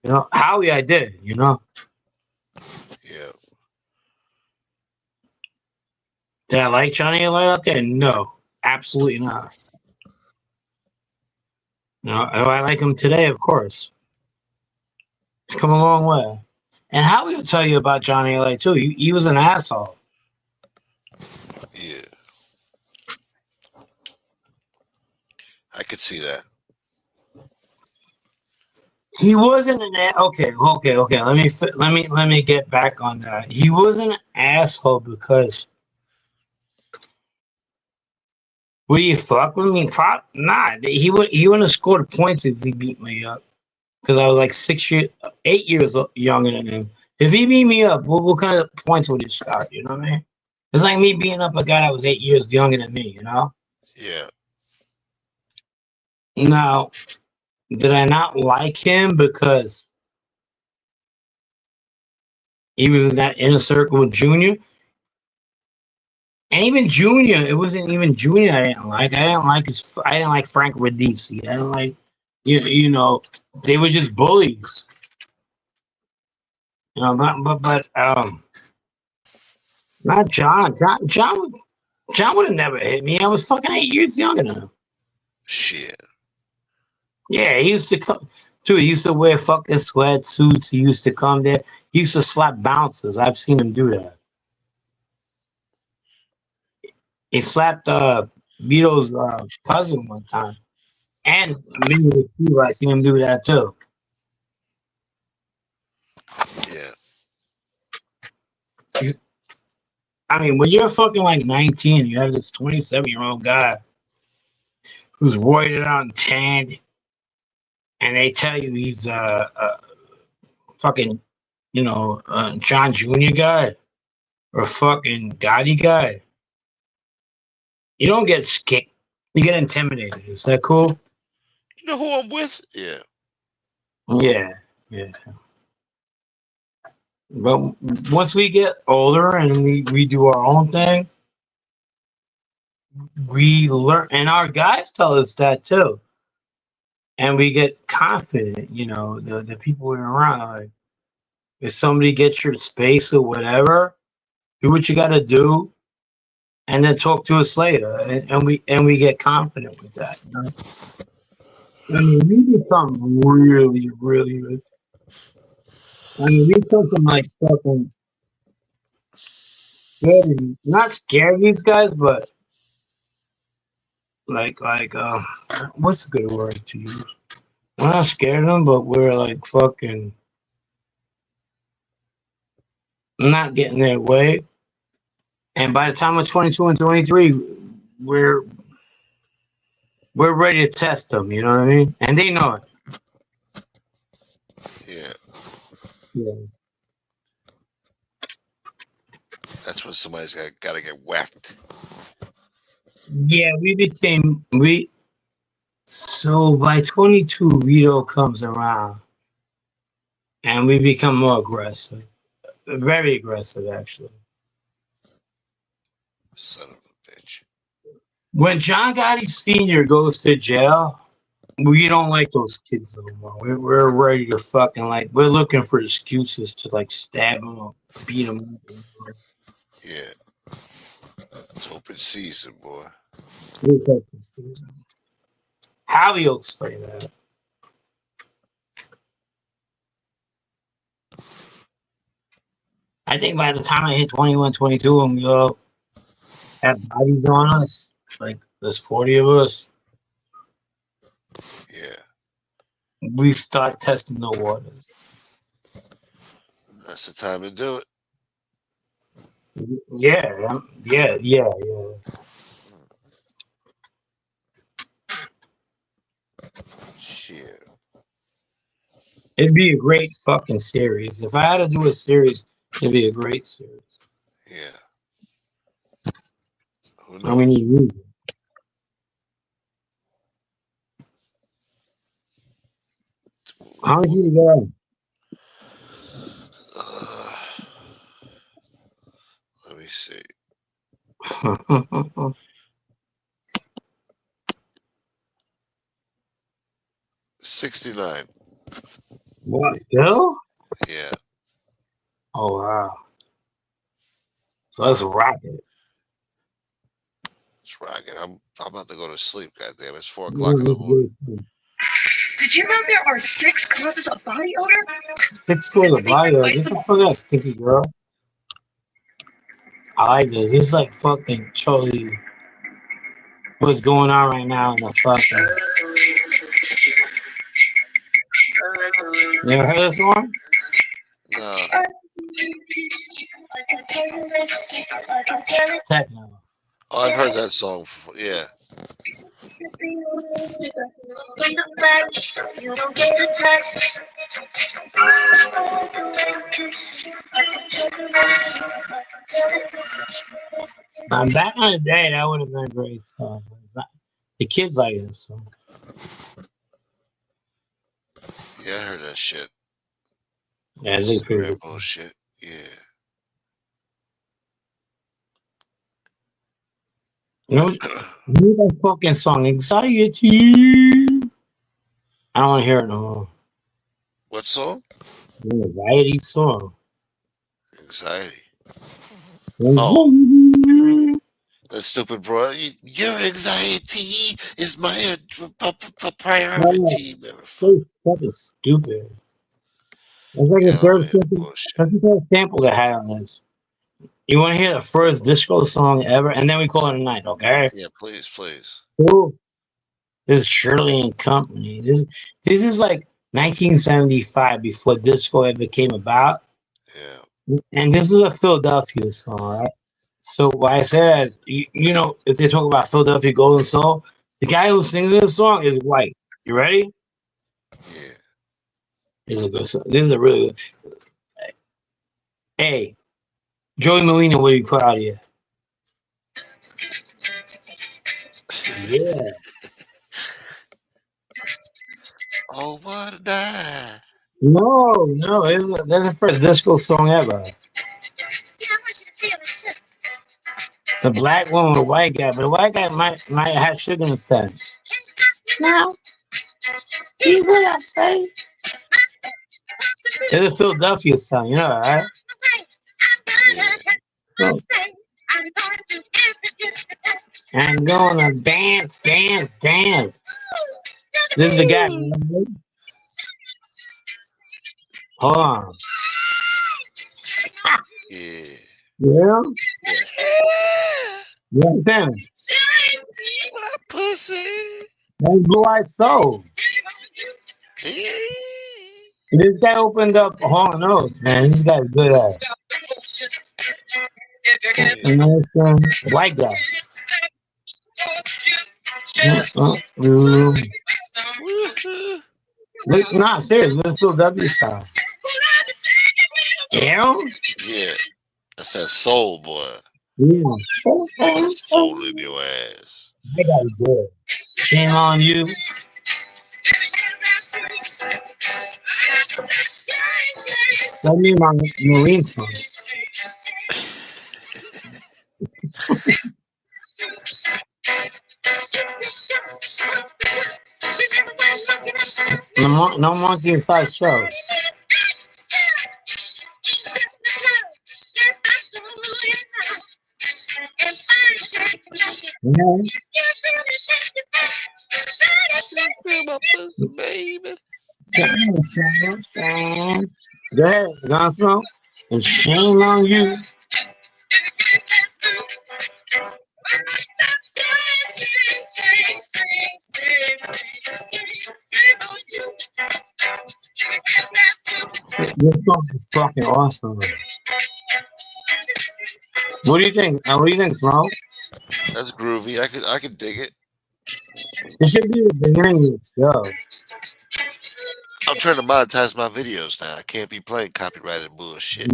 You know, Howie I did, you know. yeah, Did I like Johnny Haley out there? No. Absolutely not. You know, do I like him today? Of course. He's come a long way. And Howie will tell you about Johnny Haley too. He was an asshole. yeah. I could see that. He wasn't okay. Let me get back on that. He was an asshole because would he fuck with me? Nah. He wouldn't have scored points if he beat me up because I was like 8 years younger than him. If he beat me up, what kind of points would he start? You know what I mean? It's like me beating up a guy that was 8 years younger than me. You know. Yeah, Now, did I not like him because he was in that inner circle with Junior? And even Junior, it wasn't even Junior I didn't like. I didn't like Frank Radici. I didn't like you know, they were just bullies. You know, but not John. John would have never hit me. I was fucking 8 years younger than him. shit. Yeah, he used to come too. He used to wear fucking sweatsuits. He used to come there. He used to slap bouncers. I've seen him do that. He slapped Vito's cousin one time. And me with Steve, I seen him do that too. Yeah, I mean, when you're fucking like 19, you have this 27-year-old guy who's roided out and tanned, and they tell you he's a fucking, John Jr. guy or a fucking Gotti guy. You don't get skicked. You get intimidated. Is that cool? you know who I'm with? Yeah, Yeah, yeah. But once we get older and we do our own thing, we learn, and our guys tell us that too. And we get confident, the people we're around. Like, if somebody gets your space or whatever, do what you got to do, and then talk to us later. And we get confident with that. You know? I mean, we become really, really. I mean, we come from like fucking scared, not scared of these guys, but like what's a good word to use? We're not scared of them, but we're like fucking not getting their way. And by the time we're 22 and 23, we're we're ready to test them. You know what I mean? And they know it. Yeah. Yeah. That's when somebody's got to get whacked. Yeah, so by 22 Rito comes around and we become more aggressive. Very aggressive actually. Son of a bitch. When John Gotti Sr. goes to jail, we don't like those kids no more. We're ready to fucking we're looking for excuses to stab them or beat them up. Yeah. It's open season, boy. Howie will explain that. I think by the time I hit 21, 22, and we all have bodies on us, there's 40 of us, Yeah. we start testing the waters. That's the time to do it. Yeah. Shit. It'd be a great fucking series. If I had to do a series, it'd be a great series. Yeah. Who knows? I mean, how did you go? Let me see. 69. What, still? Yeah. Oh, wow. So let's rock it. It's rocking. I'm about to go to sleep, goddamn. It's 4 o'clock in the morning. Did you know there are 6 causes of body odor? 6 causes of body odor? This is for that sticky girl. I like this. This is like fucking totally what's going on right now in the fucking. You ever heard this one? No. Techno. Oh, I've heard that song before. Yeah. Back in the day, that would have been a great song. The kids like this song. Yeah, I heard that shit. Yeah, Instagram bullshit. Yeah. You know that fucking song, Anxiety. I don't want to hear it no more. What song? The Anxiety song. Anxiety. Oh. That stupid bro. Your anxiety is my priority. So fucking stupid. It's like a third sample that had on this. You want to hear the first disco song ever, and then we call it a night, okay? Yeah, please. Cool. This is Shirley and Company. This is like 1975 before disco ever came about. Yeah. And this is a Philadelphia song, right? So why I say that, you know, if they talk about Philadelphia Golden Soul, the guy who sings this song is white. You ready? Yeah. This is a good song. This is a really good. Hey, Joey Molina, what are you proud of you? Yeah. Oh, what a night. No, that's the first disco song ever. The black one with the white guy, but the white guy might have sugar instead. Now, see what I say? It's a Philadelphia song, you know, right? Yeah. I'm gonna dance. This is the guy. Hold on. Yeah. Yeah? Yeah, then. My pussy. That's Blue Eyed Soul. This guy opened up Hall & Oates, man. This guy's good at it. And white guy. Wait, nah, serious. Let's do W style. Yeah. Yeah, that's that soul, boy. Yeah. That soul in your ass. That guy's good. Shame on you. That me my Maureen song. No monkey inside show. Yeah. Feel my pussy, baby. Go ahead, Gonzo. And shame on you. This song is fucking awesome. What do you think? What do you think, Smoke? That's groovy. I could dig it. It should be the beginning of the show. I'm trying to monetize my videos now. I can't be playing copyrighted bullshit.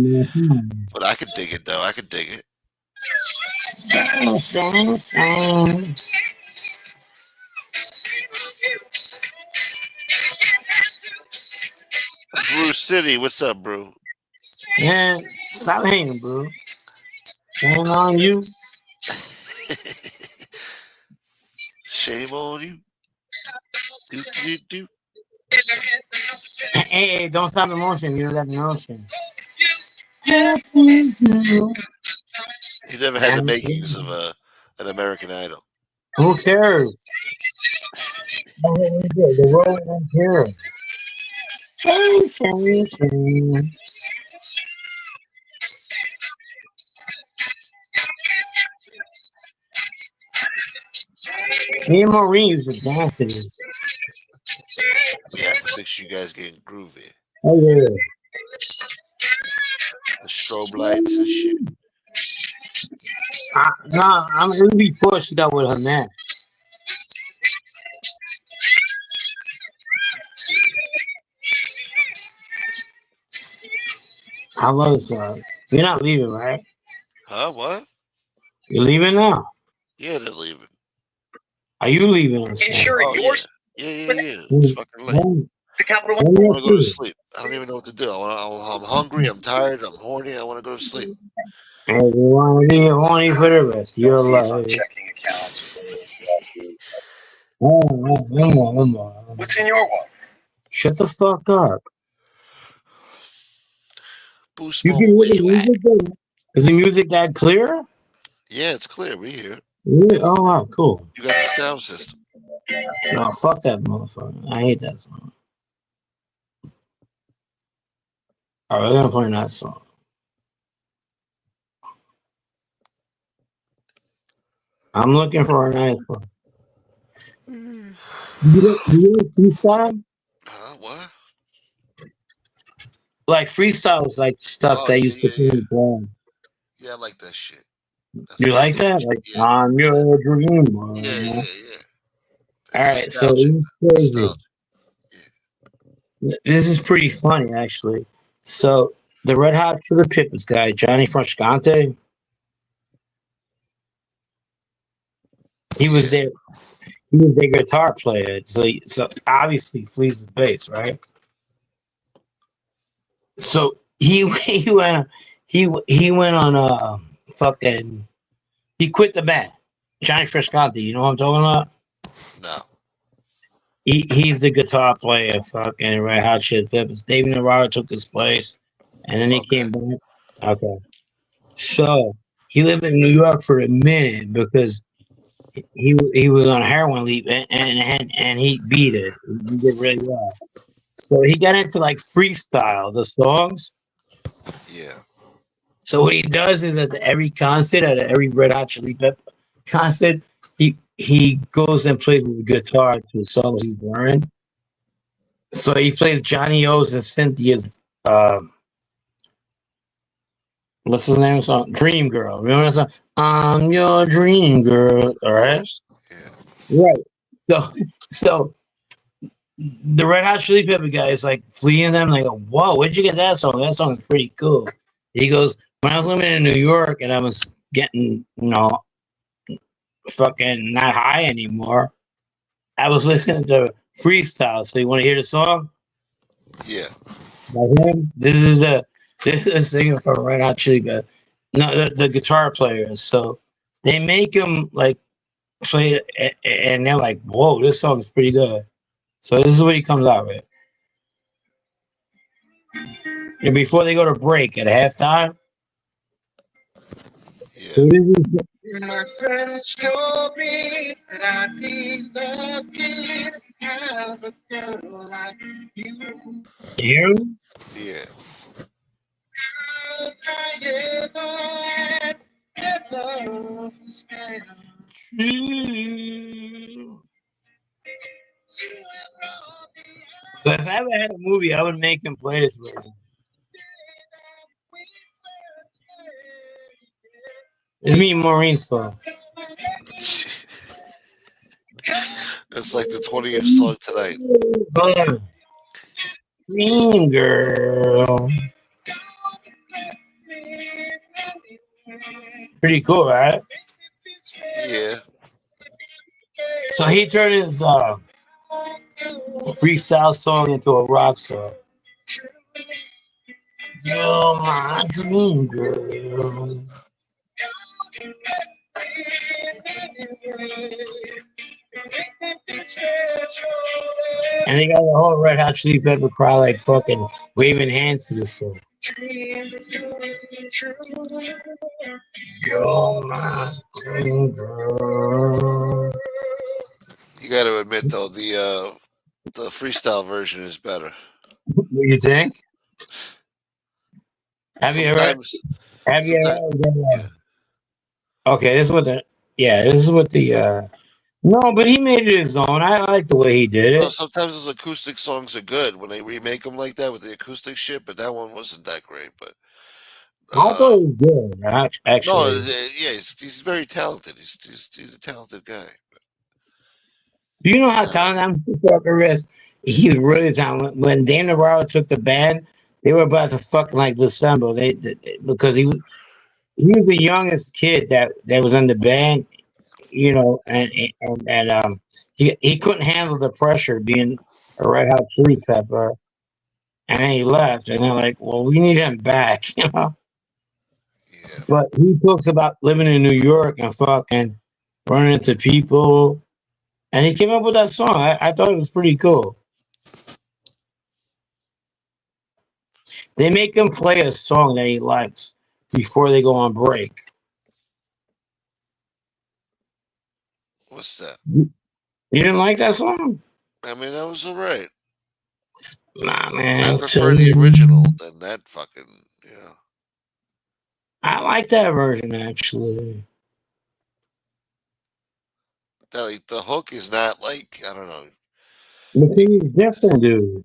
But I could dig it though. I could dig it. Brew City, what's up, bro? Yeah, stop hating, bro. Shame on you. Shame on you. Do. Hey, don't stop the motion. You don't got the motion. He never had the makings of an American Idol. Who cares? The world don't care. Shame. Me and Maureen used to dance to this. Yeah, I can picture you guys getting groovy. Oh yeah. The strobe lights and shit. Nah, I'm gonna be before she got with her man. How about this? You're not leaving, right? Huh? What? You're leaving now. Yeah, they're leaving. Are you leaving? Insure Oh, yours. yeah. It's fucking late. The capital I one. want to go to sleep. I don't even know what to do. I'm hungry. I'm tired. I'm horny. I want to go to sleep. And you want to be horny for the rest of your Fees on life. checking accounts. One more. What's in your one? Shut the fuck up. Boost You Mobile, can hear where the you at? music though? Is the music that clear? Yeah, it's clear. We here. Really? Oh wow, cool. You got the sound system. No, fuck that motherfucker. I hate that song. Alright, we're gonna play that song. I'm looking for a nice one. You like freestyle? What? Like freestyle is like stuff that used to be born. Yeah, I like that shit. That's You like that? shit. Like Yeah. I'm your dream. Yeah. Alright, so this is crazy. This is pretty funny actually. So the Red Hot Chili Peppers guy, Johnny Frusciante, he was there. He was their guitar player. So obviously Flea's the bass, right? So he went on fucking he quit the band. Johnny Frusciante, you know what I'm talking about? No. He's the guitar player, fucking Red Hot Chili Peppers. David Navarro took his place, and then he came back. Okay. So he lived in New York for a minute because he was on a heroin leave and he beat it. He did really well. So he got into like freestyle the songs. Yeah. So what he does is at every concert, at every Red Hot Chili Pepper concert, he goes and plays with the guitar to the songs he's learning. So he plays Johnny O's and Cynthia's what's his name? Song Dream Girl. Remember that song? I'm your dream girl. All right. Yeah. Right. So the Red Hot Chili Pepper guy is like fleeing them. Like, whoa, where'd you get that song? That song's pretty cool. He goes, when I was living in New York and I was getting, fucking not high anymore, I was listening to freestyle. So you want to hear the song? Yeah. By him? This is a singer from Red Hot Chili Peppers. No, the guitar player. So they make him like play it, and they're like, whoa, this song is pretty good. So this is what he comes out with. And before they go to break at halftime, Yeah. so this is My friends told me that I'd be lucky to have a girl like you. you. Yeah. If I ever had that love was there. True. So if I ever had a movie, I would make him play this version. It's me and Maureen's song. It's like the 20th song tonight. Dream girl. Pretty cool, right? Yeah. So he turned his freestyle song into a rock song. You're my dream girl. And they got the whole Red Hot Chili Pepper crowd like fucking waving hands to this song. You're my dream girl. You got to admit though, the freestyle version is better. What do you think? Have you ever? Sometimes, Have you sometimes, ever? yeah. Okay, this is what the. Yeah, this is what the. No, but he made it his own. I like the way he did No, it. sometimes those acoustic songs are good when they remake them like that with the acoustic shit, but that one wasn't that great. But I thought it was good, no, actually. yeah, he's very talented. He's a talented guy. Do you know how I don't. talented I'm Parker is? He's really talented. When Dan Navarro took the band, they were about to fucking like dissemble. Because he was the youngest kid that was in the band, and he couldn't handle the pressure being a Red Hot Chili Pepper, and then he left, and they're like, "Well, we need him back," you know. Yeah. But he talks about living in New York and fucking running into people, and he came up with that song. I thought it was pretty cool. They make him play a song that he likes before they go on break. What's that? You didn't like that song? I mean, that was alright. Nah, I man. prefer the original than that fucking. I like that version actually. The hook is not like I don't know. The thing is different, dude.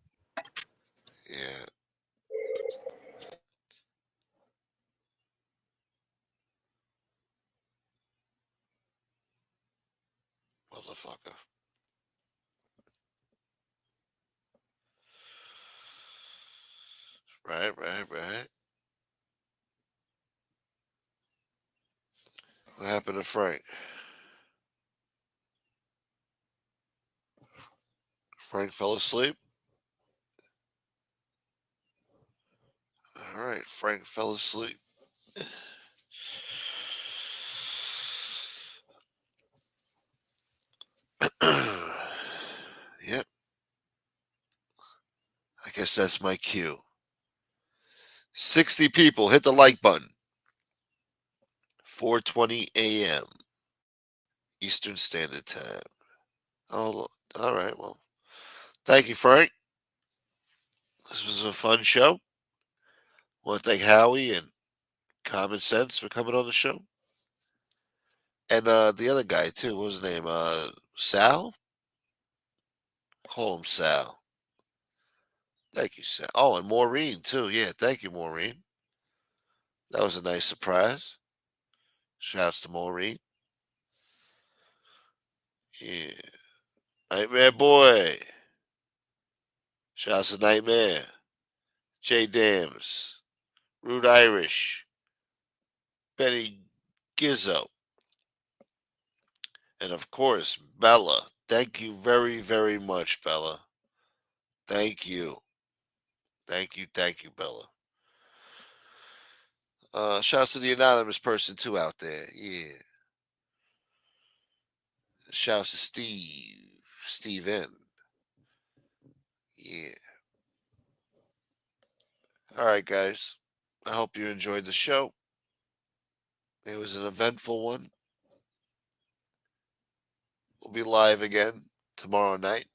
Yeah, motherfucker. Right. What happened to Frank? Frank fell asleep. All right, Frank fell asleep. Yep, I guess that's my cue. 60 people hit the like button. 4:20 a.m. Eastern Standard Time. Oh, all right. Well, thank you, Frank. This was a fun show. Want to thank Howie and Common Sense for coming on the show, and the other guy too. What was his name? Sal. Call him Sal. Thank you, Sal. Oh, and Maureen too. Yeah, thank you, Maureen. That was a nice surprise. Shouts to Maureen. Yeah. Nightmare Boy. Shouts to Nightmare. J Dams. Rude Irish. Benny Gizzo. And of course, Bella. Thank you very, very much, Bella. Thank you. Thank you, Bella. Shouts to the anonymous person too out there. Yeah. Shouts to Steve. Steve N. Yeah. All right, guys. I hope you enjoyed the show. It was an eventful one. We'll be live again tomorrow night.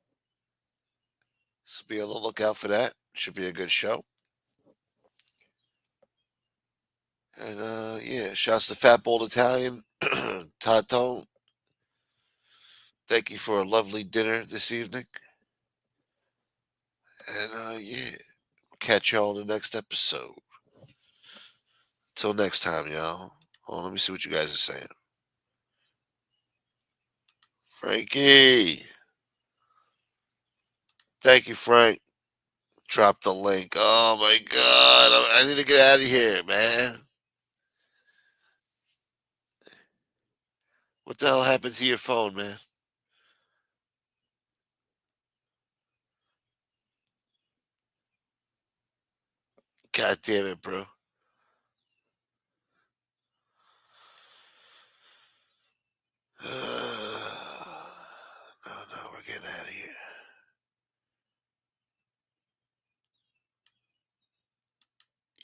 So be on the lookout for that. Should be a good show. And yeah, shouts to Fat Bold Italian, Tato. Thank you for a lovely dinner this evening. And yeah, catch y'all in the next episode. Till next time, y'all. Oh, let me see what you guys are saying. Frankie. Thank you, Frank. Drop the link. Oh my god. I need to get out of here, man. What the hell happened to your phone, man? God damn it, bro. No, we're getting out of here.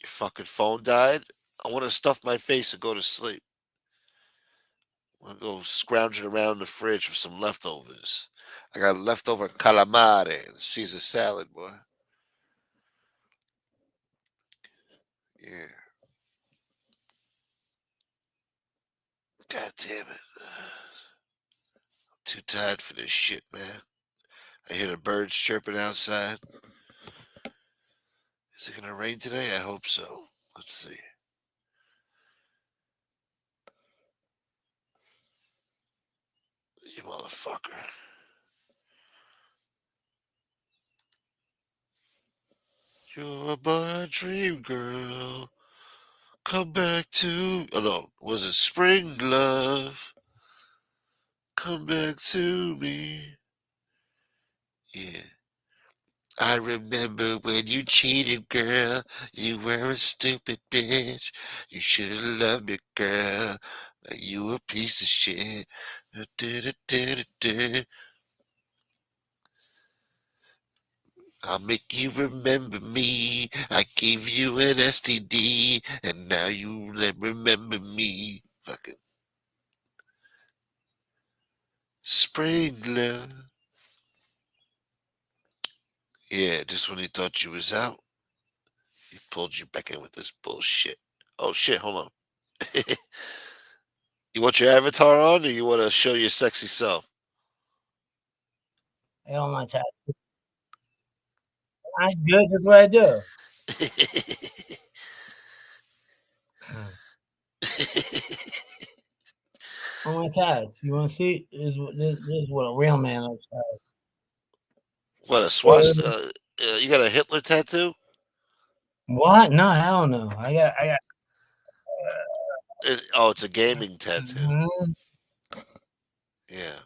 Your fucking phone died? I want to stuff my face and go to sleep. I want to go scrounging around the fridge for some leftovers. I got leftover calamari and Caesar salad, boy. Yeah. God damn it. I'm too tired for this shit, man. I hear the birds chirping outside. Is it going to rain today? I hope so. Let's see. You motherfucker. You're my dream girl. Come back to. Oh no, was it spring love? Come back to me. Yeah. I remember when you cheated, girl. You were a stupid bitch. You should have loved me, girl. You a piece of shit. Du-du-du-du-du. I'll make you remember me. I gave you an STD, and now you remember me. Fucking spring love. Yeah, just when he thought you was out, he pulled you back in with this bullshit. Oh shit, hold on. You want your avatar on, or you want to show your sexy self? I don't want that. That's good. That's what I do. On my tats. You want to see? This is what a real man looks like. What a swastika? You got a Hitler tattoo? What? No, hell no. I got. Oh, it's a gaming tattoo. Mhm. Yeah.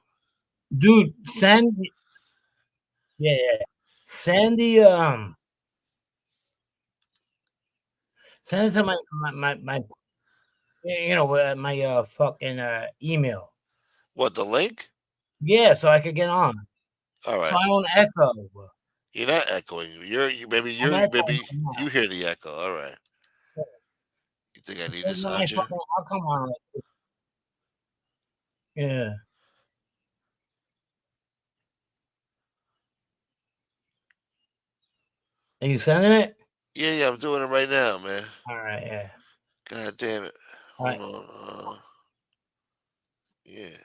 Dude, send. Yeah. Send the Send it to my my fucking email. What, the link? Yeah, so I could get on. All So right. I won't echo. You're not echoing. I'm echoing Maybe now. you hear the echo. All right. You think I need Send this my urgent? fucking. I'll come on. Yeah. Are you sending it? Yeah, I'm doing it right now, man. All right. Yeah. God damn it. All right. Hold on. Yeah.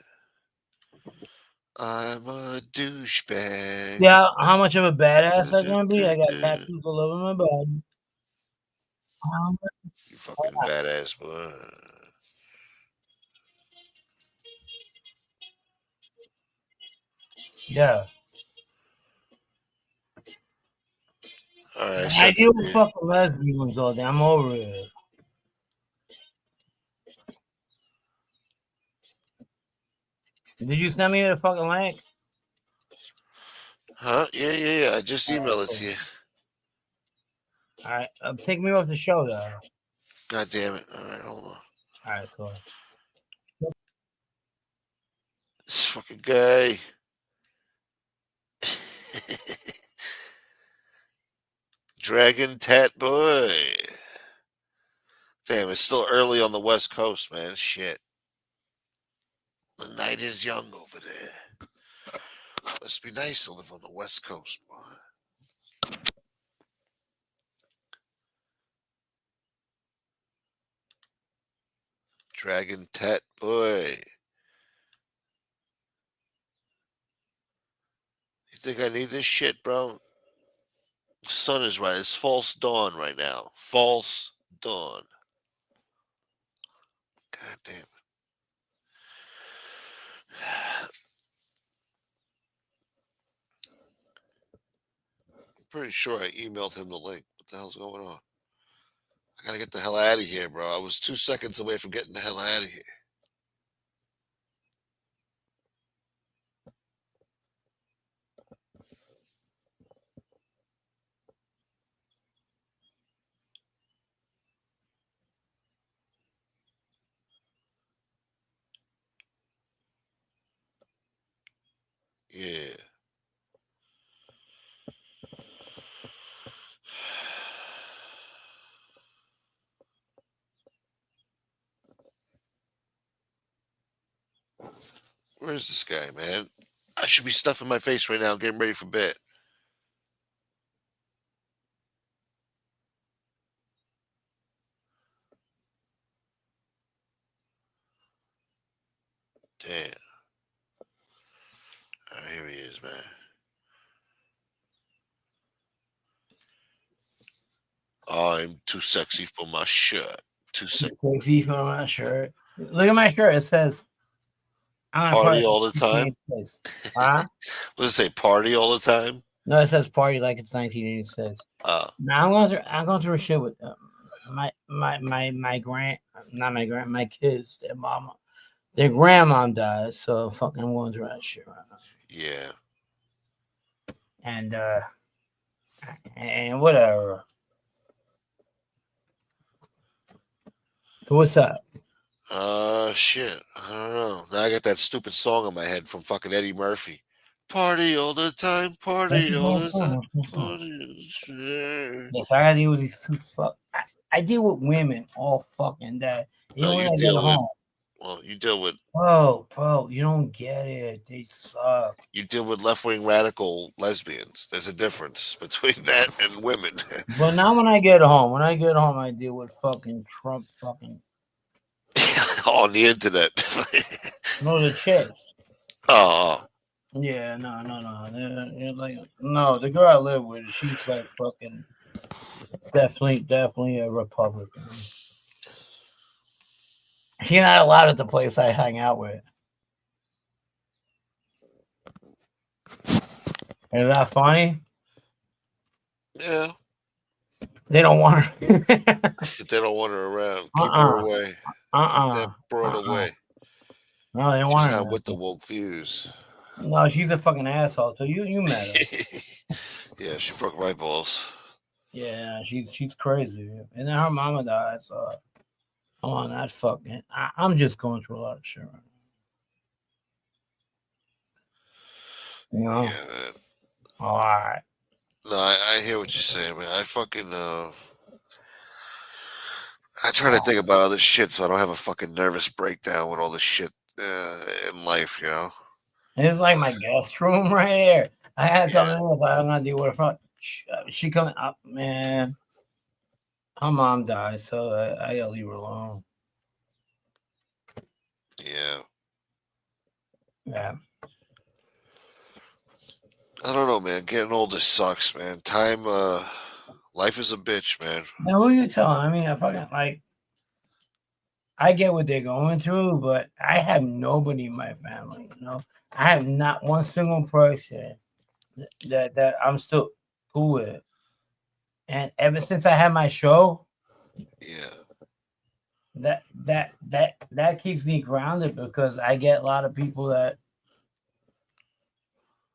I'm a douchebag. Yeah. How much of a badass I'm gonna be? I got tattoos all over my body. You fucking badass boy. Yeah. All right, I I sent deal it to with you. fucking lesbians all day. I'm over it. Did you send me the fucking link? Huh? Yeah. I just All right, emailed it cool. to you. All right, take me off the show, though. God damn it. All right, hold on. All right, cool. This fucking guy. Dragon Tat Boy. Damn, it's still early on the West Coast, man. Shit. The night is young over there. Must be nice to live on the West Coast, boy. Dragon Tat Boy. You think I need this shit, bro? The sun is right. It's false dawn right now. False dawn. God damn it. I'm pretty sure I emailed him the link. What the hell's going on? I gotta get the hell out of here, bro. I was 2 seconds away from getting the hell out of here. Yeah. Where's this guy, man? I should be stuffing my face right now, getting ready for bed. Damn. All right, here he is, man. I'm too sexy for my shirt. Too sexy. Crazy for my shirt. Look at my shirt. It says, I'm gonna Party party all the time? Huh? What does it say? Party all the time? No, it says party like it's 1986. Now I'm going through a shit with my kids, their mama, their grandmom died, so fucking I'm going through that shit right now. Yeah. And whatever. So what's up? Shit. I don't know. Now I got that stupid song in my head from fucking Eddie Murphy. Party all the time, party all the time. Party. Yes, I gotta deal with these two I deal with women all fucking day. Even when I get home. Well, you deal with. Bro, you don't get it. They suck. You deal with left-wing radical lesbians. There's a difference between that and women. But now when I get home, I deal with fucking Trump fucking On the internet. no, the chicks. Oh. Yeah, no. They're like, no, the girl I live with, she's like fucking definitely a Republican. She's not allowed at the place I hang out with. Is that funny? Yeah. They don't want her. They don't want her around. Keep her away. That brought away. No, they don't want her. She's not with the woke views. No, she's a fucking asshole. So you met her. Yeah, she broke my balls. Yeah, she's crazy. And then her mama died, so I'm on that fucking. I'm just going through a lot of shit right now. You know? Yeah, man. All right. No, I hear what you're saying, man. I fucking I try to think about other shit so I don't have a fucking nervous breakdown with all this shit in life, you know. It's like my guest room right here. I had to come in with I don't know deal with her fuck. She coming up, man. Her mom died, so I gotta leave her alone. Yeah. Yeah. I don't know, man. Getting older sucks, man. Time, life is a bitch, man. Now, who are you telling? I mean, I fucking like. I get what they're going through, but I have nobody in my family. You know, I have not one single person that I'm still cool with. And ever since I had my show, Yeah. that keeps me grounded because I get a lot of people that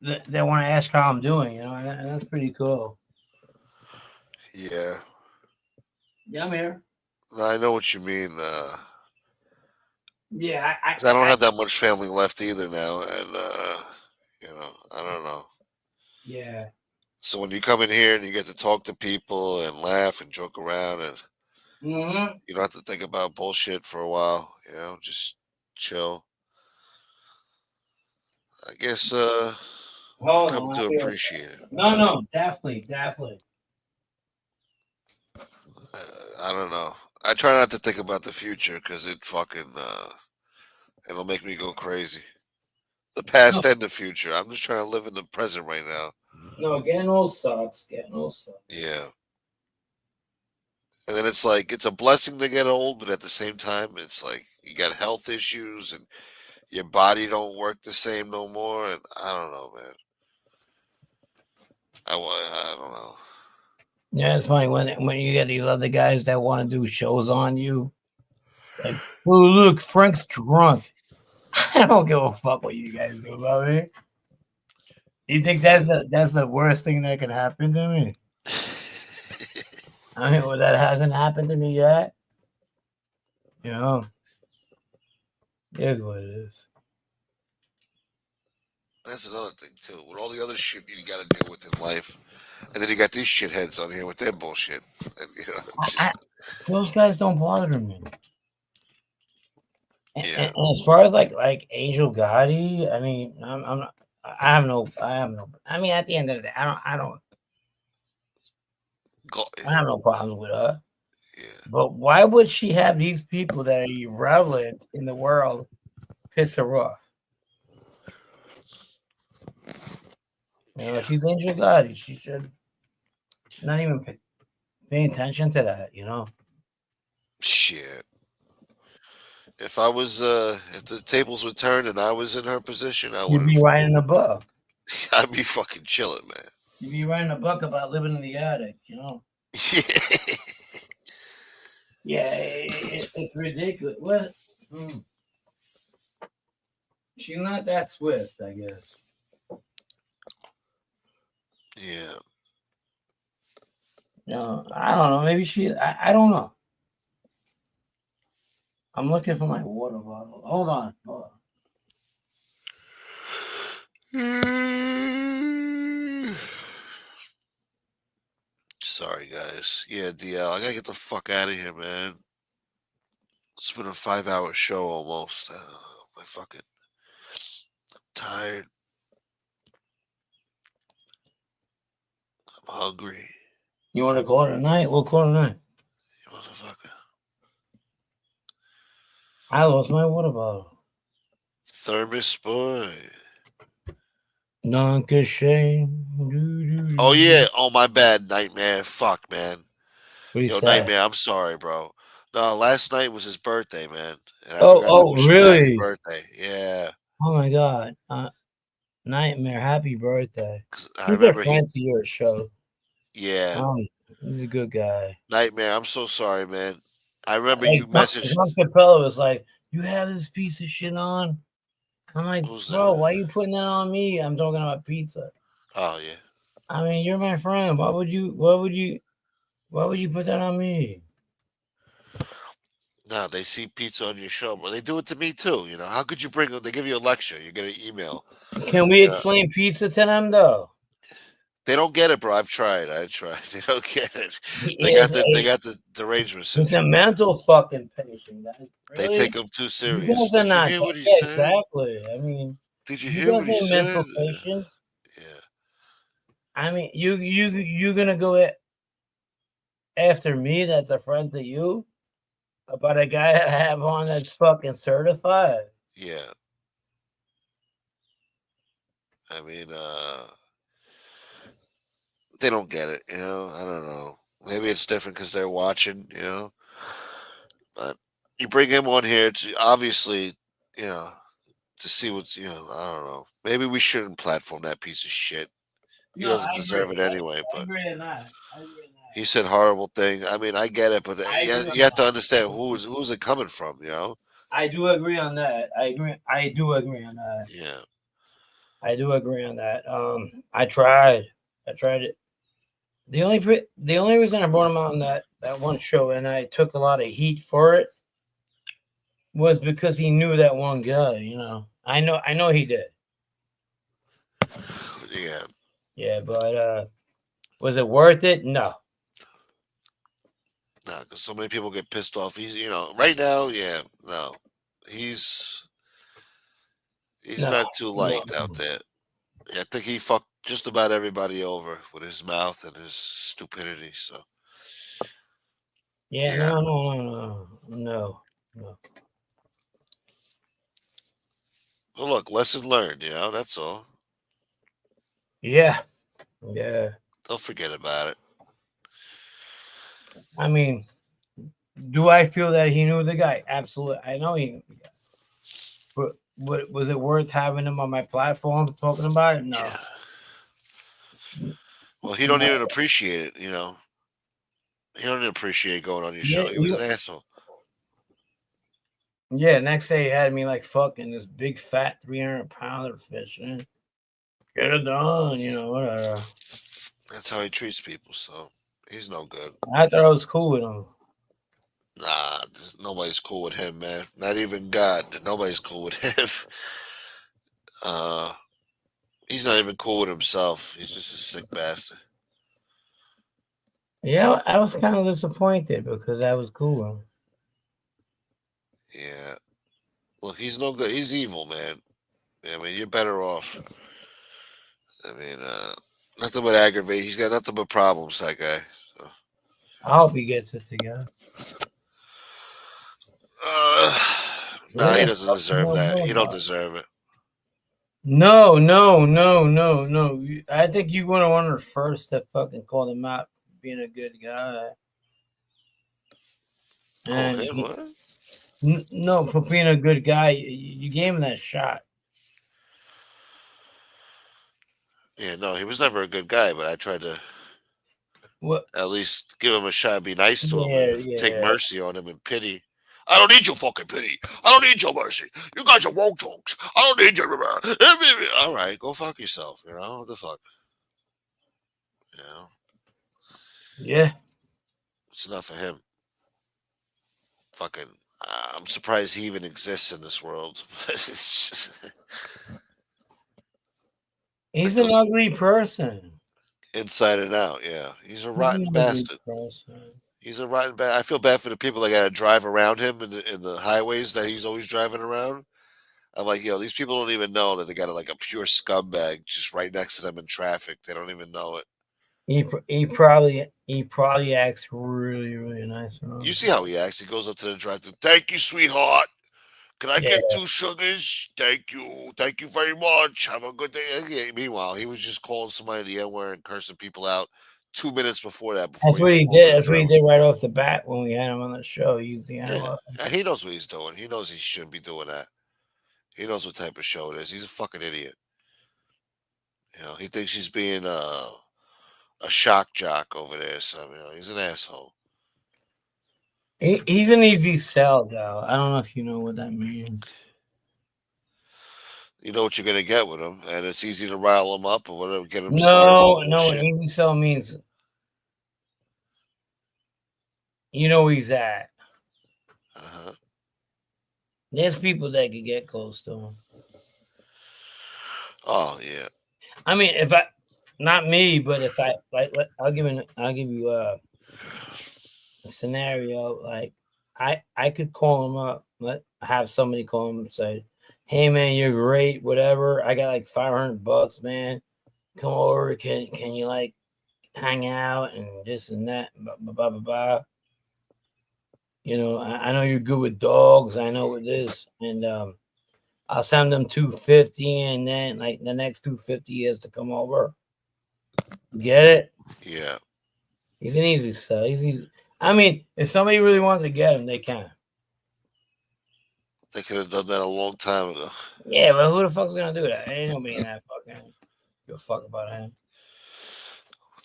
want to ask how I'm doing. You know, and that's pretty cool. Yeah. Yeah, I'm here. No, I know what you mean. Yeah, 'Cause I don't have that much family left either now, and I don't know. yeah. So when you come in here and you get to talk to people and laugh and joke around, and Mm-hmm. you don't have to think about bullshit for a while, just chill. I guess I've Hold come on, I'll to be right appreciate it. back. No, definitely. I don't know. I try not to think about the future because it fucking it'll make me go crazy. The No, past and the future. I'm just trying to live in the present right now. no, getting old sucks. Getting old sucks. Yeah. And then it's like it's a blessing to get old, but at the same time, it's like you got health issues and your body don't work the same no more. And I don't know, man. I don't know. Yeah, it's funny when you get these other guys that want to do shows on you. Like, oh look, Frank's drunk. I don't give a fuck what you guys do about me. You think that's the worst thing that can happen to me? I mean, well, that hasn't happened to me yet. You know, here's what it is. That's another thing too. With all the other shit you got to deal with in life, and then you got these shitheads on here with their bullshit. And, it's I, just those guys don't bother me. yeah. And as far as like Angel Gotti, I mean, I'm not. I have no. I mean, at the end of the day, I have no problems with her. Yeah. But why would she have these people that are irrelevant in the world piss her off? You know, she's Angel Gotti. She should not even pay attention to that. You know. Shit. If if the tables were turned and I was in her position, I You'd wouldn't. be writing a book. I'd be fucking chilling, man. You'd be writing a book about living in the attic. You know. Yeah, it's ridiculous. What? She's not that swift, I guess. Yeah. No, I don't know. Maybe she. I don't know. I'm looking for my water bottle. Hold on. Sorry, guys. Yeah, DL. I gotta get the fuck out of here, man. It's been a 5-hour show almost. My fucking tired. I'm hungry. You want to call it a night? We'll call it a night. You motherfucker. I lost my water bottle. Thermos boy. Danke schön. Oh yeah. Oh my bad, Nightmare. Fuck, man. What do you Yo, say? Nightmare. I'm sorry, bro. No, last night was his birthday, man, and I forgot to Oh, wish him a happy really? birthday. Yeah. Oh my God. Nightmare, happy birthday. 'Cause I He's a remember he. friend to your show. Yeah. He's a good guy. Nightmare. I'm so sorry, man. I remember Like you messaged. Tom Capella was like, "You have this piece of shit on." I'm like, Who's that? "Bro, why are you putting that on me?" I'm talking about pizza. Oh yeah. I mean, you're my friend. Why would you put that on me? No, they see pizza on your show, but they do it to me too. How could you bring them? They give you a lecture. You get an email. Can we explain pizza to them though? They don't get it, bro. I've tried. I tried. They don't get it. He They got is the derangement he's a syndrome. mental fucking patient, guys. They Really? take him too You serious. guys are Did you not. hear what he Yeah, said? exactly. I mean, Did you you hear what guys he ain't said? mental patients. Yeah. I mean, you're gonna go after me? That's a friend to you about a guy that I have on that's fucking certified. Yeah. I mean, they don't get it. I don't know. Maybe it's different because they're watching. But you bring him on here to obviously, you know, to see what's, I don't know. Maybe we shouldn't platform that piece of shit. He No, doesn't I deserve agree. it anyway. I But agree on that. I agree on that. he said horrible things. I mean, I get it, but I agree on you have to that. understand who's it coming from. I do agree on that. I agree. I do agree on that. Yeah. I do agree on that. I tried. I tried it. The only reason I brought him on that one show and I took a lot of heat for it was because he knew that one guy. I know he did. Yeah. Yeah, but was it worth it? No. No, because so many people get pissed off. He's, right now, yeah, no, he's No. not too No. liked out there. Yeah, I think he fucked just about everybody over with his mouth and his stupidity. So Yeah. yeah. No. Well, look, lesson learned. That's all. Yeah. Yeah. Don't forget about it. I mean, do I feel that he knew the guy? Absolutely. I know he knew the guy. But was it worth having him on my platform talking about it? No. Yeah. Well, he don't even appreciate it. He don't even appreciate going on your show. He was an asshole. Yeah, next day he had me like fucking this big fat 300-pounder fish. Man. Get it done, whatever. That's how he treats people. So he's no good. I thought I was cool with him. Nah, nobody's cool with him, man. Not even God. Nobody's cool with him. He's not even cool with himself. He's just a sick bastard. Yeah, I was kind of disappointed because I was cool. Yeah. Look, he's no good. He's evil, man. I mean, you're better off. I mean, nothing but aggravate. He's got nothing but problems, that guy. So. I hope he gets it together. Nah, he doesn't deserve that. He don't deserve it. No. I think you're one of the first to fucking call him out for being a good guy. And him? What? No, for being a good guy, you gave him that shot. Yeah, no, he was never a good guy, but I tried to at least give him a shot, be nice to him, and take mercy on him and pity. I don't need your fucking pity. I don't need your mercy. You guys are woke jokes. I don't need your. All right, go fuck yourself. What the fuck? Yeah. It's enough of him. Fucking. I'm surprised he even exists in this world. It's just, he's an ugly person. Inside and out, yeah. He's a rotten bastard. He's a rotten bastard. I feel bad for the people that got to drive around him in the highways that he's always driving around. I'm like, these people don't even know that they got a pure scumbag just right next to them in traffic. They don't even know it. He probably acts really, really nice. You see how he acts? He goes up to the driver. Thank you, sweetheart. Can I get 2 sugars? Thank you. Thank you very much. Have a good day. Yeah, meanwhile, he was just calling somebody the N-word and cursing people out 2 minutes before that. That's what he did. That's what he did right off the bat when we had him on the show. He knows what he's doing. He knows he shouldn't be doing that. He knows what type of show it is. He's a fucking idiot. He thinks he's being a shock jock over there. So he's an asshole. He's an easy sell, though. I don't know if you know what that means. You know what you're gonna get with him, and it's easy to rile him up or whatever. Get him started. No. An easy sell means you know where he's at. There's people that could get close to him. Oh yeah. I mean, not me, but if I'll give you a scenario. Like I could call him up, have somebody call him and say, "Hey man, you're great. Whatever. I got like $500, man. Come over. Can you like hang out and this and that? Blah blah blah blah." I know you're good with dogs. I know with this, and I'll send them $250, and then like the next $250 is to come over. Get it? Yeah. He's an easy sell. He's easy. I mean, if somebody really wants to get him, they can. They could have done that a long time ago. Yeah, but who the fuck's gonna do that? Ain't nobody in that fucking give a fuck about him.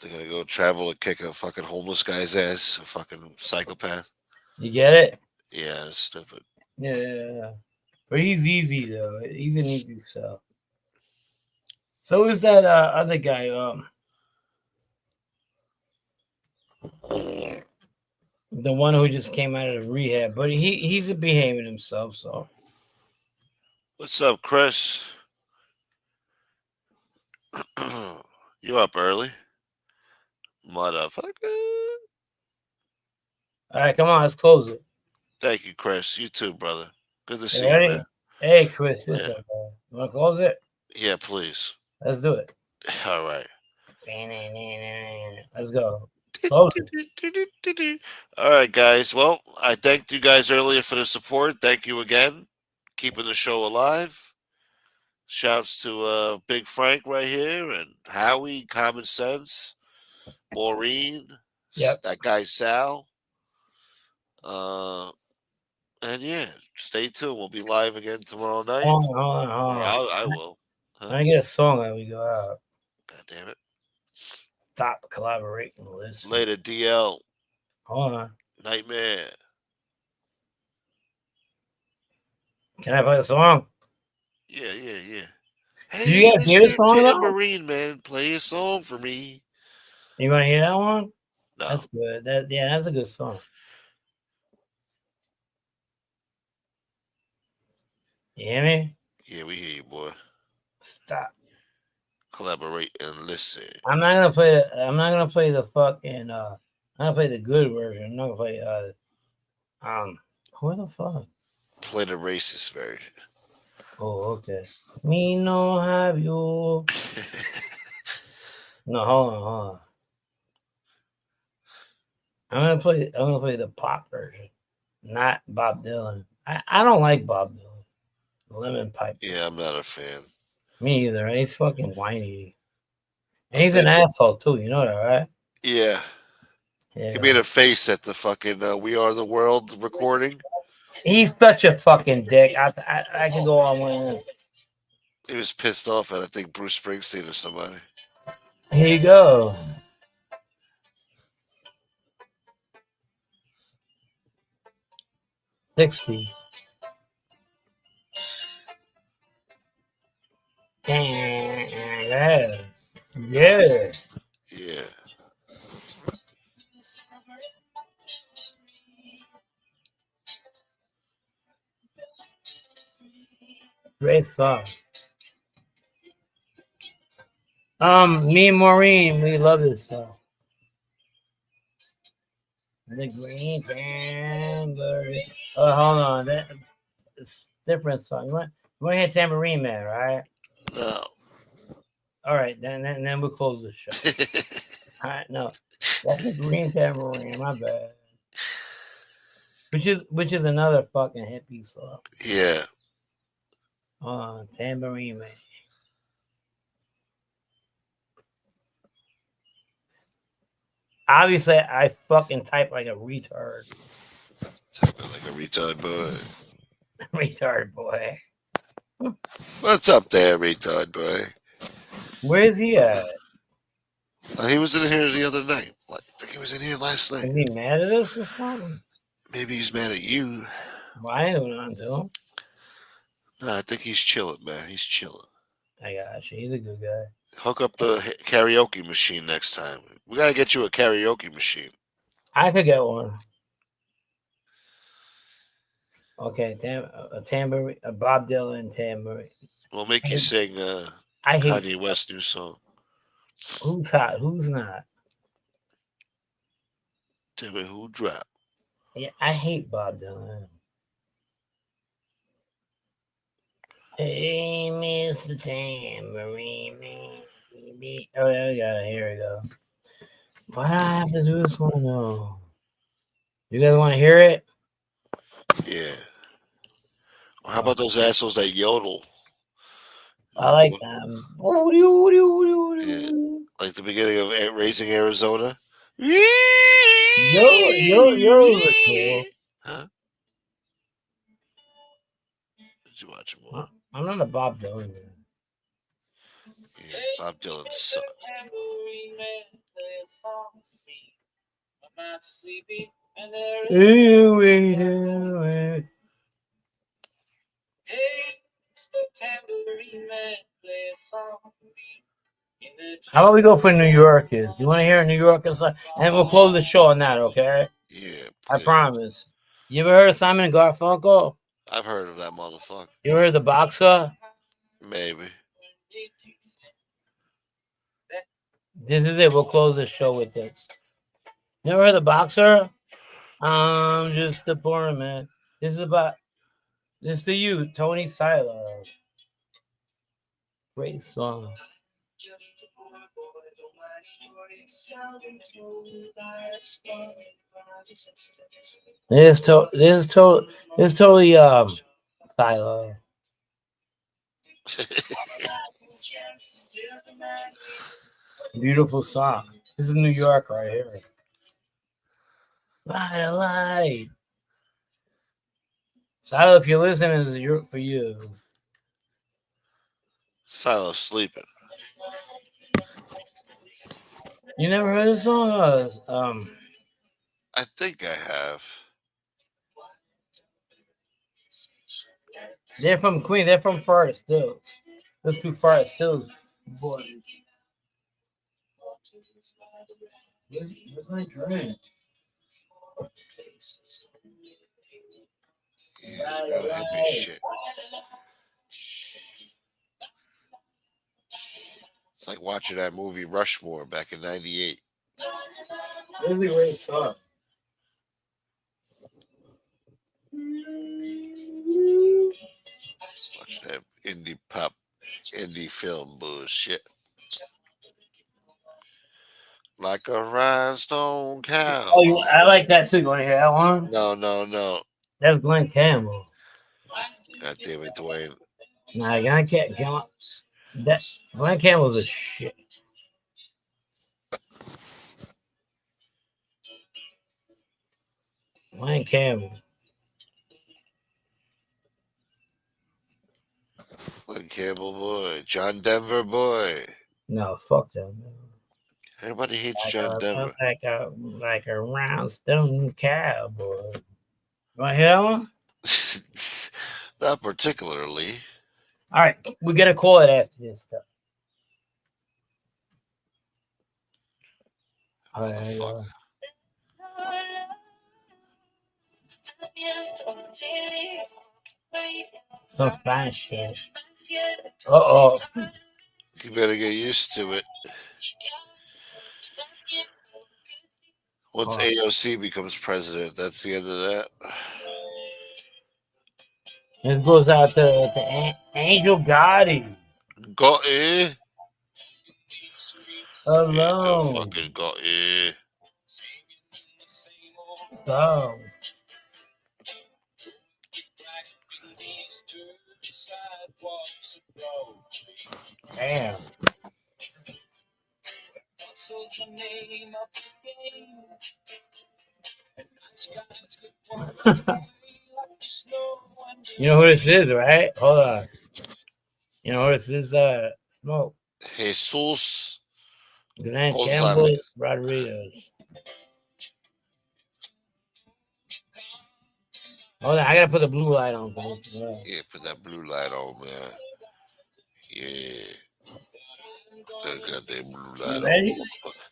They're gonna go travel and kick a fucking homeless guy's ass, a fucking psychopath. You get it? Yeah, it's stupid. Yeah. But he's easy though. He's an easy sell. So is that other guy, the one who just came out of the rehab, but he's behaving himself, so What's up, Chris? You up early? Motherfucker. all right, come on, let's close it. Thank you, Chris. You too, brother. Good to You see you, ready? man. Hey Chris, what's Yeah. up, man? You wanna close it? Yeah, please. Let's do it. All right. Let's go. Close it. All right, guys. Well, I thanked you guys earlier for the support. Thank you again. Keeping the show alive. Shouts to Big Frank right here and Howie, Common Sense, Maureen, Yep. that guy Sal. And yeah, stay tuned. We'll be live again tomorrow night. Hold Or on. I will. Huh? I get a song that we go out. God damn it. Stop collaborating with this. Later, DL. Hold on. Nightmare. Can I play a song? Yeah. Do you guys hear the song, though? Tambourine Man, play a song for me. You want to hear that one? No. That's good. That's a good song. You hear me? Yeah, we hear you, boy. Stop. Collaborate and listen. I'm not gonna play the fucking. I'm gonna play the good version. I'm not gonna play who the fuck? Play the racist version. Oh, okay. Me no have you. No, hold on. I'm gonna play the pop version, not Bob Dylan. I don't like Bob Dylan. Lemon Pipe. Yeah, I'm not a fan. Me either. He's fucking whiny. And he's an asshole too, you know that, right? Yeah. He made a face at the fucking We Are the World recording. He's such a fucking dick. I can go on with him. He was pissed off at, I think, Bruce Springsteen or somebody. Here you go. '60s. Yeah. Yeah. Great song. Me and Maureen, we love this song. The Green Tambourine. Oh, hold on. It's a different song. You want to hear Tambourine Man, right? No. All right, then we'll close the show. All right, no. That's the Green Tambourine, my bad. Which is another fucking hippie song. Yeah. Tambourine Man. Obviously, I fucking type like a retard. Typing like a retard boy. Retard boy. What's up there, retard boy? Where is he at? He was in here the other night. I think he was in here last night. Is he mad at us or something? Maybe he's mad at you. Well, I ain't doing nothing to him. No, I think he's chilling, man. He's chilling. I got you. He's a good guy. Hook up the karaoke machine next time. We gotta get you a karaoke machine. I could get one. Okay, a tambourine, a Bob Dylan tambourine. We'll make you sing Kanye West's new song. Who's hot? Who's not? Tell me who dropped. Yeah, I hate Bob Dylan. Hey, Mr. Tambourine Man. Oh, yeah, we got it. Here we go. Why do I have to do this one though? You guys want to hear it? Yeah. Well, how about those assholes that yodel? I like them. Yeah. Like the beginning of Raising Arizona. Yo, are cool. Huh? Did you watch more? I'm not a Bob Dylan man. Yeah, Bob Dylan sucks. How about we go for New Yorkers? You want to hear a New Yorker song? And we'll close the show on that, okay? Yeah, I please. promise. You ever heard of Simon and Garfunkel? I've heard of that motherfucker. You ever heard of the boxer? Maybe. This is it. We'll close the show with this. Never heard of the boxer? I'm just a poor man. This is to you, Tony Silo. Great song. This is totally Silo. Beautiful song. This is New York right here. Light a light. Silo, if you're listening, this is for you. Silo sleeping. You never heard this song? I think I have. They're from Queens. They're from Forest Hills. Those two Forest Hills boys. Where's my drink? Yeah, real heavy shit. It's like watching that movie Rushmore back in '98. Really great song. Watching that indie film bullshit. Like a rhinestone cow. Oh, I like that too. You want to hear that one? No. That's Glenn Campbell. God damn it, Dwayne. Nah, Glenn Campbell. Glenn Campbell's a shit. Glenn Campbell. Glenn Campbell boy. John Denver boy. No, fuck that. Everybody hates John Denver. Like a round stone cowboy. You want to hear that one? Not particularly. All right, we got to call it after this stuff. All right, some Spanish shit. Uh-oh. You better get used to it. Once AOC becomes president, that's the end of that. This goes out to Angel Gotti. Gotti. Alone. Yeah, fucking Gotti. Go. Damn. You know who this is, right? Hold on. You know who this is? Smoke. Jesus Glenn Gonzalez. Campbell Rodriguez. Hold on, I gotta put the blue light on. Yeah, put that blue light on, man. Yeah. That goddamn blue light ready? on.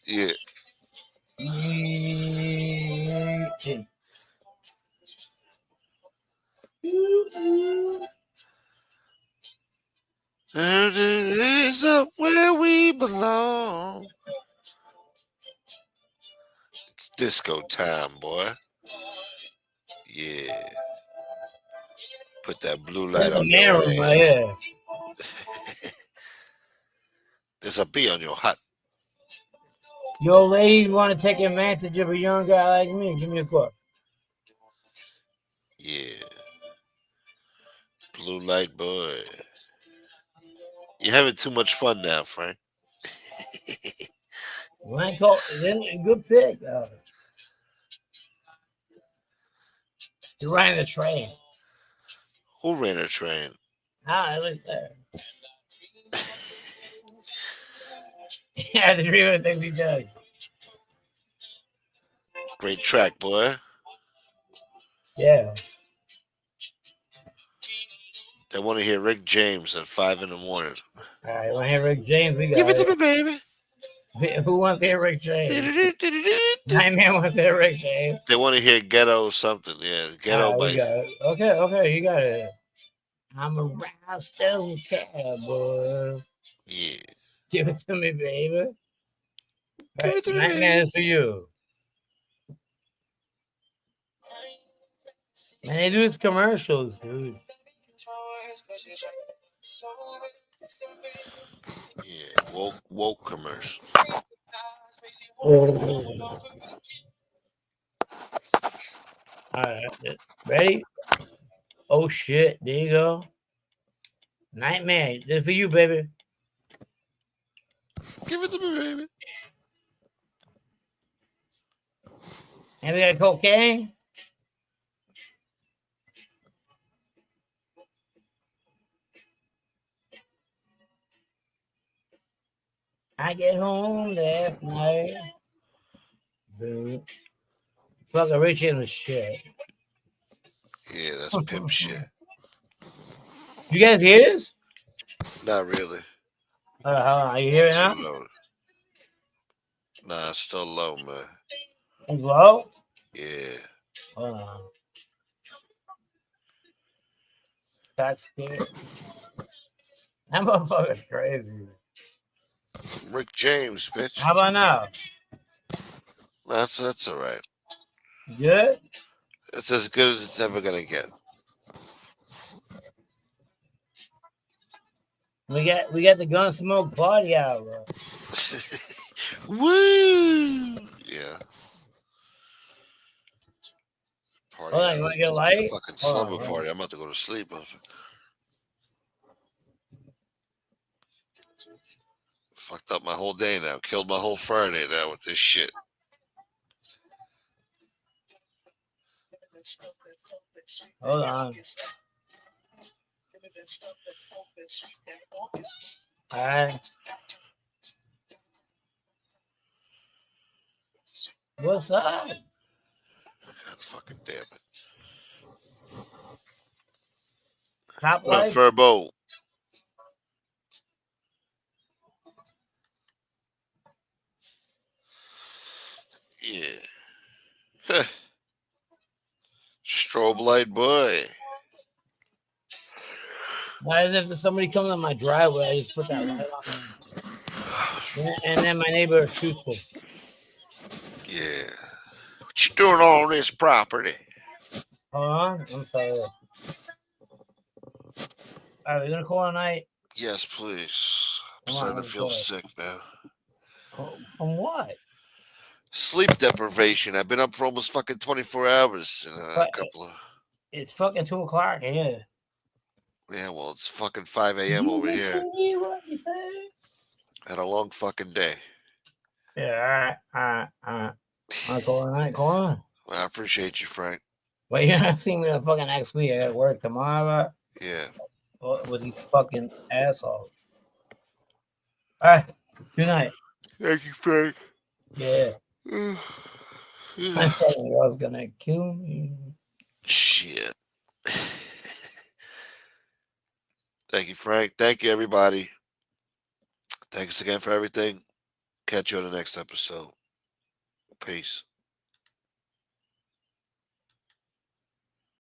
Yeah. And it is up where we belong. It's disco time, boy. Yeah. Put that blue light on your right hand. here. There's a bee on your hat. Yo, ladies want to take advantage of a young guy like me? Give me a call. Yeah. Blue light, boy. You're having too much fun now, Frank. Good pick. You're riding the train. Who ran a train? I was there. Yeah, the real thing he does. Great track, boy. Yeah. They want to hear Rick James at 5 in the morning. All right, want to hear Rick James? We got Give it to it. me, baby. Who wants to hear Rick James? They Nightmare wants to hear Rick James. want to hear Ghetto something. Yeah, Ghetto All right, by. we got it. Okay, you got it. I'm a Ralston cowboy. Yeah. Give it to me, baby. Give it to me, Nightmare baby. is for you. Man, they do these commercials, dude. Yeah, woke commercial. All right, ready? Oh shit! There you go. Nightmare, this is for you, baby. Give it to me, baby. And we got cocaine. I get home last night. Dude. Fucking Richie in the shit. Yeah, that's pimp shit. You guys hear this? Not really. Hold on. Are you hearing it Too now? low. Nah, it's still low, man. It's low? Yeah. Hold on. That's scared. That motherfucker's crazy. Rick James, bitch. How about now? That's all right. Good? It's as good as it's ever gonna get. We got the gun smoke party hour. Woo! Yeah. Party Hold on, hour. you want It's to get a about to be a light? fucking Hold slumber on. party. I'm about to go to sleep. Fucked up my whole day now. Killed my whole Friday now with this shit. Hold on. All right. What's up? God fucking damn it. Top What up, life? Furbo? Yeah. Strobe light boy. Why is if somebody comes on my driveway, I just put that light on them. And then my neighbor shoots it. Yeah. What you doing on this property? Hold on. I'm sorry. All right, we're gonna call tonight. Yes, please. I'm Come on, starting to let's feel go. sick now. From what? Sleep deprivation. I've been up for almost fucking 24 hours in a But couple of. it's fucking 2:00 here. Yeah, well, it's fucking 5 a.m. over here. What you say? Had a long fucking day. Yeah, all right. I'll call tonight. Call on. Well, I appreciate you, Frank. Wait, you're not seeing me the fucking next week. I gotta work tomorrow. Yeah. With these fucking assholes. All right. Good night. Thank you, Frank. Yeah. My fucking girl's gonna kill me. Shit. Thank you, Frank. Thank you, everybody. Thanks again for everything. Catch you on the next episode. Peace.